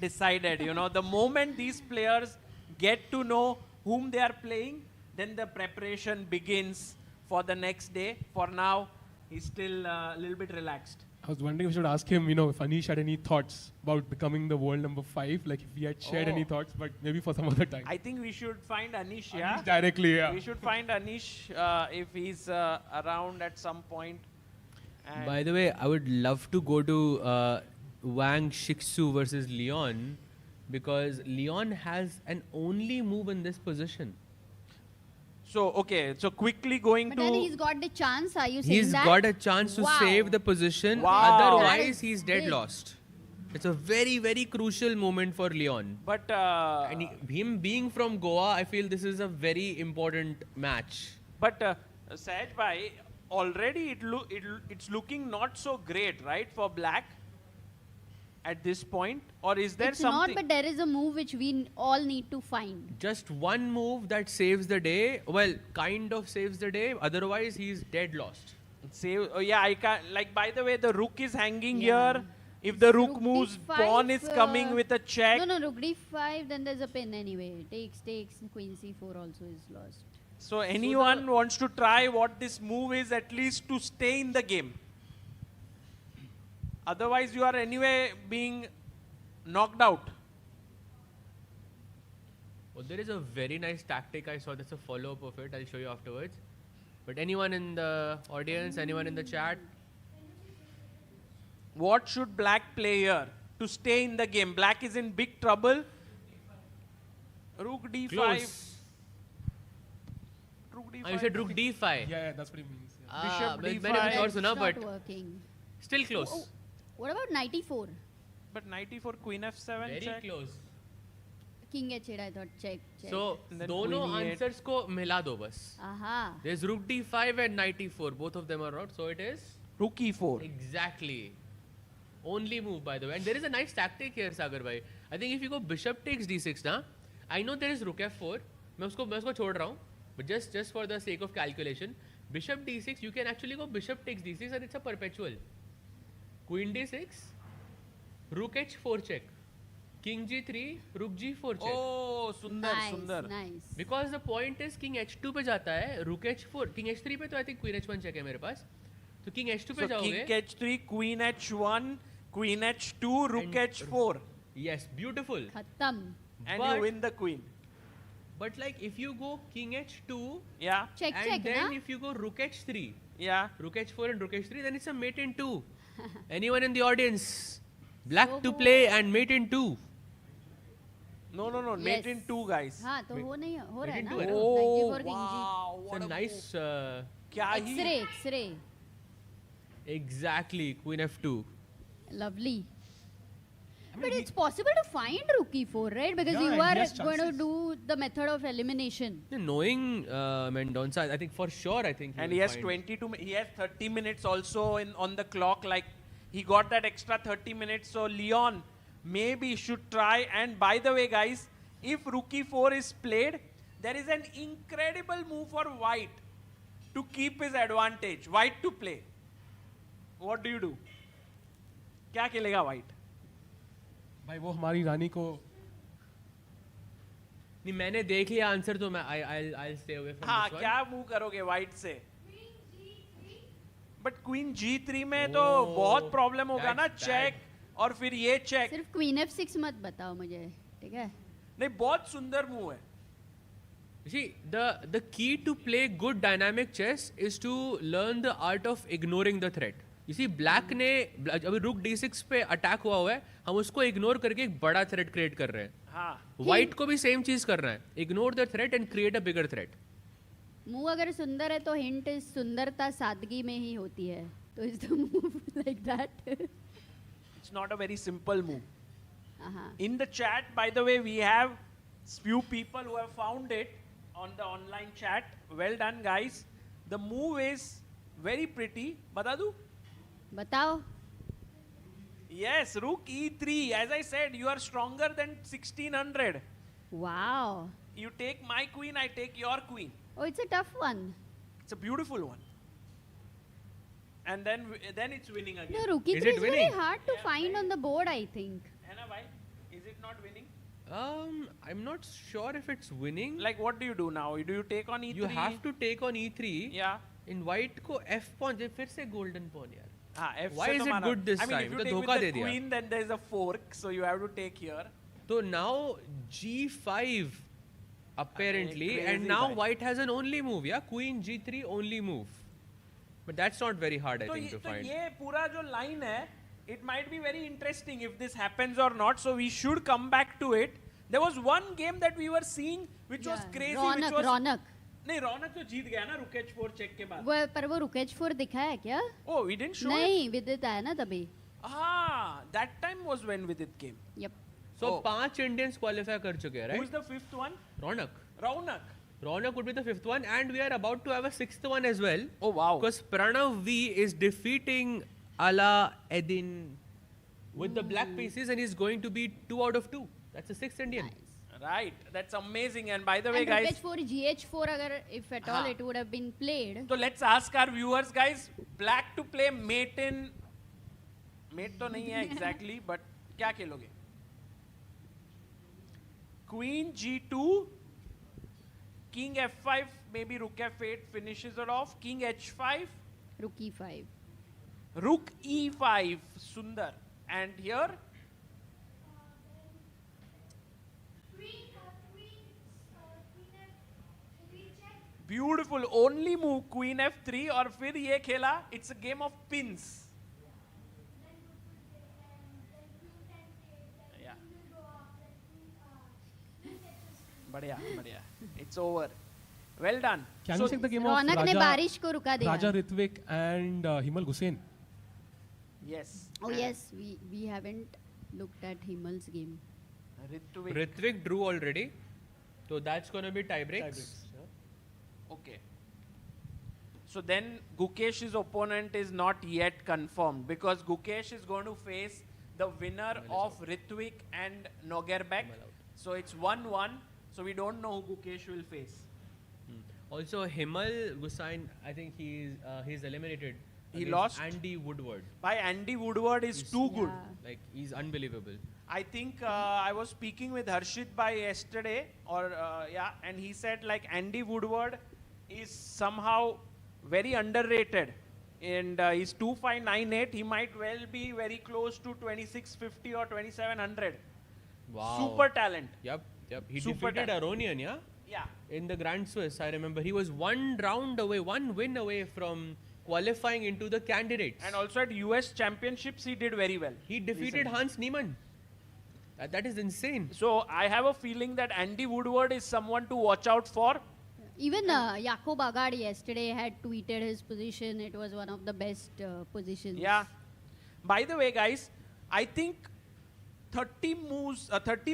M: decided. The moment these players get to know whom they are playing, then the preparation begins for the next day. For now, he's still a little bit relaxed.
L: I was wondering if we should ask him, if Anish had any thoughts about becoming the world number 5, like if he had shared any thoughts, but maybe for some other time.
M: I think we should find Anish, yeah?
L: Anish directly, yeah.
M: We should find Anish if he's around at some point. And
Q: by the way, I would love to go to Wang Shixu versus Leon, because Leon has an only move in this position.
M: So, okay, so quickly going
E: But
M: to...
E: then he's got the chance, are you saying
Q: He's
E: that?
Q: got a chance to save the position,
M: Wow.
Q: otherwise he's dead lost. It's a very, very crucial moment for Leon.
M: But
Q: and him being from Goa, I feel this is a very important match.
M: But Sahaj bhai, already it's looking not so great, right, for black at this point? Or is there
E: It's
M: something?
E: not, but there is a move which we all need to find.
Q: Just one move that saves the day. Well, kind of saves the day. Otherwise, he's dead lost.
M: Save, oh yeah, I can't. Like, by the way, the rook is hanging here. If the rook moves,
E: D5,
M: pawn is coming with a check.
E: No, rook d5, then there's a pin anyway. Takes, queen c4 also is lost.
M: So anyone wants to try what this move is, at least to stay in the game. Otherwise, you are anyway being knocked out.
Q: Well, there is a very nice tactic I saw. That's a follow-up of it. I'll show you afterwards. But anyone in the audience, anyone in the chat?
M: What should black play here to stay in the game? Black is in big trouble. Rook d5.
Q: Close.
M: Rook d5.
Q: You said rook d5.
L: Yeah, that's what he means.
M: Bishop d5.
E: It's not
Q: but
E: working.
Q: still close.
E: What about knight e4?
M: But knight e4, queen f7
Q: Very
M: check.
Q: close.
E: King H8, I thought. Check.
Q: So, दोनों answers को मिला दो बस.
E: Aha.
Q: There's Rook D5 and Knight E4. Both of them are out. So it is
M: Rook E4.
Q: Exactly. Only move, by the way. And there is a nice tactic here, Sagar bhai. I think if you go Bishop takes D6 ना, I know there is Rook F4. मैं उसको छोड़ रहा हूँ. But just for the sake of calculation, Bishop D6, you can actually go Bishop takes D6 and it's a perpetual. Queen D6, Rook H4 check. King G3, Rook G4 check.
M: Oh, सुंदर.
E: Nice.
Q: Because the point is King H2 पे जाता है, Rook H4, King H3 पे तो I think Queen H1 check है मेरे पास. तो King H2 पे जाओगे.
M: King H3, Queen H1, Queen H2, Rook H4.
Q: Yes, beautiful.
E: Khatam.
M: And you win the queen.
Q: But like if you go King H2,
M: yeah,
E: check,
Q: and then
E: na?
Q: if you go Rook H3,
M: yeah,
Q: Rook H4 and Rook H3, then it's a mate in 2. Anyone in the audience? Black to play and mate in 2.
M: No, mate in 2 guys.
E: हाँ तो हो नहीं हो रहा है ना.
M: Oh,
E: King G4,
M: wow,
E: King G.
Q: It's a nice.
E: X-ray.
Q: Exactly, Queen F2.
E: Lovely. But it's possible to find Rook E4, right? Because you are going to do the method of elimination.
Q: Knowing Mendonsa, I think for sure,
M: and he has 30 minutes also on the clock. Like he got that extra 30 minutes. So Leon maybe should try. And by the way, guys, if Rook E4 is played, there is an incredible move for White to keep his advantage. White to play. What do you do? क्या खेलेगा White?
L: भाई वो हमारी रानी को
Q: नहीं मैंने देख लिया आंसर तो मैं I'll stay away from
M: हाँ
Q: this one.
M: क्या मूव करोगे White से? But Queen G3 में तो बहुत प्रॉब्लम होगा ना चेक और फिर ये चेक.
E: सिर्फ Queen F6 मत बताओ मुझे, ठीक है?
M: नहीं बहुत सुंदर मूव है.
Q: See, the key to play good dynamic chess is to learn the art of ignoring the threat. You see, Black ने अभी Rook D6 पे अटैक हुआ है, हम उसको इग्नोर करके एक बड़ा थ्रेट क्रिएट कर रहे हैं.
M: हाँ.
Q: White को भी सेम चीज करना है. Ignore the threat and create a bigger threat.
E: Move अगर सुंदर है तो हिंट सुंदरता सादगी में ही होती है. तो is the move like that.
M: It's not a very simple move. In the chat, by the way, we have few people who have found it on the online chat. Well done, guys. The move is very pretty. बता दूँ?
E: बताओ.
M: Yes, Rook E3. As I said, you are stronger than 1600.
E: Wow.
M: You take my queen, I take your queen.
E: Oh, it's a tough one.
M: It's a beautiful one. And then it's winning again.
E: No, Rook E3 is very hard to find on the board, I think.
M: Anna, why? Is it not winning?
Q: I'm not sure if it's winning.
M: Like, what do you do now? Do you take on E3?
Q: You have to take on E3.
M: Yeah.
Q: In white को F pawn फिर से golden pawn यार.
M: F
Q: Why is it good this time?
M: If you take with the queen, then there is a fork, so you have to take here.
Q: So now G5 apparently, and now white has an only move. Yeah, Queen G3 only move. But that's not very hard, I think, to find.
M: ये पूरा जो line है, it might be very interesting if this happens or not. So we should come back to it. There was one game that we were seeing which was crazy.
E: रौनक.
M: नहीं रौनक तो जीत गया ना Rook H4 check के बाद.
E: वो पर वो Rook H4 दिखाया क्या?
M: Oh, we didn't show it.
E: नहीं, विदित आया ना तभी.
M: That time was when Vidit came.
E: Yep.
Q: So 5 Indians qualify कर चुके हैं, right?
M: Who is the fifth one?
Q: Raunak.
M: Raunak
Q: would be the fifth one, and we are about to have a sixth one as well.
M: Oh wow!
Q: Because Pranav V is defeating Ala Edin with the black pieces, and he's going to be 2 out of 2. That's the 6th Indian.
E: Nice.
M: Right, that's amazing. And by the way,
E: and
M: guys,
E: Rook H4, GH4, agar, if at all it would have been played.
M: So let's ask our viewers, guys. Black to play mate in. Mate तो नहीं है exactly, but क्या खेलोगे? Queen G2, King F5, maybe Rook F8 finishes it off. King H5,
E: Rook E5.
M: Rook E5, Sundar. And here. Beautiful. Only move Queen F3 और फिर ये खेला. It's a game of pins. Yeah. बढ़िया. It's over. Well done.
L: Can you check the game of
E: रौनक ने बारिश को रुका दिया.
L: Raja Ritvik and Himal Hussain.
M: Yes.
E: Oh yes, we haven't looked at Himal's game.
Q: Ritvik drew already. So that's going to be tiebreaks.
M: Okay. So then Gukesh's opponent is not yet confirmed because Gukesh is going to face the winner of Ritvik and Nogerbek. So it's 1-1. So we don't know who Gukesh will face.
Q: Also, Himal Gusain, I think he's eliminated.
M: He lost.
Q: Andy Woodward.
M: By Andy Woodward is too good.
Q: Like, he's unbelievable.
M: I think I was speaking with Harshit Bhai yesterday, and he said like Andy Woodward is somehow very underrated, and he's 2598. He might well be very close to 2650 or 2700.
Q: Wow.
M: Super talent.
Q: Yep. He
M: Super
Q: defeated Aronian, yeah?
M: Yeah.
Q: In the Grand Swiss, I remember. He was one win away from qualifying into the candidates.
M: And also at US Championships, he did very well.
Q: He defeated Hans Niemann. That is insane.
M: So I have a feeling that Andy Woodward is someone to watch out for.
E: Even Jakob Agard yesterday had tweeted his position. It was one of the best positions.
M: Yeah. By the way, guys, I think 30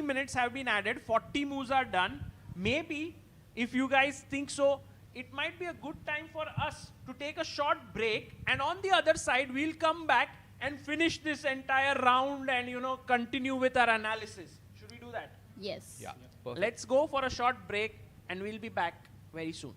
M: minutes have been added. 40 moves are done. Maybe, if you guys think so, it might be a good time for us to take a short break. And on the other side, we'll come back and finish this entire round and, continue with our analysis. Should we do that?
E: Yes.
Q: Yeah.
M: Let's go for a short break and we'll be back very soon.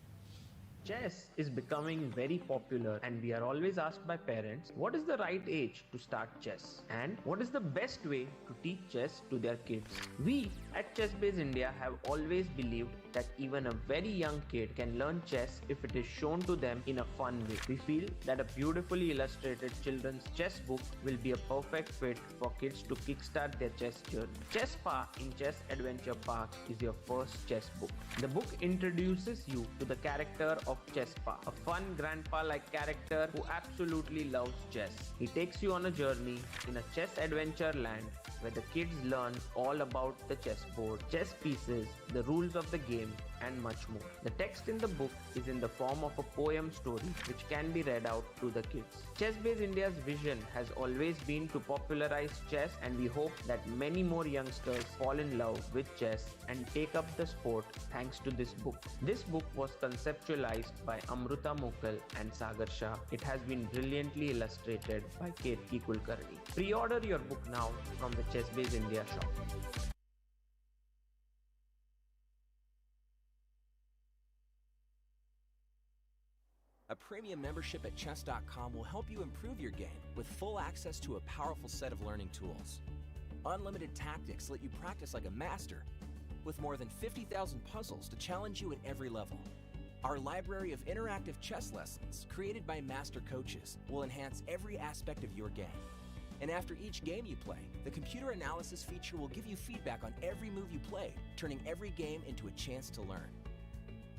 A: Chess is becoming very popular and we are always asked by parents, what is the right age to start chess? And what is the best way to teach chess to their kids? We at Chessb India have always believed that even a very young kid can learn chess if it is shown to them in a fun way. We feel that a beautifully illustrated children's chess book will be a perfect fit for kids to kickstart their chess journey. Chessb in Chess Adventure Park is your first chess book. The book introduces you to the character of Chessb, a fun grandpa-like character who absolutely loves chess. He takes you on a journey in a chess adventure land where the kids learn all about the chessboard, chess pieces, the rules of the game, and much more. The text in the book is in the form of a poem story which can be read out to the kids. Chessb India's vision has always been to popularize chess, and we hope that many more youngsters fall in love with chess and take up the sport thanks to this book. This book was conceptualized by Amruta Mokal and Sagar Shah. It has been brilliantly illustrated by Ketki Kulkarni. Pre-order your book now from the Chessb India shop.
B: A premium membership at Chess.com will help you improve your game with full access to a powerful set of learning tools. Unlimited tactics let you practice like a master, with more than 50,000 puzzles to challenge you at every level. Our library of interactive chess lessons, created by master coaches, will enhance every aspect of your game. And after each game you play, the computer analysis feature will give you feedback on every move you play, turning every game into a chance to learn.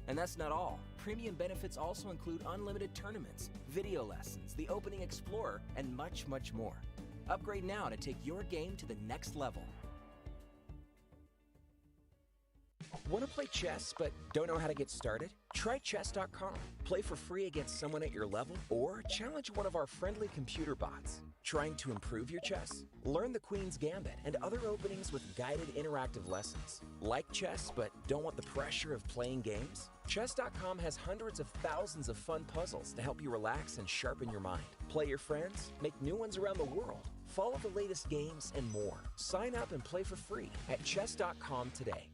B: And that's not all. Premium benefits also include unlimited tournaments, video lessons, the Opening Explorer, and much, much more. Upgrade now to take your game to the next level. Want to play chess but don't know how to get started? Try Chess.com. Play for free against someone at your level or challenge one of our friendly computer bots. Trying to improve your chess? Learn the Queen's Gambit and other openings with guided interactive lessons. Like chess but don't want the pressure of playing games? Chess.com has hundreds of thousands of fun puzzles to help you relax and sharpen your mind. Play your friends, make new ones around the world, follow the latest games, and more. Sign up and play for free at Chess.com today.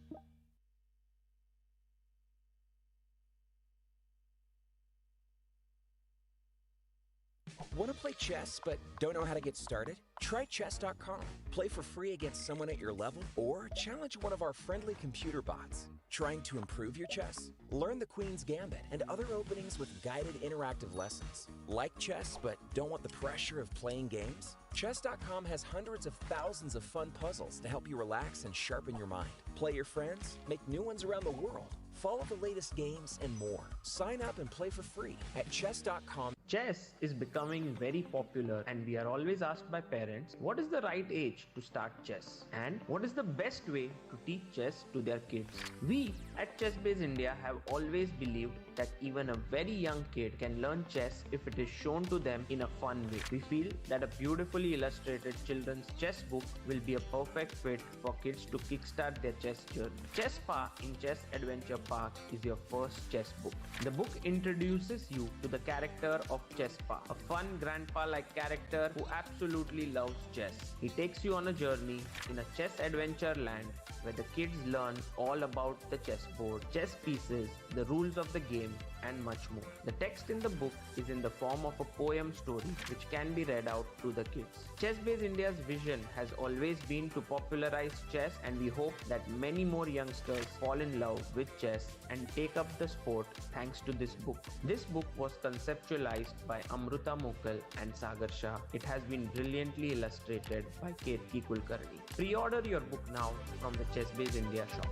B: Want to play chess but don't know how to get started? Try Chess.com. Play for free against someone at your level or challenge one of our friendly computer bots. Trying to improve your chess? Learn the Queen's Gambit and other openings with guided interactive lessons. Like chess but don't want the pressure of playing games? Chess.com has hundreds of thousands of fun puzzles to help you relax and sharpen your mind. Play your friends, make new ones around the world, follow the latest games, and more. Sign up and play for free at Chess.com.
A: Chess is becoming very popular and we are always asked by parents what is the right age to start chess and what is the best way to teach chess to their kids. We at Chessb India have always believed that even a very young kid can learn chess if it is shown to them in a fun way. We feel that a beautifully illustrated children's chess book will be a perfect fit for kids to kickstart their chess journey. Chessb in Chess Adventure Park is your first chess book. The book introduces you to the character of Chessb, a fun grandpa-like character who absolutely loves chess. He takes you on a journey in a chess adventure land where the kids learn all about the chessboard, chess pieces, the rules of the game, and much more. The text in the book is in the form of a poem story which can be read out to the kids. Chessb India's vision has always been to popularize chess, and we hope that many more youngsters fall in love with chess and take up the sport thanks to this book. This book was conceptualized by Amruta Mokal and Sagar Shah. It has been brilliantly illustrated by Ketki Kulkarni. Pre-order your book now from the Chessb India shop.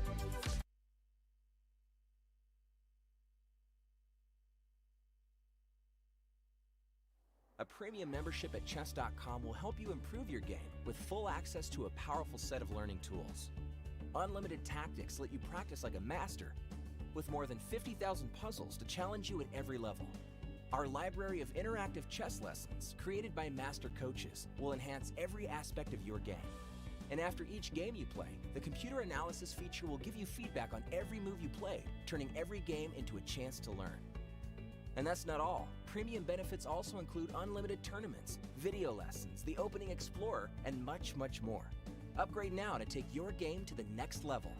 B: A premium membership at chess.com will help you improve your game with full access to a powerful set of learning tools. Unlimited tactics let you practice like a master with more than 50,000 puzzles to challenge you at every level. Our library of interactive chess lessons, created by master coaches, will enhance every aspect of your game. And after each game you play, the computer analysis feature will give you feedback on every move you play, turning every game into a chance to learn. And that's not all. Premium benefits also include unlimited tournaments, video lessons, the opening explorer, and much, much more. Upgrade now to take your game to the next level.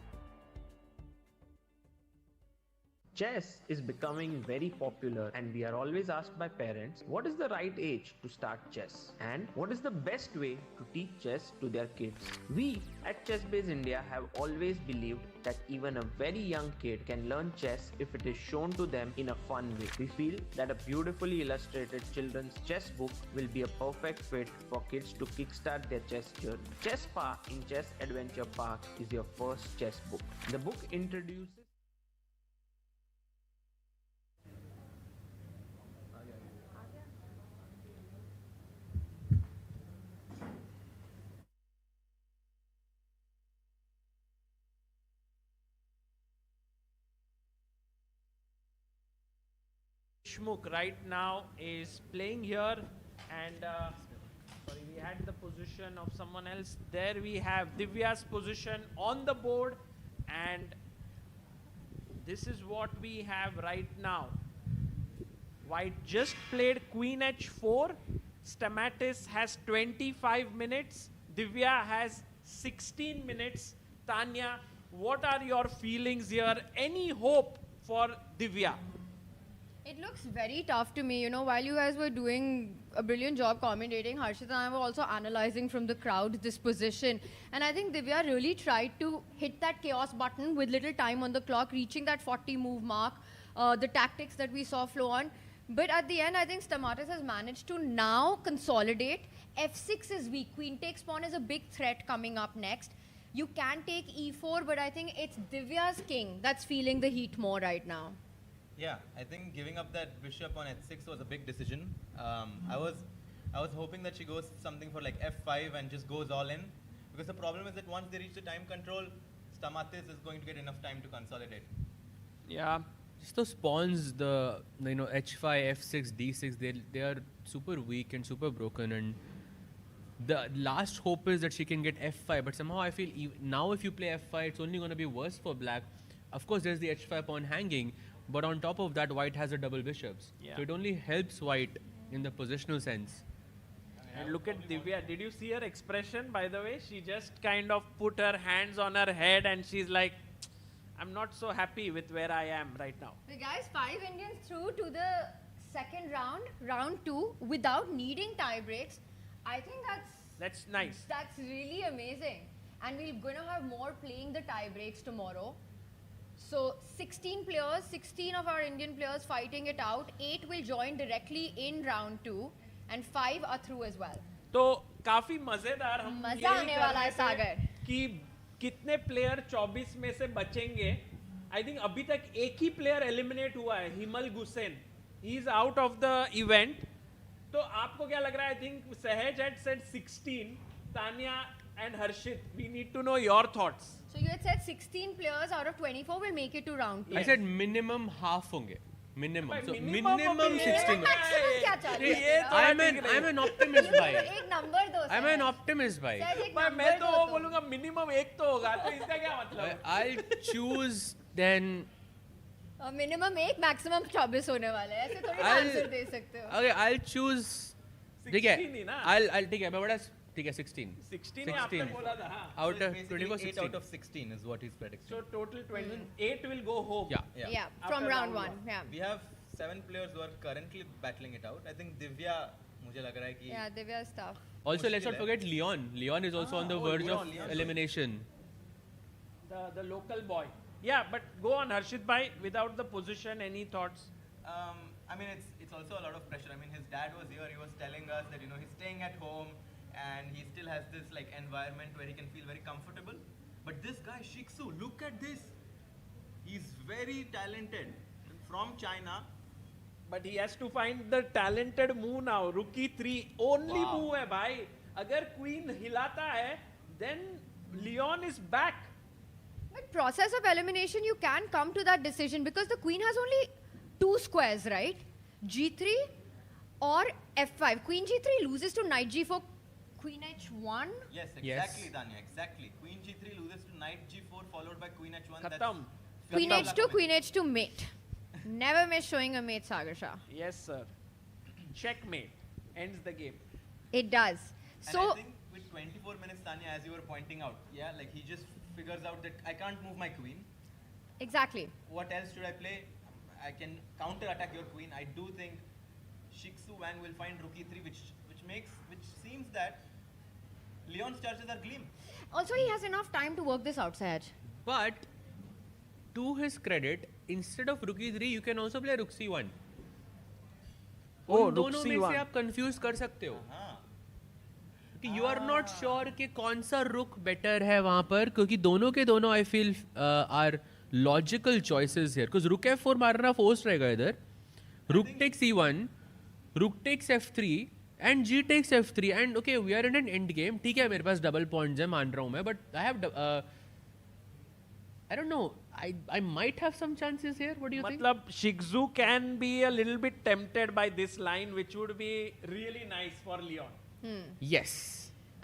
A: Chess is becoming very popular and we are always asked by parents what is the right age to start chess and what is the best way to teach chess to their kids. We at Chessb India have always believed that even a very young kid can learn chess if it is shown to them in a fun way. We feel that a beautifully illustrated children's chess book will be a perfect fit for kids to kickstart their chess journey. Chessb in Chess Adventure Park is your first chess book. The book introduces
M: Deshmukh right now is playing here, and sorry, we had the position of someone else. There we have Divya's position on the board, and this is what we have right now. White just played Queen H4. Stamatis has 25 minutes. Divya has 16 minutes. Tanya, what are your feelings here? Any hope for Divya?
K: It looks very tough to me. You know, while you guys were doing a brilliant job commentating, Harshit and I were also analyzing from the crowd this position. And I think Divya really tried to hit that chaos button with little time on the clock, reaching that 40 move mark, the tactics that we saw flow on. But at the end, I think Stamatis has managed to now consolidate. F6 is weak. Queen takes pawn is a big threat coming up next. You can take E4, but I think it's Divya's king that's feeling the heat more right now.
J: Yeah, I think giving up that bishop on h6 was a big decision. I was hoping that she goes something for like f5 and just goes all in, because the problem is that once they reach the time control, Stamatis is going to get enough time to consolidate.
Q: Yeah, just those pawns, the h5, f6, d6, they are super weak and super broken, and the last hope is that she can get f5. But somehow I feel now if you play f5, it's only going to be worse for black. Of course, there's the h5 pawn hanging. But on top of that, white has a double bishops.
M: Yeah.
Q: So it only helps white in the positional sense.
M: And look at Divya. Did you see her expression, by the way? She just kind of put her hands on her head and she's like, I'm not so happy with where I am right now.
K: The guys, 5 Indians through to the second round, round 2, without needing tie breaks. I think
M: that's nice.
K: That's really amazing. And we're going to have more playing the tie breaks tomorrow. So 16 players, 16 of our Indian players fighting it out. 8 will join directly in round 2 and 5 are through as well.
M: तो काफी मजेदार हम
K: मजा आने वाला है सागर
M: कि कितने प्लेयर 24 में से बचेंगे. I think अभी तक एक ही प्लेयर एलिमिनेट हुआ है, Himal गुसेन. He's out of the event. तो आपको क्या लग रहा है? I think Sahaj had said 16. Tanya and Harshit, we need to know your thoughts.
K: So you had said 16 players out of 24 will make it to round 2.
Q: I said minimum half होंगे. Minimum. So
M: minimum
Q: minimum 16.
K: Maximum क्या चाह रही है?
Q: I'm an optimist भाई.
K: एक number दो.
Q: I'm an optimist भाई.
M: मैं तो वो बोलूँगा minimum एक तो होगा. तो इसका क्या मतलब?
Q: I'll choose then.
K: Minimum एक, maximum 24 होने वाला है. ऐसे थोड़ी आंसर दे सकते हो.
Q: Okay, I'll choose. ठीक है.
M: 16 ही ना?
Q: I'll ठीक है. मैं बड़ा ठीक है 16.
M: 16 ही आपने बोला था. हाँ.
Q: Out of 24, 16.
J: 8 out of 16 is what he's predicting.
M: So total 28 will go home.
Q: Yeah.
K: From round 1. Yeah.
J: We have 7 players who are currently battling it out. I think Divya, मुझे लग रहा है कि.
K: Yeah, Divya is tough.
Q: Also, let's not forget Leon. Leon is also on the verge of elimination.
M: The local boy. Yeah, but go on, Harshit bhai. Without the position, any thoughts?
J: I mean, it's also a lot of pressure. I mean, his dad was here. He was telling us that he's staying at home, and he still has this like environment where he can feel very comfortable. But this guy Shiksu, look at this. He's very talented from China.
M: But he has to find the talented move now. Rookie 3 only move है भाई. अगर Queen हिलाता है, then Leon is back.
K: But process of elimination, you can come to that decision because the Queen has only 2 squares, right? G3 or F5. Queen G3 loses to Knight G4, Queen H1.
J: Yes, exactly, Tanya, exactly. Queen G3 loses to Knight G4 followed by Queen H1.
M: Khatam.
K: Queen H2, Queen H2 mate. Never miss showing a mate, Sagar Shah.
M: Yes, sir. Checkmate. Ends the game.
K: It does.
J: And
K: So
J: I think with 24 minutes, Tanya, as you were pointing out, like he just figures out that I can't move my queen.
K: Exactly.
J: What else should I play? I can counter attack your queen. I do think Shiksu Wang will find Rookie 3, which seems that Leon's chances are gleam.
K: also he has enough time to work this out, Sahaj.
Q: But to his credit, instead of Rookie 3, you can also play Rook C1. उन दोनों में से आप confuse कर सकते हो कि you are not sure कि कौन सा रुक बेटर है वहां पर, क्योंकि दोनों के दोनों I feel are logical choices here, because rook F4 मारना फोर्स रहेगा इधर, रुक takes E1, rook takes F3 and G takes F3 and okay we are in an end game. ठीक है मेरे पास डबल पॉइंट्स है, मान रहा हूं मैं, but I have I don't know. I might have some chances here. What do you think?
M: Matlab, Shiksu can be a little bit tempted by this line, which would be really nice for Leon.
Q: Yes.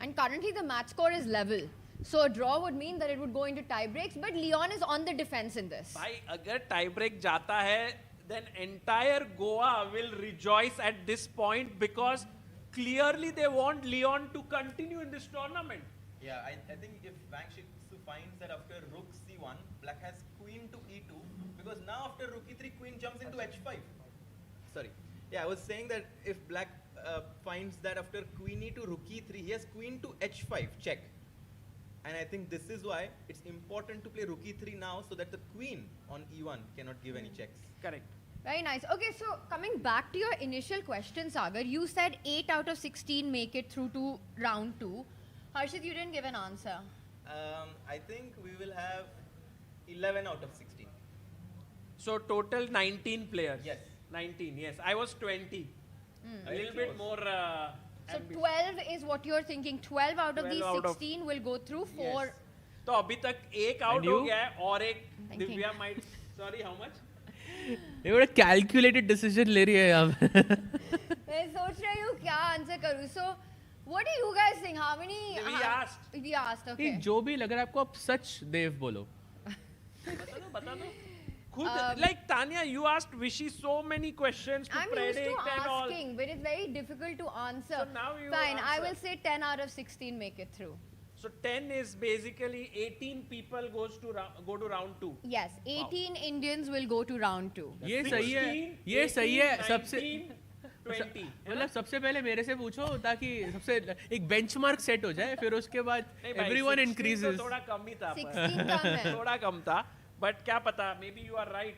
K: And currently the match score is level. So a draw would mean that it would go into tiebreaks, but Leon is on the defense in this.
M: Bhai, agar tiebreak jata hai, then entire Goa will rejoice at this point because clearly they want Leon to continue in this tournament.
J: Yeah, I think if Wang Shiksu finds that after Rook C1, Black has Queen to E2, because now after Rook E3, Queen jumps into H5. Sorry. Yeah, I was saying that if Black finds that after Queen E2, Rook E3, he has Queen to H5, check. And I think this is why it's important to play Rook E3 now, so that the Queen on E1 cannot give any checks.
M: Correct.
K: Very nice. Okay, so coming back to your initial question, Sagar, you said 8 out of 16 make it through to round 2. Harshit, you didn't give an answer.
J: I think we will have 11 out of 16.
M: So total 19 players.
J: Yes.
M: 19, yes. I was 20. A little bit more.
K: So 12 is what you're thinking. 12 out of these 16 will go through 4.
M: तो अभी तक एक out हो गया है और एक Divya might. Sorry, how much?
Q: ये बड़ा calculated decision ले रही है यहाँ पे.
K: मैं सोच रही हूँ क्या आंसर करूँ. So what do you guys think? How many? We asked. Okay.
Q: जो भी लग रहा है आपको, आप सच देव बोलो.
M: बता दो. खुद like Tanya, you asked Vishy so many questions to predict and all.
K: I'm used to asking, but it's very difficult to answer.
M: So now you
K: Fine,
M: answer.
K: I will say 10 out of 16 make it through.
M: So 10 is basically 18 people go to round 2.
K: Yes, 18 Indians will go to round 2.
Q: ये सही है, ये सही है. सबसे मतलब सबसे पहले मेरे से पूछो ताकि सबसे एक बेंचमार्क सेट हो जाए, फिर उसके बाद everyone increases.
M: थोड़ा कम ही था.
K: 16 कम है.
M: थोड़ा कम था, but क्या पता, maybe you are right.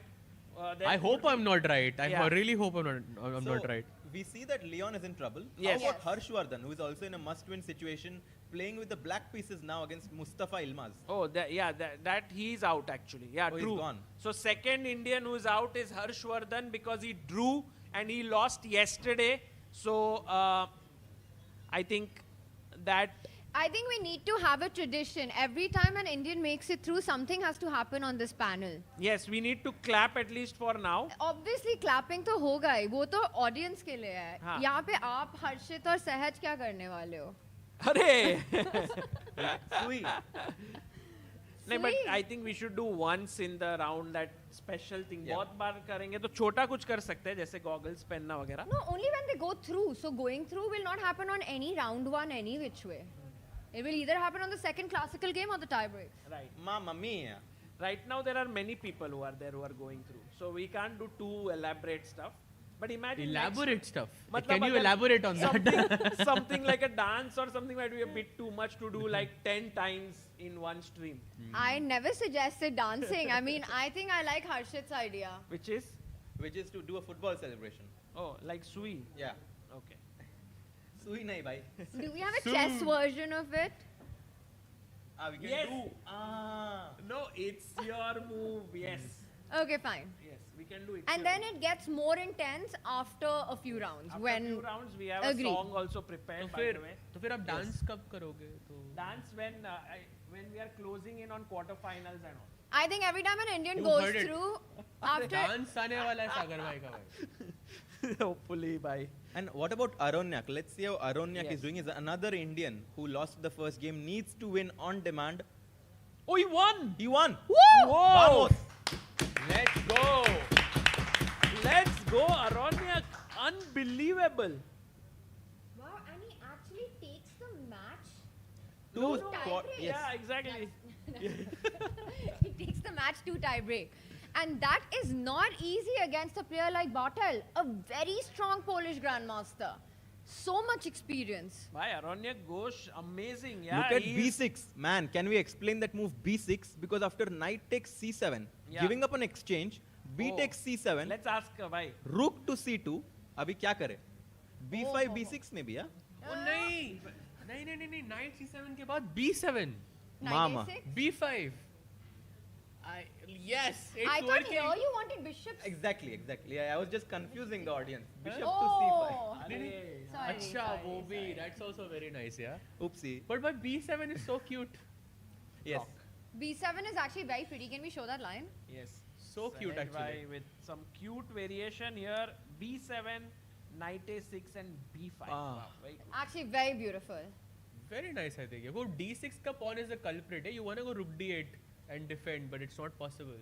Q: I hope I'm not right. I really hope I'm not right.
J: We see that Leon is in trouble.
M: Yes.
J: How about Harshvardhan, who is also in a must-win situation, playing with the black pieces now against Mustafa Ilmaz?
M: Oh, that he's out actually. Yeah,
J: Oh,
M: true.
J: he's gone.
M: So second Indian who is out is Harshvardhan because he drew and he lost yesterday. So I think that.
K: I think we need to have a tradition. Every time an Indian makes it through, something has to happen on this panel.
M: Yes, we need to clap at least for now.
K: Obviously, clapping तो होगा ही. वो तो audience के लिए है.
M: हाँ.
K: यहाँ पे आप हर्षित और सहज क्या करने वाले हो?
M: अरे.
J: Sui.
M: नहीं, but I think we should do once in the round that special thing. बहुत बार करेंगे तो छोटा कुछ कर सकते हैं जैसे goggles पहनना वगैरह.
K: No, only when they go through. So going through will not happen on any round one any which way. It will either happen on the second classical game or the tiebreaks.
M: Right.
J: Mamma mia.
M: Right now there are many people who are there who are going through. So we can't do too elaborate stuff. But imagine
Q: elaborate stuff.
M: Matlab
Q: Can you elaborate on that?
M: Something like a dance or something might be a bit too much to do like 10 times in one stream.
K: I never suggested dancing. I mean, I think I like Harshit's idea.
M: Which is?
J: Which is to do a football celebration.
M: Oh, like Sui?
J: Yeah.
M: Okay.
J: Sui nahi bhai.
K: Do we have a chess version of it?
J: We can
M: Yes.
J: do.
M: No, it's your move. Yes.
K: Okay, fine.
M: Yes, we can do it.
K: And then it gets more intense after a few rounds.
M: After
K: when
M: a few rounds, we have
K: Agreed.
M: a song also prepared.
Q: तो
M: by the way.
Q: फिर आप dance कब करोगे? तो
M: Dance when we are closing in on quarterfinals and all.
K: I think every time an Indian
Q: You
K: goes
Q: heard it.
K: through, after
Q: dance आने वाला है सागर भाई का भाई.
M: Hopefully, bye.
J: And what about Aronyak? Let's see how Aronyak
M: Yes.
J: is doing. Is another Indian who lost the first game, needs to win on demand.
M: Oh, he won!
J: He won!
K: Woo!
M: Whoa!
J: Vamos!
M: Let's go! Let's go, Aronyak! Unbelievable!
K: Wow, and he actually takes the match.
J: Two
K: tiebreak.
J: yes.
M: Yeah, exactly.
K: He takes the match to tiebreak. And that is not easy against a player like Bartel, a very strong Polish grandmaster. So much experience.
M: Why Aronyak Ghosh, amazing. Yeah,
J: Look at
M: he's-
J: B6. Man, can we explain that move B6? Because after knight takes C7,
M: Yeah.
J: giving up an exchange, B
M: Oh.
J: takes C7,
M: Let's ask why.
J: rook to C2. अभी क्या करे? B5, B6 में भी, yeah?
Q: Oh नहीं नहीं knight c7 के बाद b7
J: Mama.
Q: b5 yes it's
K: I thought
Q: working.
K: here you wanted bishops.
J: Exactly. Yeah, I was just confusing the audience. Bishop
K: Oh.
J: to C5.
Q: नहीं, नहीं.
K: Sorry,
Q: अच्छा
K: sorry,
Q: वो भी that's also very nice yeah
J: Oopsie.
Q: but b7 is so cute
J: Yes.
K: B7 is actually very pretty. Can we show that line?
M: Yes.
Q: So cute,
M: Select
Q: actually.
M: by with some cute variation here. B7, knight A6 and B5. Wow, very good.
K: Actually, very beautiful.
Q: very nice I think yeah. वो d6 का pawn is the culprit you want to go rook d8 and defend but it's not possible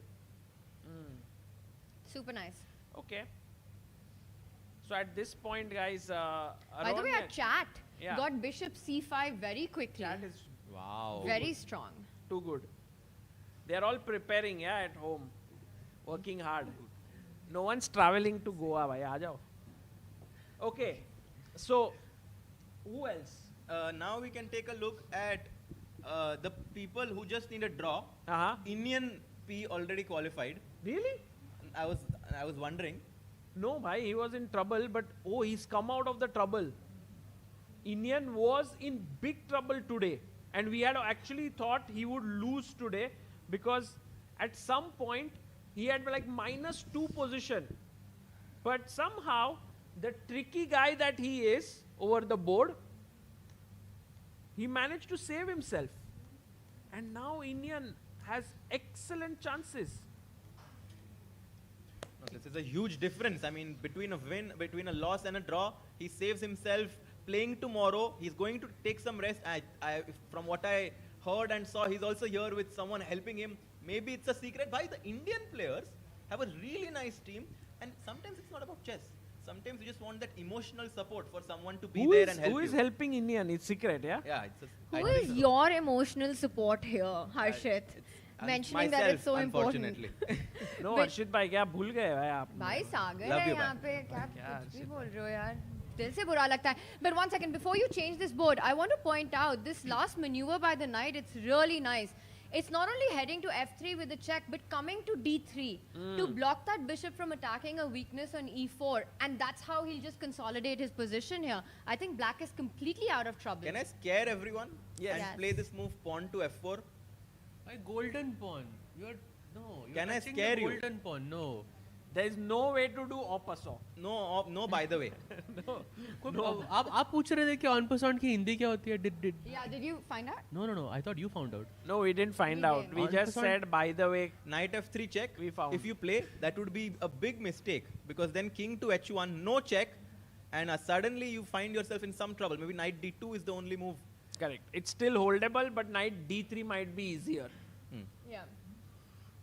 K: Super nice.
M: Okay. So at this point, guys,
K: By the way, our
M: Aronyak-
K: chat
M: Yeah.
K: got bishop c5 very quickly.
M: Chat is
Q: wow
K: Very strong.
M: too good. They are all preparing, yeah, at home, working hard. No one's traveling to Goa, bhai. Aa jao. Okay. So, who else?
J: Now we can take a look at the people who just need a draw. Indian P already qualified.
M: Really?
J: I was wondering.
M: No, bhai, he was in trouble, but oh, he's come out of the trouble. Indian was in big trouble today, and we had actually thought he would lose today because at some point he had like -2 position. But somehow, the tricky guy that he is over the board, he managed to save himself. And now Indian has excellent chances.
J: No, this is a huge difference. I mean, between a win, between a loss and a draw, he saves himself. Playing tomorrow, he's going to take some rest. From what I heard and saw, he's also here with someone helping him. Maybe it's a secret. Why the Indian players have a really nice team, and sometimes it's not about chess. Sometimes you just want that emotional support for someone to be there and help
M: Who is
J: you.
M: helping Indian? It's secret, yeah?
J: Yeah, it's a,
K: Who is your emotional support here, Harshit? Mentioning that it's so important.
J: unfortunately.
M: No,
K: But-
M: Harshit bhai, क्या भूल गए भाई आप?
K: भाई सागर
J: Love
K: है
J: you,
K: यहाँ
J: man.
K: पे क्या
M: क्या
K: कुछ भी बोल रहे हो यार दिल से बुरा लगता है but one second before you change this board I want to point out this last maneuver by the knight it's really nice it's not only heading to f3 with the check but coming to d3 to block that bishop from attacking a weakness on e4 and that's how he'll just consolidate his position here I think black is completely out of trouble
J: Can I scare everyone
K: Yes.
J: and play this move pawn to f4?
Q: My golden pawn. You're no. You're
J: Can I
Q: touching
J: scare
Q: the
J: you?
Q: golden pawn. No.
M: There is no way to do opposite.
J: No, by the way.
Q: आप पूछ रहे थे कि on person की हिंदी क्या होती है? Did.
K: Yeah, did you find out?
Q: No. I thought you found out.
M: No, we didn't find out. We just said, by the way,
J: knight f3 check.
M: We found.
J: If you play, that would be a big mistake because then king to h1, no check, and suddenly you find yourself in some trouble. Maybe knight d2 is the only move.
M: Correct. It's still holdable, but knight d3 might be easier.
K: Yeah.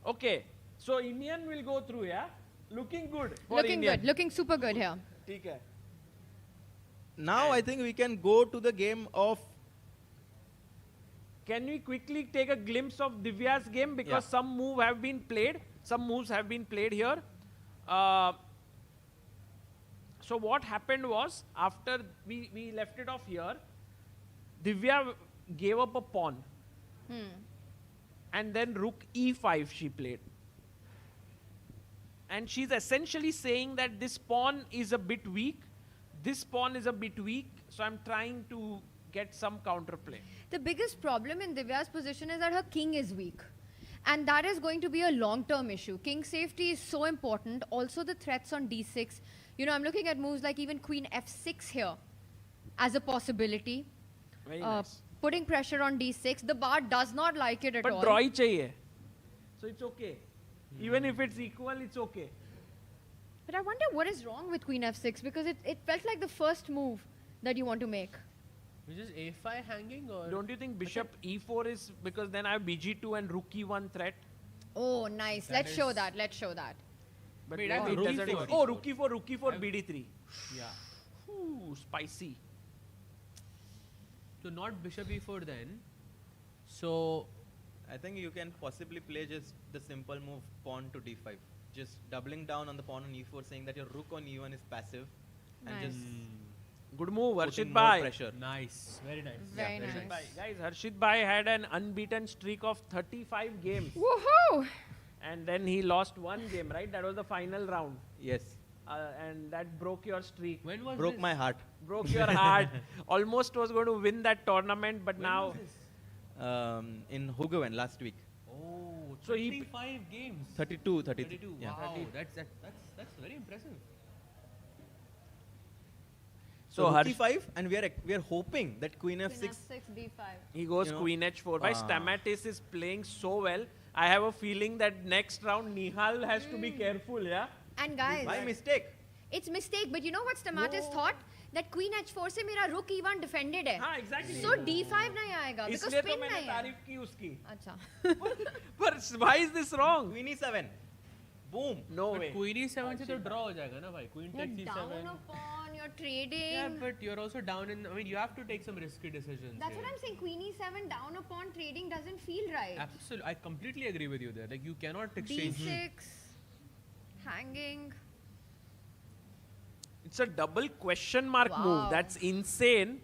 M: Okay. So Indian will go through, yeah? Looking good.
K: Looking good. Looking super good here.
M: Okay.
J: Now I think we can go to the game of.
M: Can we quickly take a glimpse of Divya's game because some moves have been played. Some moves have been played here. So what happened was after we left it off here, Divya gave up a pawn. And then rook e5 she played. And she's essentially saying that this pawn is a bit weak. This pawn is a bit weak. So I'm trying to get some counterplay.
K: The biggest problem in Divya's position is that her king is weak. And that is going to be a long-term issue. King safety is so important. Also the threats on d6. You know, I'm looking at moves like even queen f6 here as a possibility.
M: Very nice.
K: Putting pressure on d6. The bar does not like it at all.
M: But draw hi chahiye. So it's okay. Even if it's equal, it's okay.
K: But I wonder what is wrong with queen f6 because it felt like the first move that you want to make.
Q: Which is a5 hanging or?
M: Don't you think bishop e4 is because then I have bg2 and rook e1 threat?
K: Oh, nice. Let's show that. Let's show that.
M: But
Q: Wait,
M: no,
Q: I
M: it
Q: rook
M: doesn't
Q: e4.
M: work. Oh, rook e4, bd3.
Q: Yeah.
M: Ooh, spicy.
Q: So not bishop e4 then. So
J: I think you can possibly play just the simple move pawn to d5. Just doubling down on the pawn on e4, saying that your rook on e1 is passive. And
K: Nice.
J: just
M: Good move,
J: putting
M: Harshit
J: more
M: Bhai.
J: pressure.
Q: nice. Very nice.
K: Very
M: Harshit
K: nice.
M: Bhai. Guys, Harshit Bhai had an unbeaten streak of 35 games.
K: Woohoo!
M: And then he lost one game, right? That was the final round.
J: Yes.
M: And that broke your streak.
Q: When was
J: Broke
Q: this?
J: my heart.
M: Broke your heart. Almost was going to win that tournament, but
Q: When
M: now.
Q: was this?
J: In Hugoven last week.
Q: Oh,
M: So he
Q: 35 games.
J: 32, 33.
Q: 32.
J: Yeah.
Q: Wow, that's very impressive.
J: So
M: Harsh-
J: rook e5, and we are hoping that queen
K: Queen
J: f6.
K: f6, d5.
M: He goes
J: You know,
M: queen h4. Why Stamatis is playing so well. I have a feeling that next round Nihal has to be careful, yeah?
K: And guys,
J: By mistake.
K: it's mistake, but you know what Stamatis thought? That queen h4 से मेरा rook e1 defended है.
M: हाँ, exactly.
K: So d5 नहीं आएगा because
M: इसलिए तो
K: pin
M: मैंने
K: नहीं है.
M: तारीफ की उसकी.
K: अच्छा.
M: But why is this wrong?
J: Queen e7. Boom.
M: No way.
Q: Queen e7 से तो draw हो जाएगा ना भाई. Queen
K: You're
Q: takes
K: down
Q: e7.
K: a pawn, you're trading.
Q: Yeah, but you're also down in. I mean, you have to take some risky decisions.
K: That's
Q: here.
K: what I'm saying. Queen e7 down a pawn trading doesn't feel right.
Q: Absolutely, I completely agree with you there. Like you cannot exchange.
K: d6, hanging.
M: It's a double question mark
K: Wow.
M: move. That's insane.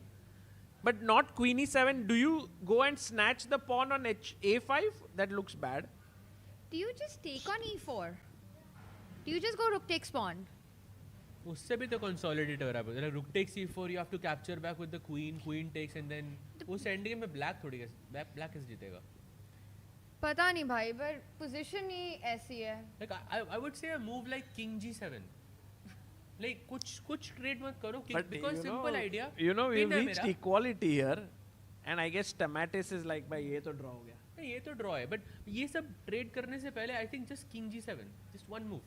M: But not queen e7. Do you go and snatch the pawn on a5? That looks bad.
K: Do you just take on e4? Do you just go rook takes pawn?
Q: उससे भी तो consolidate हो रहा है. Like rook takes e4, you have to capture back with the queen. Queen takes and then उस endgame में black थोड़ी black is जीतेगा.
K: पता नहीं भाई, but position ही ऐसी है.
Q: Like I would say a move like king g7. Like कुछ trade मत करो because simple idea.
M: You know, we've
Q: pin है
M: reached
Q: मेरा.
M: equality here. And I guess Stamatis is like, भाई ये तो draw हो गया.
Q: नहीं, ये तो draw है. But ये सब trade करने से पहले I think just king g7. Just one move.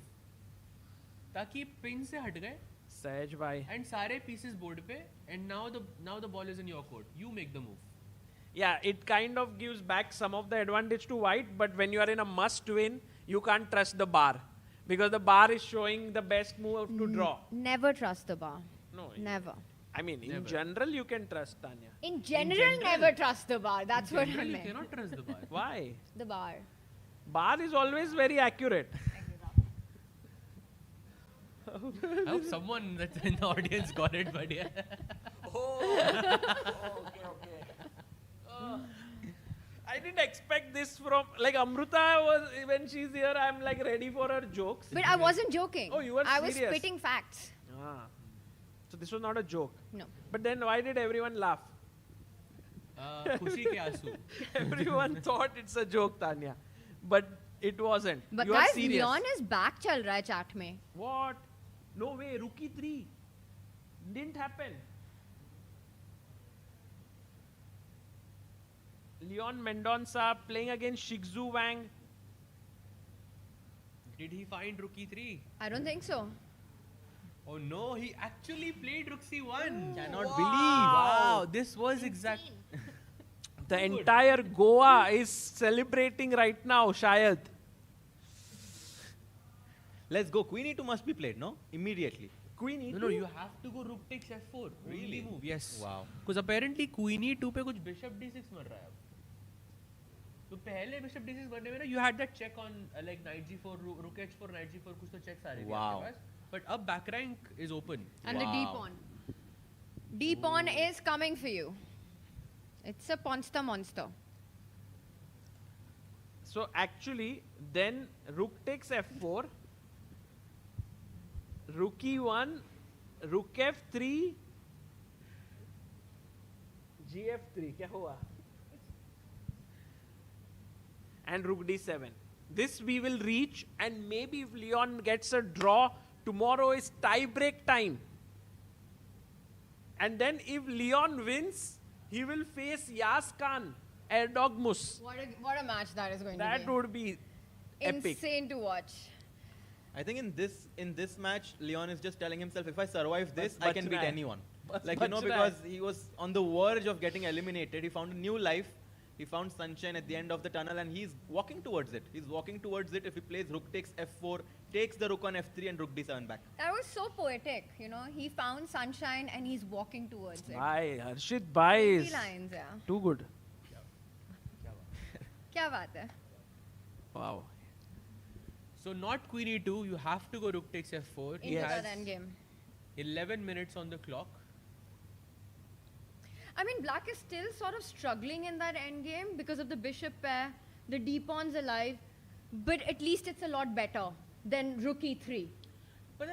Q: ताकि pin से हट गए.
M: Sahaj bhai.
Q: And सारे pieces board पे. And now the ball is in your court. You make the move.
M: Yeah, it kind of gives back some of the advantage to white, but when you are in a must win, you can't trust the bar. Because the bar is showing the best move to draw.
K: Never trust the bar.
M: No.
K: Never.
M: I mean, in
Q: Never.
M: general, you can trust Tanya.
K: In general, never trust the bar. That's what I
Q: You
K: meant.
Q: cannot trust the bar.
M: Why?
K: The bar.
M: Bar is always very accurate.
Q: I hope someone that's in the audience got it, but yeah.
M: Okay. I didn't expect this from, like Amruta was, when she's here, I'm like ready for her jokes.
K: But I wasn't joking.
M: Oh, you were
K: I was
M: serious.
K: spitting facts.
M: Ah. So this was not a joke.
K: No.
M: But then why did everyone laugh?
Q: खुशी के आंसू.
M: Everyone thought it's a joke, Tanya. But It wasn't.
K: But
M: You are
K: guys,
M: serious.
K: Leon is back चल रहा है chat में.
M: What? No way. Rookie 3. Didn't happen. Lyndon Mendonsa playing against Shigzu Wang.
Q: Did he find Rookie 3?
K: I don't think so.
Q: Oh no, he actually played Rook C1.
M: Cannot
Q: believe. Wow, this was exact.
M: The entire Goa is celebrating right now, Shayad.
J: Let's go. Queen E2 must be played, no? Immediately.
M: Queen E2?
Q: No, you have to go Rook takes F4.
J: Really?
Q: Only move. Yes.
J: Wow.
Q: Because apparently Queen E2 पे कुछ Bishop D6 मर रहा है अब. तो पहले Bishop D6 मरने में ना, you had that check on like Knight G4, Rook H4, Knight G4, कुछ तो checks आ रहे थे
J: Wow.
Q: आपके पास. But अब back rank is open.
K: And the D pawn. D pawn is coming for you. It's a monster.
M: So actually, then Rook takes F4. Rook E1, Rook F3, GF3. क्या हुआ? And Rook D7. This we will reach, and maybe if Leon gets a draw, tomorrow is tie-break time. And then if Leon wins, he will face Yas Khan, Erdogmus.
K: What a match that is going to be.
M: That would be epic.
K: Insane to watch.
J: I think in this match, Leon is just telling himself, if I survive this,
M: But
J: I can beat
M: right.
J: anyone.
M: But
J: Like,
M: right.
J: because he was on the verge of getting eliminated. He found a new life. He found sunshine at the end of the tunnel, and he's walking towards it. He's walking towards it. If he plays Rook takes F4, takes the Rook on F3 and Rook D7 back.
K: That was so poetic, you know. He found sunshine and he's walking towards it.
M: Bhai, Harshit Bhai
K: Pretty
M: is
K: lines, yeah.
M: too good.
K: क्या बात है?
M: Wow.
Q: So not Queen E2, you have to go Rook takes F4. He
K: Into
Q: has
K: that endgame.
Q: 11 minutes on the clock.
K: I mean, black is still sort of struggling in that endgame because of the bishop pair, the d pawn's alive, but at least it's a lot better than rook e3.
Q: But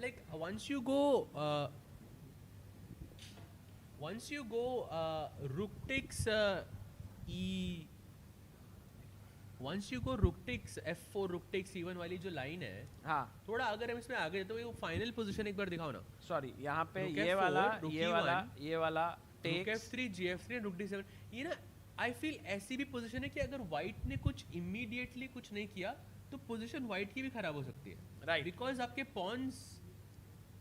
Q: like once you go rook takes once you go rook takes f4 rook takes e1 वाली जो line है,
M: हाँ,
Q: थोड़ा अगर हम इसमें आगे तो वो फाइनल पोजीशन एक बार दिखाओ ना.
M: Sorry, यहाँ पे
Q: Rook
M: ये
Q: F4,
M: वाला,
Q: Rook
M: ये
Q: E1,
M: वाला, ये वाला
Q: Rook
M: takes.
Q: f3 gf3 rook d7. ये ना I feel ऐसी भी पोजीशन है कि अगर white ने कुछ immediately कुछ नहीं किया तो पोजीशन white की भी खराब हो सकती है.
M: Right.
Q: Because आपके pawns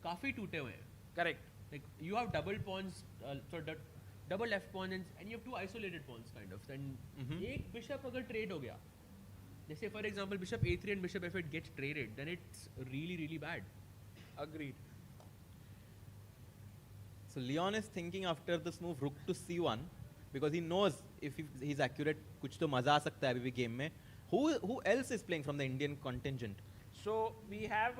Q: काफी टूटे हुए हैं.
M: Correct.
Q: Like you have double pawns, double left pawn and you have two isolated pawns kind of. And एक bishop अगर trade हो गया, जैसे for example bishop a3 and bishop f8 gets traded, then it's really bad.
M: Agreed.
J: So Leon is thinking after this move Rook to C1 because he knows if he's accurate, कुछ तो मजा आ सकता है अभी भी game में. Who else is playing from the Indian contingent?
M: So we have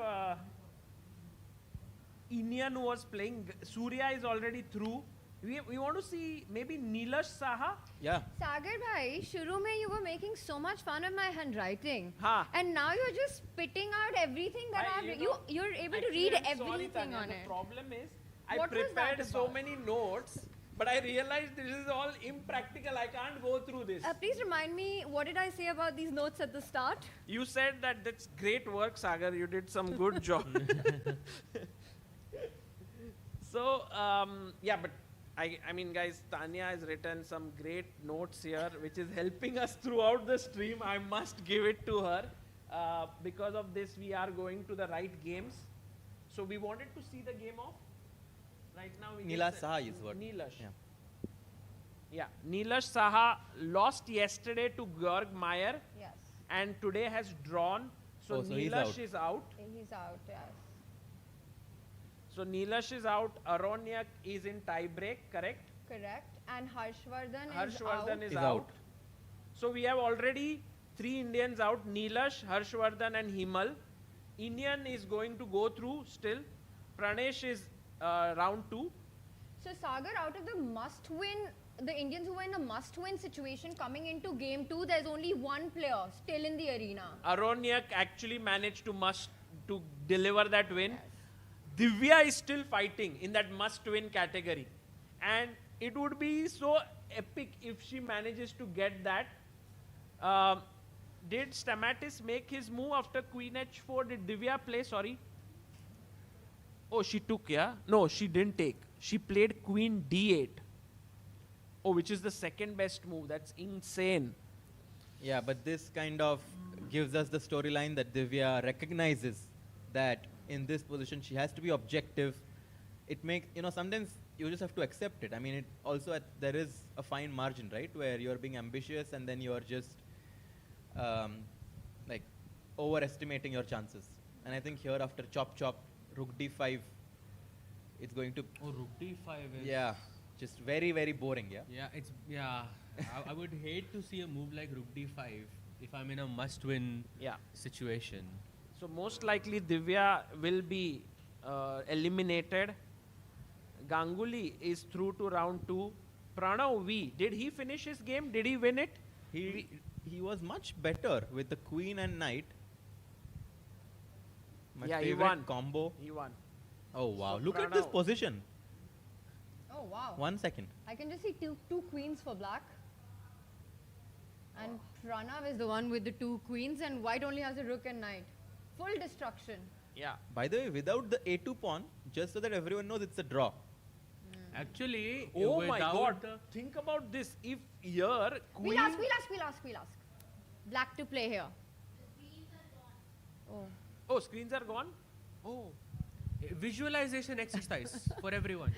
M: Indian who was playing. Surya is already through. We want to see maybe Neelash Saha.
J: Yeah.
K: Sagar bhai, shuru mein you were making so much fun of my handwriting.
M: हाँ.
K: And now you're just spitting out everything that you're able to read everything on
M: the
K: it.
M: problem is I
K: What was that
M: prepared so
K: about?
M: many notes, but I realized this is all impractical. I can't go through this.
K: Please remind me, what did I say about these notes at the start?
M: You said that that's great work, Sagar. You did some good job. So, yeah, but I mean, guys, Tanya has written some great notes here, which is helping us throughout the stream. I must give it to her. Because of this, we are going to the right games. So, we wanted to see the game of. Right now, we
J: Neelash Saha is what?
M: Neelash.
J: Yeah.
M: Yeah, Neelash Saha lost yesterday to Georg Meyer.
K: Yes.
M: And today has drawn. So,
J: Oh, so he's
M: Neelash
J: out.
M: is out.
K: He's out, yes.
M: So Neelash is out. Aronyak is in tie break, correct?
K: Correct. And Harshvardhan
M: Harshvardhan is out. So we have already 3 Indians out. Neelash, Harshvardhan and Himal. Indian is going to go through still. Pranesh is round 2.
K: So Sagar, out of the must-win, the Indians who were in a must-win situation coming into game 2, there's only one player still in the arena.
M: Aronyak actually managed to deliver that win. Divya is still fighting in that must-win category. And it would be so epic if she manages to get that. Did Stamatis make his move after Queen H4? Did Divya play? Sorry. Oh, she took, yeah? No, she didn't take. She played Queen D8. Oh, which is the second best move. That's insane.
J: Yeah, but this kind of gives us the storyline that Divya recognizes that in this position she has to be objective. It makes, sometimes you just have to accept it. I mean, it also there is a fine margin, right, where you're being ambitious and then you're just like overestimating your chances. And I think here after chop chop, Rook D5, it's going to.
Q: Oh, Rook D5 is.
J: Yeah, just very, very boring, yeah?
Q: Yeah. I would hate to see a move like Rook D5 if I'm in a must-win situation.
M: So most likely Divya will be eliminated. Ganguly is through to round 2. Pranav V, did he finish his game? Did he win it?
J: He was much better with the queen and knight. My
M: Yeah, he
J: favorite
M: won.
J: combo.
M: He won.
J: Oh wow!
M: So
J: Look at this
M: Pranav.
J: position.
K: Oh wow.
J: 1 second.
K: I can just see two queens for black. And Pranav is the one with the 2 queens, and white only has a rook and knight. Full destruction.
M: Yeah.
J: By the way, without the A2 pawn, just so that everyone knows, it's a draw.
Q: Actually,
M: Oh my
Q: without
M: god. Think about this. If here queen.
K: We'll ask. Black to play here. Oh.
M: Oh, screens are gone?
Q: Oh. Visualization exercise for everyone.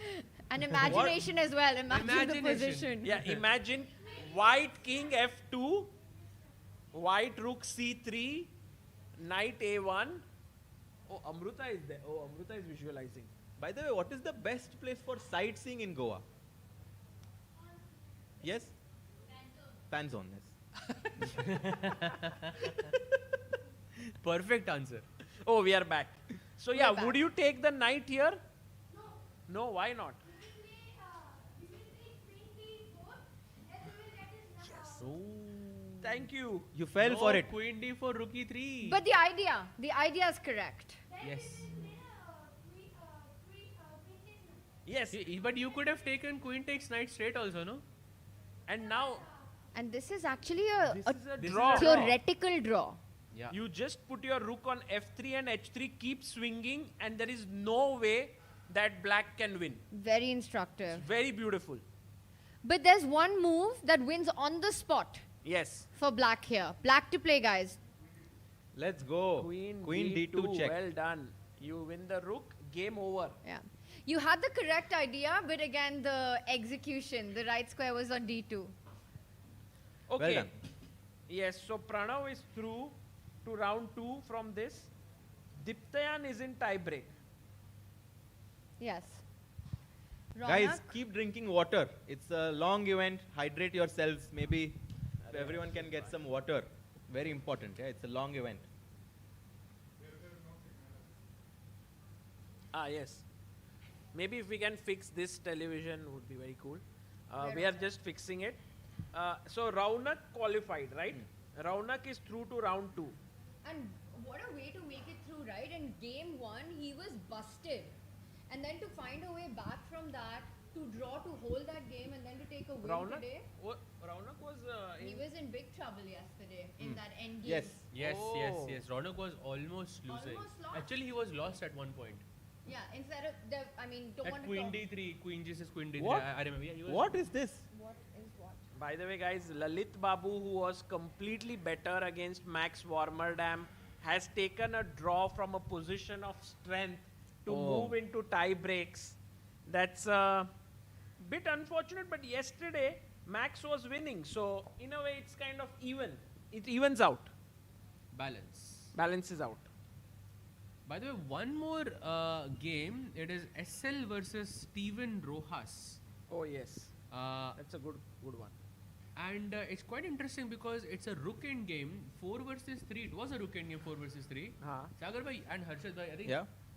K: And imagination as well. Imagine the
Q: Imagination.
K: position.
M: Yeah, imagine white king F2, white rook C3, knight A1. Oh, Amruta is there. Oh, Amruta is visualizing.
J: By the way, what is the best place for sightseeing in Goa? Yes? Fan zone, yes.
Q: Perfect answer.
M: Oh, we are back. So yeah, would you take the knight here? No, why not? Thank you.
J: You fell for it.
Q: Queen D for Rook E3.
K: But the idea is correct.
Q: Yes.
M: Yes.
Q: But you could have taken Queen takes Knight straight also, no?
M: And now.
K: And this is actually a
M: draw.
K: theoretical draw.
Q: Yeah.
M: You just put your rook on F3 and H3, keep swinging, and there is no way that black can win.
K: Very instructive.
M: Very beautiful.
K: But there's one move that wins on the spot
M: Yes.
K: for black here. Black to play, guys.
J: Let's go.
M: Queen
J: D2 check.
M: Well done. You win the rook, game over.
K: Yeah. You had the correct idea, but again, the execution, the right square was on D2.
M: Okay.
J: Well done.
M: Yes, so Pranav is through to round 2 from this. Diptayan is in tiebreak.
K: Yes.
J: Guys,
K: Ronak?
J: keep drinking water. It's a long event. Hydrate yourselves. Maybe everyone can get some water. Very important. Yeah, it's a long event.
M: Ah, yes. Maybe if we can fix this television would be very cool. We are just fixing it. So Raunak qualified, right? Raunak is through to round 2.
K: And what a way to make it through, right? In game 1, he was busted. And then to find a way back from that, to draw, to hold that game, and then to take a win
M: Raunak,
K: today.
M: Raunak was
K: He was in big trouble yesterday in that end game.
J: Yes.
Q: Yes. Ronak was almost losing.
K: Almost lost.
Q: Actually, he was lost at one point.
K: Yeah, instead of, don't
Q: At
K: want
Q: Queen
K: to talk.
Q: D3, Queen G6, Queen D3.
J: What?
Q: I remember. Yeah, he was
J: What is this?
K: What is what?
M: By the way, guys, Lalit Babu, who was completely better against Max Warmerdam, has taken a draw from a position of strength to move into tie breaks. That's a bit unfortunate, but yesterday Max was winning. So, in a way, it's kind of even. It evens out. Balances out.
Q: By the way, one more game. It is SL versus Steven Rojas.
M: Oh, yes. That's a good one.
Q: And it's quite interesting because it's a rook end game, 4 versus 3. It was a rook end game, 4 versus 3. Sagar bhai and Harshad bhai, I think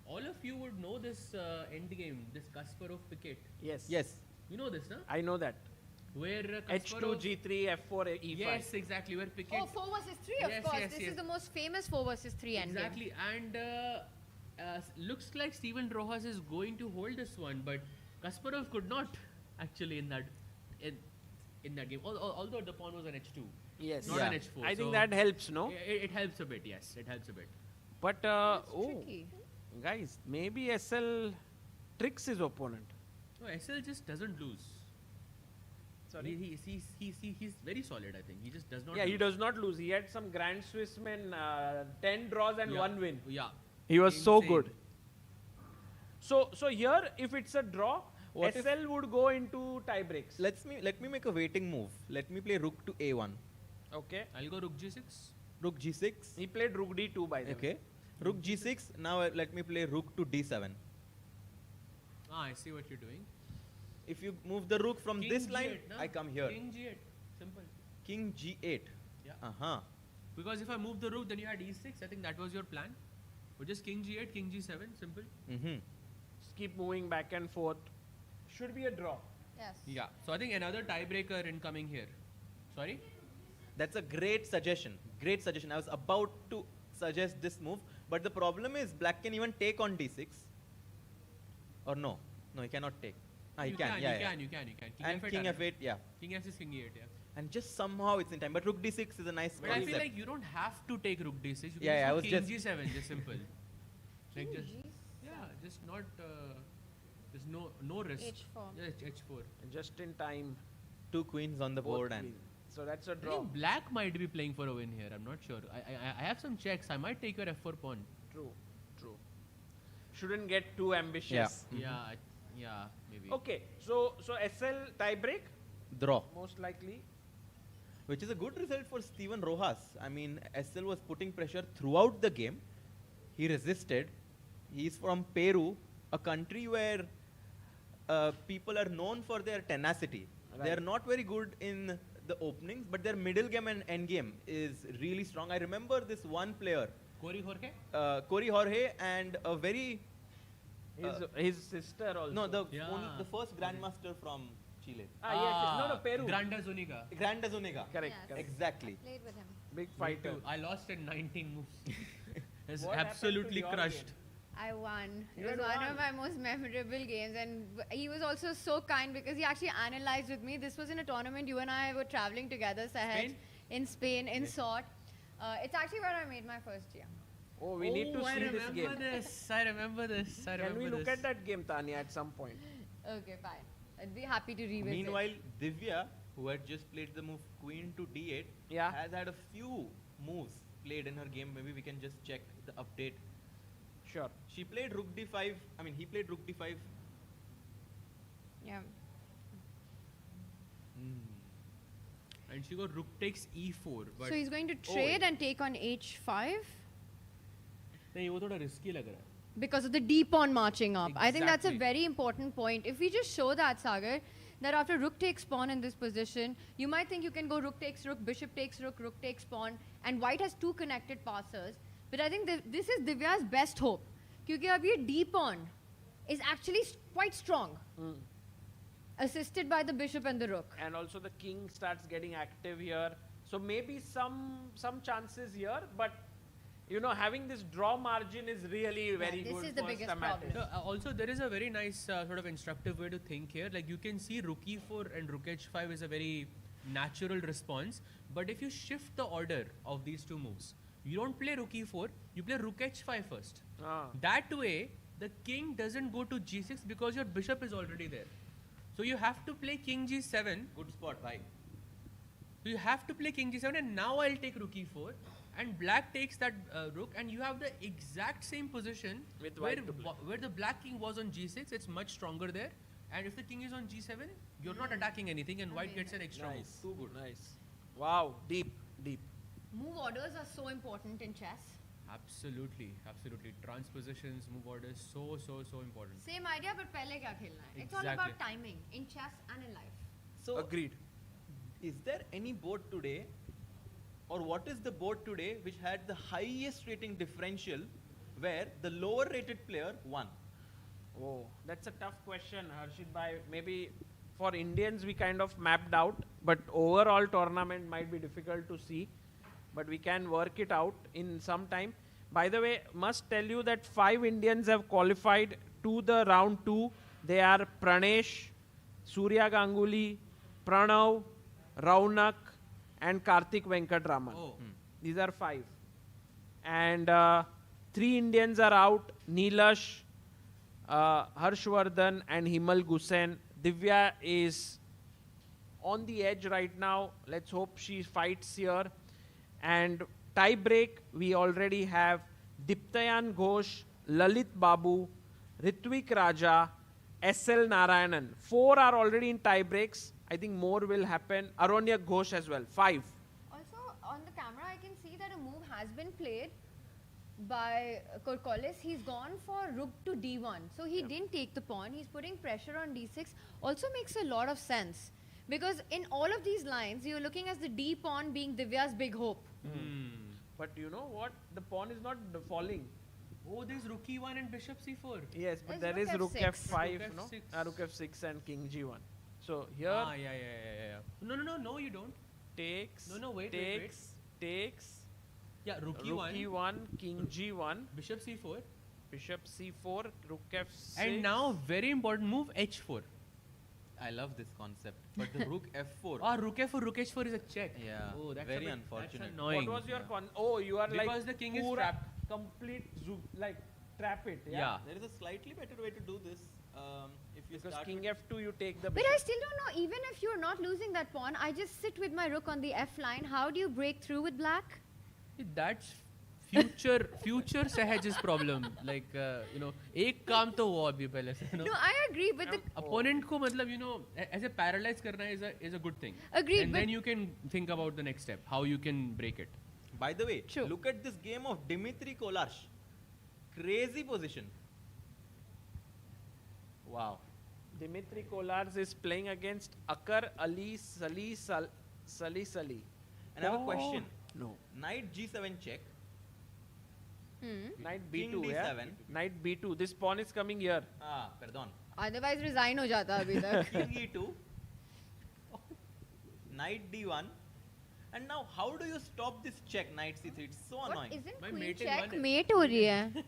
Q: all of you would know this end game, this Kasparov picket.
M: Yes.
Q: You know this, no?
M: I know that.
Q: Where
M: H2, G3, F4, E5.
Q: Yes, exactly. Where picket.
K: Oh, 4 versus 3, of course. This is the most famous 4 versus 3 endgame.
Q: Exactly. And looks like Steven Rojas is going to hold this one, but Kasparov could not actually in in that game. Although the pawn was on h2.
M: Yes.
Q: Not on h4.
M: I think
Q: so
M: that helps, no?
Q: It helps a bit, yes. It helps a bit.
M: But, guys, maybe SL tricks his opponent.
Q: No, SL just doesn't lose.
M: Sorry?
Q: He's very solid, I think. He just does not
M: Yeah,
Q: lose.
M: he does not lose. He had some Grand Swissmen, 10 draws and 1 win.
Q: Yeah.
M: He was so
Q: Insane.
M: good. So here, if it's a draw,
J: What if-
M: SL would go into tie breaks.
J: Let me make a waiting move. Let me play rook to a1.
M: Okay.
Q: I'll go rook g6.
J: Rook g6.
M: He played rook d2 by the way.
J: Okay. Rook g6. Now let me play rook to d7.
Q: I see what you're doing.
J: If you move the rook from
Q: King
J: this
Q: G8,
J: line,
Q: no?
J: I come here.
Q: King g8. Simple.
J: King g8.
Q: Yeah. Because if I move the rook, then you had e6. I think that was your plan. Or just king g8, king g7. Simple.
M: Just keep moving back and forth. Should be a draw.
K: Yes.
Q: Yeah. So I think another tiebreaker incoming here. Sorry?
J: That's a great suggestion. Great suggestion. I was about to suggest this move, but the problem is black can even take on d6. Or no? No, he cannot take. He can.
Q: You can. King
J: And
Q: f8.
J: king f8, yeah.
Q: King f6, king e8, yeah.
J: And just somehow it's in time. But rook d6 is a nice
Q: But I
J: concept.
Q: feel like you don't have to take rook d6. You can
J: Yeah,
Q: just
J: I
Q: go
J: was
Q: king
J: just-
Q: g7, just simple. Like
K: King
Q: just
K: G7?
Q: just not. There's no risk.
K: H4.
Q: Yeah, h4.
M: Just in time.
J: 2 queens on the
M: both
J: board and
M: win. So that's a
Q: I
M: draw.
Q: think black might be playing for a win here. I'm not sure. I have some checks. I might take your f4 pawn.
M: True. Shouldn't get too ambitious.
Q: Yeah, maybe.
M: Okay, so SL tie break
J: draw.
M: most likely.
J: Which is a good result for Steven Rojas. I mean, SL was putting pressure throughout the game. He resisted. He's from Peru, a country where people are known for their tenacity.
M: Right.
J: They're not very good in the openings, but their middle game and end game is really strong. I remember this one player,
Q: Corey Jorge?
J: Corey Jorge, and a very
M: His sister also.
J: no, the
Q: Yeah.
J: the first grandmaster from Chile.
M: No, Peru.
Q: Granda Zuniga.
J: Granda Zuniga.
M: Correct,
K: Yes.
M: correct.
J: Exactly.
K: Played with him.
M: Big
Q: Me
M: fighter.
Q: too. I lost in 19 moves. It's
M: What happened
Q: absolutely
M: to your
Q: crushed.
M: game?
K: I won. It
M: You
K: was
M: had
K: one
M: won.
K: of my most memorable games, and he was also so kind because he actually analyzed with me. This was in a tournament. You and I were traveling together, Sahaj,
Q: Spain?
K: in Spain, in Sort. It's actually where I made my first year.
M: Oh, we need to
Q: I
M: see this
Q: remember
M: game.
Q: this. I remember this.
M: Can we look at that game, Tanya, at some point?
K: Okay, fine. I'd be happy to revisit.
J: Meanwhile, Divya, who had just played the move queen to d8,
M: Yeah.
J: has had a few moves played in her game. Maybe we can just check the update.
M: Sure.
J: She played rook d5. I mean, he played rook d5.
K: Yeah.
Q: And she got rook takes e4. But
K: So he's going to trade and take on h5
Q: नहीं वो थोड़ा risky लग रहा है.
K: because of the d pawn marching up. I think that's a
Q: Exactly.
K: very important point. If we just show that, Sagar, that after rook takes pawn in this position, you might think you can go rook takes rook, bishop takes rook, rook takes pawn, and white has 2 connected passers. But I think this is Divya's best hope. Because अब ये d pawn is actually quite strong, assisted by the bishop and the rook.
M: And also the king starts getting active here. So maybe some chances here, but you know, having this draw margin is really very
K: this
M: good
K: is the
M: for
K: biggest
M: schematics.
K: problem.
Q: Also, there is a very nice sort of instructive way to think here. Like you can see rook e4 and rook h5 is a very natural response. But if you shift the order of these two moves, you don't play rook e4, you play rook h5 first. That way, the king doesn't go to g6 because your bishop is already there. So you have to play king g7.
J: Good spot, bhai.
Q: So you have to play king g7, and now I'll take rook e4. And black takes that rook, and you have the exact same position
M: With
Q: where,
M: white to play.
Q: where the black king was on g6. It's much stronger there. And if the king is on g7, you're not attacking anything, and white gets an extra move.
M: Nice. Too good. Nice. Wow. Deep.
K: Move orders are so important in chess.
Q: Absolutely. Transpositions, move orders, so important.
K: Same idea, but pehle kya khelna hai. It's all
Q: Exactly.
K: about timing in chess and in life.
J: So,
M: Agreed.
J: is there any board today, or what is the board today which had the highest rating differential where the lower rated player won?
M: Oh, that's a tough question, Harshit bhai. Maybe for Indians we kind of mapped out, but overall tournament might be difficult to see. But we can work it out in some time. By the way, must tell you that 5 Indians have qualified to the round 2. They are Pranesh, Surya Ganguly, Pranav, Raunak, and Karthik Venkatraman. These are 5. And 3 Indians are out. Neelash, Harshvardhan and Himal Gusen. Divya is on the edge right now. Let's hope she fights here. And tie break, we already have Diptayan Ghosh, Lalit Babu, Ritvik Raja, SL Narayanan. 4 are already in tie breaks. I think more will happen. Aranya Ghosh as well. 5.
K: Also, on the camera, I can see that a move has been played by Korkolis. He's gone for rook to d1. So he didn't take the pawn. He's putting pressure on d6. Also makes a lot of sense. Because in all of these lines, you're looking at the d pawn being Divya's big hope.
M: But you know what? The pawn is not falling.
Q: Oh, there's rook e1 and bishop c4.
M: Yes, but there is rook f5, rook f6 and king g1. So here...
Q: yeah. No, you don't.
M: Takes,
Q: wait.
M: takes.
Q: Yeah, rook
M: e1, king g1.
Q: Bishop c4.
M: Bishop c4, rook f6.
Q: And now, very important move, h4. I love this concept. But the rook f4. Oh, rook f4, rook h4 is a check. Yeah. Oh, that's
S: very
Q: bit,
S: unfortunate.
Q: That's annoying.
M: What was your Oh, you are
Q: because
M: like...
Q: the king is trapped.
M: Complete like trap it.
Q: Yeah.
S: There is a slightly better way to do this. If you
M: Because
S: start
M: king f2, you take the
K: But
M: bishop.
K: I still don't know, even if you're not losing that pawn, I just sit with my rook on the f line. How do you break through with black?
Q: That's future Sahaj's problem. Like, एक काम तो हुआ अभी पहले से.
K: No, I agree, but the
Q: opponent को मतलब, ऐसे paralyze करना is a good thing.
K: Agreed,
Q: And
K: but
Q: then you can think about the next step, how you can break it.
S: By the way, look at this game of Dmitry Kolarsh. Crazy position.
M: Wow. Dmitry Kolarz is playing against Akar Ali Sali.
S: And I have a question.
M: No.
S: Knight g7 check.
M: Knight
S: King
M: b2, yeah?
S: d7.
M: Knight b2. This pawn is coming here.
S: Pardon.
K: otherwise resign हो जाता अभी तक.
S: King e2. Knight d1. And now, how do you stop this check, knight c3? It's so annoying.
K: Isn't queen check mate हो रही है?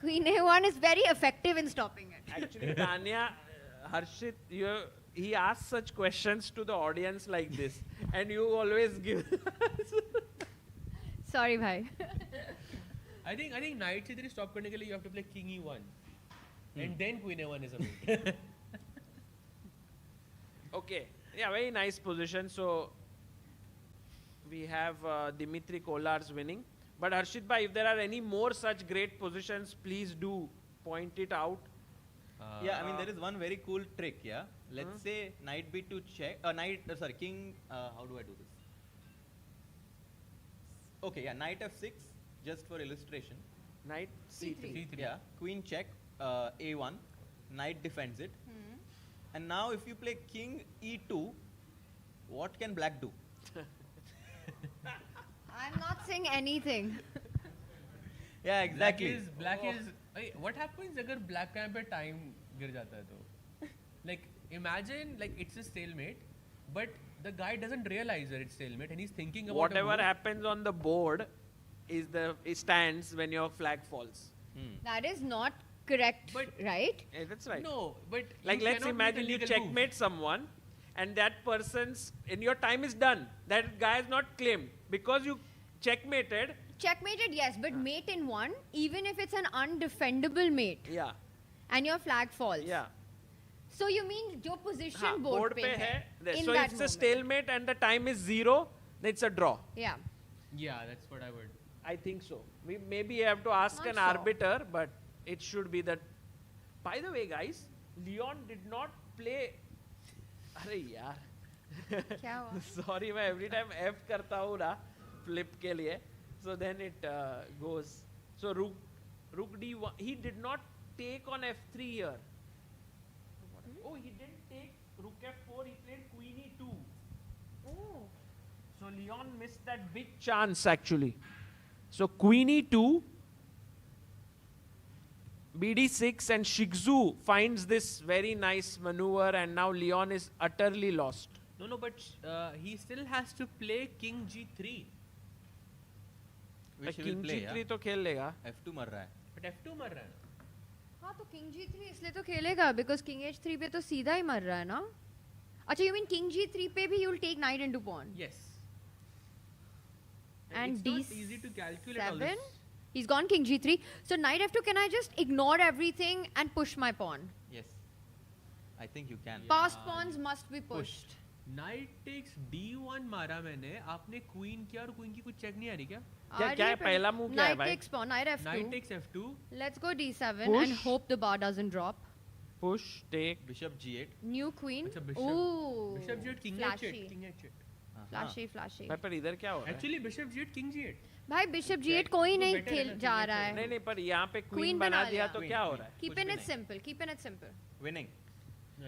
K: Queen a1 is very effective in stopping it.
M: Actually, Tanya, Harshit, he asks such questions to the audience like this. And you always give...
K: Sorry, bhai.
Q: I think knight c3 stop करने के लिए you have to play king e1. And then queen a1 is a mate.
M: Okay. Yeah, very nice position. So, we have Dmitry Kolarz winning. But Harshit bhai, if there are any more such great positions, please do point it out.
S: Yeah, I mean, there is one very cool trick, yeah? Let's say knight b2 check, king, how do I do this? Okay, yeah, knight f6, just for illustration.
M: Knight c3.
S: Yeah, queen check, a1, knight defends it. And now if you play king e2, what can black do?
K: I'm not saying anything.
S: Yeah, exactly.
Q: Black is what happens अगर black का यहाँ पे time गिर जाता है तो? Like imagine like it's a stalemate, but the guy doesn't realize that it's stalemate and he's thinking about
M: whatever happens on the board it stands when your flag falls.
K: That is not correct, right?
M: Yeah, that's right.
Q: No, but
M: like let's imagine you checkmate someone and that person's and your time is done. That guy is not claimed because you checkmated.
K: Checkmated, yes, but mate in one, even if it's an undefendable mate.
M: Yeah.
K: And your flag falls.
M: Yeah.
K: So you mean your position
M: board
K: pe
M: hai.
K: In
M: So
K: that
M: if it's a
K: moment.
M: stalemate and the time is 0, then it's a draw.
K: Yeah.
Q: Yeah, that's what I would.
M: I think so. We maybe have to ask
K: Not
M: an
K: sure.
M: arbiter, but it should be that. By the way, guys, Leon did not play. अरे यार.
K: क्या हुआ?
M: Sorry, मैं every time F करता हूँ ना flip के लिए. So then it goes. So rook d1. He did not take on f3 here. Oh, he didn't take rook f4. He played queen e2.
K: Oh.
M: So Leon missed that big chance actually. So queen e2, bd6, and Shigzu finds this very nice maneuver, and now Leon is utterly lost.
Q: No, but he still has to play king g3.
S: Which he
M: king
S: will play,
M: g3
S: yeah?
M: तो खेल लेगा.
S: f2 मर रहा है.
Q: But f2 मर रहा है ना.
K: हाँ तो king g3 इसलिए तो खेलेगा because king h3 पे तो सीधा ही मर रहा है ना. Acha, you mean king g3 pe bhi you'll take knight into pawn?
Q: Yes.
K: And
Q: it's not easy to calculate all
K: d7.
Q: this.
K: He's gone king g3. So knight f2, can I just ignore everything and push my pawn?
J: Yes. I think you can.
K: Passed pawns must be pushed.
Q: Knight takes d1 मारा मैंने, आपने queen किया और queen की कुछ check नहीं आ रही क्या?
K: क्या है पहला move क्या है भाई? Knight takes pawn, knight f2.
Q: Knight takes f2.
K: Let's go d7
M: Push.
K: and hope the bar doesn't drop.
M: Push, take.
J: Bishop g8.
K: New queen.
Q: अच्छा, bishop.
K: Ooh.
Q: Bishop g8, king
K: flashy.
Q: h8, king h8.
K: Flashy, flashy.
M: पर इधर क्या हो रहा है?
Q: Actually bishop g8, king g8.
K: भाई bishop g8 कोई नहीं खेल जा रहा है.
M: नहीं पर यहाँ पे queen बना दिया तो क्या हो रहा है?
K: Keeping it simple, keeping it simple.
J: Winning.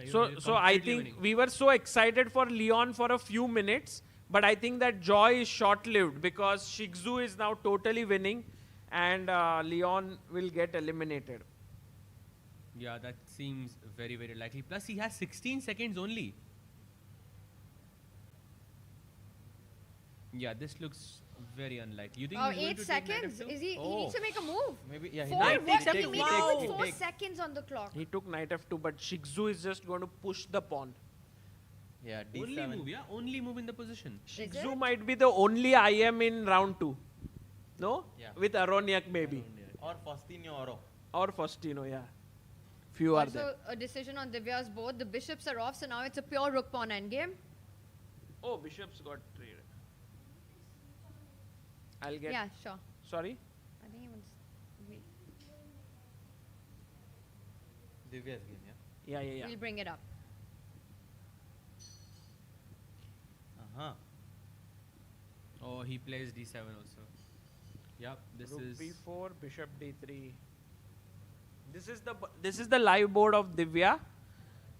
M: So I think we were so excited for Leon for a few minutes, but I think that joy is short-lived because Shigzu is now totally winning, and Leon will get eliminated.
Q: Yeah, that seems very, very likely. Plus, he has 16 seconds only. Yeah, this looks very unlikely. You think he's going
K: 8
Q: to
K: seconds?
Q: take knight f2?
K: Is he needs to make a move.
J: Maybe, yeah.
K: Four, what? He made it with 4 seconds on the clock.
M: He took knight f2, but Shigzu is just going to push the pawn.
J: Yeah, d7.
Q: Only move, yeah? Only move in the position.
M: Shigzu might be the only IM in round 2. No?
J: Yeah.
M: With Aroniak maybe.
J: Or Faustino Oro.
M: Or Faustino, yeah. Few are there.
K: Also, a decision on Divya's board. The bishops are off, so now it's a pure rook pawn endgame.
M: Oh, bishops got traded. I'll get.
K: Yeah, sure.
M: Sorry?
K: I think he wants. Wait.
J: Divya's game, yeah?
M: Yeah.
K: We'll bring it up.
Q: Oh, he plays d7 also. Yep, this
M: Rook
Q: is
M: b4, bishop d3. This is the live board of Divya,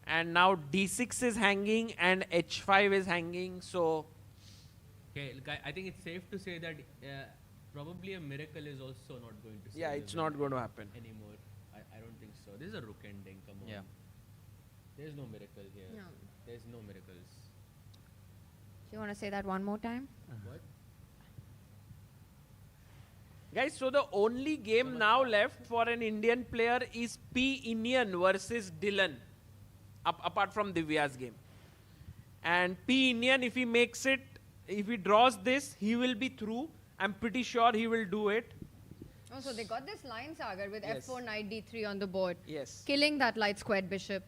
M: and now d6 is hanging and h5 is hanging. So,
Q: okay. I think it's safe to say that probably a miracle is also not going to.
M: yeah, it's not going to happen
Q: anymore. I don't think so. This is a rook ending. Come on.
J: Yeah.
Q: There's no miracle here.
K: No.
Q: There's no miracles.
K: Do you want to say that one more time?
Q: What?
M: Guys, so the only game now left for an Indian player is P. Indian versus Dylan, apart from Divya's game. And P. Indian, if he makes it, if he draws this, he will be through. I'm pretty sure he will do it.
K: Oh, so they got this line, Sagar, with
M: Yes.
K: f4, knight d3 on the board.
M: Yes.
K: Killing that light squared bishop.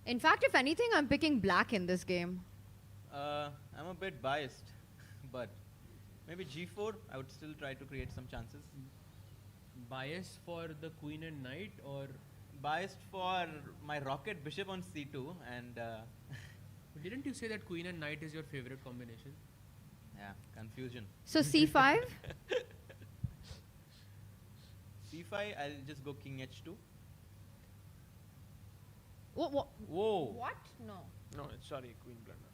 K: In fact, if anything, I'm picking black in this game.
J: I'm a bit biased, but maybe g4, I would still try to create some chances.
Q: Bias for the queen and knight, or
J: biased for my rocket bishop on c2, and
Q: didn't you say that queen and knight is your favorite combination?
J: yeah, confusion.
K: So c5?
J: c5, I'll just go king h2.
K: What?
J: Whoa.
K: What? No.
M: No, sorry, queen blunder.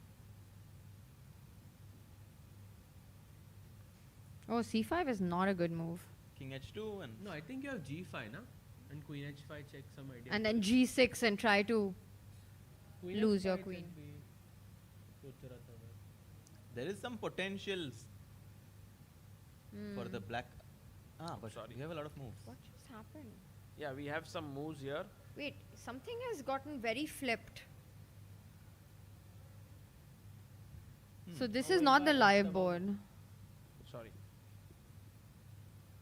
K: Oh, c5 is not a good move.
J: King h2 and
Q: No, I think you have g5, na? And queen h5, check some idea.
K: And then g6 and try to
Q: Queen
K: lose your
Q: H5
K: queen.
Q: can be- सोच रहा था मैं.
J: there is some potentials for the black. But
M: Sorry.
J: we have a lot of moves.
K: What just happened?
M: Yeah, we have some moves here.
K: Wait, something has gotten very flipped. So this is not the live board.
M: Sorry.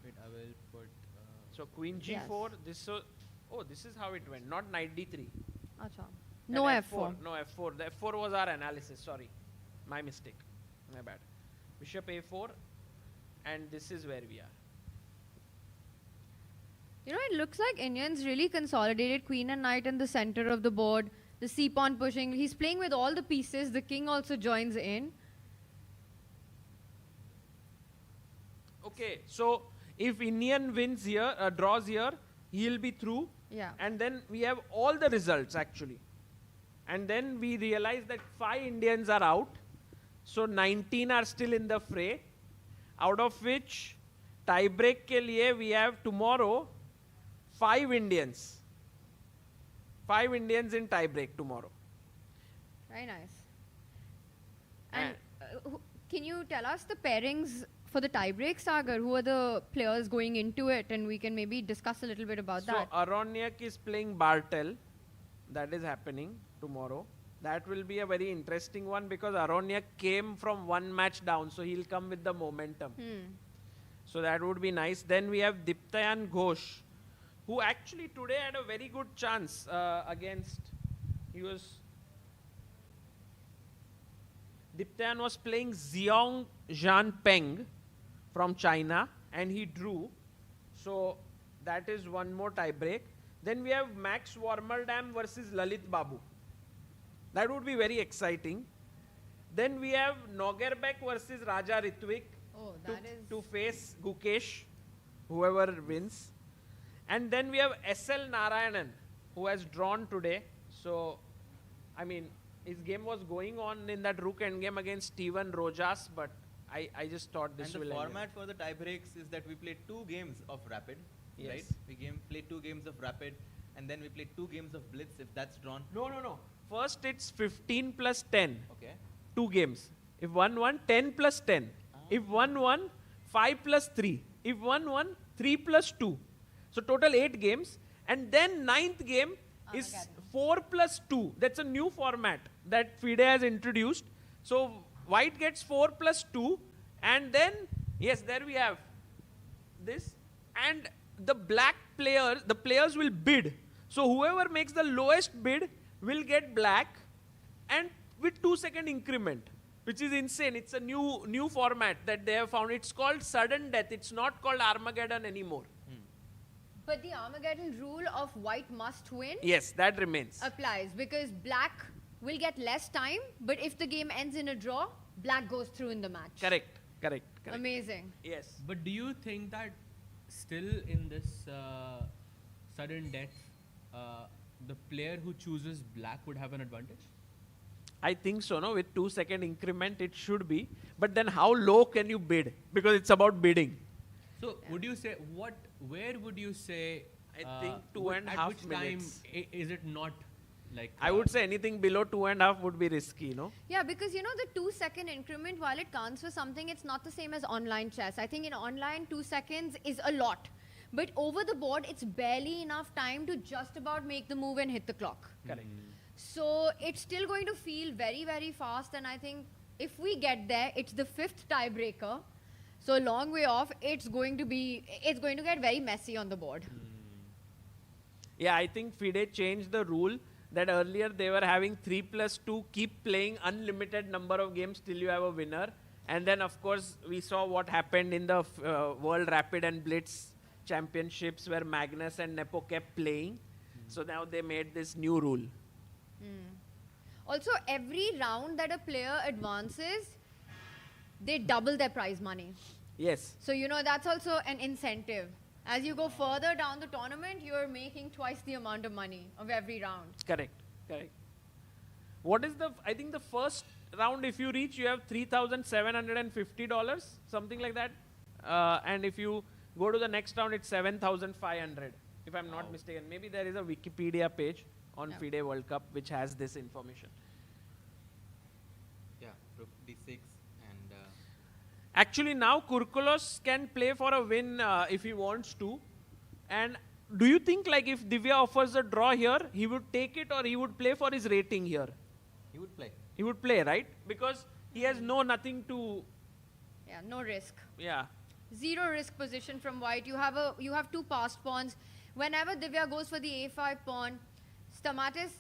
Q: Wait, I will put.
M: So queen g4. This is how it went. Not knight d3.
K: Acha.
M: And
K: No f4.
M: No f4. The f4 was our analysis. Sorry, my mistake. My bad. Bishop a4, and this is where we are.
K: You know, it looks like Indians really consolidated queen and knight in the center of the board. The c-pawn pushing. He's playing with all the pieces. The king also joins in.
M: Okay, so if Indian wins here, draws here, he'll be through.
K: Yeah.
M: And then we have all the results actually. And then we realize that 5 Indians are out. So 19 are still in the fray. Out of which, tiebreak ke liye we have tomorrow 5 Indians. 5 Indians in tiebreak tomorrow.
K: Very nice. And can you tell us the pairings for the tiebreak, Sagar? Who are the players going into it? And we can maybe discuss a little bit about that.
M: So Aroniak is playing Bartel. That is happening. tomorrow. That will be a very interesting one because Aronia came from one match down, so he'll come with the momentum. So that would be nice. Then we have Diptayan Ghosh, who actually today had a very good chance against. Diptayan was playing Xiong Zhanpeng from China, and he drew. So that is one more tie break. Then we have Max Warmerdam versus Lalit Babu. That would be very exciting. Then we have Nogerbek versus Raja Ritwik to face Gukesh, whoever wins. And then we have SL Narayanan, who has drawn today. So, I mean, his game was going on in that rook endgame against Steven Rojas, but I just thought this will
J: And the
M: end
J: format for the tiebreaks is that we play 2 games of rapid,
M: Yes.
J: right? We play 2 games of rapid, and then we play 2 games of blitz if that's drawn.
M: No. First it's 15 plus 10.
J: Okay.
M: 2 games. If one won, 10 plus 10. If one won, 5 plus 3. If one won, 3 plus 2. So total 8 games. And then 9th game is 4 plus 2. That's a new format that FIDE has introduced. So white gets 4 plus 2. And then, yes, there we have this. And the black players, the players will bid. So whoever makes the lowest bid will get black, and with 2-second increment, which is insane. It's a new format that they have found. It's called sudden death. It's not called Armageddon anymore.
K: But the Armageddon rule of white must win
M: Yes, that remains.
K: applies because black will get less time, but if the game ends in a draw, black goes through in the match.
M: Correct.
K: Amazing.
M: Yes.
Q: But do you think that still in this sudden death, the player who chooses black would have an advantage?
M: I think so, no? With 2-second increment, it should be. But then how low can you bid? Because it's about bidding.
Q: So would you say, where would you say,
M: I think 2.5
Q: at which
M: minutes.
Q: time is it not like...
M: I would say anything below 2.5 would be risky, no?
K: Yeah, because you know the 2-second increment, while it counts for something, it's not the same as online chess. I think in online, 2 seconds is a lot. But over the board, it's barely enough time to just about make the move and hit the clock.
M: Correct.
K: So it's still going to feel very, very fast. And I think if we get there, it's the 5th tiebreaker. So a long way off, it's going to get very messy on the board.
M: Yeah, I think FIDE changed the rule that earlier they were having 3 plus 2, keep playing unlimited number of games till you have a winner. And then, of course, we saw what happened in the World Rapid and Blitz Championships where Magnus and Nepo kept playing. So now they made this new rule.
K: Also, every round that a player advances, they double their prize money.
M: Yes.
K: So, you know, that's also an incentive. As you go further down the tournament, you're making twice the amount of money of every round.
M: Correct. What is I think the first round, if you reach, you have $3,750, something like that. And if you go to the next round, it's 7,500, if I'm not mistaken. Maybe there is a Wikipedia page on FIDE World Cup which has this information.
J: Yeah, rook d6 and...
M: Actually, now Kurkulos can play for a win if he wants to. And do you think like if Divya offers a draw here, he would take it or he would play for his rating here?
J: He would play.
M: He would play, right? Because he has nothing to...
K: Yeah, no risk.
M: Yeah.
K: Zero risk position from white. You have 2 passed pawns. Whenever Divya goes for the a5 pawn, Stamatis,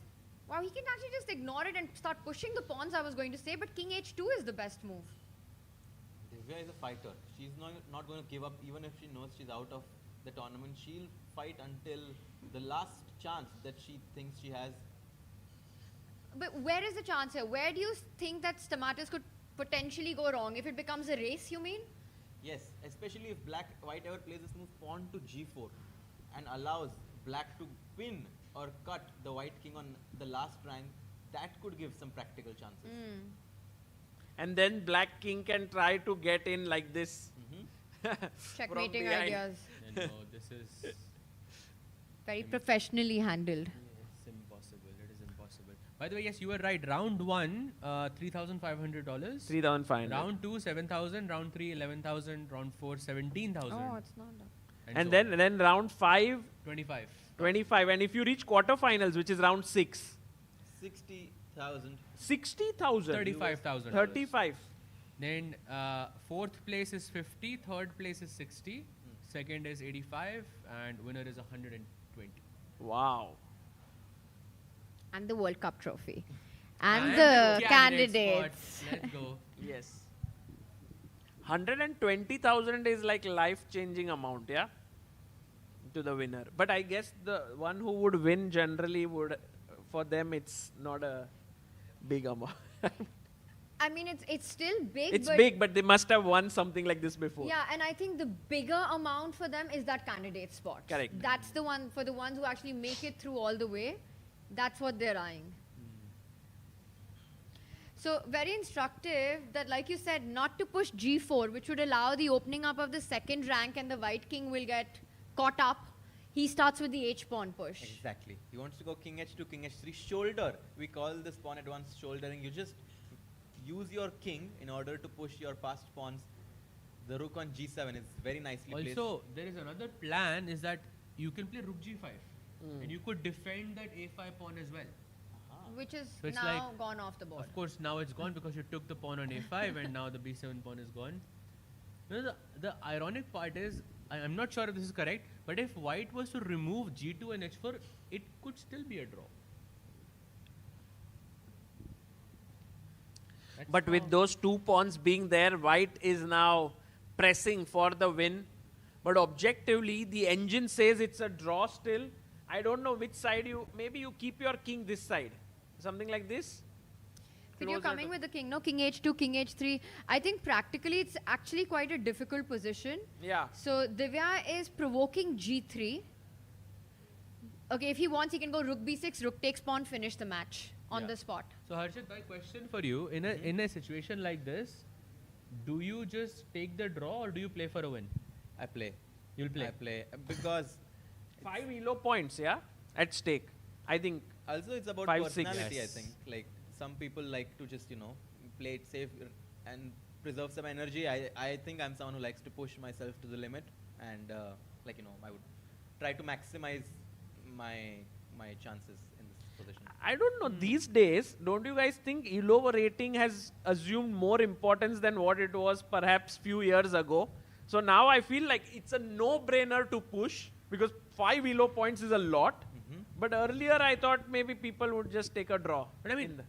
K: wow, he can actually just ignore it and start pushing the pawns, I was going to say, but king h2 is the best move.
J: Divya is a fighter. She's not going to give up even if she knows she's out of the tournament. She'll fight until the last chance that she thinks she has.
K: But where is the chance here? Where do you think that Stamatis could potentially go wrong? If it becomes a race, you mean?
J: Yes, especially if white ever plays this move pawn to g4 and allows black to pin or cut the white king on the last rank, that could give some practical chances.
M: And then black king can try to get in like this.
K: Checkmating ideas.
Q: No, this is
K: very professionally handled.
Q: It's impossible. It is impossible. By the way, yes, you were right. Round 1, $3,500.
M: $3,500.
Q: Round 2, $7,000. Round 3, $11,000. Round 4, $17,000.
K: Oh, it's not that.
M: And then round 5,
Q: 25.
M: 25. And if you reach quarterfinals, which is round 6,
J: 60,000.
M: 60,000.
Q: 35,000.
M: 35.
Q: Then fourth place is 50, third place is 60, second is 85, and winner is 120.
M: Wow.
K: And the World Cup trophy. And the candidates.
Q: Let's go.
M: Yes. 120,000 is like life-changing amount, yeah? To the winner. But I guess the one who would win generally would, for them, it's not a big amount.
K: I mean, it's still big.
M: It's big, but they must have won something like this before.
K: Yeah, and I think the bigger amount for them is that candidate spot.
M: Correct.
K: That's the one for the ones who actually make it through all the way. That's what they're eyeing. So very instructive that, like you said, not to push g4, which would allow the opening up of the second rank, and the white king will get caught up. He starts with the h-pawn push.
J: Exactly. He wants to go king h2, king h3, shoulder. We call this pawn at once shouldering. You just use your king in order to push your passed pawns. The rook on g7 is very nicely placed.
Q: Also, there is another plan, is that you can play rook g5. And you could defend that a5 pawn as well.
K: Which is
Q: So it's
K: now
Q: like-
K: gone off the board.
Q: Of course, now it's gone because you took the pawn on a5 and now the b7 pawn is gone. You know, the ironic part is, I'm not sure if this is correct, but if white was to remove g2 and h4, it could still be a draw.
M: But with those two pawns being there, white is now pressing for the win. But objectively, the engine says it's a draw still. I don't know which side maybe you keep your king this side. Something like this.
K: But you're
M: Closer
K: coming
M: to-
K: with the king, no? King h2, king h3. I think practically it's actually quite a difficult position.
M: Yeah.
K: So Divya is provoking g3. Okay, if he wants, he can go rook b6, rook takes pawn, finish the match on the spot.
Q: So Harshit, my question for you, in a situation like this, do you just take the draw or do you play for a win?
J: I play.
Q: You'll play.
J: I play because
M: 5 elo points, yeah, at stake. I think.
J: Also, it's about
M: 5, 6.
J: personality. I think like some people like to just play it safe and preserve some energy. I think I'm someone who likes to push myself to the limit, and I would try to maximize my chances in this position.
M: I don't know, these days, don't you guys think elo rating has assumed more importance than what it was perhaps few years ago? So now I feel like it's a no-brainer to push because 5 elo points is a lot. But earlier I thought maybe people would just take a draw.
Q: But I mean,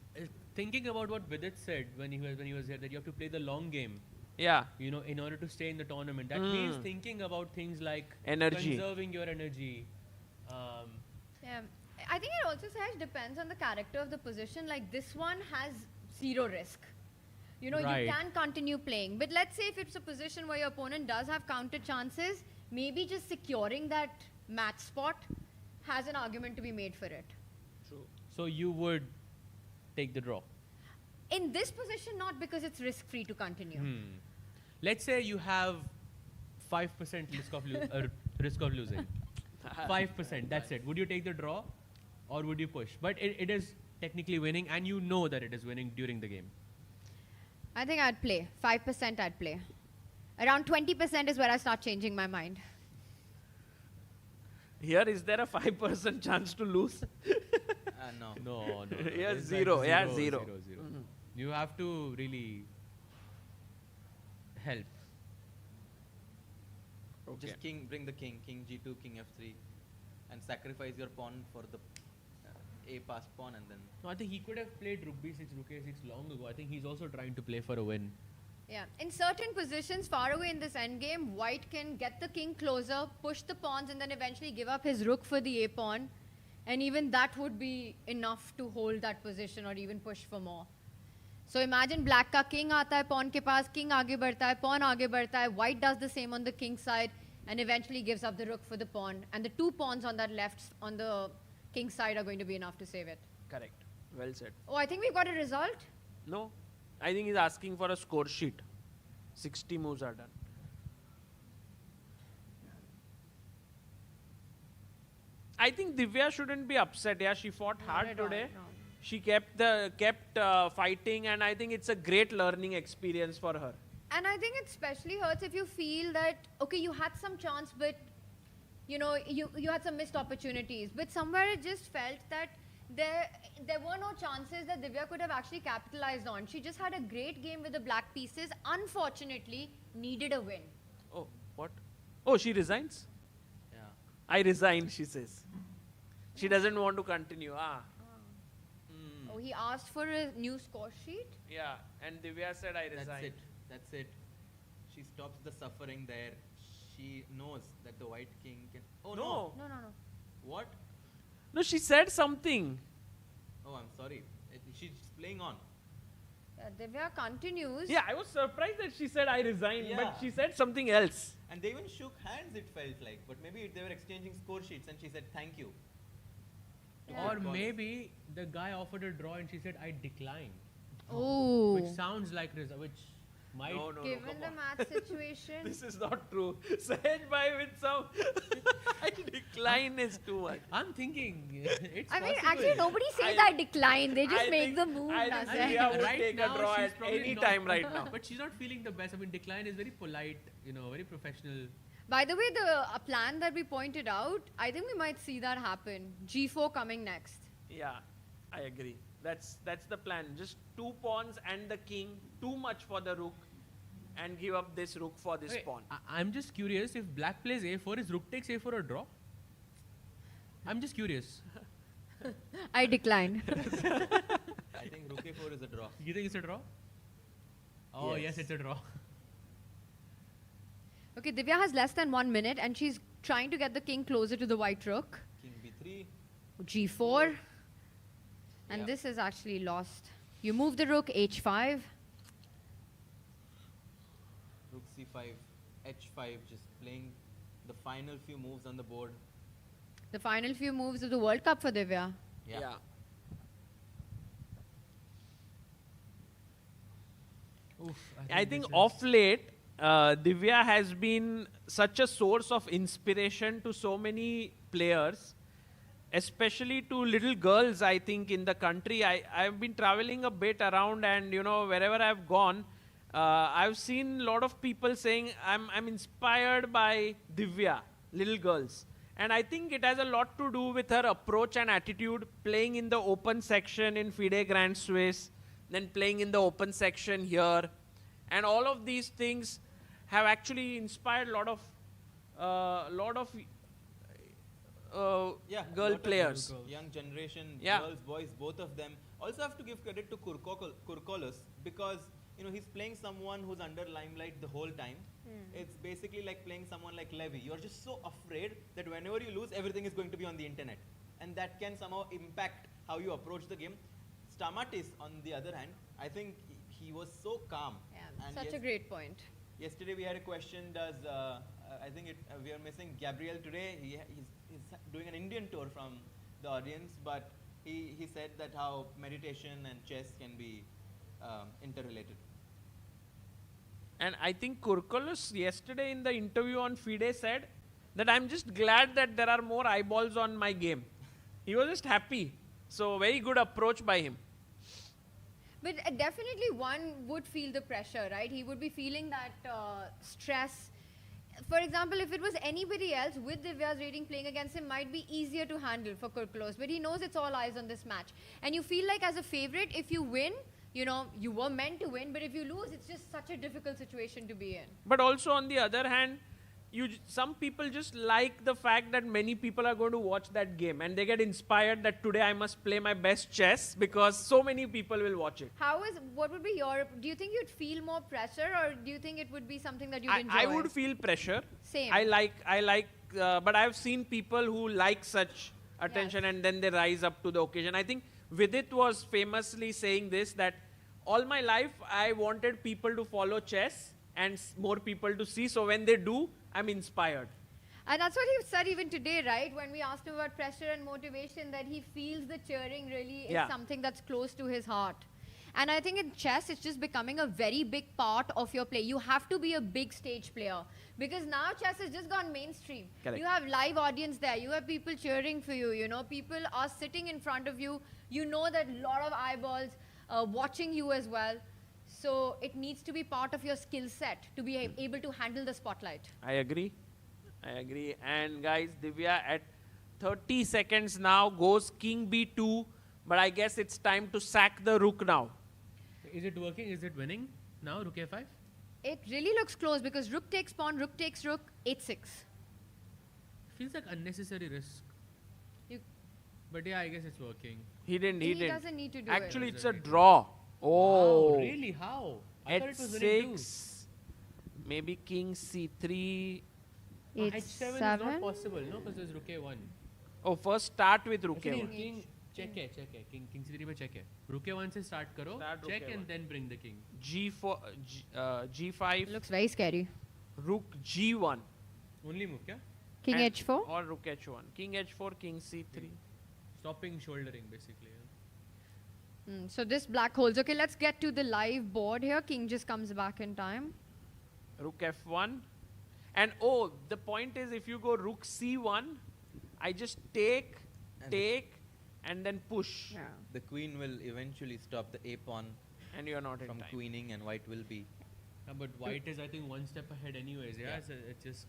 Q: thinking about what Vidit said when he was here, that you have to play the long game.
M: Yeah.
Q: In order to stay in the tournament. That means thinking about things like
M: Energy.
Q: conserving your energy.
K: Yeah. I think it also depends on the character of the position. Like this one has zero risk.
Q: Right.
K: You can continue playing. But let's say if it's a position where your opponent does have counter chances, maybe just securing that match spot has an argument to be made for it.
M: True.
Q: So you would take the draw?
K: In this position, not because it's risk-free to continue.
Q: Let's say you have 5% risk of losing. 5%, that's it. Would you take the draw or would you push? But it is technically winning and you know that it is winning during the game.
K: I think I'd play. 5% I'd play. Around 20% is where I start changing my mind.
M: Here, is there a 5% chance to lose?
J: No.
Q: No.
M: Yeah,
Q: It's
M: zero.
Q: like
M: Yeah, zero.
Q: You have to really help.
J: Just bring the king g2, king f3, and sacrifice your pawn for the a passed pawn, and then.
Q: No, I think he could have played rook b6, rook a6 long ago. I think he's also trying to play for a win.
K: Yeah, in certain positions far away in this endgame, white can get the king closer, push the pawns, and then eventually give up his rook for the a pawn. And even that would be enough to hold that position or even push for more. So imagine black ka king aata hai pawn ke paas, king aage badhta hai, pawn aage badhta hai, white does the same on the king side and eventually gives up the rook for the pawn. And the two pawns on that left, on the king side, are going to be enough to save it.
M: Correct. Well said.
K: Oh, I think we've got a result.
M: No. I think he's asking for a score sheet. 60 moves are done. I think Divya shouldn't be upset. Yeah, she fought hard today. She kept fighting, and I think it's a great learning experience for her.
K: And I think it especially hurts if you feel that, okay, you had some chance, but you had some missed opportunities. But somewhere it just felt that there were no chances that Divya could have actually capitalized on. She just had a great game with the black pieces. Unfortunately, needed a win.
M: Oh, what? Oh, she resigns?
S: Yeah.
M: I resign, she says. She doesn't want to continue.
K: Oh, he asked for a new score sheet?
M: Yeah, and Divya said I resign.
J: That's it. She stops the suffering there. She knows that the white king can... Oh, no.
K: No.
J: What?
M: No, she said something.
J: Oh, I'm sorry. She's playing on.
K: Divya continues.
M: Yeah, I was surprised that she said I resign,
J: Yeah.
M: but she said something else.
J: And they even shook hands, it felt like. But maybe they were exchanging score sheets and she said thank you.
Q: Or maybe the guy offered a draw and she said, I decline.
K: Oh.
Q: Which sounds like which might.
M: No,
K: Given the match situation.
M: This is not true. Sahej bhai with some I decline is too much.
Q: I'm thinking it's
K: I mean,
Q: possible.
K: actually, nobody says I decline. They just make the move.
M: I
K: that's
M: think
K: it.
M: Divya would
Q: Right
M: take
Q: now,
M: a draw
Q: she's
M: at
Q: probably
M: any
Q: not-
M: time right now.
Q: But she's not feeling the best. I mean, decline is very polite, very professional.
K: By the way, the plan that we pointed out, I think we might see that happen. G4 coming next.
M: Yeah, I agree. That's the plan. Just 2 pawns and the king. Too much for the rook. And give up this rook for this
Q: Wait,
M: pawn.
Q: I'm just curious if black plays a4, is rook takes a4 a draw? I'm just curious.
K: I decline.
J: I think rook a4 is a draw.
Q: You think it's a draw? Oh,
J: Yes.
Q: yes, it's a draw.
K: Okay, Divya has less than 1 minute and she's trying to get the king closer to the white rook.
J: King b3.
K: G4. And
J: Yeah.
K: this is actually lost. You move the rook, H5.
J: Rook c5, h5, just playing the final few moves on the board.
K: The final few moves of the World Cup for Divya.
J: Yeah.
M: I think off late, Divya has been such a source of inspiration to so many players, especially to little girls, I think, in the country. I've been traveling a bit around and, wherever I've gone, I've seen a lot of people saying, I'm inspired by Divya, little girls. And I think it has a lot to do with her approach and attitude, playing in the open section in FIDE Grand Swiss, then playing in the open section here. And all of these things have actually inspired a lot of girl players.
J: Young generation,
M: Yeah.
J: girls, boys, both of them. Also have to give credit to Kurkolos because he's playing someone who's under limelight the whole time. It's basically like playing someone like Levy. You're just so afraid that whenever you lose, everything is going to be on the internet. And that can somehow impact how you approach the game. Stamatis, on the other hand, I think he was so calm. And
K: Such a great point.
J: Yesterday we had a question, I think we are missing Gabriel today. He's doing an Indian tour from the audience, but he said that how meditation and chess can be interrelated.
M: And I think Kurkolos yesterday in the interview on FIDE said that I'm just glad that there are more eyeballs on my game. He was just happy. So very good approach by him.
K: But definitely one would feel the pressure, right? He would be feeling that stress. For example, if it was anybody else with Divya's rating playing against him, might be easier to handle for Kurkolos. But he knows it's all eyes on this match. And you feel like as a favorite, if you win, you were meant to win. But if you lose, it's just such a difficult situation to be in.
M: But also on the other hand, some people just like the fact that many people are going to watch that game and they get inspired that today I must play my best chess because so many people will watch it.
K: What would be do you think you'd feel more pressure or do you think it would be something that you'd enjoy?
M: I would feel pressure.
K: Same.
M: I like, but I've seen people who like such attention and then they rise up to the occasion. I think Vidit was famously saying this, that all my life I wanted people to follow chess and more people to see. So when they do, I'm inspired.
K: And that's what he said even today, right? When we asked him about pressure and motivation, that he feels the cheering really is something that's close to his heart. And I think in chess, it's just becoming a very big part of your play. You have to be a big stage player because now chess has just gone mainstream.
M: Correct.
K: You have live audience there. You have people cheering for you. People are sitting in front of you. You know that a lot of eyeballs watching you as well. So it needs to be part of your skill set to be able to handle the spotlight.
M: I agree. And guys, Divya at 30 seconds now goes king b2. But I guess it's time to sack the rook now.
Q: Is it working? Is it winning now? Rook a5?
K: It really looks close because rook takes pawn, rook takes rook, 8-6.
Q: Feels like unnecessary risk.
K: You-
Q: But yeah, I guess it's working.
M: He didn't.
K: He doesn't need to do it.
M: Actually, it's a draw. Oh.
Q: Wow, really? How? I thought it was winning too.
M: H6. Maybe king c3.
Q: H7 is not possible, no? Because there's rook a1.
M: Oh, first start with rook
Q: Actually,
M: a1.
Q: king check hai. King c3 पे check hai. Rook a1 से start karo, check
M: rook
Q: and
M: a1.
Q: then bring the king.
M: G4, G5.
K: Looks very scary.
M: Rook G1.
Q: Only move, kya?
K: King
M: And-
K: H4?
M: Or rook H1. King H4, king C3.
Q: Stopping shouldering, basically.
K: So this black holds. Okay, let's get to the live board here. King just comes back in time.
M: Rook F1. And oh, the point is if you go rook C1, I just take, and then push.
J: The queen will eventually stop the a pawn
M: And you're not in
J: from
M: time.
J: queening, and white will be.
Q: But white is, I think, one step ahead anyways, yeah?
J: Yeah.
Q: So it's just...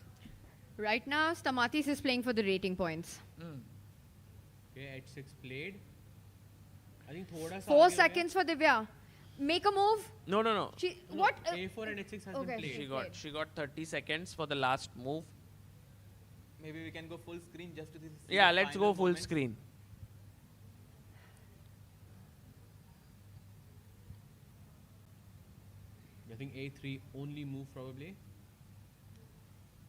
K: Right now, Stamatis is playing for the rating points.
Q: Okay, h6 played. I think thoda sa
K: 4
Q: aage ho gaya.
K: seconds for Divya. Make a move.
M: No.
K: She,
Q: No,
K: what?
Q: a4 and h6 has
K: okay.
Q: been played.
M: She got 30 seconds for the last move.
J: Maybe we can go full screen just to see.
M: Yeah,
J: the
M: let's
J: final
M: go full
J: moments.
M: screen.
Q: I think a3 only move probably.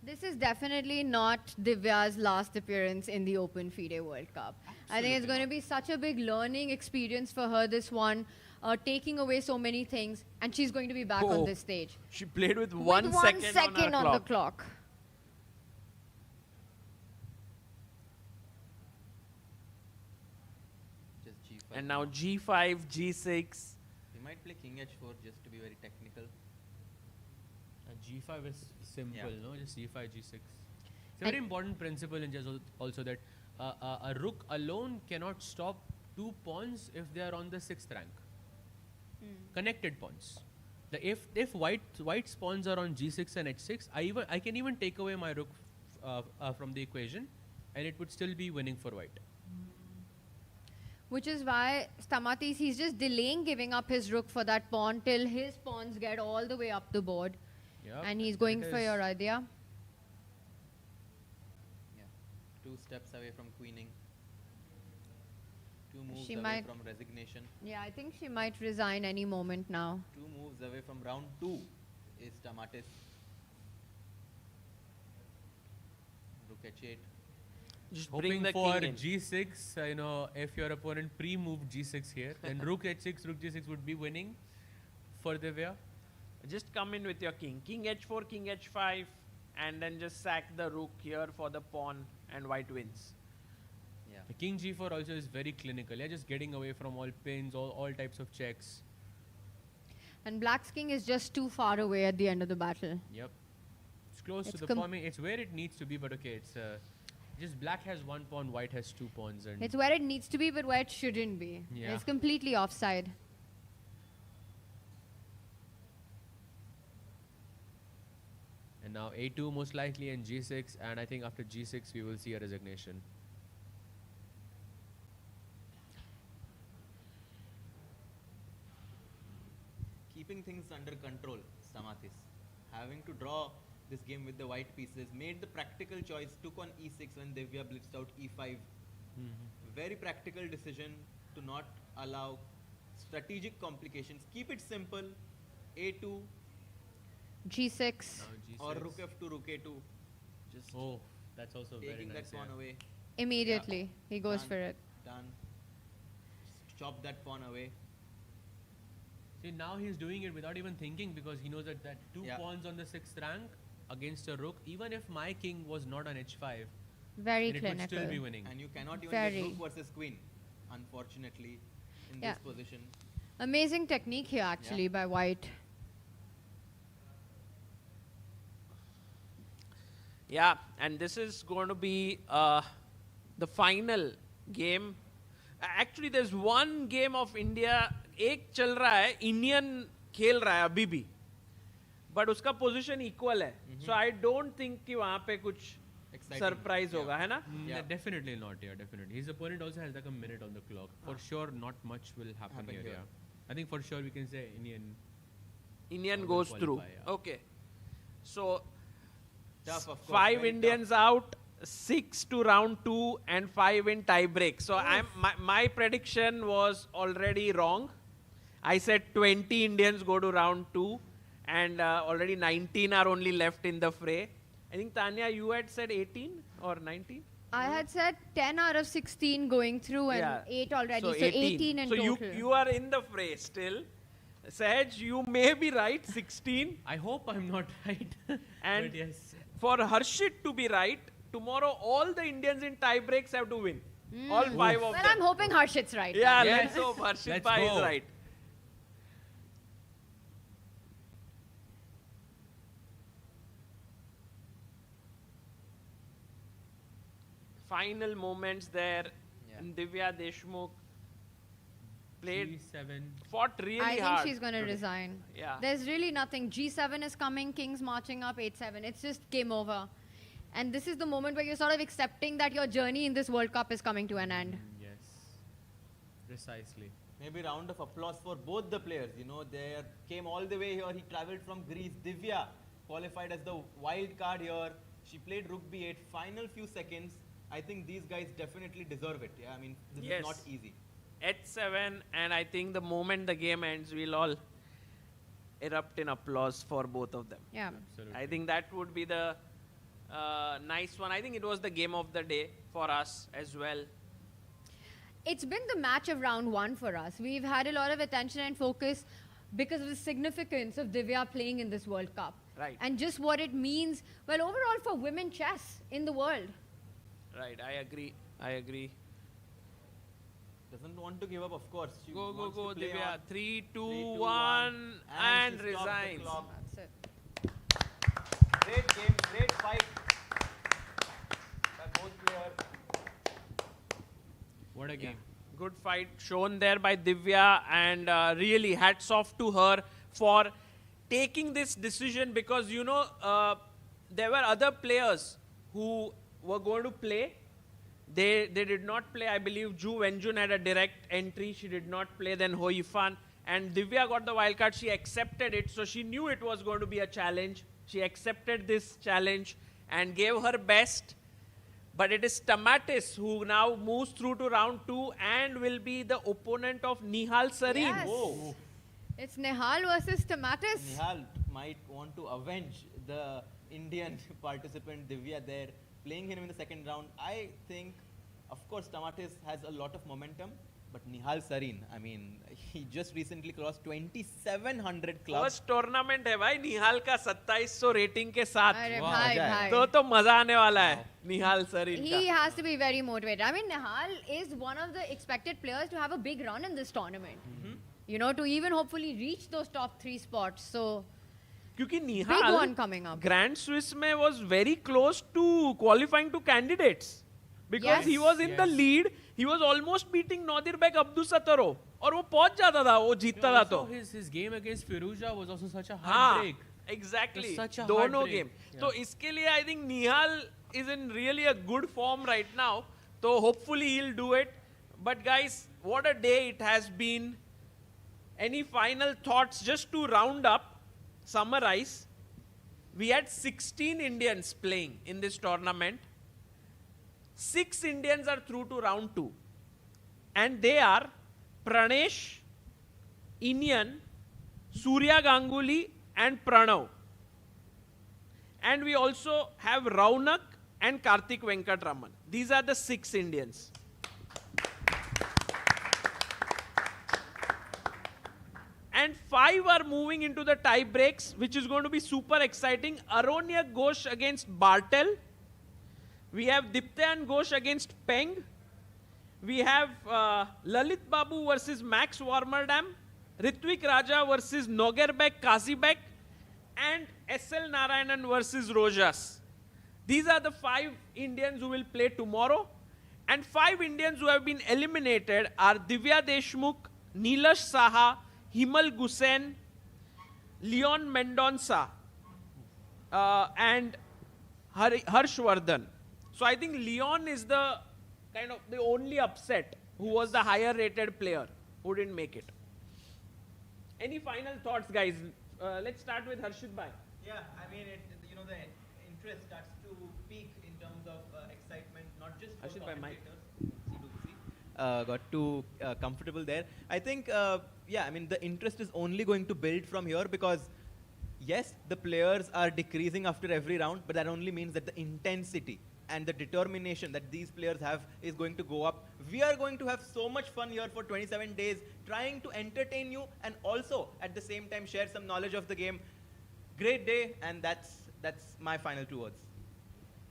K: This is definitely not Divya's last appearance in the Open FIDE World Cup. I think it's going to be such a big learning experience for her, this one, taking away so many things, and she's going to be back on
M: Oh,
K: this stage.
M: She played with
K: With
M: 1
K: 1
M: second,
K: second
M: on,
K: on
M: her
K: the clock.
J: Just g5.
M: And now G5, G6.
J: We might play king h4 just to be very technical.
Q: G5 is simple,
J: Yeah.
Q: no? Just c5, g6. It's a very important principle in chess also that a rook alone cannot stop 2 pawns if they are on the 6th rank. Connected pawns. If white's pawns are on g6 and h6, I can even take away my rook from the equation, and it would still be winning for white.
K: Which is why Stamatis, he's just delaying giving up his rook for that pawn till his pawns get all the way up the board.
Q: Yep,
K: And he's
Q: that
K: going for
Q: is-
K: your idea.
J: Yeah. 2 steps away from queening. 2 moves
K: She
J: away
K: might-
J: from resignation.
K: Yeah, I think she might resign any moment now.
J: 2 moves away from round 2 is Stamatis. Rook h8.
M: Just
Q: Hoping
M: bring the
Q: for
M: king in.
Q: g6, if your opponent pre-moved g6 here, then rook h6, rook g6 would be winning for Divya.
M: Just come in with your king. King H4, King H5, and then just sack the rook here for the pawn, and white wins.
J: Yeah.
Q: The king g4 also is very clinical. Yeah, just getting away from all pins, all types of checks.
K: And Black's king is just too far away at the end of the battle.
Q: Yep. It's close
K: It's
Q: to the pawn. It's where it needs to be, but okay, it's just black has 1 pawn, white has 2 pawns, and
K: It's where it needs to be, but where it shouldn't be.
Q: Yeah.
K: It's completely offside.
Q: and now a2 most likely and g6, and I think after g6 we will see a resignation.
J: Keeping things under control, Stamatis. Having to draw this game with the white pieces, made the practical choice, took on e6 when Divya blitzed out e5. Very practical decision to not allow strategic complications. Keep it simple. A2
K: G6.
J: or rook f2, rook a2. Just
Q: that's also very
J: taking
Q: nice.
J: that pawn away.
K: Immediately, he goes
J: Done.
K: for it.
J: Done. Just chop that pawn away.
Q: See, now he's doing it without even thinking, because he knows that 2
J: Yeah.
Q: pawns on the 6th rank against a rook, even if my king was not on h5,
K: Very
Q: then it would still
K: clinical.
Q: be winning.
J: And you cannot even
K: Very.
J: get rook versus queen, unfortunately, in
K: Yeah.
J: this position.
K: Amazing technique here, actually, by White.
M: Yeah, and this is going to be the final game. Actually, there's one game of India. एक चल रहा है, Indian खेल रहा है अभी भी, but उसका position equal है. So I don't think कि वहाँ पे कुछ सरप्राइज होगा, है ना?
Q: Definitely not, yeah, definitely. His opponent also has like a minute on the clock. For sure, not much will happen here, yeah. I think for sure we can say Indian
M: goes
Q: qualify,
M: through.
Q: yeah.
M: Okay. So,
J: Tough, of course,
M: 5
J: very
M: Indians out, 6 to round 2, and 5 in tie break. So, my prediction was already wrong. I said 20 Indians go to round 2, and already 19 are only left in the fray. I think, Tanya, you had said 18 or 19?
K: I had said 10 out of 16 going through and 8 already. So 18 in total.
M: So you are in the fray still. Sahaj, you may be right, 16.
Q: I hope I'm not right.
M: And
Q: but yes.
M: for Harshit to be right, tomorrow all the Indians in tie breaks have to win. All 5 of
K: Well,
M: them.
K: I'm hoping Harshit's right.
M: Yeah,
K: now.
M: let's hope Harshit Bhai is right. Final moments there. Divya Deshmukh played, fought really
K: I think
M: hard.
K: she's going to resign.
M: Yeah.
K: There's really nothing. G7 is coming, Kings marching up, 8-7. It's just game over. And this is the moment where you're sort of accepting that your journey in this World Cup is coming to an end.
Q: Yes. Precisely.
J: Maybe round of applause for both the players. You know, they came all the way here. He traveled from Greece. Divya qualified as the wild card here. She played Rook B8. Final few seconds. I think these guys definitely deserve it. Yeah, I mean, this is not easy.
M: At 7, and I think the moment the game ends, we'll all erupt in applause for both of them.
K: Yeah.
Q: Absolutely.
M: I think that would be the nice one. I think it was the game of the day for us as well.
K: It's been the match of round 1 for us. We've had a lot of attention and focus because of the significance of Divya playing in this World Cup.
M: Right.
K: And just what it means, well, overall for women chess in the world.
M: Right, I agree.
J: Doesn't want to give up, of course. She
M: Go,
J: wants to play
M: Divya.
J: on.
M: 3, 2,
J: 3, 2,
M: 1, and
J: she stopped the
M: resigns.
J: clock.
K: That's it.
J: Great game, great fight by both players.
Q: What a game.
M: Good fight shown there by Divya, and really hats off to her for taking this decision, because, you know, there were other players who were going to play. They did not play. I believe Ju Wenjun had a direct entry. She did not play. Then Ho Yifan. And Divya got the wild card. She accepted it. So she knew it was going to be a challenge. She accepted this challenge and gave her best. But it is Tamatis who now moves through to round 2 and will be the opponent of Nihal Sarin.
K: Yes.
J: Whoa.
K: It's Nihal versus Tamatis.
J: Nihal might want to avenge the Indian participant Divya there, playing him in the second round. I think, of course, Tamatis has a lot of momentum, but Nihal Sarin, I mean, he just recently crossed 2700 club.
M: First tournament है भाई निहाल का 2700 rating के साथ।
K: अरे भाई भाई।
M: तो मजा आने वाला है Nihal Sarin
K: He has to be very motivated. I mean, Nihal is one of the expected players to have a big run in this tournament. You know, to even hopefully reach those top 3 spots. So,
M: क्योंकि
K: big
M: निहाल
K: one coming up.
M: Grand Swiss में was very close to qualifying to candidates because
K: Yes.
M: he was in the lead. He was almost beating Nadirbek Abdusataro और वो पहुंच जाता था, वो जीतता था तो।
Q: His game against Firuza was also such a
M: हाँ,
Q: heartbreak.
M: exactly.
Q: Such a
M: दोनों
Q: heartbreak.
M: game. तो इसके लिए I think Nihal is in really a good form right now. So hopefully he'll do it. But guys, what a day it has been. Any final thoughts just to round up, summarize? We had 16 Indians playing in this tournament. 6 Indians are through to round 2. And they are Pranesh, Inian, Surya Ganguly and Pranav. And we also have Raunak and Karthik Venkatraman. These are the 6 Indians. And 5 are moving into the tie breaks, which is going to be super exciting. Aronia Ghosh against Bartel. We have Diptayan Ghosh against Peng. We have Lalit Babu versus Max Warmerdam. Ritvik Raja versus Nogerbek Kazibek. And SL Narayanan versus Rojas. These are the 5 Indians who will play tomorrow. And 5 Indians who have been eliminated are Divya Deshmukh, Neelash Saha, Himal Gusen, Lyndon Mendonsa, and Harshvardhan. So I think Leon is the kind of the only upset who was the higher rated player who didn't make it. Any final thoughts, guys? Let's start with Harshit Bhai.
J: Yeah, I mean, the interest starts to peak in terms of excitement, not just for commentators. Got too comfortable there. I think, the interest is only going to build from here because, yes, the players are decreasing after every round, but that only means that the intensity and the determination that these players have is going to go up. We are going to have so much fun here for 27 days trying to entertain you and also at the same time share some knowledge of the game. Great day, and that's my final 2 words.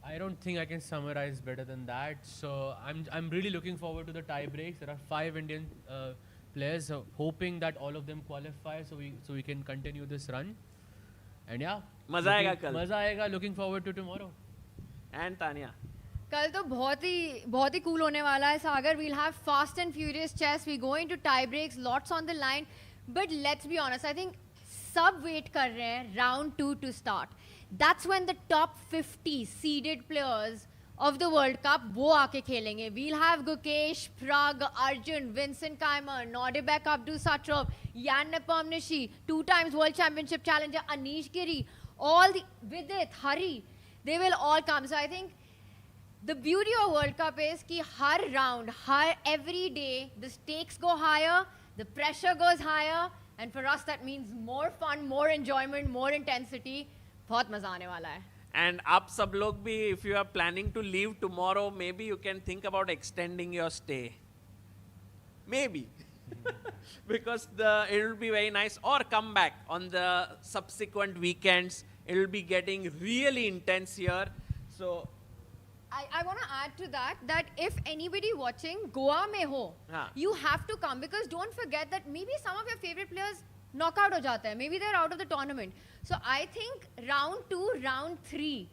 Q: I don't think I can summarize better than that. So I'm really looking forward to the tie breaks. There are 5 Indian players, hoping that all of them qualify so we can continue this run. And yeah,
M: Maza aayega kal.
Q: Maza aayega. Looking forward to tomorrow.
M: And Tanya.
K: कल तो बहुत ही cool होने वाला है सागर. We'll have fast and furious chess. We go into tie breaks, lots on the line. But let's be honest, I think सब wait कर रहे हैं round 2 to start. That's when the top 50 seeded players of the World Cup वो आके खेलेंगे. We'll have Gukesh, Pragg, Arjun, Vincent Keimer, Nordebek Abdul Satrov, Jan Nepomniachtchi, 2 times World Championship challenger Anish Giri, all the Vidit, Hari, they will all come. So I think the beauty of World Cup is कि हर round, every day, the stakes go higher, the pressure goes higher, and for us that means more fun, more enjoyment, more intensity. बहुत मजा आने वाला है.
M: And आप सब लोग भी, if you are planning to leave tomorrow, maybe you can think about extending your stay. Maybe. Because it will be very nice. Or come back on the subsequent weekends. It will be getting really intense here. So
K: I want to add to that if anybody watching Goa mein ho, you have to come because don't forget that maybe some of your favorite players knock out ho jata hai. Maybe they're out of the tournament. So I think round 2, round 3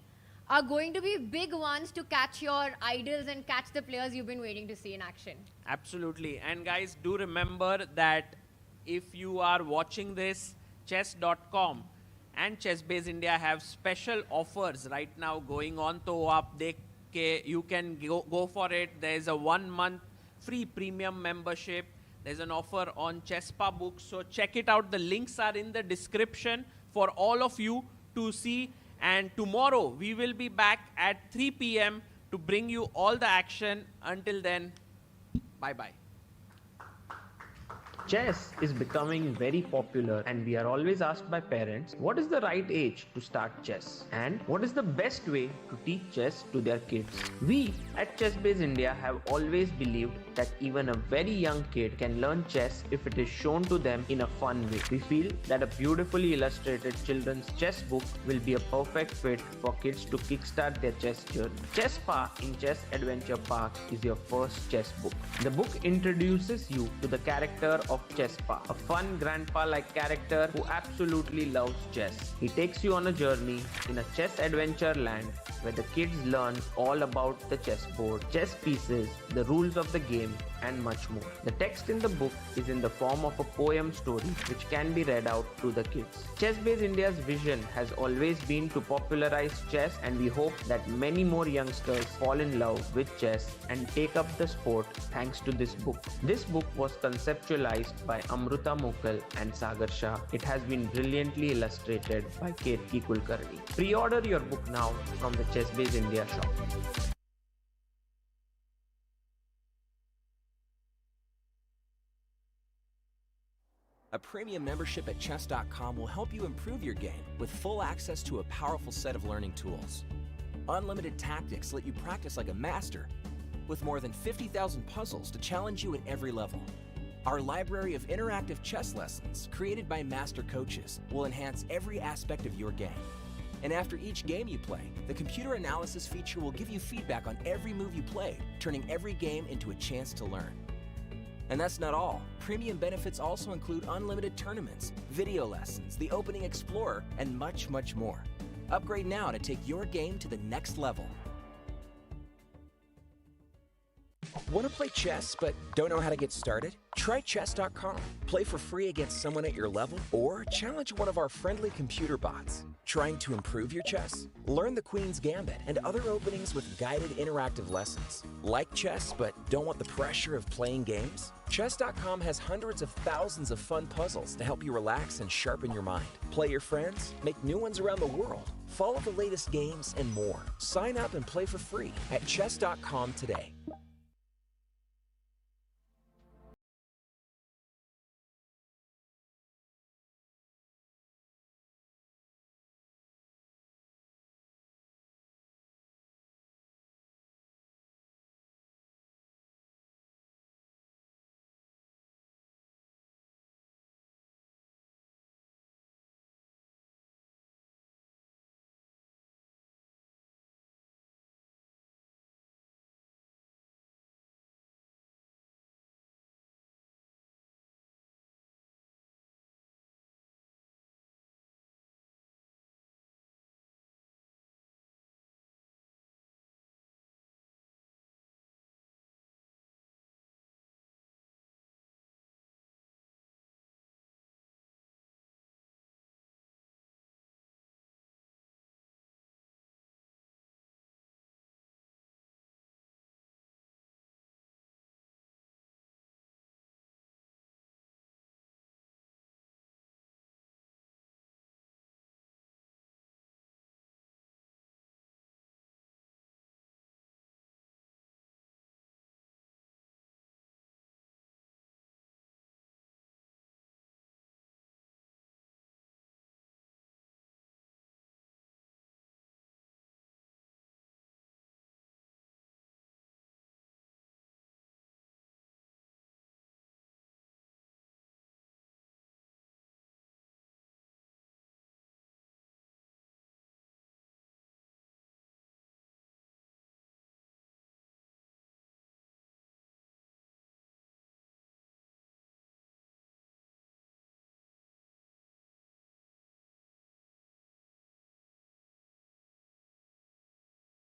K: are going to be big ones to catch your idols and catch the players you've been waiting to see in action.
M: Absolutely. And guys, do remember that if you are watching this, chess.com and Chessb India have special offers right now going on. So you can go for it. There's a 1-month free premium membership. There's an offer on Chessb books. So check it out. The links are in the description for all of you to see. And tomorrow we will be back at 3 p.m. to bring you all the action. Until then, bye-bye.
A: Chess is becoming very popular and we are always asked by parents, what is the right age to start chess? And what is the best way to teach chess to their kids? We at Chessb India have always believed that even a very young kid can learn chess if it is shown to them in a fun way. We feel that a beautifully illustrated children's chess book will be a perfect fit for kids to kickstart their chess journey. Chessb in Chess Adventure Park is your first chess book. The book introduces you to the character of Chessb, a fun grandpa-like character who absolutely loves chess. He takes you on a journey in a chess adventure land where the kids learn all about the chessboard, chess pieces, the rules of the game, and much more. The text in the book is in the form of a poem story which can be read out to the kids. Chessb India's vision has always been to popularize chess, and we hope that many more youngsters fall in love with chess and take up the sport thanks to this book. This book was conceptualized by Amruta Mokal and Sagar Shah. It has been brilliantly illustrated by Ketki Kulkarni. Pre-order your book now from the Chessb India shop.
B: A premium membership at chess.com will help you improve your game with full access to a powerful set of learning tools. Unlimited tactics let you practice like a master with more than 50,000 puzzles to challenge you at every level. Our library of interactive chess lessons created by master coaches will enhance every aspect of your game. And after each game you play, the computer analysis feature will give you feedback on every move you played, turning every game into a chance to learn. And that's not all. Premium benefits also include unlimited tournaments, video lessons, the Opening Explorer, and much, much more. Upgrade now to take your game to the next level. Want to play chess but don't know how to get started? Try chess.com. Play for free against someone at your level or challenge one of our friendly computer bots. Trying to improve your chess? Learn the Queen's Gambit and other openings with guided interactive lessons. Like chess but don't want the pressure of playing games? Chess.com has hundreds of thousands of fun puzzles to help you relax and sharpen your mind. Play your friends, make new ones around the world, follow the latest games, and more. Sign up and play for free at chess.com today.